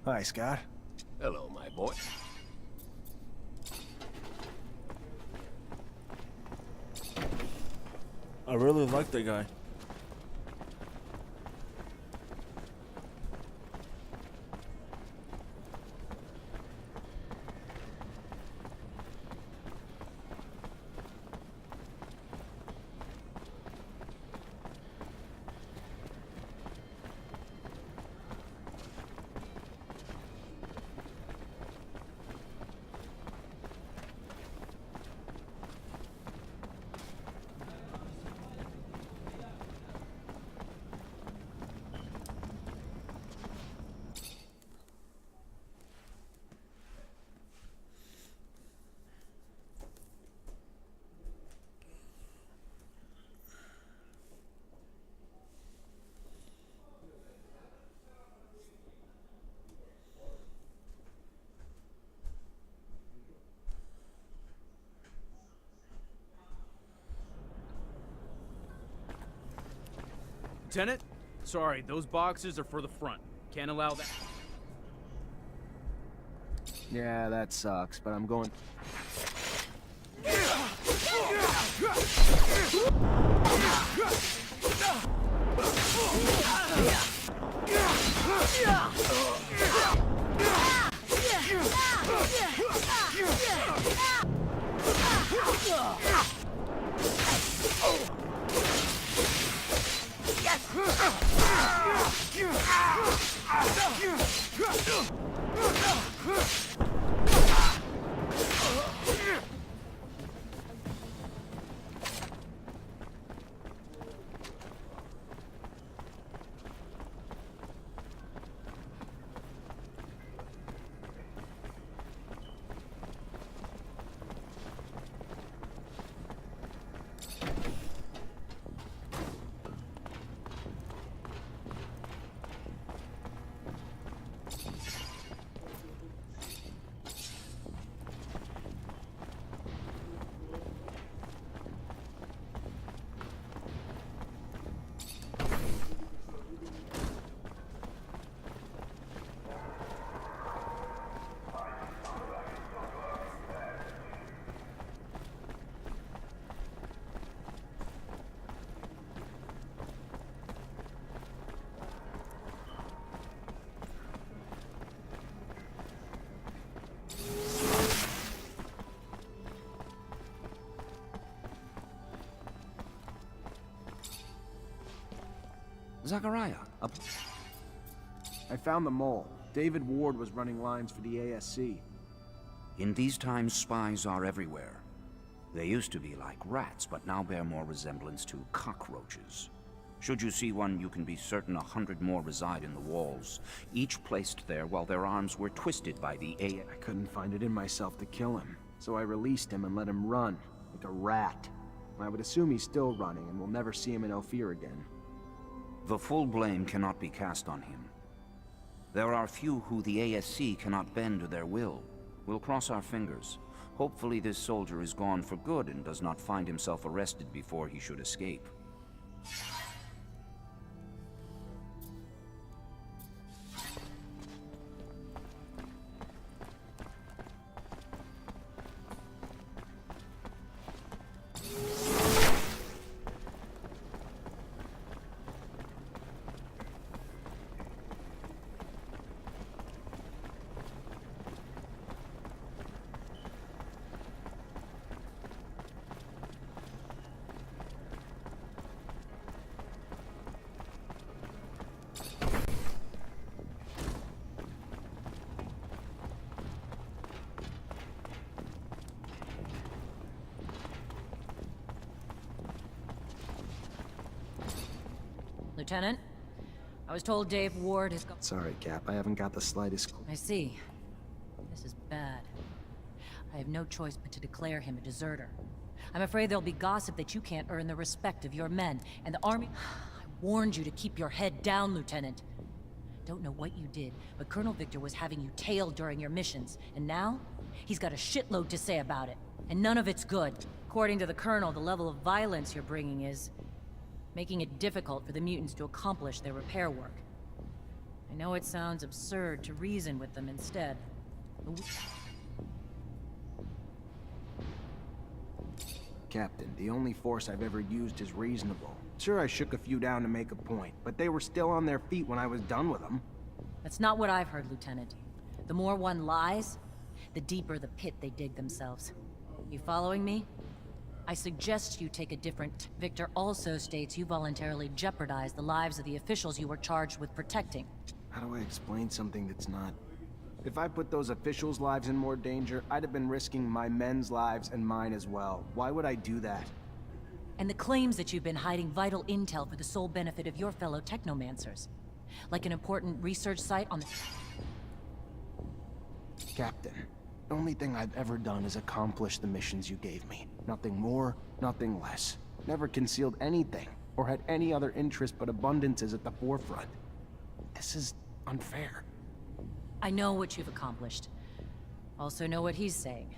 Hi, Scott. Hello, my boy. I really like that guy. Lieutenant? Sorry, those boxes are for the front. Can't allow that. Yeah, that sucks, but I'm going... Zachariah, I found the mole. David Ward was running lines for the ASC. In these times, spies are everywhere. They used to be like rats, but now bear more resemblance to cockroaches. Should you see one, you can be certain 100 more reside in the walls, each placed there while their arms were twisted by the I couldn't find it in myself to kill him, so I released him and let him run, like a rat. I would assume he's still running, and we'll never see him in Ophir again. The full blame cannot be cast on him. There are few who the ASC cannot bend to their will. We'll cross our fingers. Hopefully this soldier is gone for good and does not find himself arrested before he should escape. Lieutenant, I was told Dave Ward has got... Sorry, Cap, I haven't got the slightest clue. I see. This is bad. I have no choice but to declare him a deserter. I'm afraid there'll be gossip that you can't earn the respect of your men, and the army... I warned you to keep your head down, Lieutenant. Don't know what you did, but Colonel Victor was having you tailed during your missions, and now he's got a shitload to say about it, and none of it's good. According to the Colonel, the level of violence you're bringing is making it difficult for the mutants to accomplish their repair work. I know it sounds absurd to reason with them instead. Captain, the only force I've ever used is reasonable. Sure, I shook a few down to make a point, but they were still on their feet when I was done with them. That's not what I've heard, Lieutenant. The more one lies, the deeper the pit they dig themselves. You following me? I suggest you take a different... Victor also states you voluntarily jeopardized the lives of the officials you were charged with protecting. How do I explain something that's not... If I put those officials' lives in more danger, I'd have been risking my men's lives and mine as well. Why would I do that? And the claims that you've been hiding vital intel for the sole benefit of your fellow Technomancers. Like an important research site on the... Captain, the only thing I've ever done is accomplish the missions you gave me. Nothing more, nothing less. Never concealed anything, or had any other interest but abundances at the forefront. This is unfair. I know what you've accomplished. Also know what he's saying.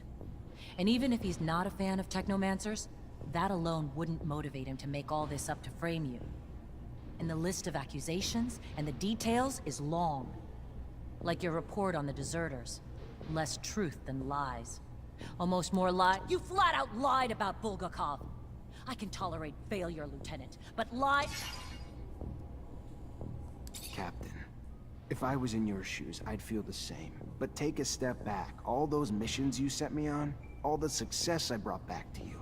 And even if he's not a fan of Technomancers, that alone wouldn't motivate him to make all this up to frame you. And the list of accusations and the details is long. Like your report on the deserters. Less truth than lies. Almost more You flat out lied about Bulgakov! I can tolerate failure, Lieutenant, but lie... Captain, if I was in your shoes, I'd feel the same. But take a step back. All those missions you sent me on, all the success I brought back to you.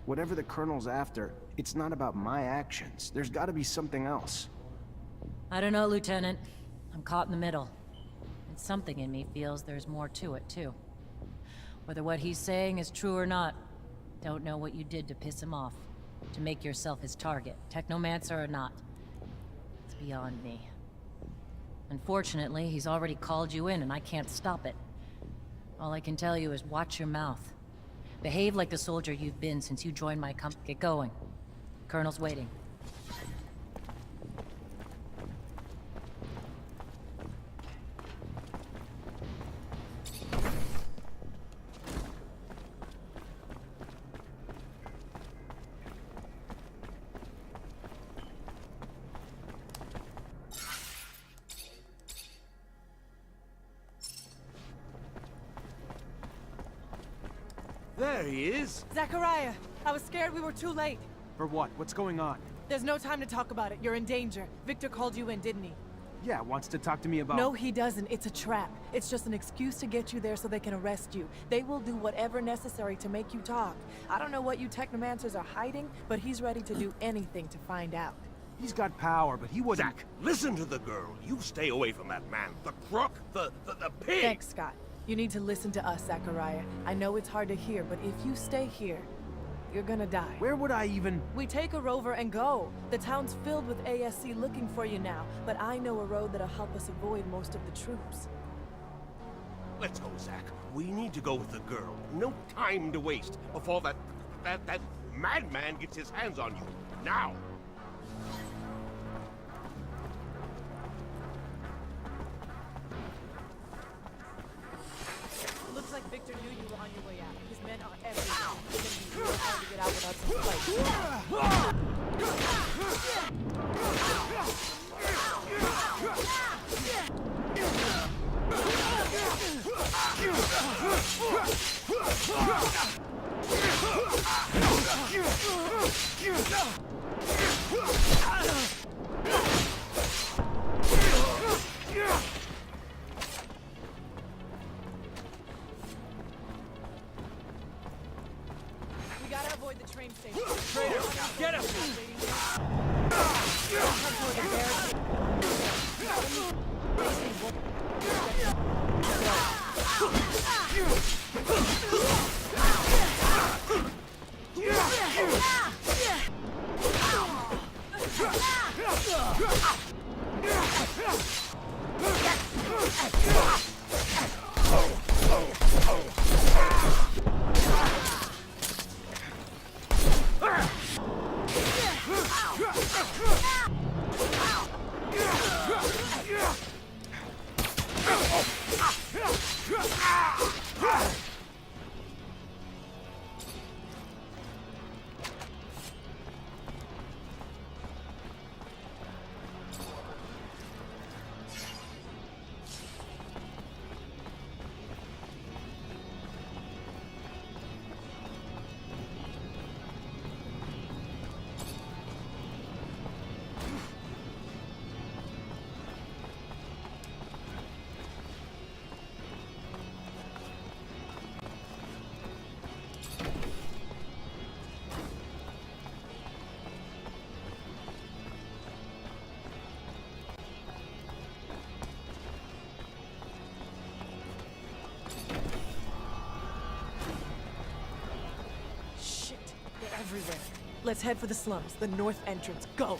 Whatever the Colonel's after, it's not about my actions. There's gotta be something else. I don't know, Lieutenant. I'm caught in the middle. And something in me feels there's more to it, too. Whether what he's saying is true or not, don't know what you did to piss him off. To make yourself his target, Technomancer or not. It's beyond me. Unfortunately, he's already called you in and I can't stop it. All I can tell you is watch your mouth. Behave like the soldier you've been since you joined my company. Get going. Colonel's waiting. There he is! Zachariah, I was scared we were too late. For what? What's going on? There's no time to talk about it. You're in danger. Victor called you in, didn't he? Yeah, wants to talk to me about... No, he doesn't. It's a trap. It's just an excuse to get you there so they can arrest you. They will do whatever necessary to make you talk. I don't know what you Technomancers are hiding, but he's ready to do anything to find out. He's got power, but he wouldn't... Zach, listen to the girl. You stay away from that man. The crook, the pig! Thanks, Scott. You need to listen to us, Zachariah. I know it's hard to hear, but if you stay here, you're gonna die. Where would I even... We take a rover and go. The town's filled with ASC looking for you now, but I know a road that'll help us avoid most of the troops. Let's go, Zach. We need to go with the girl. No time to waste before that madman gets his hands on you. Now! Looks like Victor knew you were on your way out. His men are everywhere. It's gonna be real hard to get out without some We gotta avoid the train station. Traitor, get him! Everywhere. Let's head for the slums, the north entrance. Go!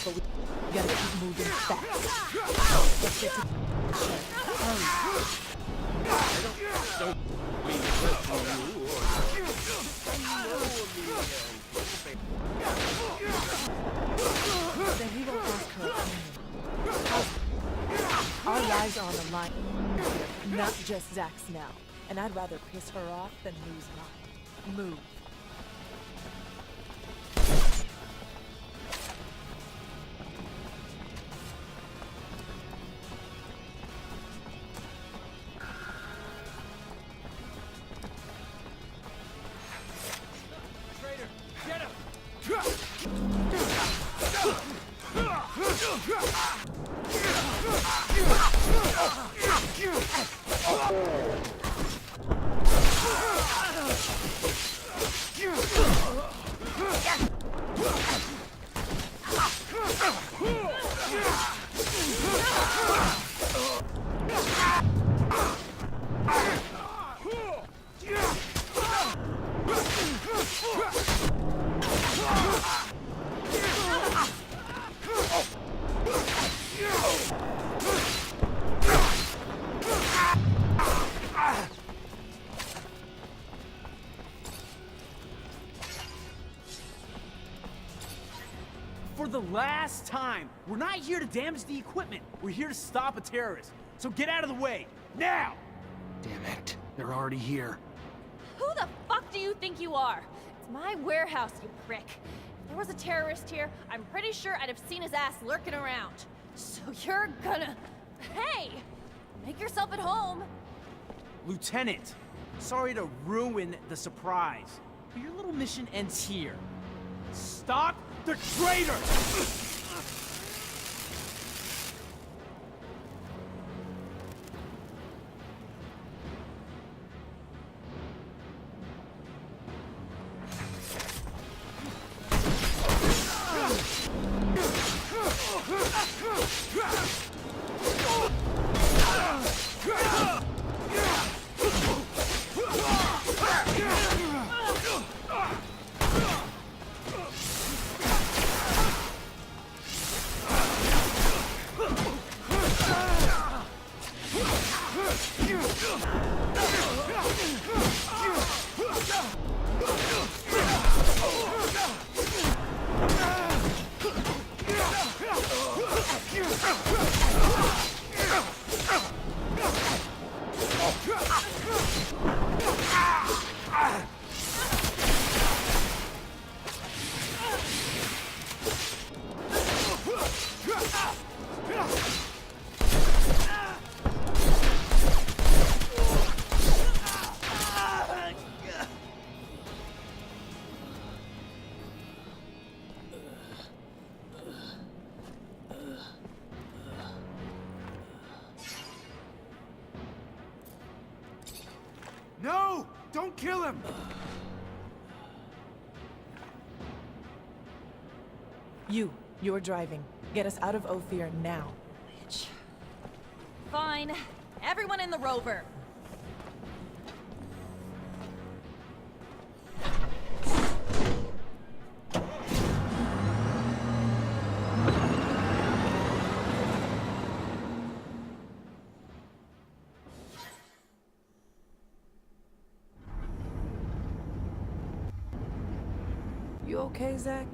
But we gotta keep moving fast. Then we won't ask her opinion. Our lives are on the line, not just Zach's now. And I'd rather piss her off than lose mine. Move. For the last time, we're not here to damage the equipment. We're here to stop a terrorist. So get out of the way, now! Damn it, they're already here. Who the fuck do you think you are? It's my warehouse, you prick. If there was a terrorist here, I'm pretty sure I'd have seen his ass lurking around. So you're gonna... Hey! Make yourself at home. Lieutenant, sorry to ruin the surprise, but your little mission ends here. Stop the traitor! No! Don't kill him! You're driving. Get us out of Ophir now. Bitch. Fine. Everyone in the rover. You okay, Zach?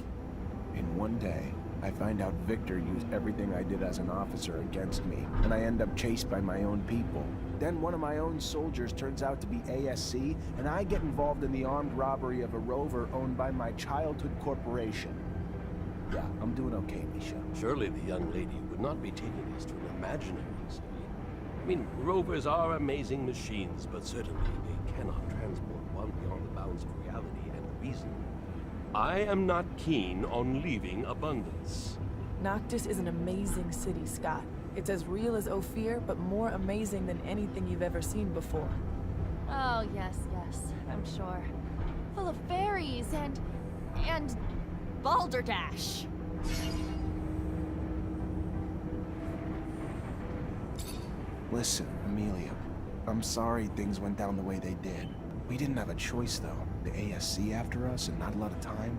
In one day, I find out Victor used everything I did as an officer against me, and I end up chased by my own people. Then one of my own soldiers turns out to be ASC, and I get involved in the armed robbery of a rover owned by my childhood corporation. Yeah, I'm doing okay, Misha. Surely the young lady would not be taking us to an imaginary city. I mean, rovers are amazing machines, but certainly they cannot transport one beyond the bounds of reality and reason. I am not keen on leaving Abundance. Noctis is an amazing city, Scott. It's as real as Ophir, but more amazing than anything you've ever seen before. Oh, yes, I'm sure. Full of fairies and balderdash. Listen, Amelia. I'm sorry things went down the way they did. We didn't have a choice, though. The ASC after us and not a lot of time.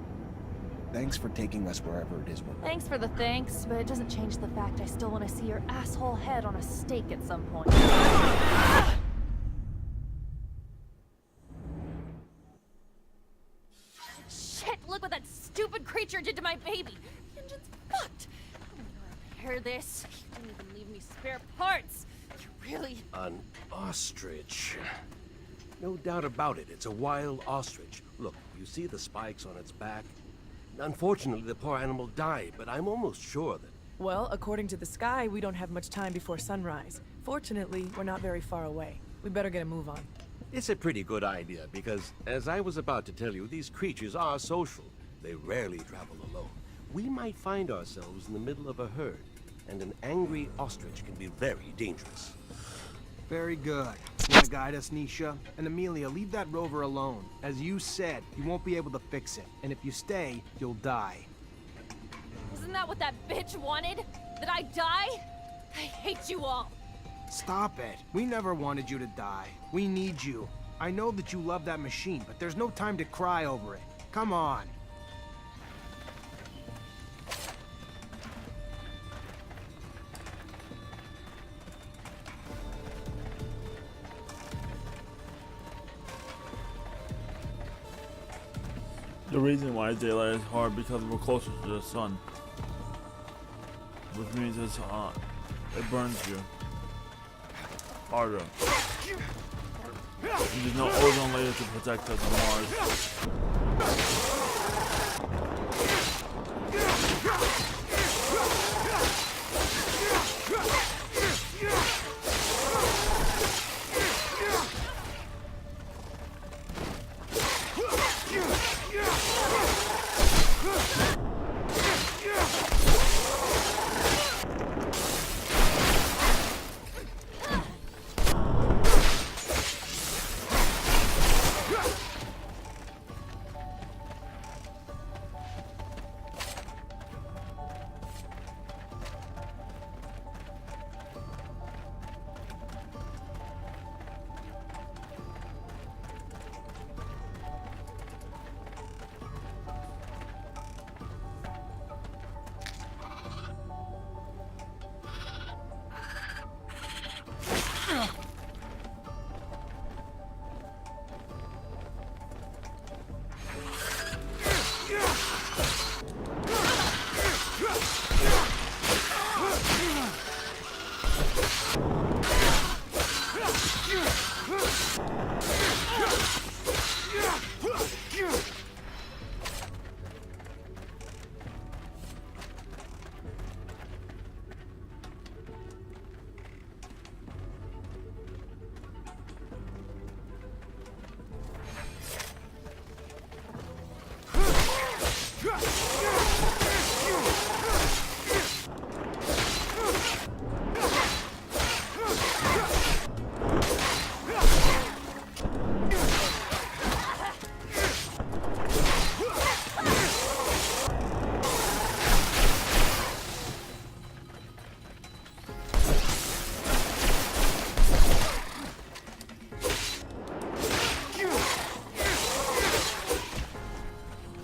Thanks for taking us wherever it is we're going. Thanks for the thanks, but it doesn't change the fact I still want to see your asshole head on a stake at some point. Shit, look what that stupid creature did to my baby. The engine's fucked. I'm gonna repair this. You didn't even leave me spare parts. You really... An ostrich. No doubt about it, it's a wild ostrich. Look, you see the spikes on its back? Unfortunately, the poor animal died, but I'm almost sure that... Well, according to the sky, we don't have much time before sunrise. Fortunately, we're not very far away. We better get a move on. It's a pretty good idea, because, as I was about to tell you, these creatures are social. They rarely travel alone. We might find ourselves in the middle of a herd, and an angry ostrich can be very dangerous. Very good. Want to guide us, Nisha? And Amelia, leave that rover alone. As you said, you won't be able to fix it. And if you stay, you'll die. Isn't that what that bitch wanted? That I die? I hate you all. Stop it. We never wanted you to die. We need you. I know that you love that machine, but there's no time to cry over it. Come on. The reason why daylight is hard because we're closer to the sun, which means it burns you harder. And there's no ozone layer to protect us on Mars.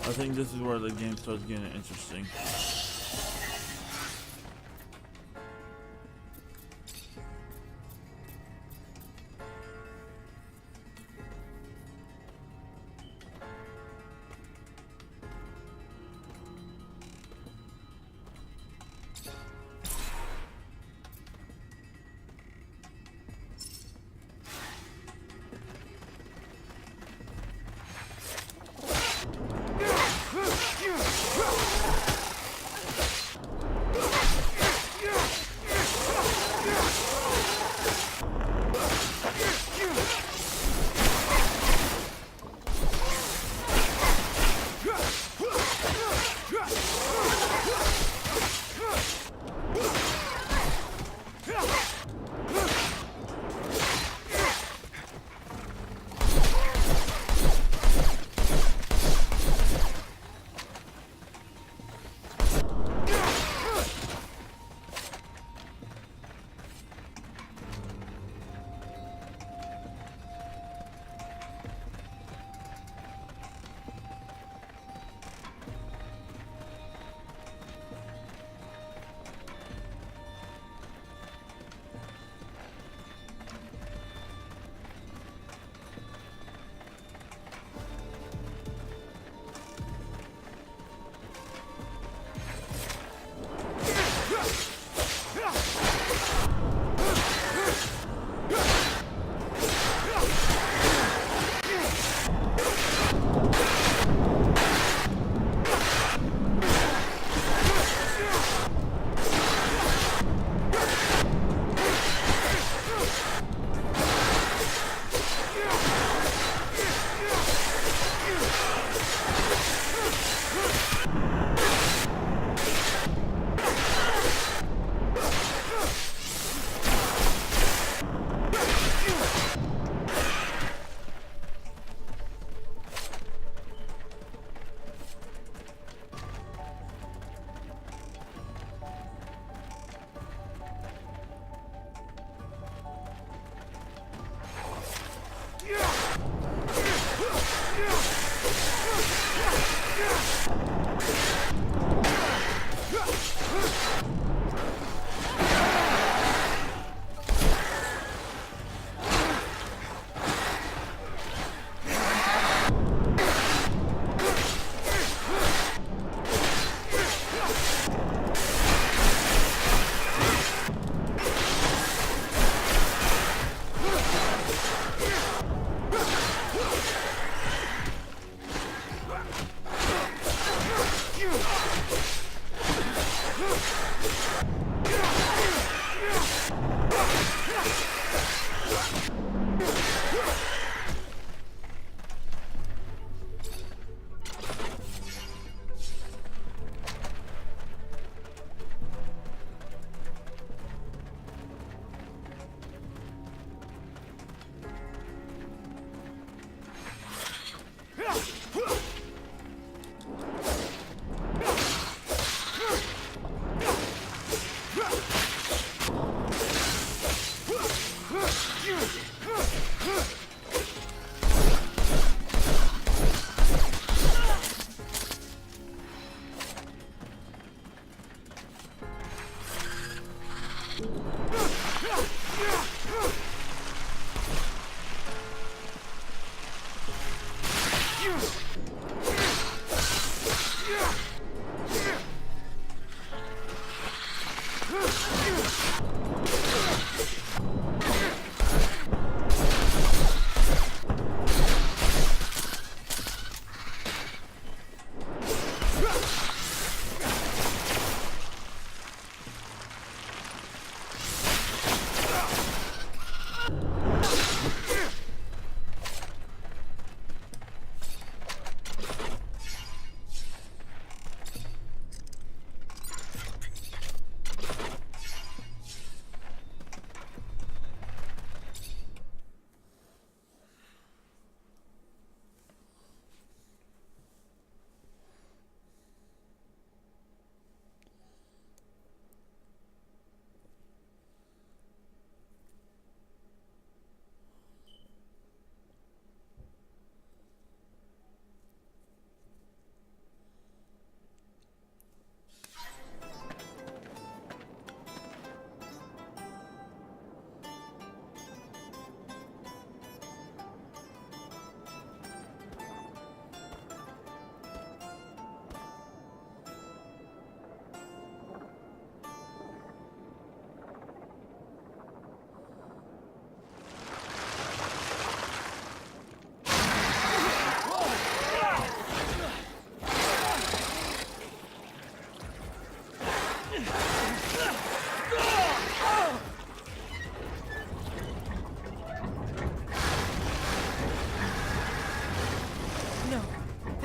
I think this is where the game starts getting interesting.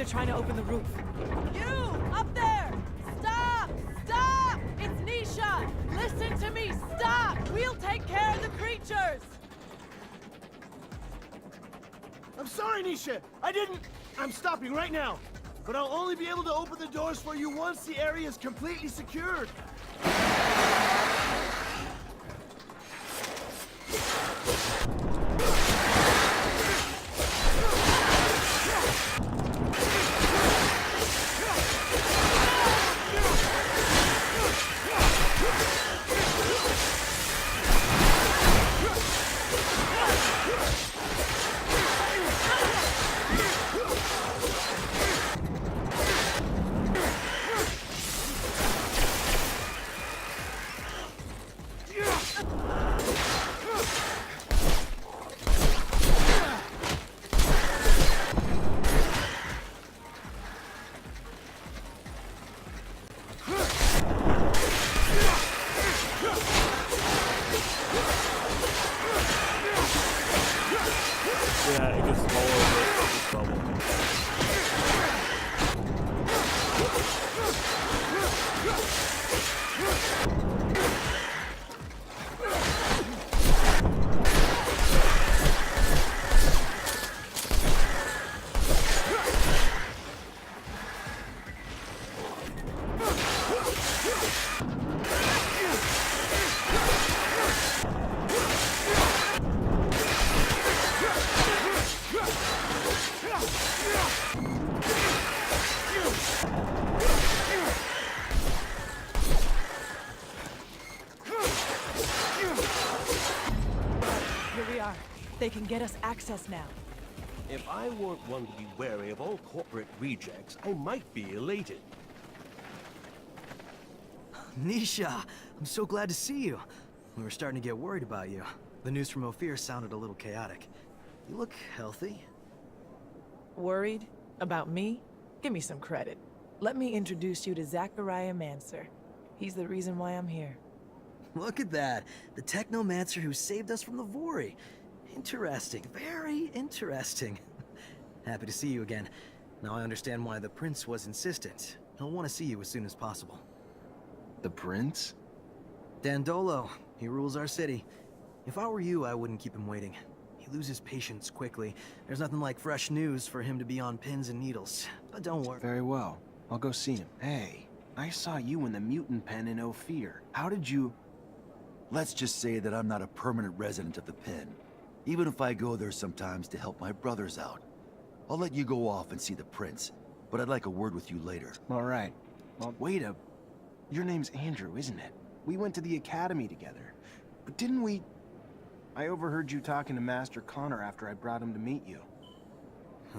they're trying to open the roof. You! Up there! Stop! Stop! It's Nisha! Listen to me! Stop! We'll take care of the creatures! I'm sorry, Nisha! I didn't... I'm stopping right now! But I'll only be able to open the doors for you once the area is completely secured! Yeah, it gets smaller with level. Here we are. They can get us access now. If I weren't one to be wary of all corporate rejects, I might be elated. Nisha, I'm so glad to see you. We were starting to get worried about you. The news from Ophir sounded a little chaotic. You look healthy. Worried? About me? Give me some credit. Let me introduce you to RpgRamy. He's the reason why I'm here. Look at that. The Technomancer who saved us from the Vori. Interesting. Very interesting. Happy to see you again. Now I understand why the Prince was insistent. He'll want to see you as soon as possible. The Prince? Dandolo. He rules our city. If I were you, I wouldn't keep him waiting. He loses patience quickly. There's nothing like fresh news for him to be on pins and needles. But don't worry. Very well. I'll go see him. Hey, I saw you in the mutant pen in Ophir. How did you... Let's just say that I'm not a permanent resident of the pen. Even if I go there sometimes to help my brothers out. I'll let you go off and see the prince, but I'd like a word with you later. All right. Well, wait a... Your name's Andrew, isn't it? We went to the academy together. But didn't we... I overheard you talking to Master Connor after I brought him to meet you.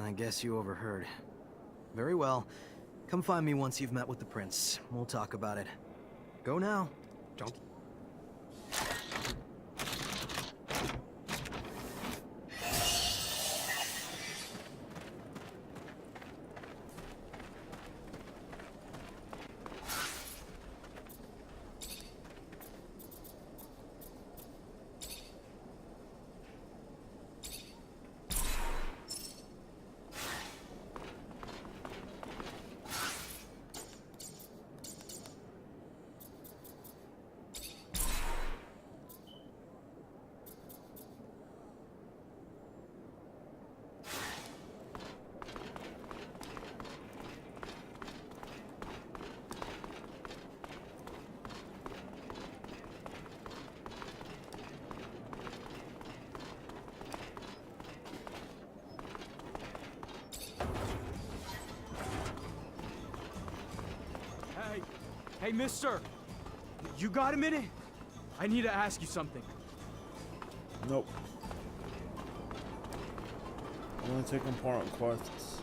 I guess you overheard. Very well. Come find me once you've met with the Prince. We'll talk about it. Go now. Don't... Hey, mister! You got a minute? I need to ask you something. Nope. I'm gonna take important quests.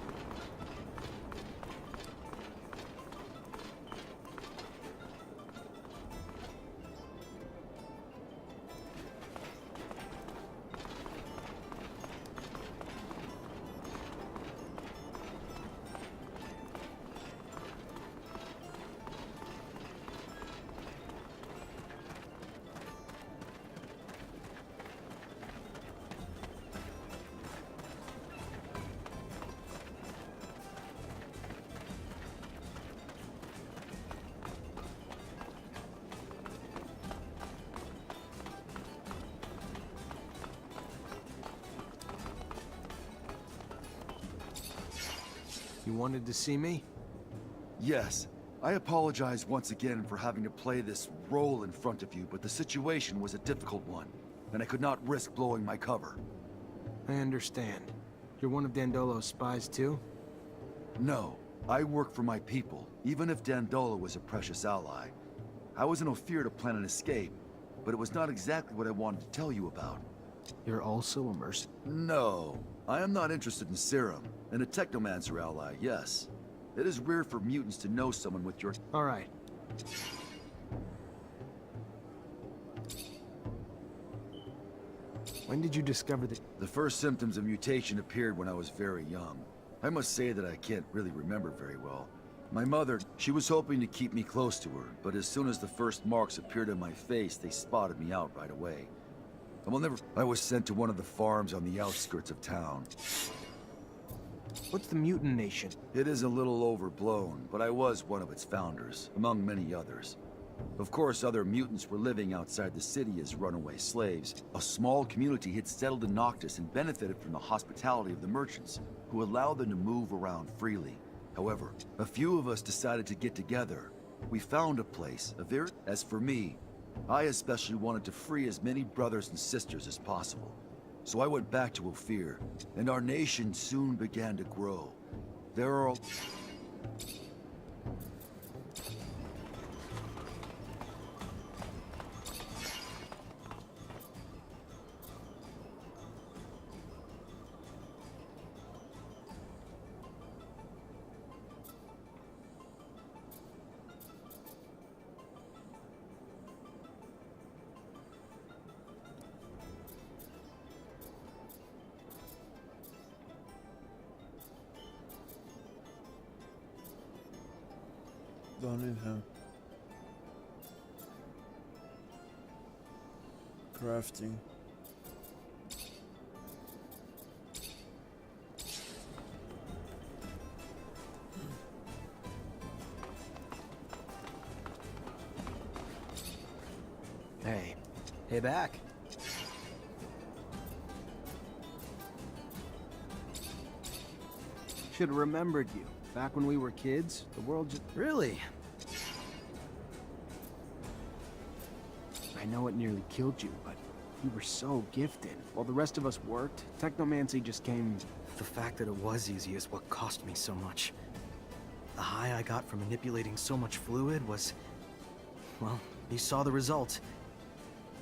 You wanted to see me? Yes. I apologize once again for having to play this role in front of you, but the situation was a difficult one, and I could not risk blowing my cover. I understand. You're one of Dandolo's spies too? No. I work for my people, even if Dandolo was a precious ally. I was in Ophir to plan an escape, but it was not exactly what I wanted to tell you about. You're also a mercenary? No. I am not interested in serum, and a Technomancer ally, yes. It is rare for mutants to know someone with your... All right. When did you discover that? The first symptoms of mutation appeared when I was very young. I must say that I can't really remember very well. My mother, she was hoping to keep me close to her, but as soon as the first marks appeared on my face, they spotted me out right away. I was sent to one of the farms on the outskirts of town. What's the mutant nation? It is a little overblown, but I was one of its founders, among many others. Of course, other mutants were living outside the city as runaway slaves. A small community had settled in Noctis and benefited from the hospitality of the merchants, who allowed them to move around freely. However, a few of us decided to get together. We found a place, As for me, I especially wanted to free as many brothers and sisters as possible. So I went back to Ophir, and our nation soon began to grow. There are... Don't need him. Crafting. Hey. Hey, back. Should have remembered you. Back when we were kids, the world just... Really? I know it nearly killed you, but you were so gifted. While the rest of us worked, Technomancy just came... The fact that it was easy is what cost me so much. The high I got from manipulating so much fluid was... Well, you saw the result.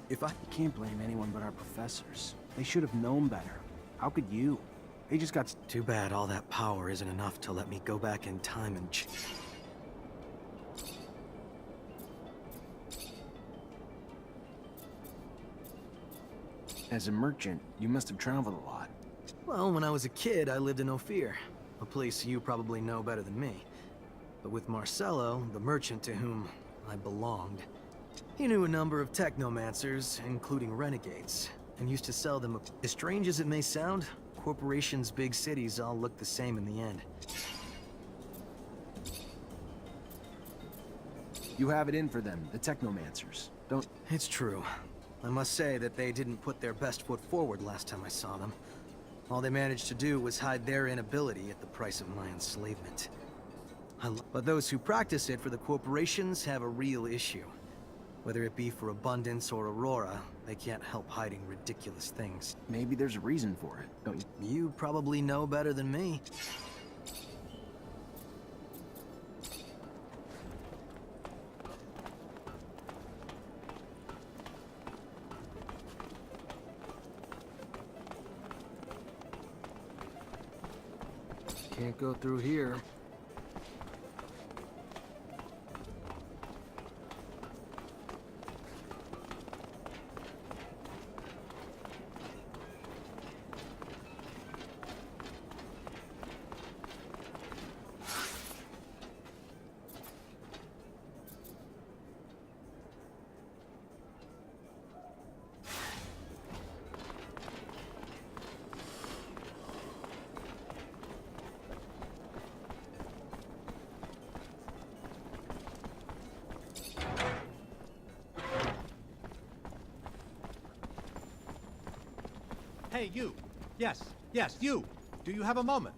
You can't blame anyone but our professors. They should have known better. How could you? They just got... Too bad all that power isn't enough to let me go back in time and... As a merchant, you must have traveled a lot. Well, when I was a kid, I lived in Ophir, a place you probably know better than me. But with Marcello, the merchant to whom I belonged, he knew a number of technomancers, including renegades, and used to sell them. As strange as it may sound, corporations, big cities all look the same in the end. You have it in for them, the Technomancers. Don't... It's true. I must say that they didn't put their best foot forward last time I saw them. All they managed to do was hide their inability at the price of my enslavement. But those who practice it for the corporations have a real issue. Whether it be for abundance or Aurora, they can't help hiding ridiculous things. Maybe there's a reason for it, don't you? You probably know better than me. Can't go through here. Hey, you! Yes, you! Do you have a moment?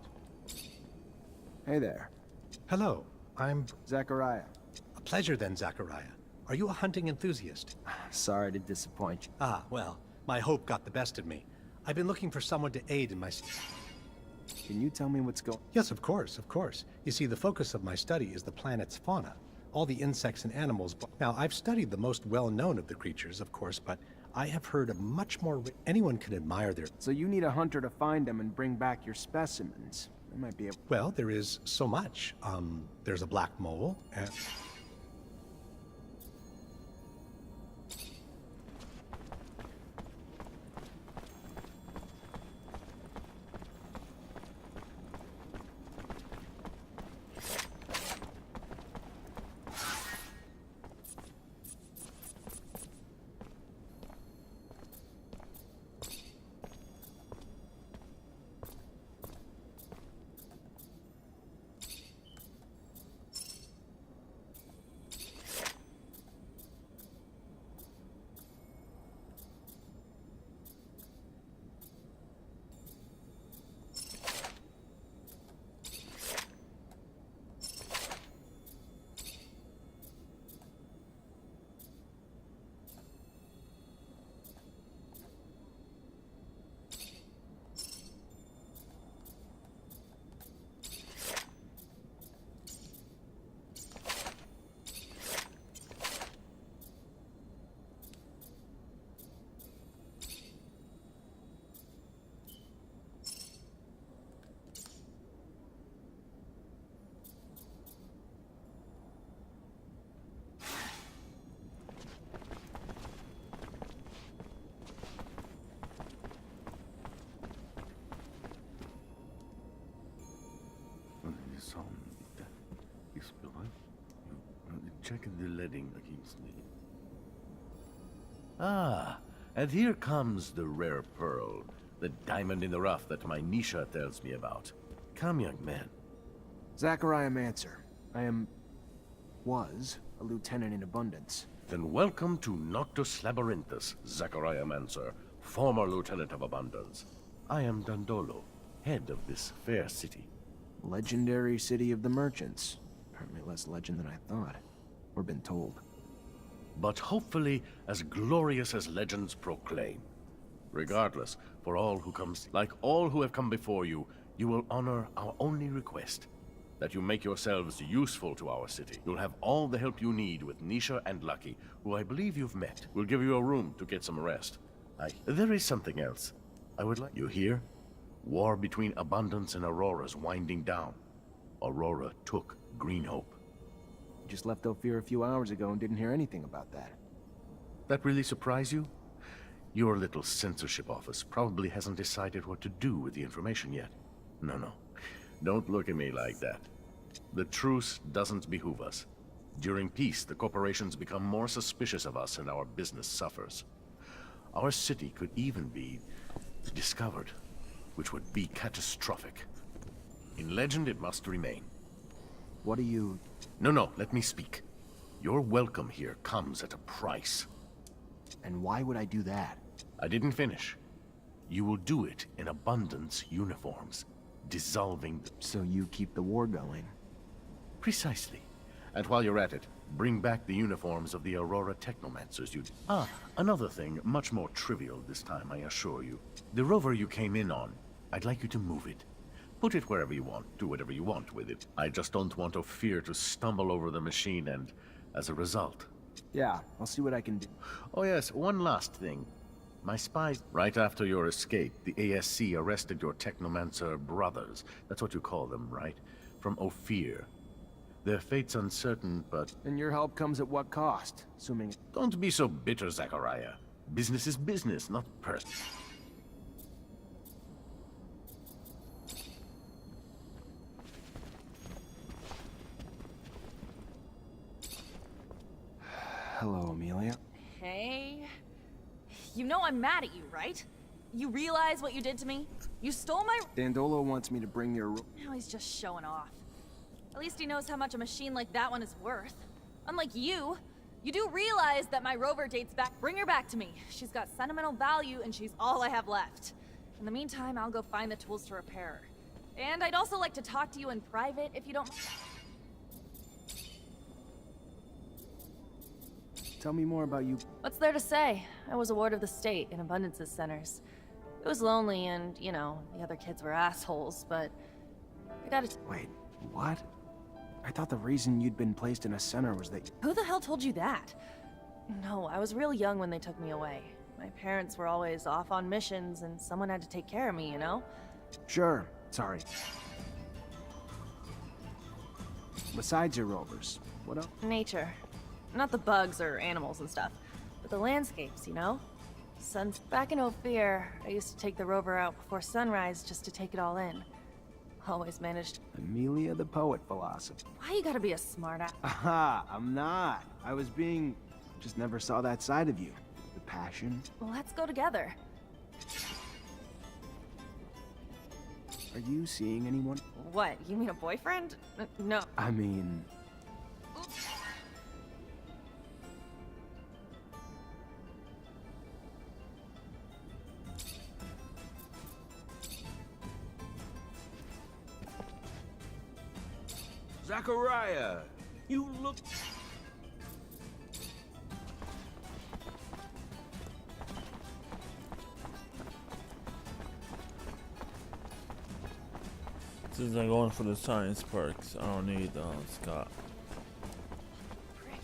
Hey there. Hello, I'm... Zachariah. A pleasure then, Zachariah. Are you a hunting enthusiast? Sorry to disappoint you. Ah, well, my hope got the best of me. I've been looking for someone to aid in my... Can you tell me what's going... Yes, of course, of course. You see, the focus of my study is the planet's fauna. All the insects and animals... Now, I've studied the most well-known of the creatures, of course, but I have heard of much more... Anyone can admire their... So you need a hunter to find them and bring back your specimens. They might be able... Well, there is so much. There's a black mole, and... Checking the leading against me. Ah, and here comes the rare pearl, the diamond in the rough that my Nisha tells me about. Come, young man. Zachariah Mancer. was a lieutenant in Abundance. Then welcome to Noctus Labyrinthus, Zachariah Mancer, former lieutenant of Abundance. I am Dandolo, head of this fair city. Legendary city of the merchants. Apparently less legend than I thought. Or been told. But hopefully as glorious as legends proclaim. Regardless, for all who comes, like all who have come before you, you will honor our only request. That you make yourselves useful to our city. You'll have all the help you need with Nisha and Lucky, who I believe you've met. We'll give you a room to get some rest. There is something else. I would like... You hear? War between Abundance and Aurora's winding down. Aurora took Green Hope. Just left Ophir a few hours ago and didn't hear anything about that. That really surprise you? Your little censorship office probably hasn't decided what to do with the information yet. No. Don't look at me like that. The truce doesn't behoove us. During peace, the corporations become more suspicious of us and our business suffers. Our city could even be discovered, which would be catastrophic. In legend, it must remain. What do you... No, let me speak. Your welcome here comes at a price. And why would I do that? I didn't finish. You will do it in Abundance uniforms, dissolving... So you keep the war going? Precisely. And while you're at it, bring back the uniforms of the Aurora Technomancers you... another thing, much more trivial this time, I assure you. The rover you came in on, I'd like you to move it. Put it wherever you want, do whatever you want with it. I just don't want Ophir to stumble over the machine and, as a result... Yeah, I'll see what I can do. Oh yes, one last thing. My spies... Right after your escape, the ASC arrested your Technomancer brothers. That's what you call them, right? From Ophir. Their fate's uncertain, but... And your help comes at what cost, assuming... Don't be so bitter, Zachariah. Business is business, not personal. Hello, Amelia. Hey. You know I'm mad at you, right? You realize what you did to me? You stole my... Dandolo wants me to bring your... Now he's just showing off. At least he knows how much a machine like that one is worth. Unlike you, you do realize that my rover dates back. Bring her back to me. She's got sentimental value and she's all I have left. In the meantime, I'll go find the tools to repair her. And I'd also like to talk to you in private if you don't. Tell me more about you. What's there to say? I was a ward of the state in Abundance's centers. It was lonely and, you know, the other kids were assholes, but I gotta... Wait, what? I thought the reason you'd been placed in a center was that... Who the hell told you that? No, I was real young when they took me away. My parents were always off on missions and someone had to take care of me, you know? Sure, sorry. Besides your rovers, what else? Nature. Not the bugs or animals and stuff, but the landscapes, you know? Back in Ophir, I used to take the rover out before sunrise just to take it all in. Always managed. Amelia the poet philosopher. Why you gotta be a smartass? Aha, I'm not. I was being... just never saw that side of you. The passion. Let's go together. Are you seeing anyone? What, you mean a boyfriend? No. I mean... Zachariah, you look... Since I'm going for the science perks, I don't need Scott. Prick.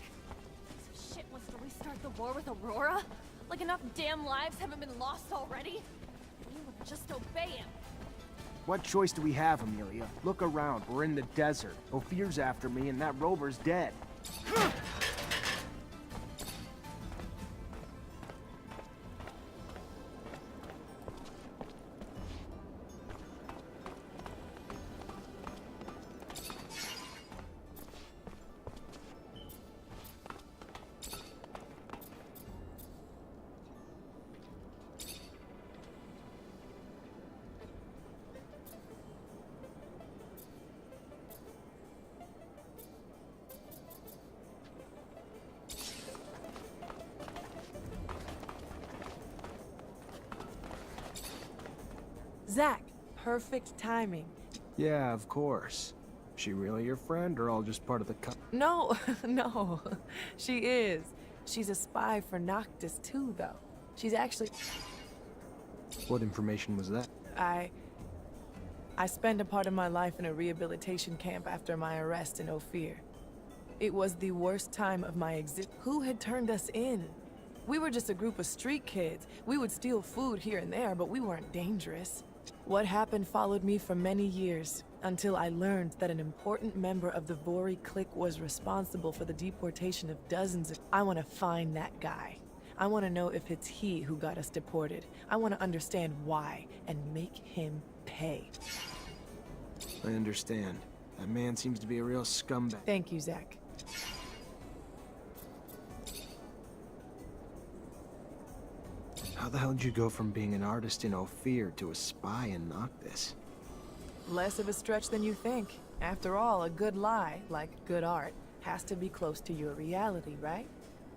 Piece of shit wants to restart the war with Aurora? Like enough damn lives haven't been lost already? You would just obey him. What choice do we have, Amelia? Look around. We're in the desert. Ophir's after me, and that rover's dead. Zach, perfect timing. Yeah, of course. She really your friend, or all just part of the No, no, she is. She's a spy for Noctis too, though. She's actually... What information was that? I spent a part of my life in a rehabilitation camp after my arrest in Ophir. It was the worst time of my Who had turned us in? We were just a group of street kids. We would steal food here and there, but we weren't dangerous. What happened followed me for many years, until I learned that an important member of the Vori clique was responsible for the deportation of dozens of... I want to find that guy. I want to know if it's he who got us deported. I want to understand why, and make him pay. I understand. That man seems to be a real scumbag. Thank you, Zach. How the hell did you go from being an artist in Ophir to a spy in Noctis? Less of a stretch than you think. After all, a good lie, like good art, has to be close to your reality, right?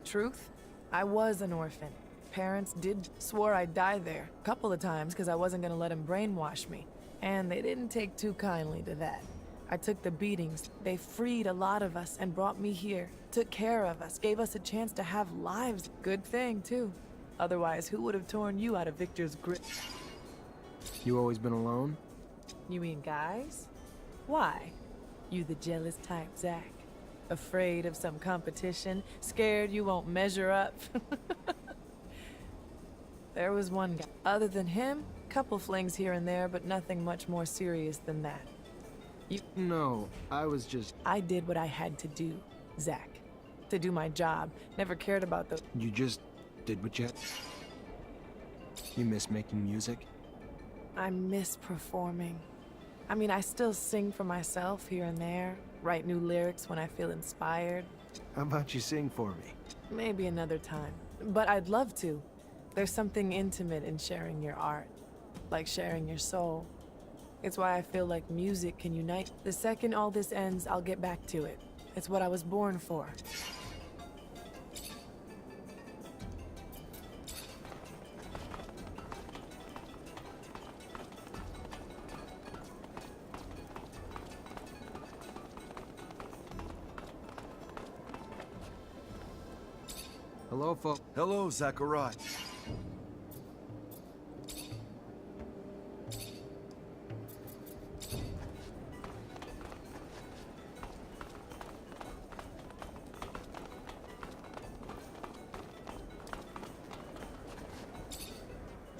Truth? I was an orphan. Parents swore I'd die there a couple of times because I wasn't gonna let them brainwash me. And they didn't take too kindly to that. I took the beatings. They freed a lot of us and brought me here. Took care of us, gave us a chance to have lives. Good thing, too. Otherwise, who would have torn you out of Victor's grip? You always been alone? You mean guys? Why? You the jealous type, Zach. Afraid of some competition? Scared you won't measure up? There was one guy. Other than him, couple flings here and there, but nothing much more serious than that. No, I was just... I did what I had to do, Zach. To do my job. Never cared about the... You just did what you had... You miss making music? I miss performing. I mean, I still sing for myself here and there. Write new lyrics when I feel inspired. How about you sing for me? Maybe another time. But I'd love to. There's something intimate in sharing your art. Like sharing your soul. It's why I feel like music can unite. The second all this ends, I'll get back to it. It's what I was born for. Hello, folks. Hello, Zachariah.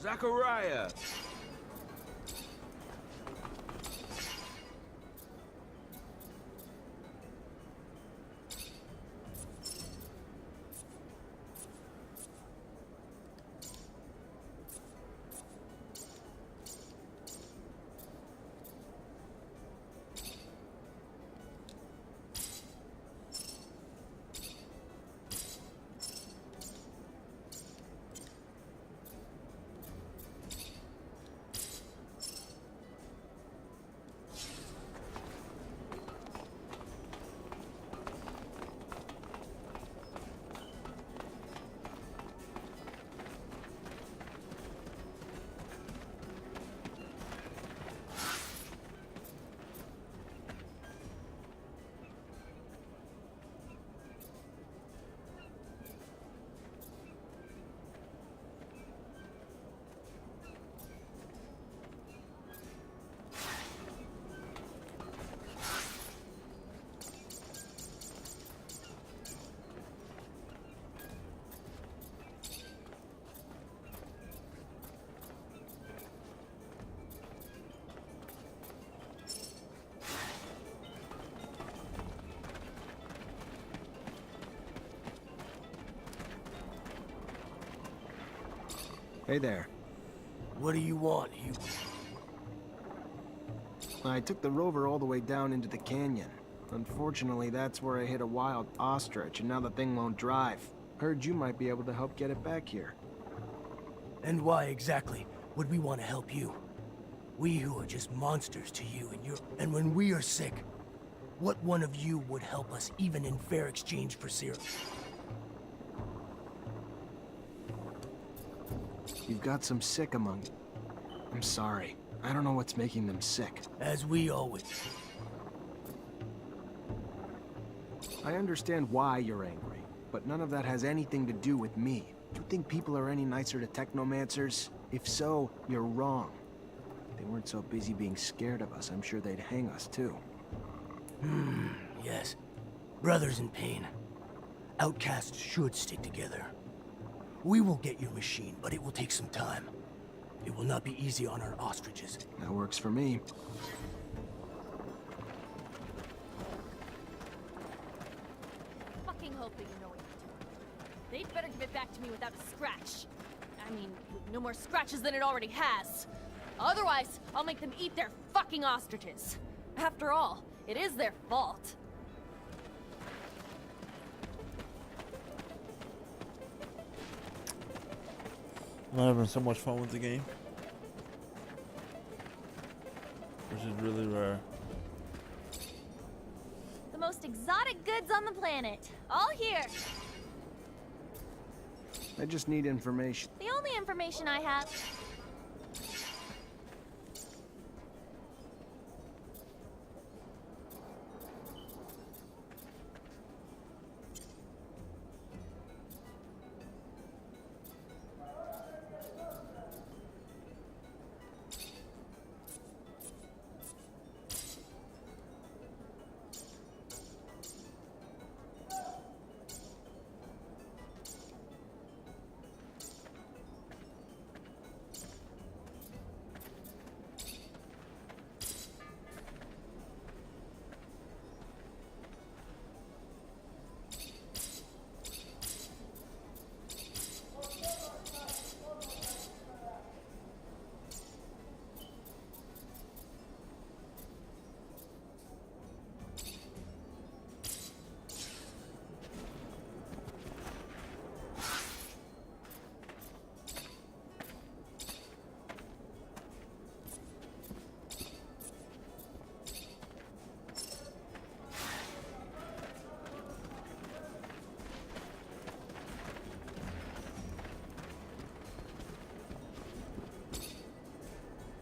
Zachariah! Hey there. What do you want, Hugh? I took the rover all the way down into the canyon. Unfortunately, that's where I hit a wild ostrich, and now the thing won't drive. Heard you might be able to help get it back here. And why exactly would we want to help you? We who are just monsters to you and your... And when we are sick, what one of you would help us even in fair exchange for syrup? You've got some sick among you. I'm sorry. I don't know what's making them sick. As we always... I understand why you're angry, but none of that has anything to do with me. Do you think people are any nicer to Technomancers? If so, you're wrong. If they weren't so busy being scared of us, I'm sure they'd hang us too. Yes. Brothers in pain. Outcasts should stick together. We will get your machine, but it will take some time. It will not be easy on our ostriches. That works for me. Fucking hope that you know what you're doing. They'd better give it back to me without a scratch. I mean, with no more scratches than it already has. Otherwise, I'll make them eat their fucking ostriches. After all, it is their fault. I'm having so much fun with the game, which is really rare. The most exotic goods on the planet. All here. I just need information. The only information I have.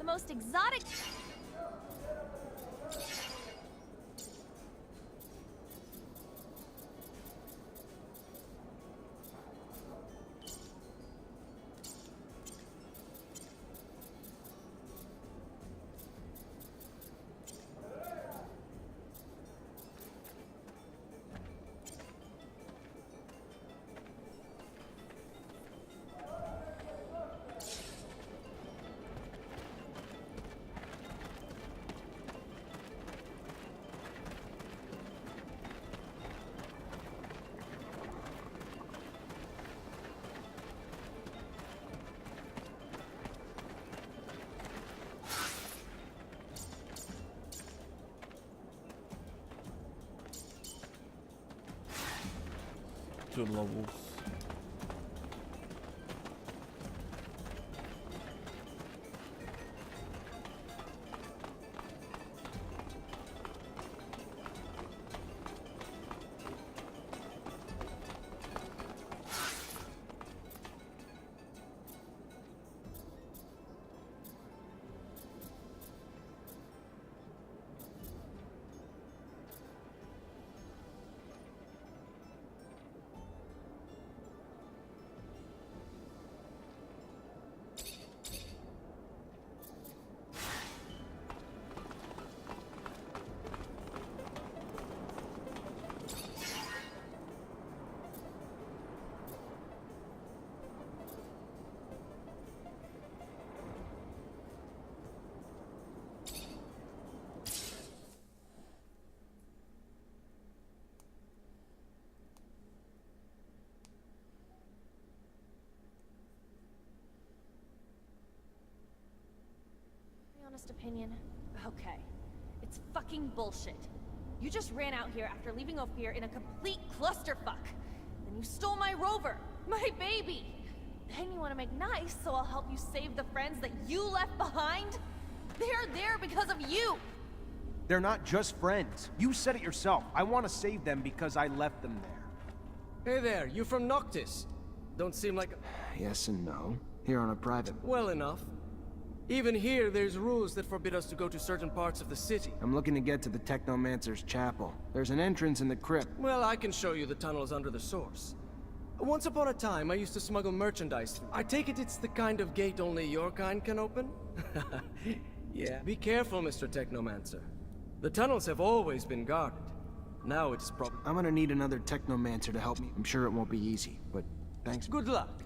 Most exotic. 2 levels. Honest opinion? Okay. It's fucking bullshit. You just ran out here after leaving Ophir in a complete clusterfuck. Then you stole my rover, my baby. Then you want to make nice, so I'll help you save the friends that you left behind? They're there because of you! They're not just friends. You said it yourself. I want to save them because I left them there. Hey there, you from Noctis? Don't seem like a... Yes and no. Here on a private... Well enough. Even here, there's rules that forbid us to go to certain parts of the city. I'm looking to get to the Technomancer's chapel. There's an entrance in the crypt. Well, I can show you the tunnels under the source. Once upon a time, I used to smuggle merchandise through. I take it it's the kind of gate only your kind can open? Yeah. Be careful, Mr. Technomancer. The tunnels have always been guarded. Now it's probably... I'm gonna need another Technomancer to help me. I'm sure it won't be easy, but thanks. Good luck.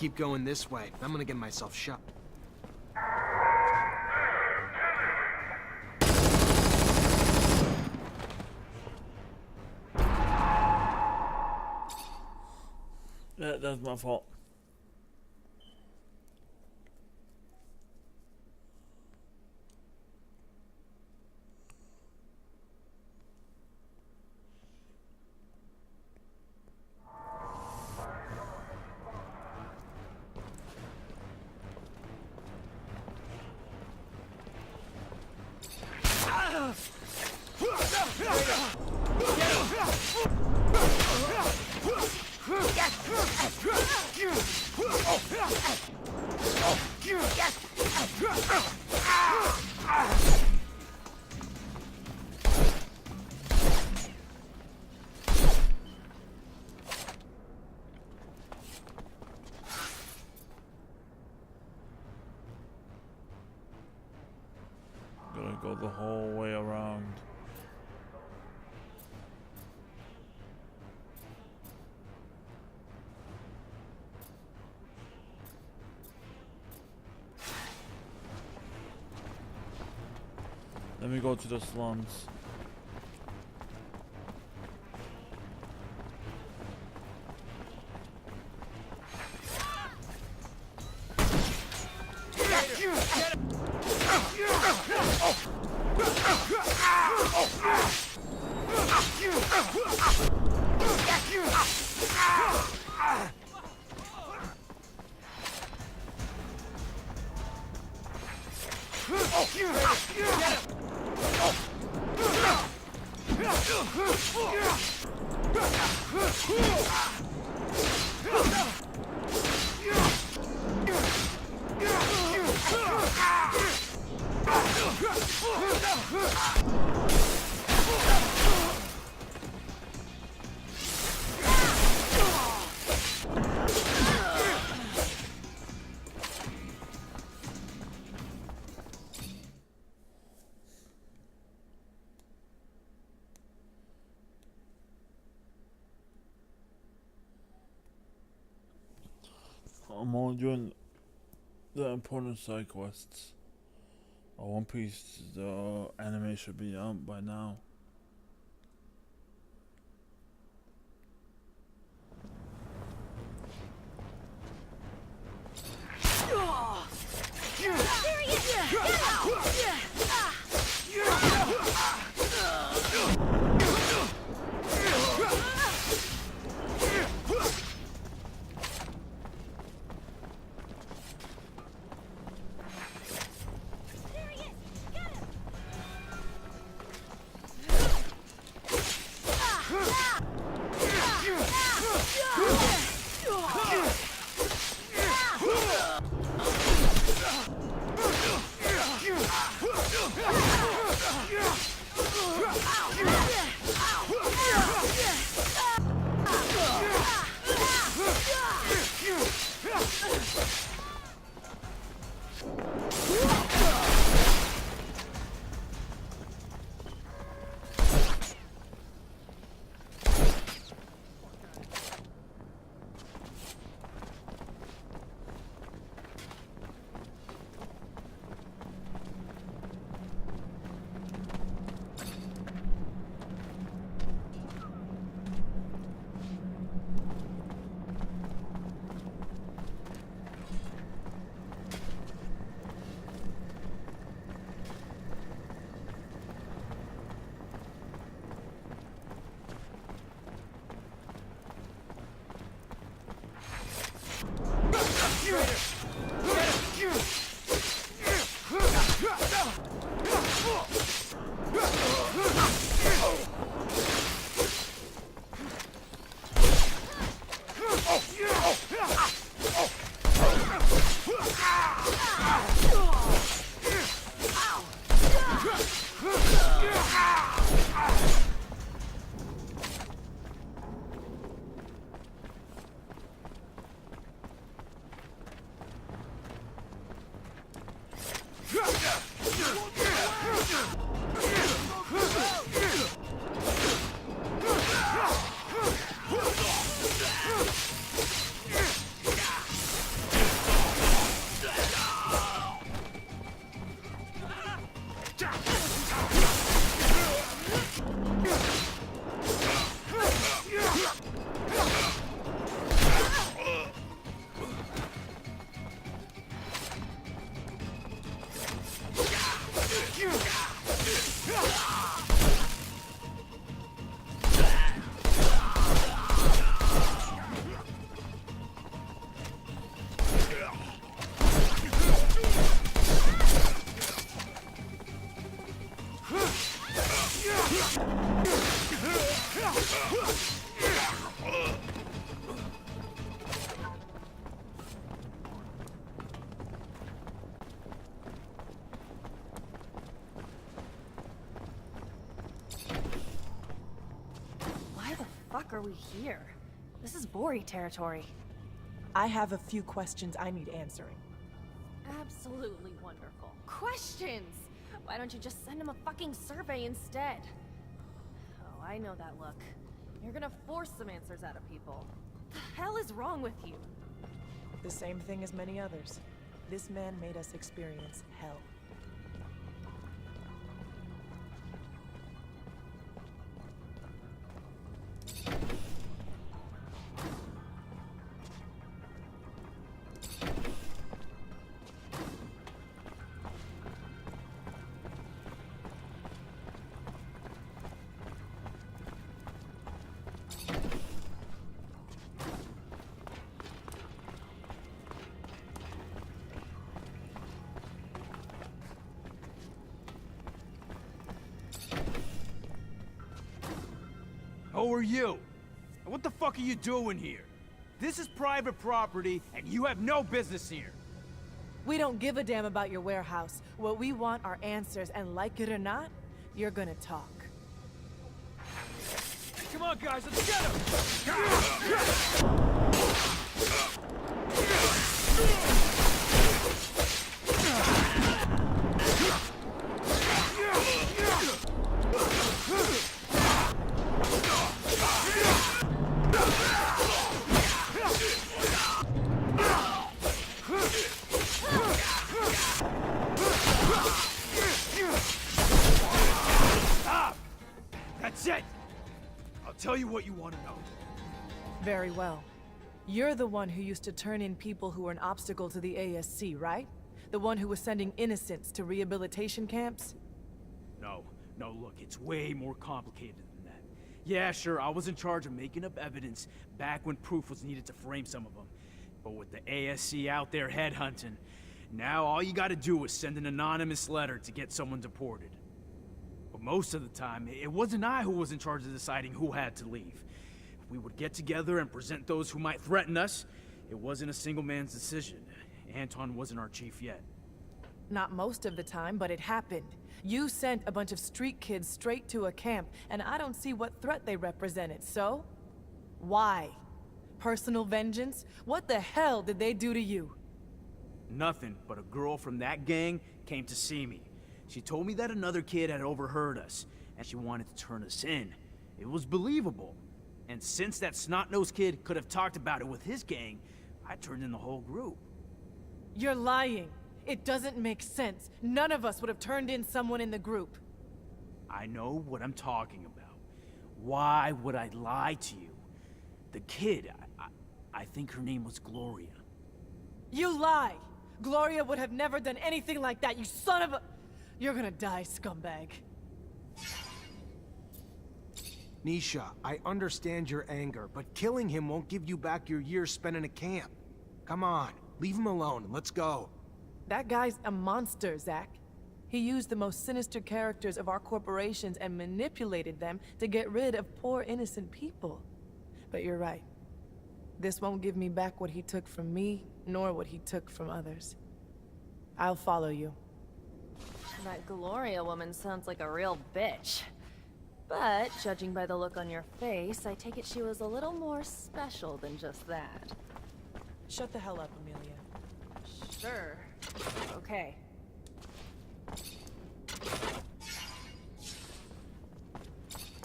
keep going this way, I'm gonna get myself shot. Yeah, that's my fault. Gonna go the whole way around. Let me go to the slums. I'm only doing the important side quests. One Piece, the anime should be out by now. fuck are we here? This is Vori territory. I have a few questions I need answering. Absolutely wonderful. Questions! Why don't you just send him a fucking survey instead? Oh, I know that look. You're gonna force some answers out of people. The hell is wrong with you? The same thing as many others. This man made us experience hell. Who are you? And what the fuck are you doing here? This is private property, and you have no business here. We don't give a damn about your warehouse. What we want are answers, and like it or not, you're gonna talk. Come on, guys, let's get him! Stop! That's it! I'll tell you what you want to know. Very well. You're the one who used to turn in people who were an obstacle to the ASC, right? The one who was sending innocents to rehabilitation camps? No, look, it's way more complicated than that. Yeah, sure, I was in charge of making up evidence back when proof was needed to frame some of them. But with the ASC out there headhunting, now all you gotta do is send an anonymous letter to get someone deported. But most of the time, it wasn't I who was in charge of deciding who had to leave. We would get together and present those who might threaten us. It wasn't a single man's decision. Anton wasn't our chief yet. Not most of the time, but it happened. You sent a bunch of street kids straight to a camp, and I don't see what threat they represented, so? Why? Personal vengeance? What the hell did they do to you? Nothing, but a girl from that gang came to see me. She told me that another kid had overheard us, and she wanted to turn us in. It was believable. And since that snot-nosed kid could have talked about it with his gang, I turned in the whole group. You're lying. It doesn't make sense. None of us would have turned in someone in the group. I know what I'm talking about. Why would I lie to you? The kid, I think her name was Gloria. You lie! Gloria would have never done anything like that, you son of a... You're gonna die, scumbag. Nisha, I understand your anger, but killing him won't give you back your years spent in a camp. Come on, leave him alone and let's go. That guy's a monster, Zach. He used the most sinister characters of our corporations and manipulated them to get rid of poor innocent people. But you're right. This won't give me back what he took from me, nor what he took from others. I'll follow you. That Gloria woman sounds like a real bitch. But, judging by the look on your face, I take it she was a little more special than just that. Shut the hell up, Amelia. Sure. Okay.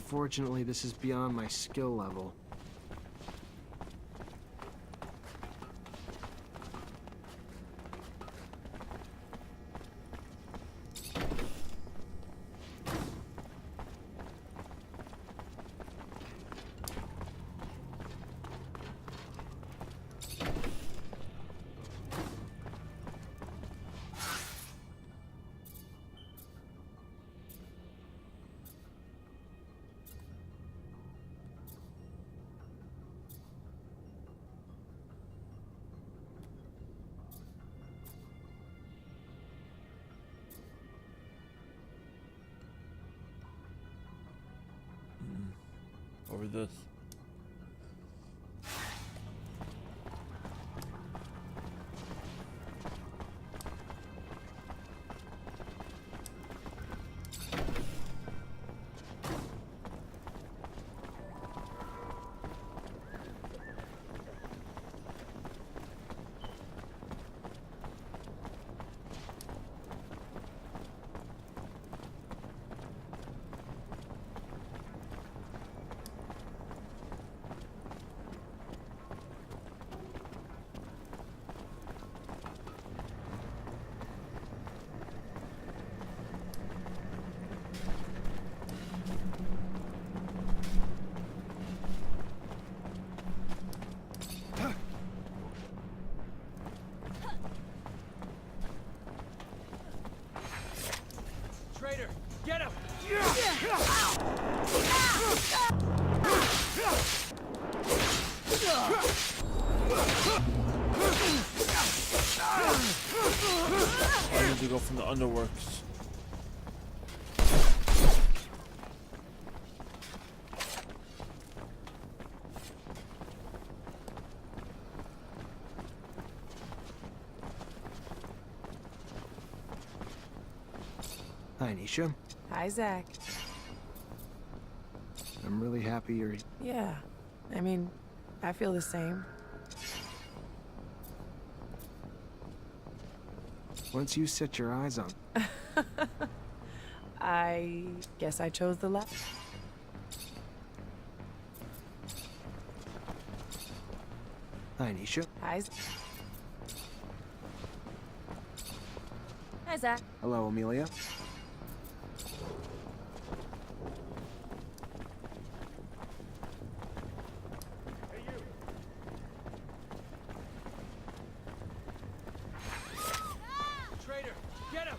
Fortunately, this is beyond my skill level. Over this. had to go from the underworks. Hi, Nisha. Hi, Zach. I'm really happy you're... Yeah, I mean, I feel the same. Once you set your eyes on... I guess I chose the left. Hi, Nisha. Hi. Hi, Zach. Hello, Amelia. Traitor, get him!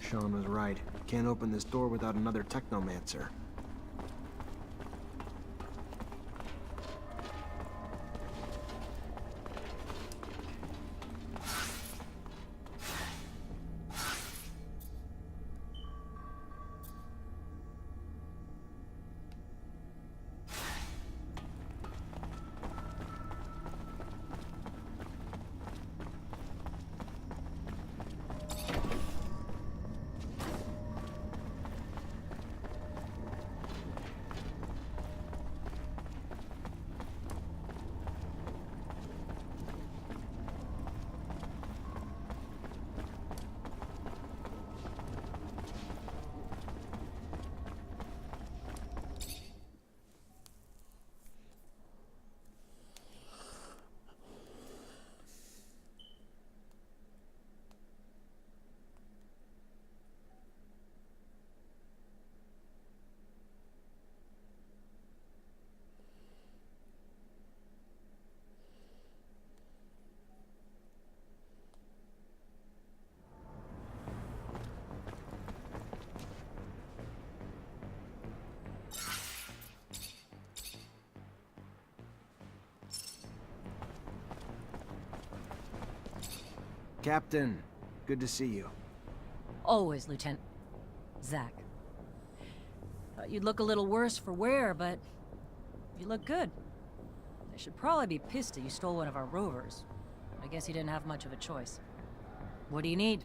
Sean was right. Can't open this door without another Technomancer. Captain, good to see you. Always, Lieutenant. Zach. Thought you'd look a little worse for wear, but you look good. They should probably be pissed that you stole one of our rovers. I guess you didn't have much of a choice. What do you need?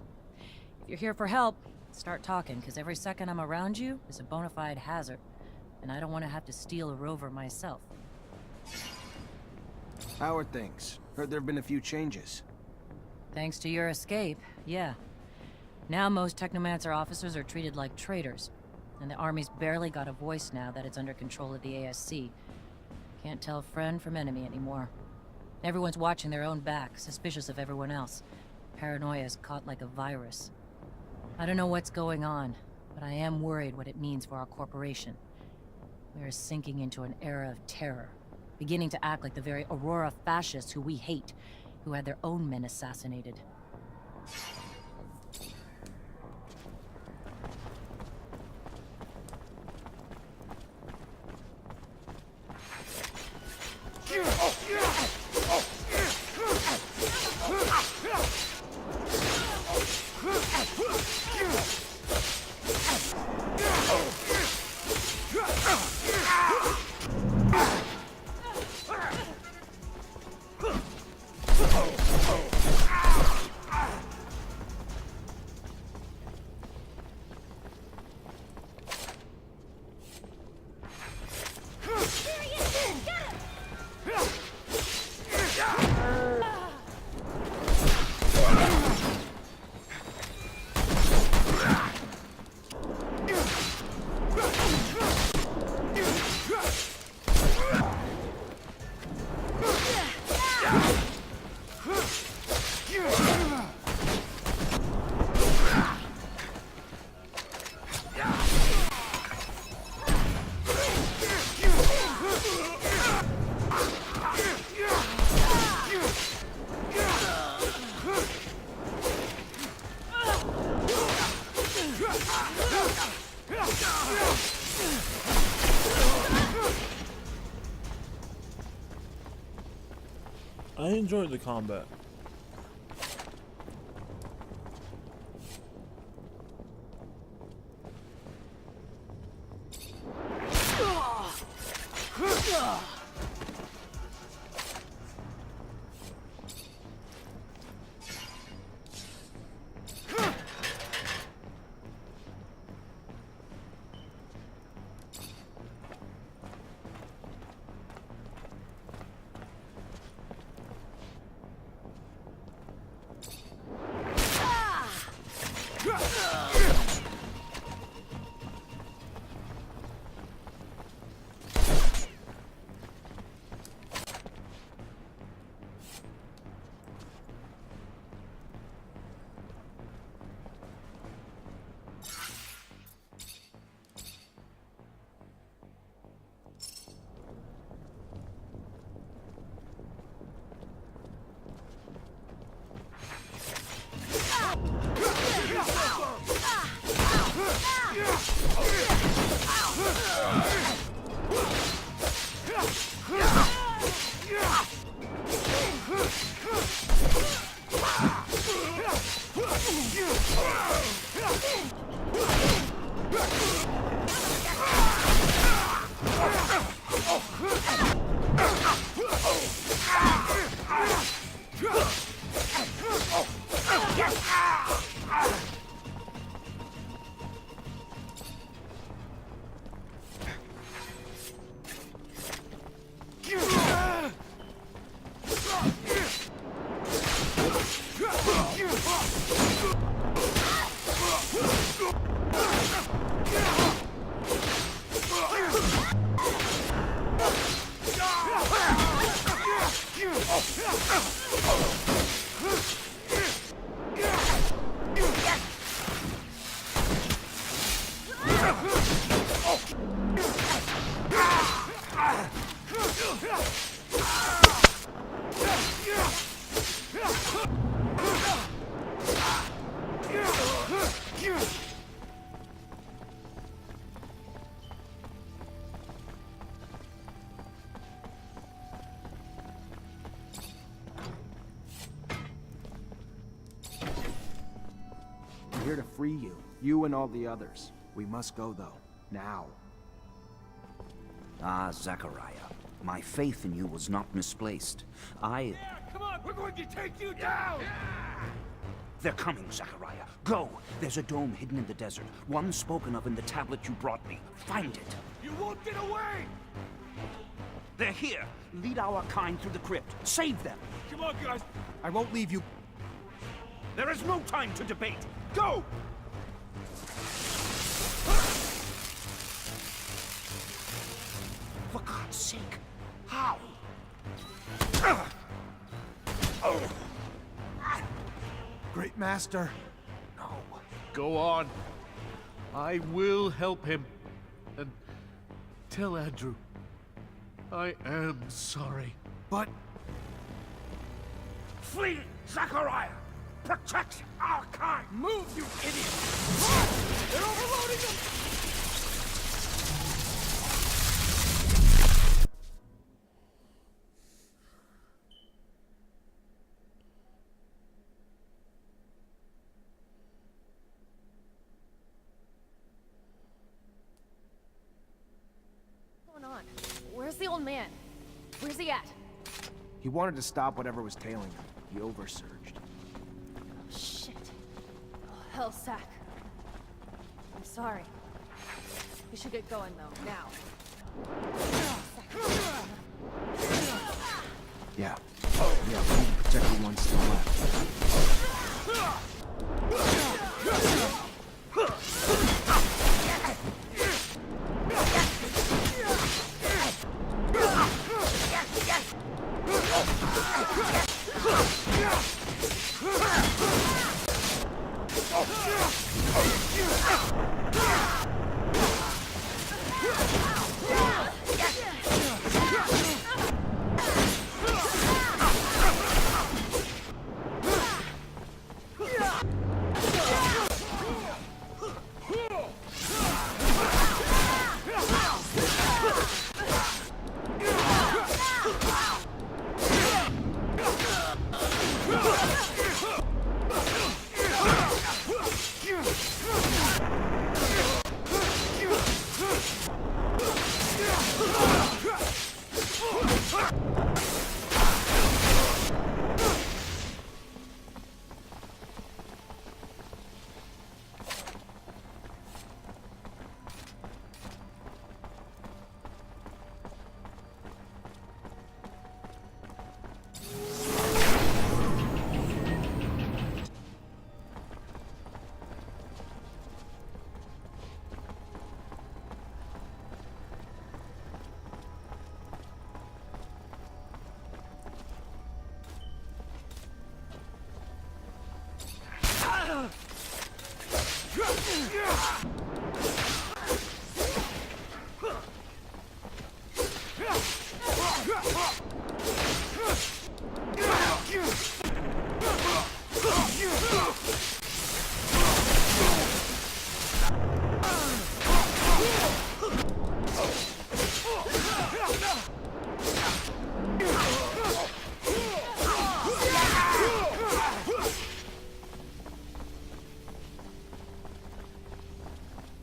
If you're here for help, start talking, because every second I'm around you is a bona fide hazard, and I don't want to have to steal a rover myself. How are things? Heard there have been a few changes. Thanks to your escape, yeah. Now most Technomancer officers are treated like traitors, and the Army's barely got a voice now that it's under control of the ASC. Can't tell friend from enemy anymore. Everyone's watching their own back, suspicious of everyone else. Paranoia is caught like a virus. I don't know what's going on, but I am worried what it means for our corporation. We are sinking into an era of terror, beginning to act like the very Aurora fascists who we hate, who had their own men assassinated. I enjoyed the combat. I'm here to free you. You and all the others. We must go, though. Now. Ah, Zachariah. My faith in you was not misplaced. Come on, we're going to take you down! They're coming, Zachariah. Go! There's a dome hidden in the desert. One spoken of in the tablet you brought me. Find it. You won't get away! They're here. Lead our kind through the crypt. Save them. Come on, guys! I won't leave you. There is no time to debate. Go! For God's sake, how? Great Master. No. Go on. I will help him. And tell Andrew. I am sorry. But... Flee, Zachariah! Protect our kind! Move, you idiot! They're overloading them! What's going on? Where's the old man? Where's he at? He wanted to stop whatever was tailing him. He oversurged. Oh, shit. Oh, hell, Sack. I'm sorry. We should get going, though, now. Yeah. Yeah, we need to protect the ones still left.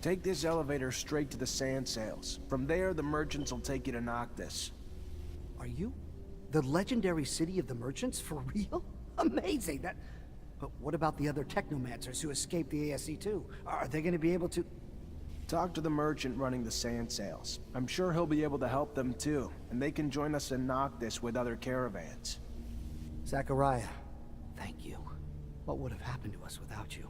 Take this elevator straight to the sand sails. From there, the merchants will take you to Noctis. Are you the legendary city of the merchants for real? Amazing! But what about the other Technomancers who escaped the ASC too? Are they going to be able to... Talk to the merchant running the sand sails. I'm sure he'll be able to help them too, and they can join us in Noctis with other caravans. Zachariah, thank you. What would have happened to us without you?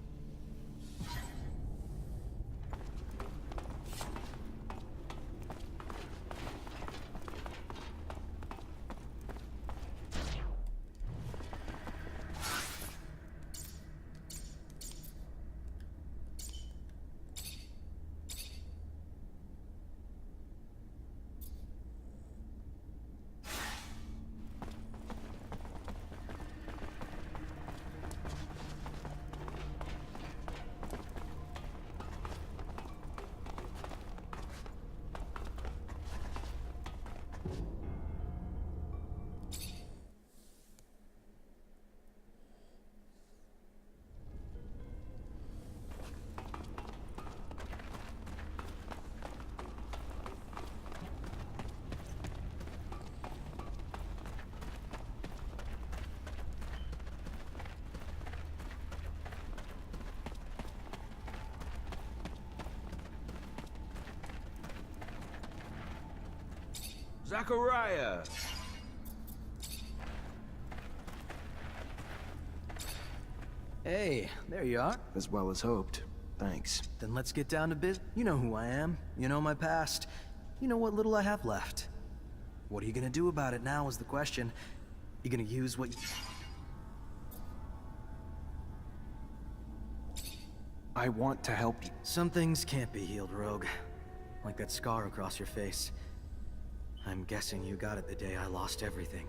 Zachariah! Hey, there you are. As well as hoped. Thanks. Then let's get down to business. You know who I am. You know my past. You know what little I have left. What are you gonna do about it now is the question. You gonna use what you... I want to help you. Some things can't be healed, Rogue. Like that scar across your face. I'm guessing you got it the day I lost everything.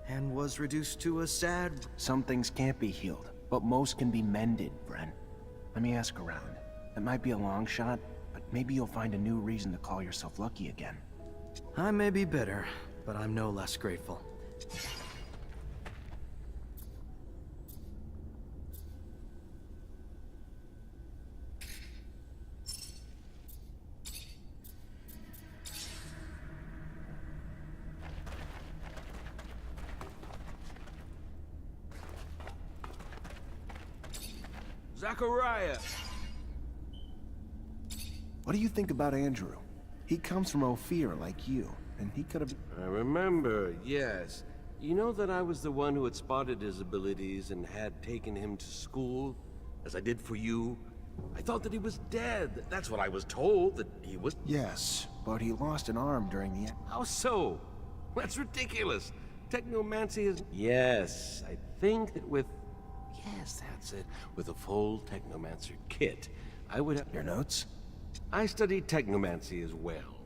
And was reduced to a sad... Some things can't be healed, but most can be mended, Bren. Let me ask around. It might be a long shot, but maybe you'll find a new reason to call yourself lucky again. I may be bitter, but I'm no less grateful. Zachariah! What do you think about Andrew? He comes from Ophir like you, and he could have... I remember, yes. You know that I was the one who had spotted his abilities and had taken him to school, as I did for you? I thought that he was dead. That's what I was told, that he was... Yes, but he lost an arm during the... How so? That's ridiculous. Technomancy is... Yes, I think that with... Yes, that's it. With a full Technomancer kit, I would have... Your notes? I studied Technomancy as well.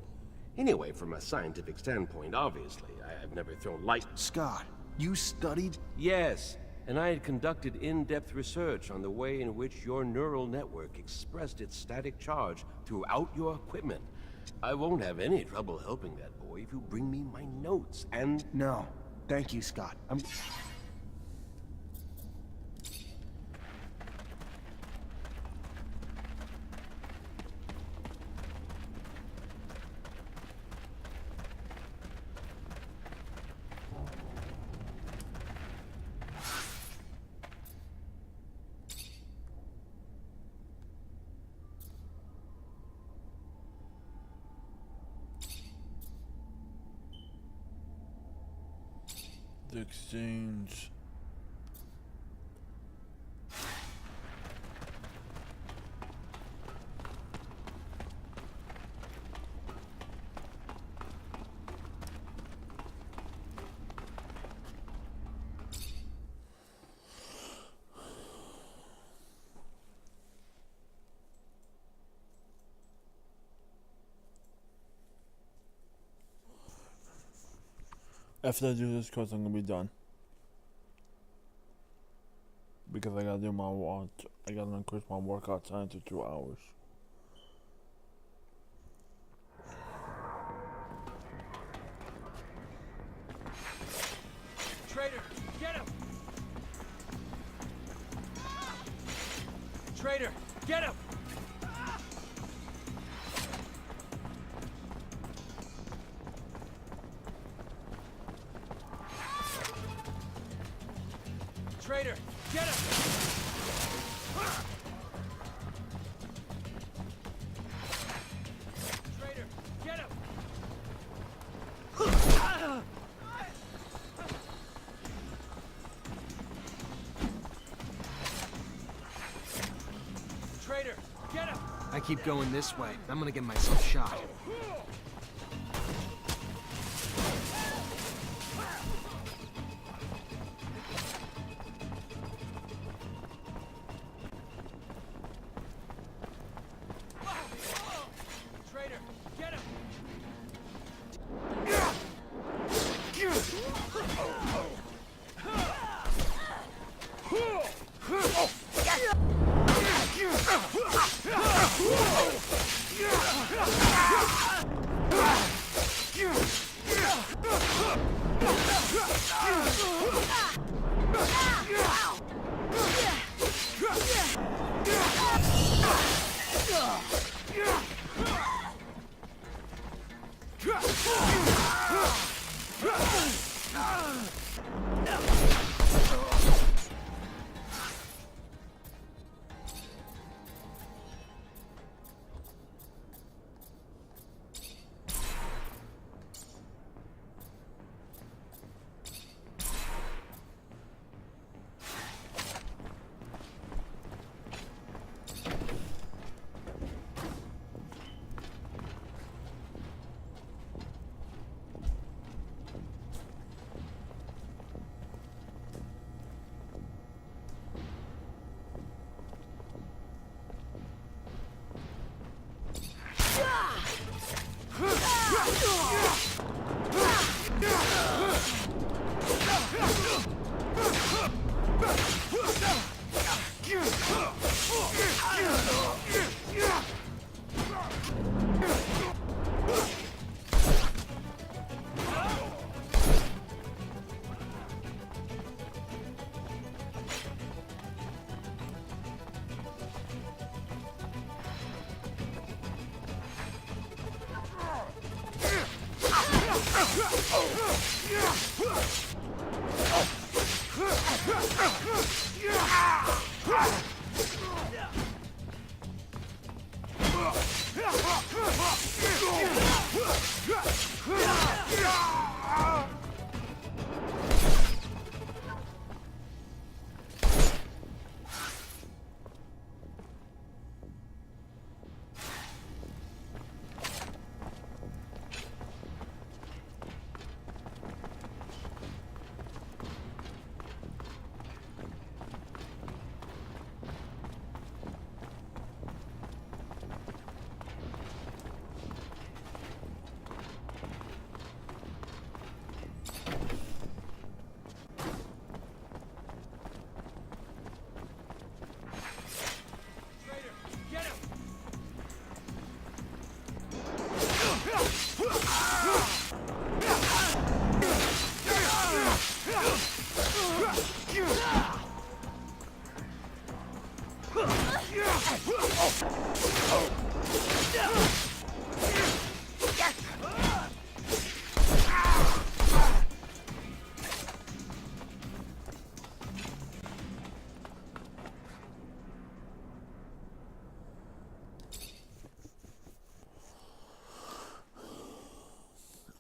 Anyway, from a scientific standpoint, obviously, I've never thrown light... Scott, you studied? Yes, and I had conducted in-depth research on the way in which your neural network expressed its static charge throughout your equipment. I won't have any trouble helping that boy if you bring me my notes, and... No, thank you, Scott. The exchange. After I do this course, I'm gonna be done. Because I gotta do my watch. I gotta increase my workout time to 2 hours. Traitor, get him! Traitor, get him! Traitor, get him! Traitor, get him! Traitor, get him! I keep going this way. I'm gonna get myself shot. Traitor, get him!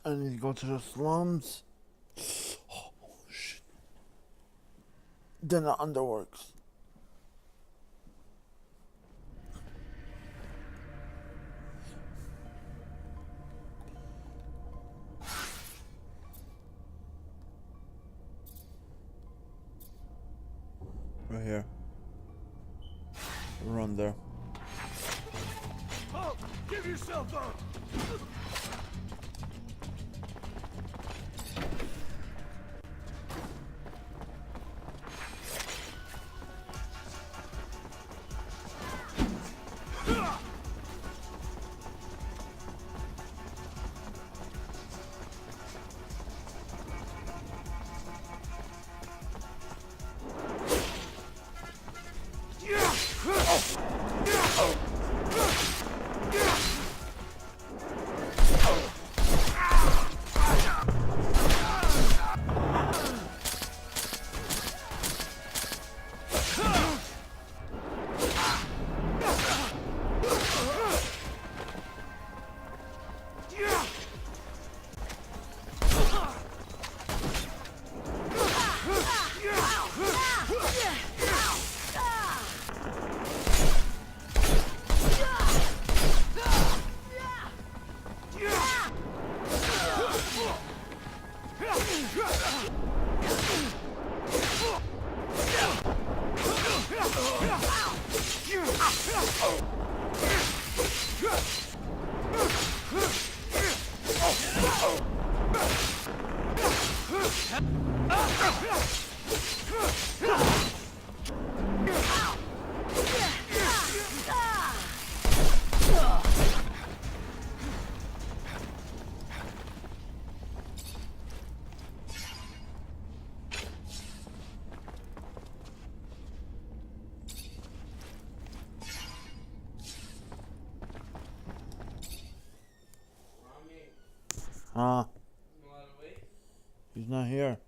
I need to go to the slums. Oh, shit. Then the underworks. Right here. Run there. Oh, give yourself up! Huh? He's not here.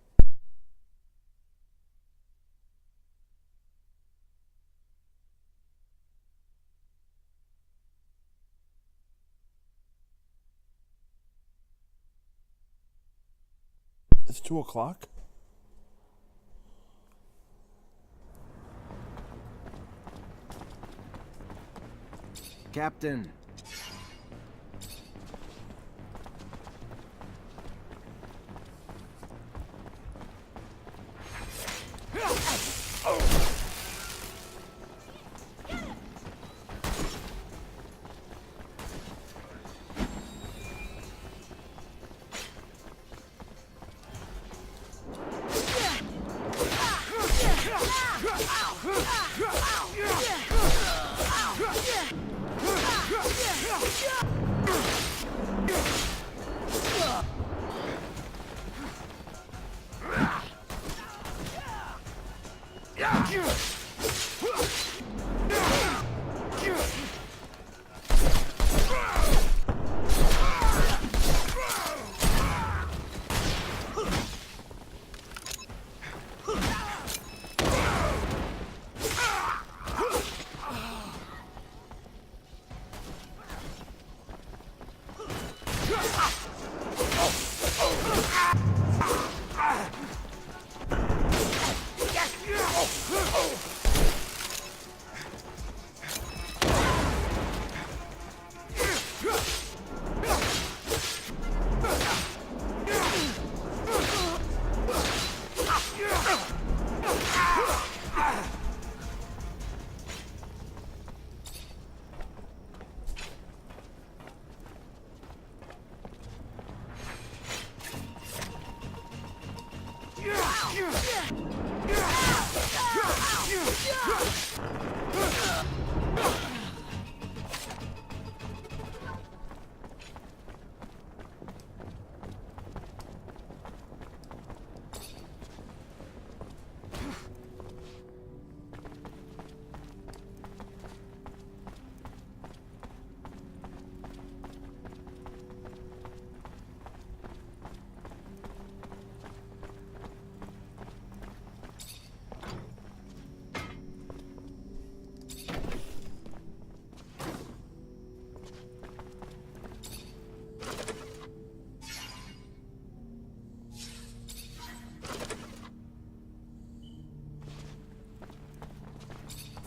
It's 2 o'clock? Captain.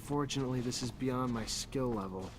Fortunately, this is beyond my skill level.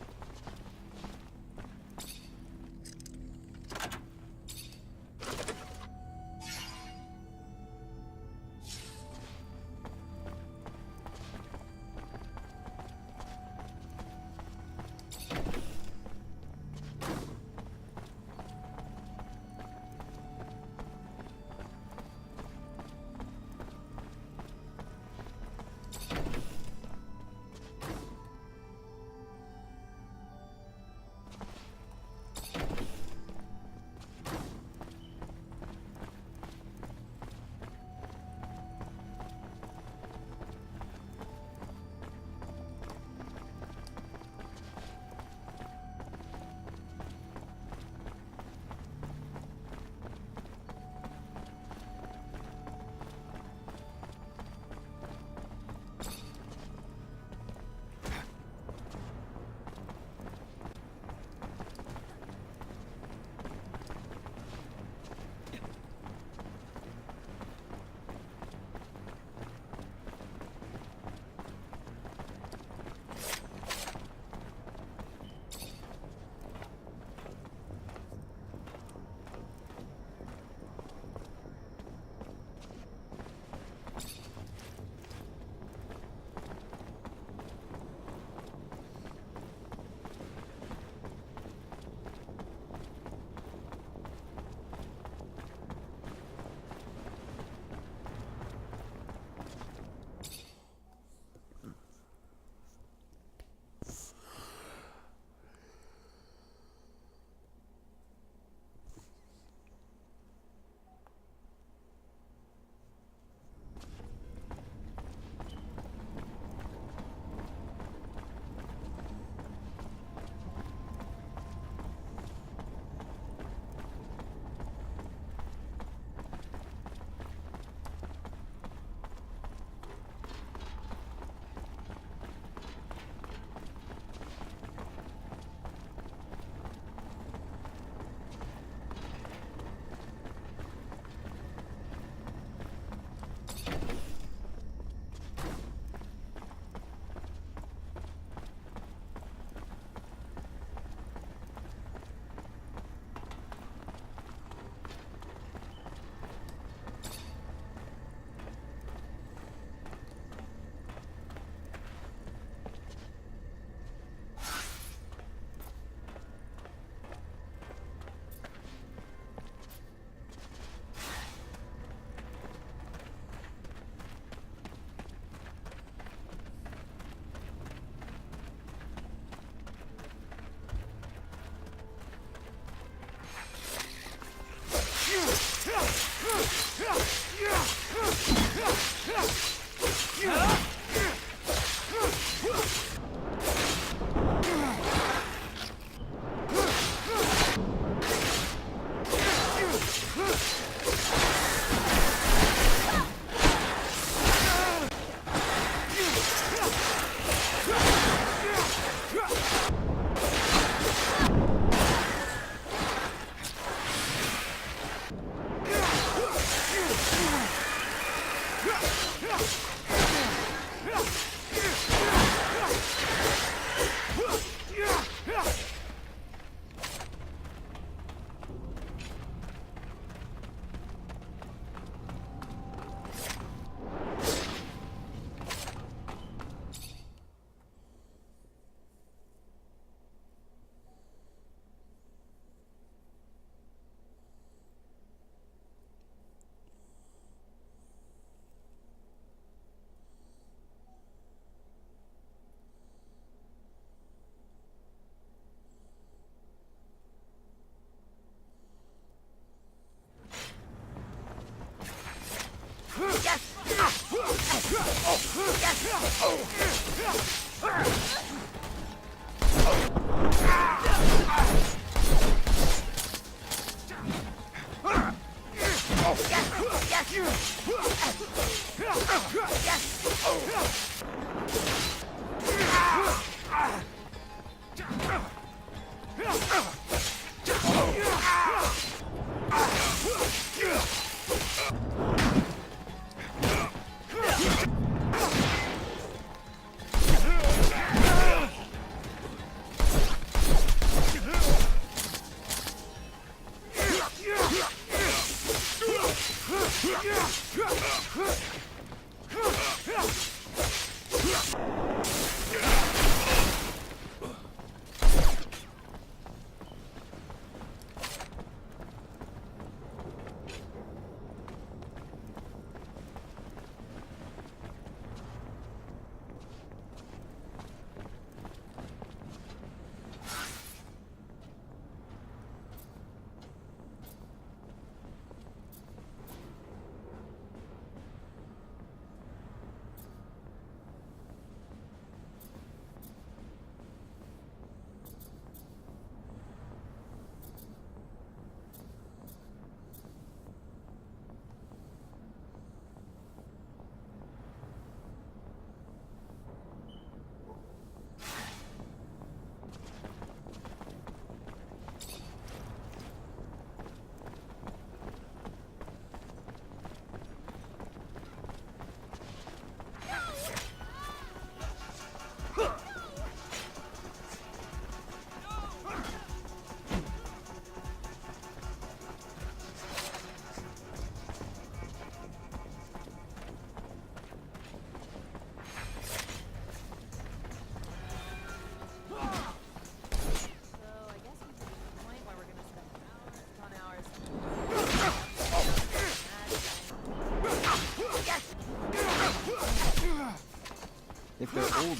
If they're old,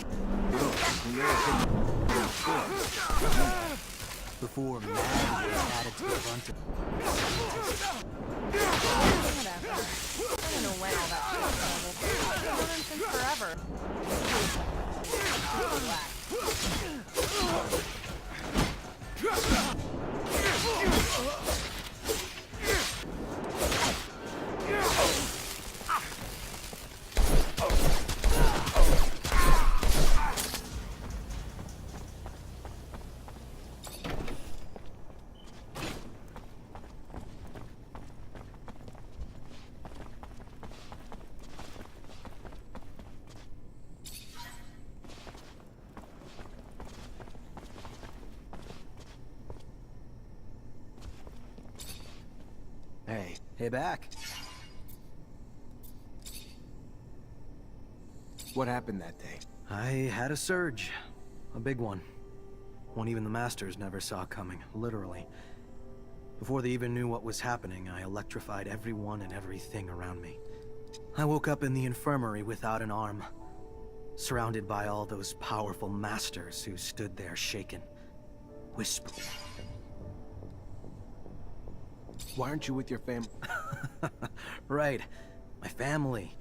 before man was added to the bunch of... Whatever. I don't know when all that shit started. I've known him since forever. Hey, back. What happened that day? I had a surge. A big one. One even the Masters never saw coming, literally. Before they even knew what was happening, I electrified everyone and everything around me. I woke up in the infirmary without an arm, surrounded by all those powerful Masters who stood there shaken, whispering. Why aren't you with your family? Right. My family.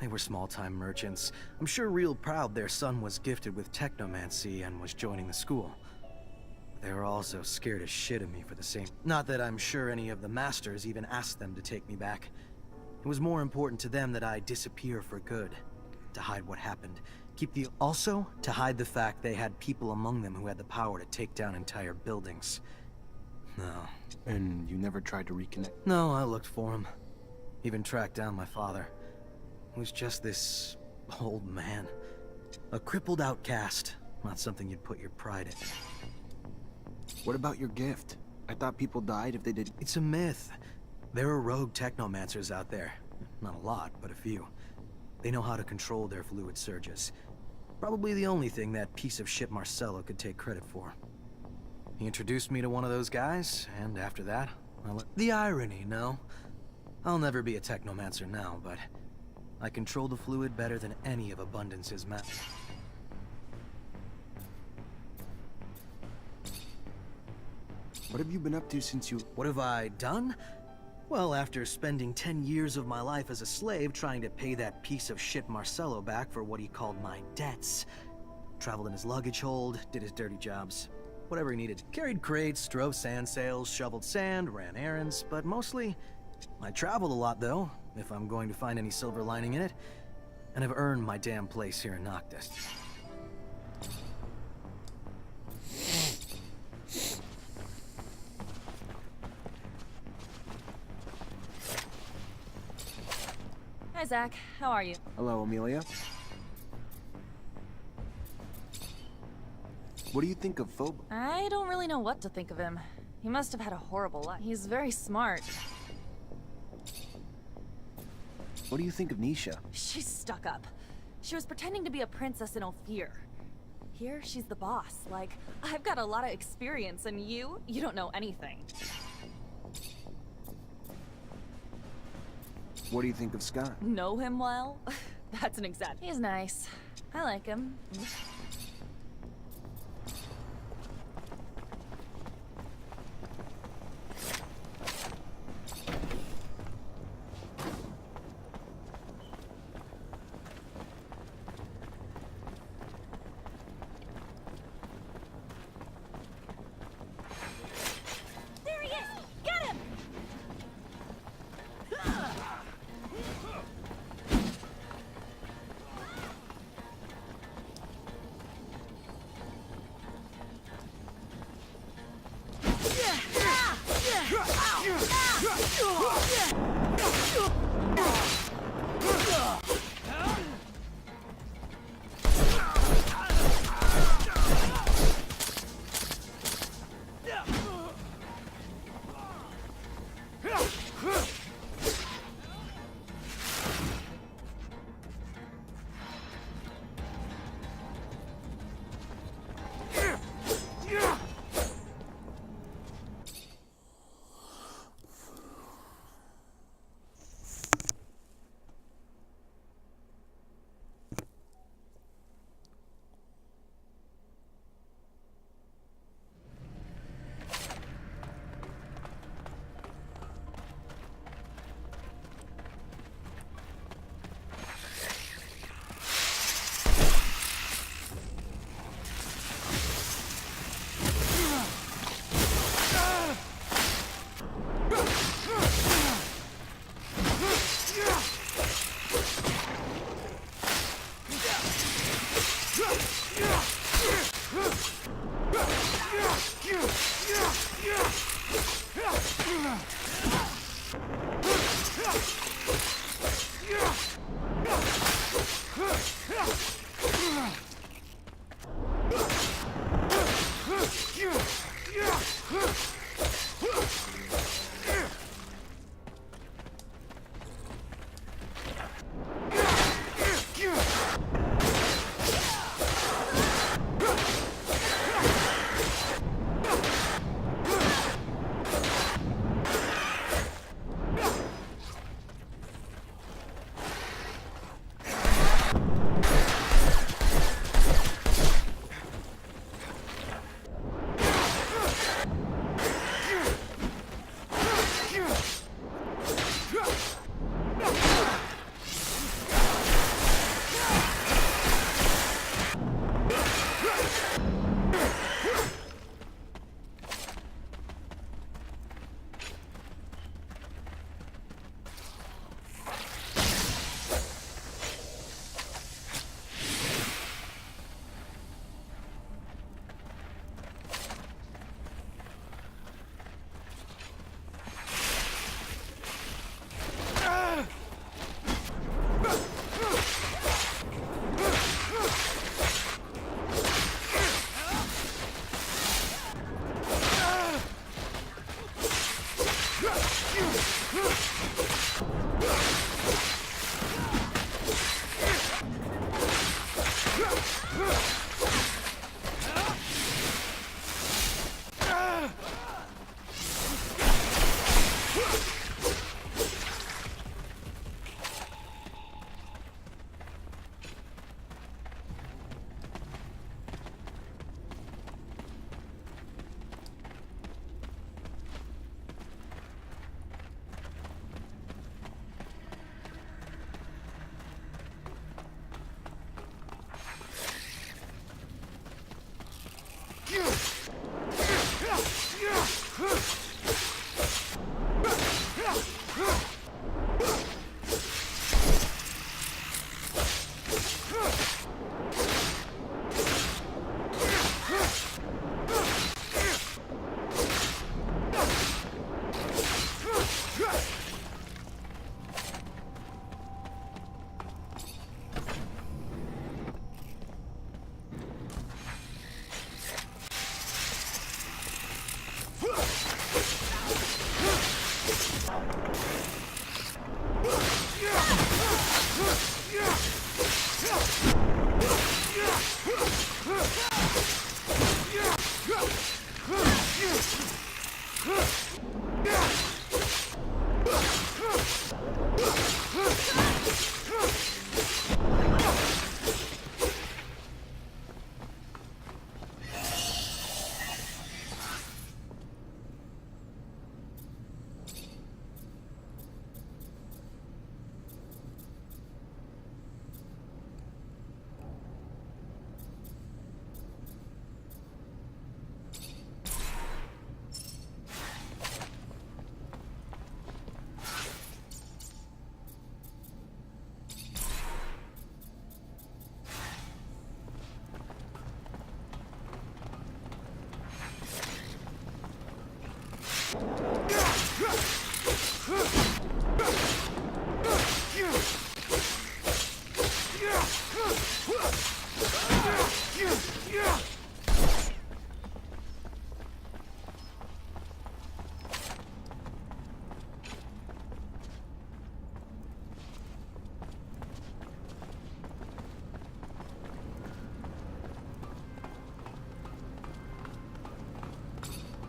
They were small-time merchants. I'm sure real proud their son was gifted with Technomancy and was joining the school. They were also scared as shit of me for the same... Not that I'm sure any of the Masters even asked them to take me back. It was more important to them that I disappear for good. To hide what happened. Also, to hide the fact they had people among them who had the power to take down entire buildings. No. And you never tried to reconnect? No, I looked for him. Even tracked down my father. He was just this old man. A crippled outcast. Not something you'd put your pride in. What about your gift? I thought people died if they did. It's a myth. There are rogue technomancers out there. Not a lot, but a few. They know how to control their fluid surges. Probably the only thing that piece of shit Marcello could take credit for. He introduced me to one of those guys, and after that, the irony, no? I'll never be a Technomancer now, but I control the fluid better than any of Abundance's masters. What have you been up to since you... What have I done? Well, after spending 10 years of my life as a slave trying to pay that piece of shit Marcello back for what he called my debts, traveled in his luggage hold, did his dirty jobs. Whatever he needed. Carried crates, drove sand sails, shoveled sand, ran errands, but mostly, I traveled a lot though, if I'm going to find any silver lining in it, and have earned my damn place here in Noctis. Hi, Zach. How are you? Hello, Amelia. What do you think of Phobo? I don't really know what to think of him. He must have had a horrible life. He's very smart. What do you think of Nisha? She's stuck up. She was pretending to be a princess in Ophir. Here, she's the boss. Like, I've got a lot of experience, and you don't know anything. What do you think of Scott? Know him well? That's an exaggeration. He's nice. I like him. There he is! Get him!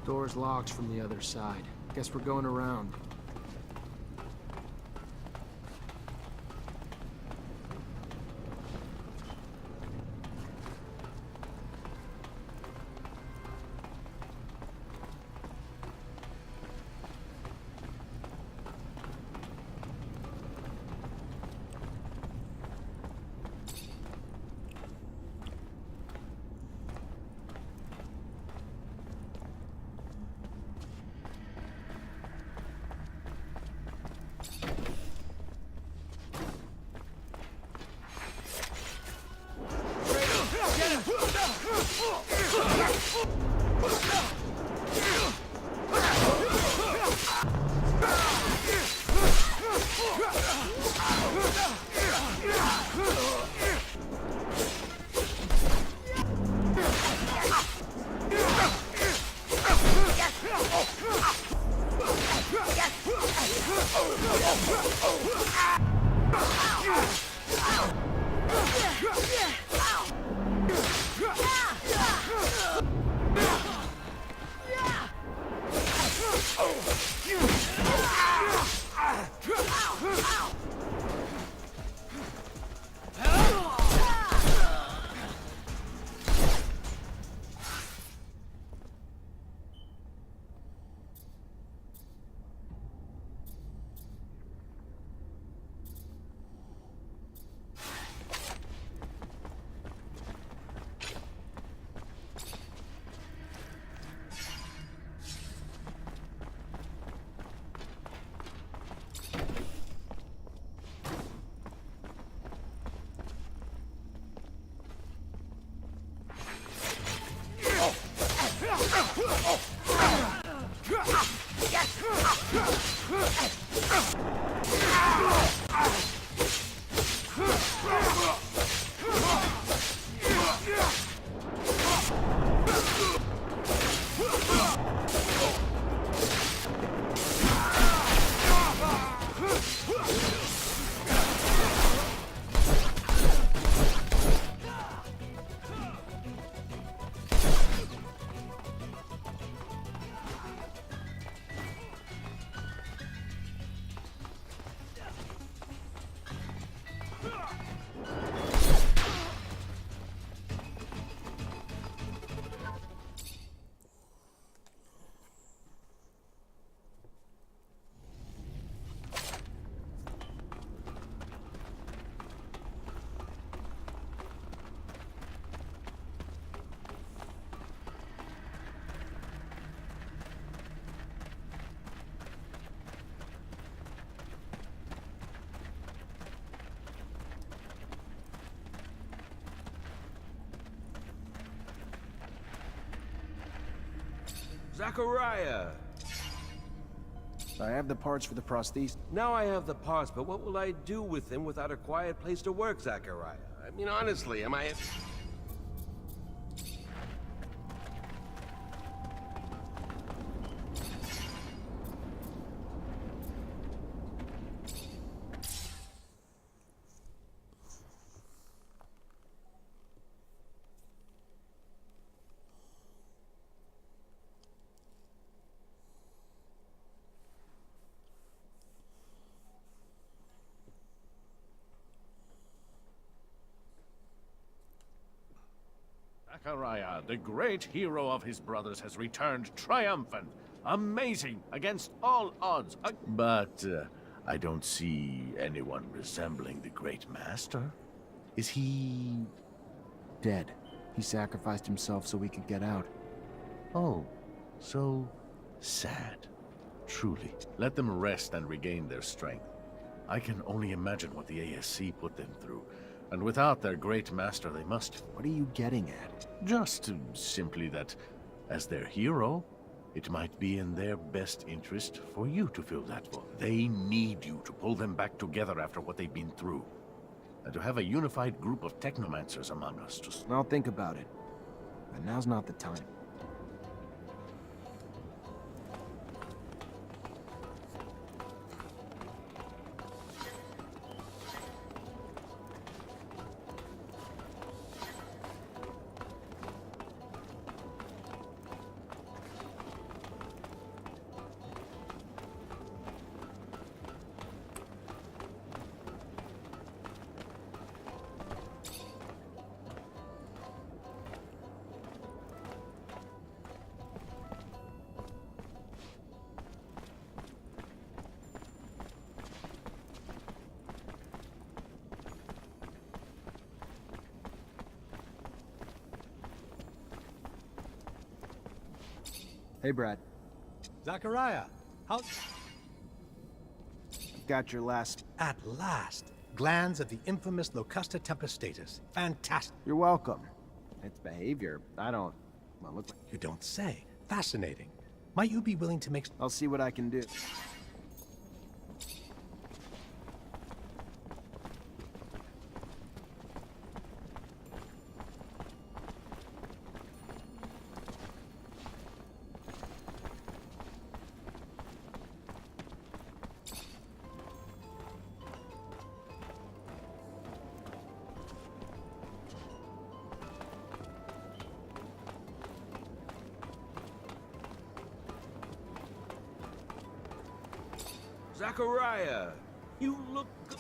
Door's locked from the other side. Guess we're going around. Zachariah! I have the parts for the prosthesis. Now I have the parts, but what will I do with them without a quiet place to work, Zachariah? I mean, honestly, am I... Zachariah, the great hero of his brothers, has returned triumphant. Amazing, against all odds. But I don't see anyone resembling the great master. Is he... dead? He sacrificed himself so we could get out. Oh, so sad. Truly. Let them rest and regain their strength. I can only imagine what the ASC put them through. And without their great master, they must... What are you getting at? Just simply that, as their hero, it might be in their best interest for you to fill that void. They need you to pull them back together after what they've been through. And to have a unified group of Technomancers among us to... I'll think about it. But now's not the time. Hey, Brad. Zachariah, how... Got your last... At last. Glands of the infamous Locusta Tempestatus. Fantastic. You're welcome. Its behavior, I don't... Well, look... You don't say. Fascinating. Might you be willing to make... I'll see what I can do. Zachariah, you look good.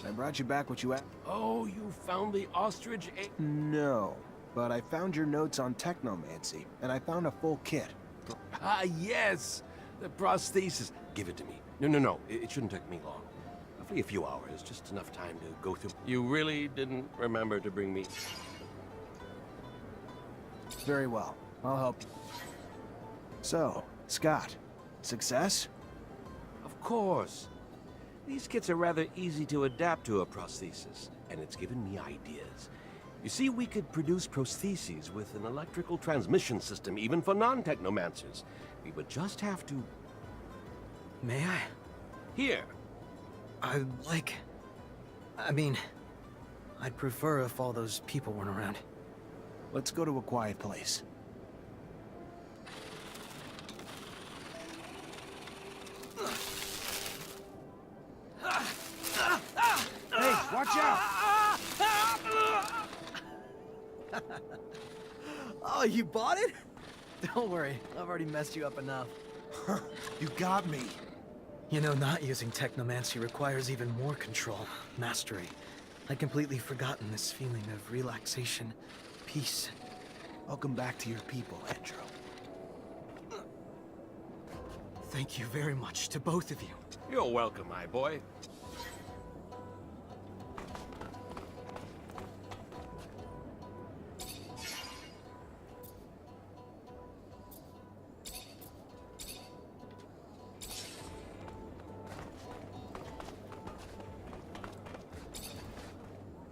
I brought you back what you asked. Oh, you found the ostrich egg? No, but I found your notes on Technomancy, and I found a full kit. Ah, yes! The prosthesis. Give it to me. No. It shouldn't take me long. Roughly a few hours, just enough time to go through. You really didn't remember to bring me... Very well. I'll help you. So, Scott, success? Of course. These kits are rather easy to adapt to a prosthesis, and it's given me ideas. You see, we could produce prostheses with an electrical transmission system, even for non-technomancers. We would just have to... May I? Here. I'd prefer if all those people weren't around. Let's go to a quiet place. Hey, watch out! Oh, you bought it? Don't worry, I've already messed you up enough. You got me. You know, not using Technomancy requires even more control, mastery. I'd completely forgotten this feeling of relaxation, peace. Welcome back to your people, Andrew. Thank you very much to both of you. You're welcome, my boy.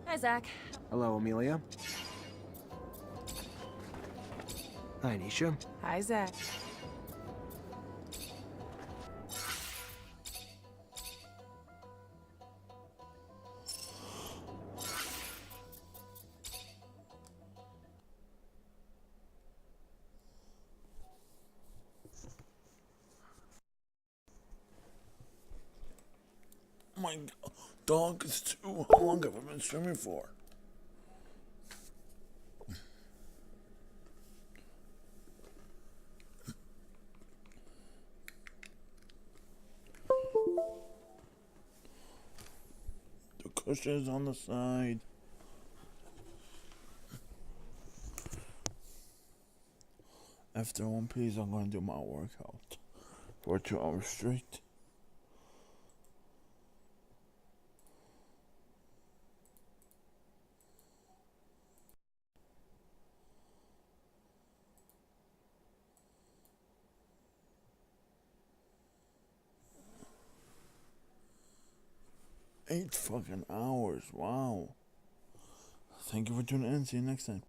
Hi, Zach. Hello, Amelia. Hi, Nisha. Hi, Zach. My dog is too. How long have I been streaming for? The cushion is on the side. After One Piece, I'm going to do my workout for 2 hours straight. Eight fucking hours, wow. Thank you for tuning in, see you next time.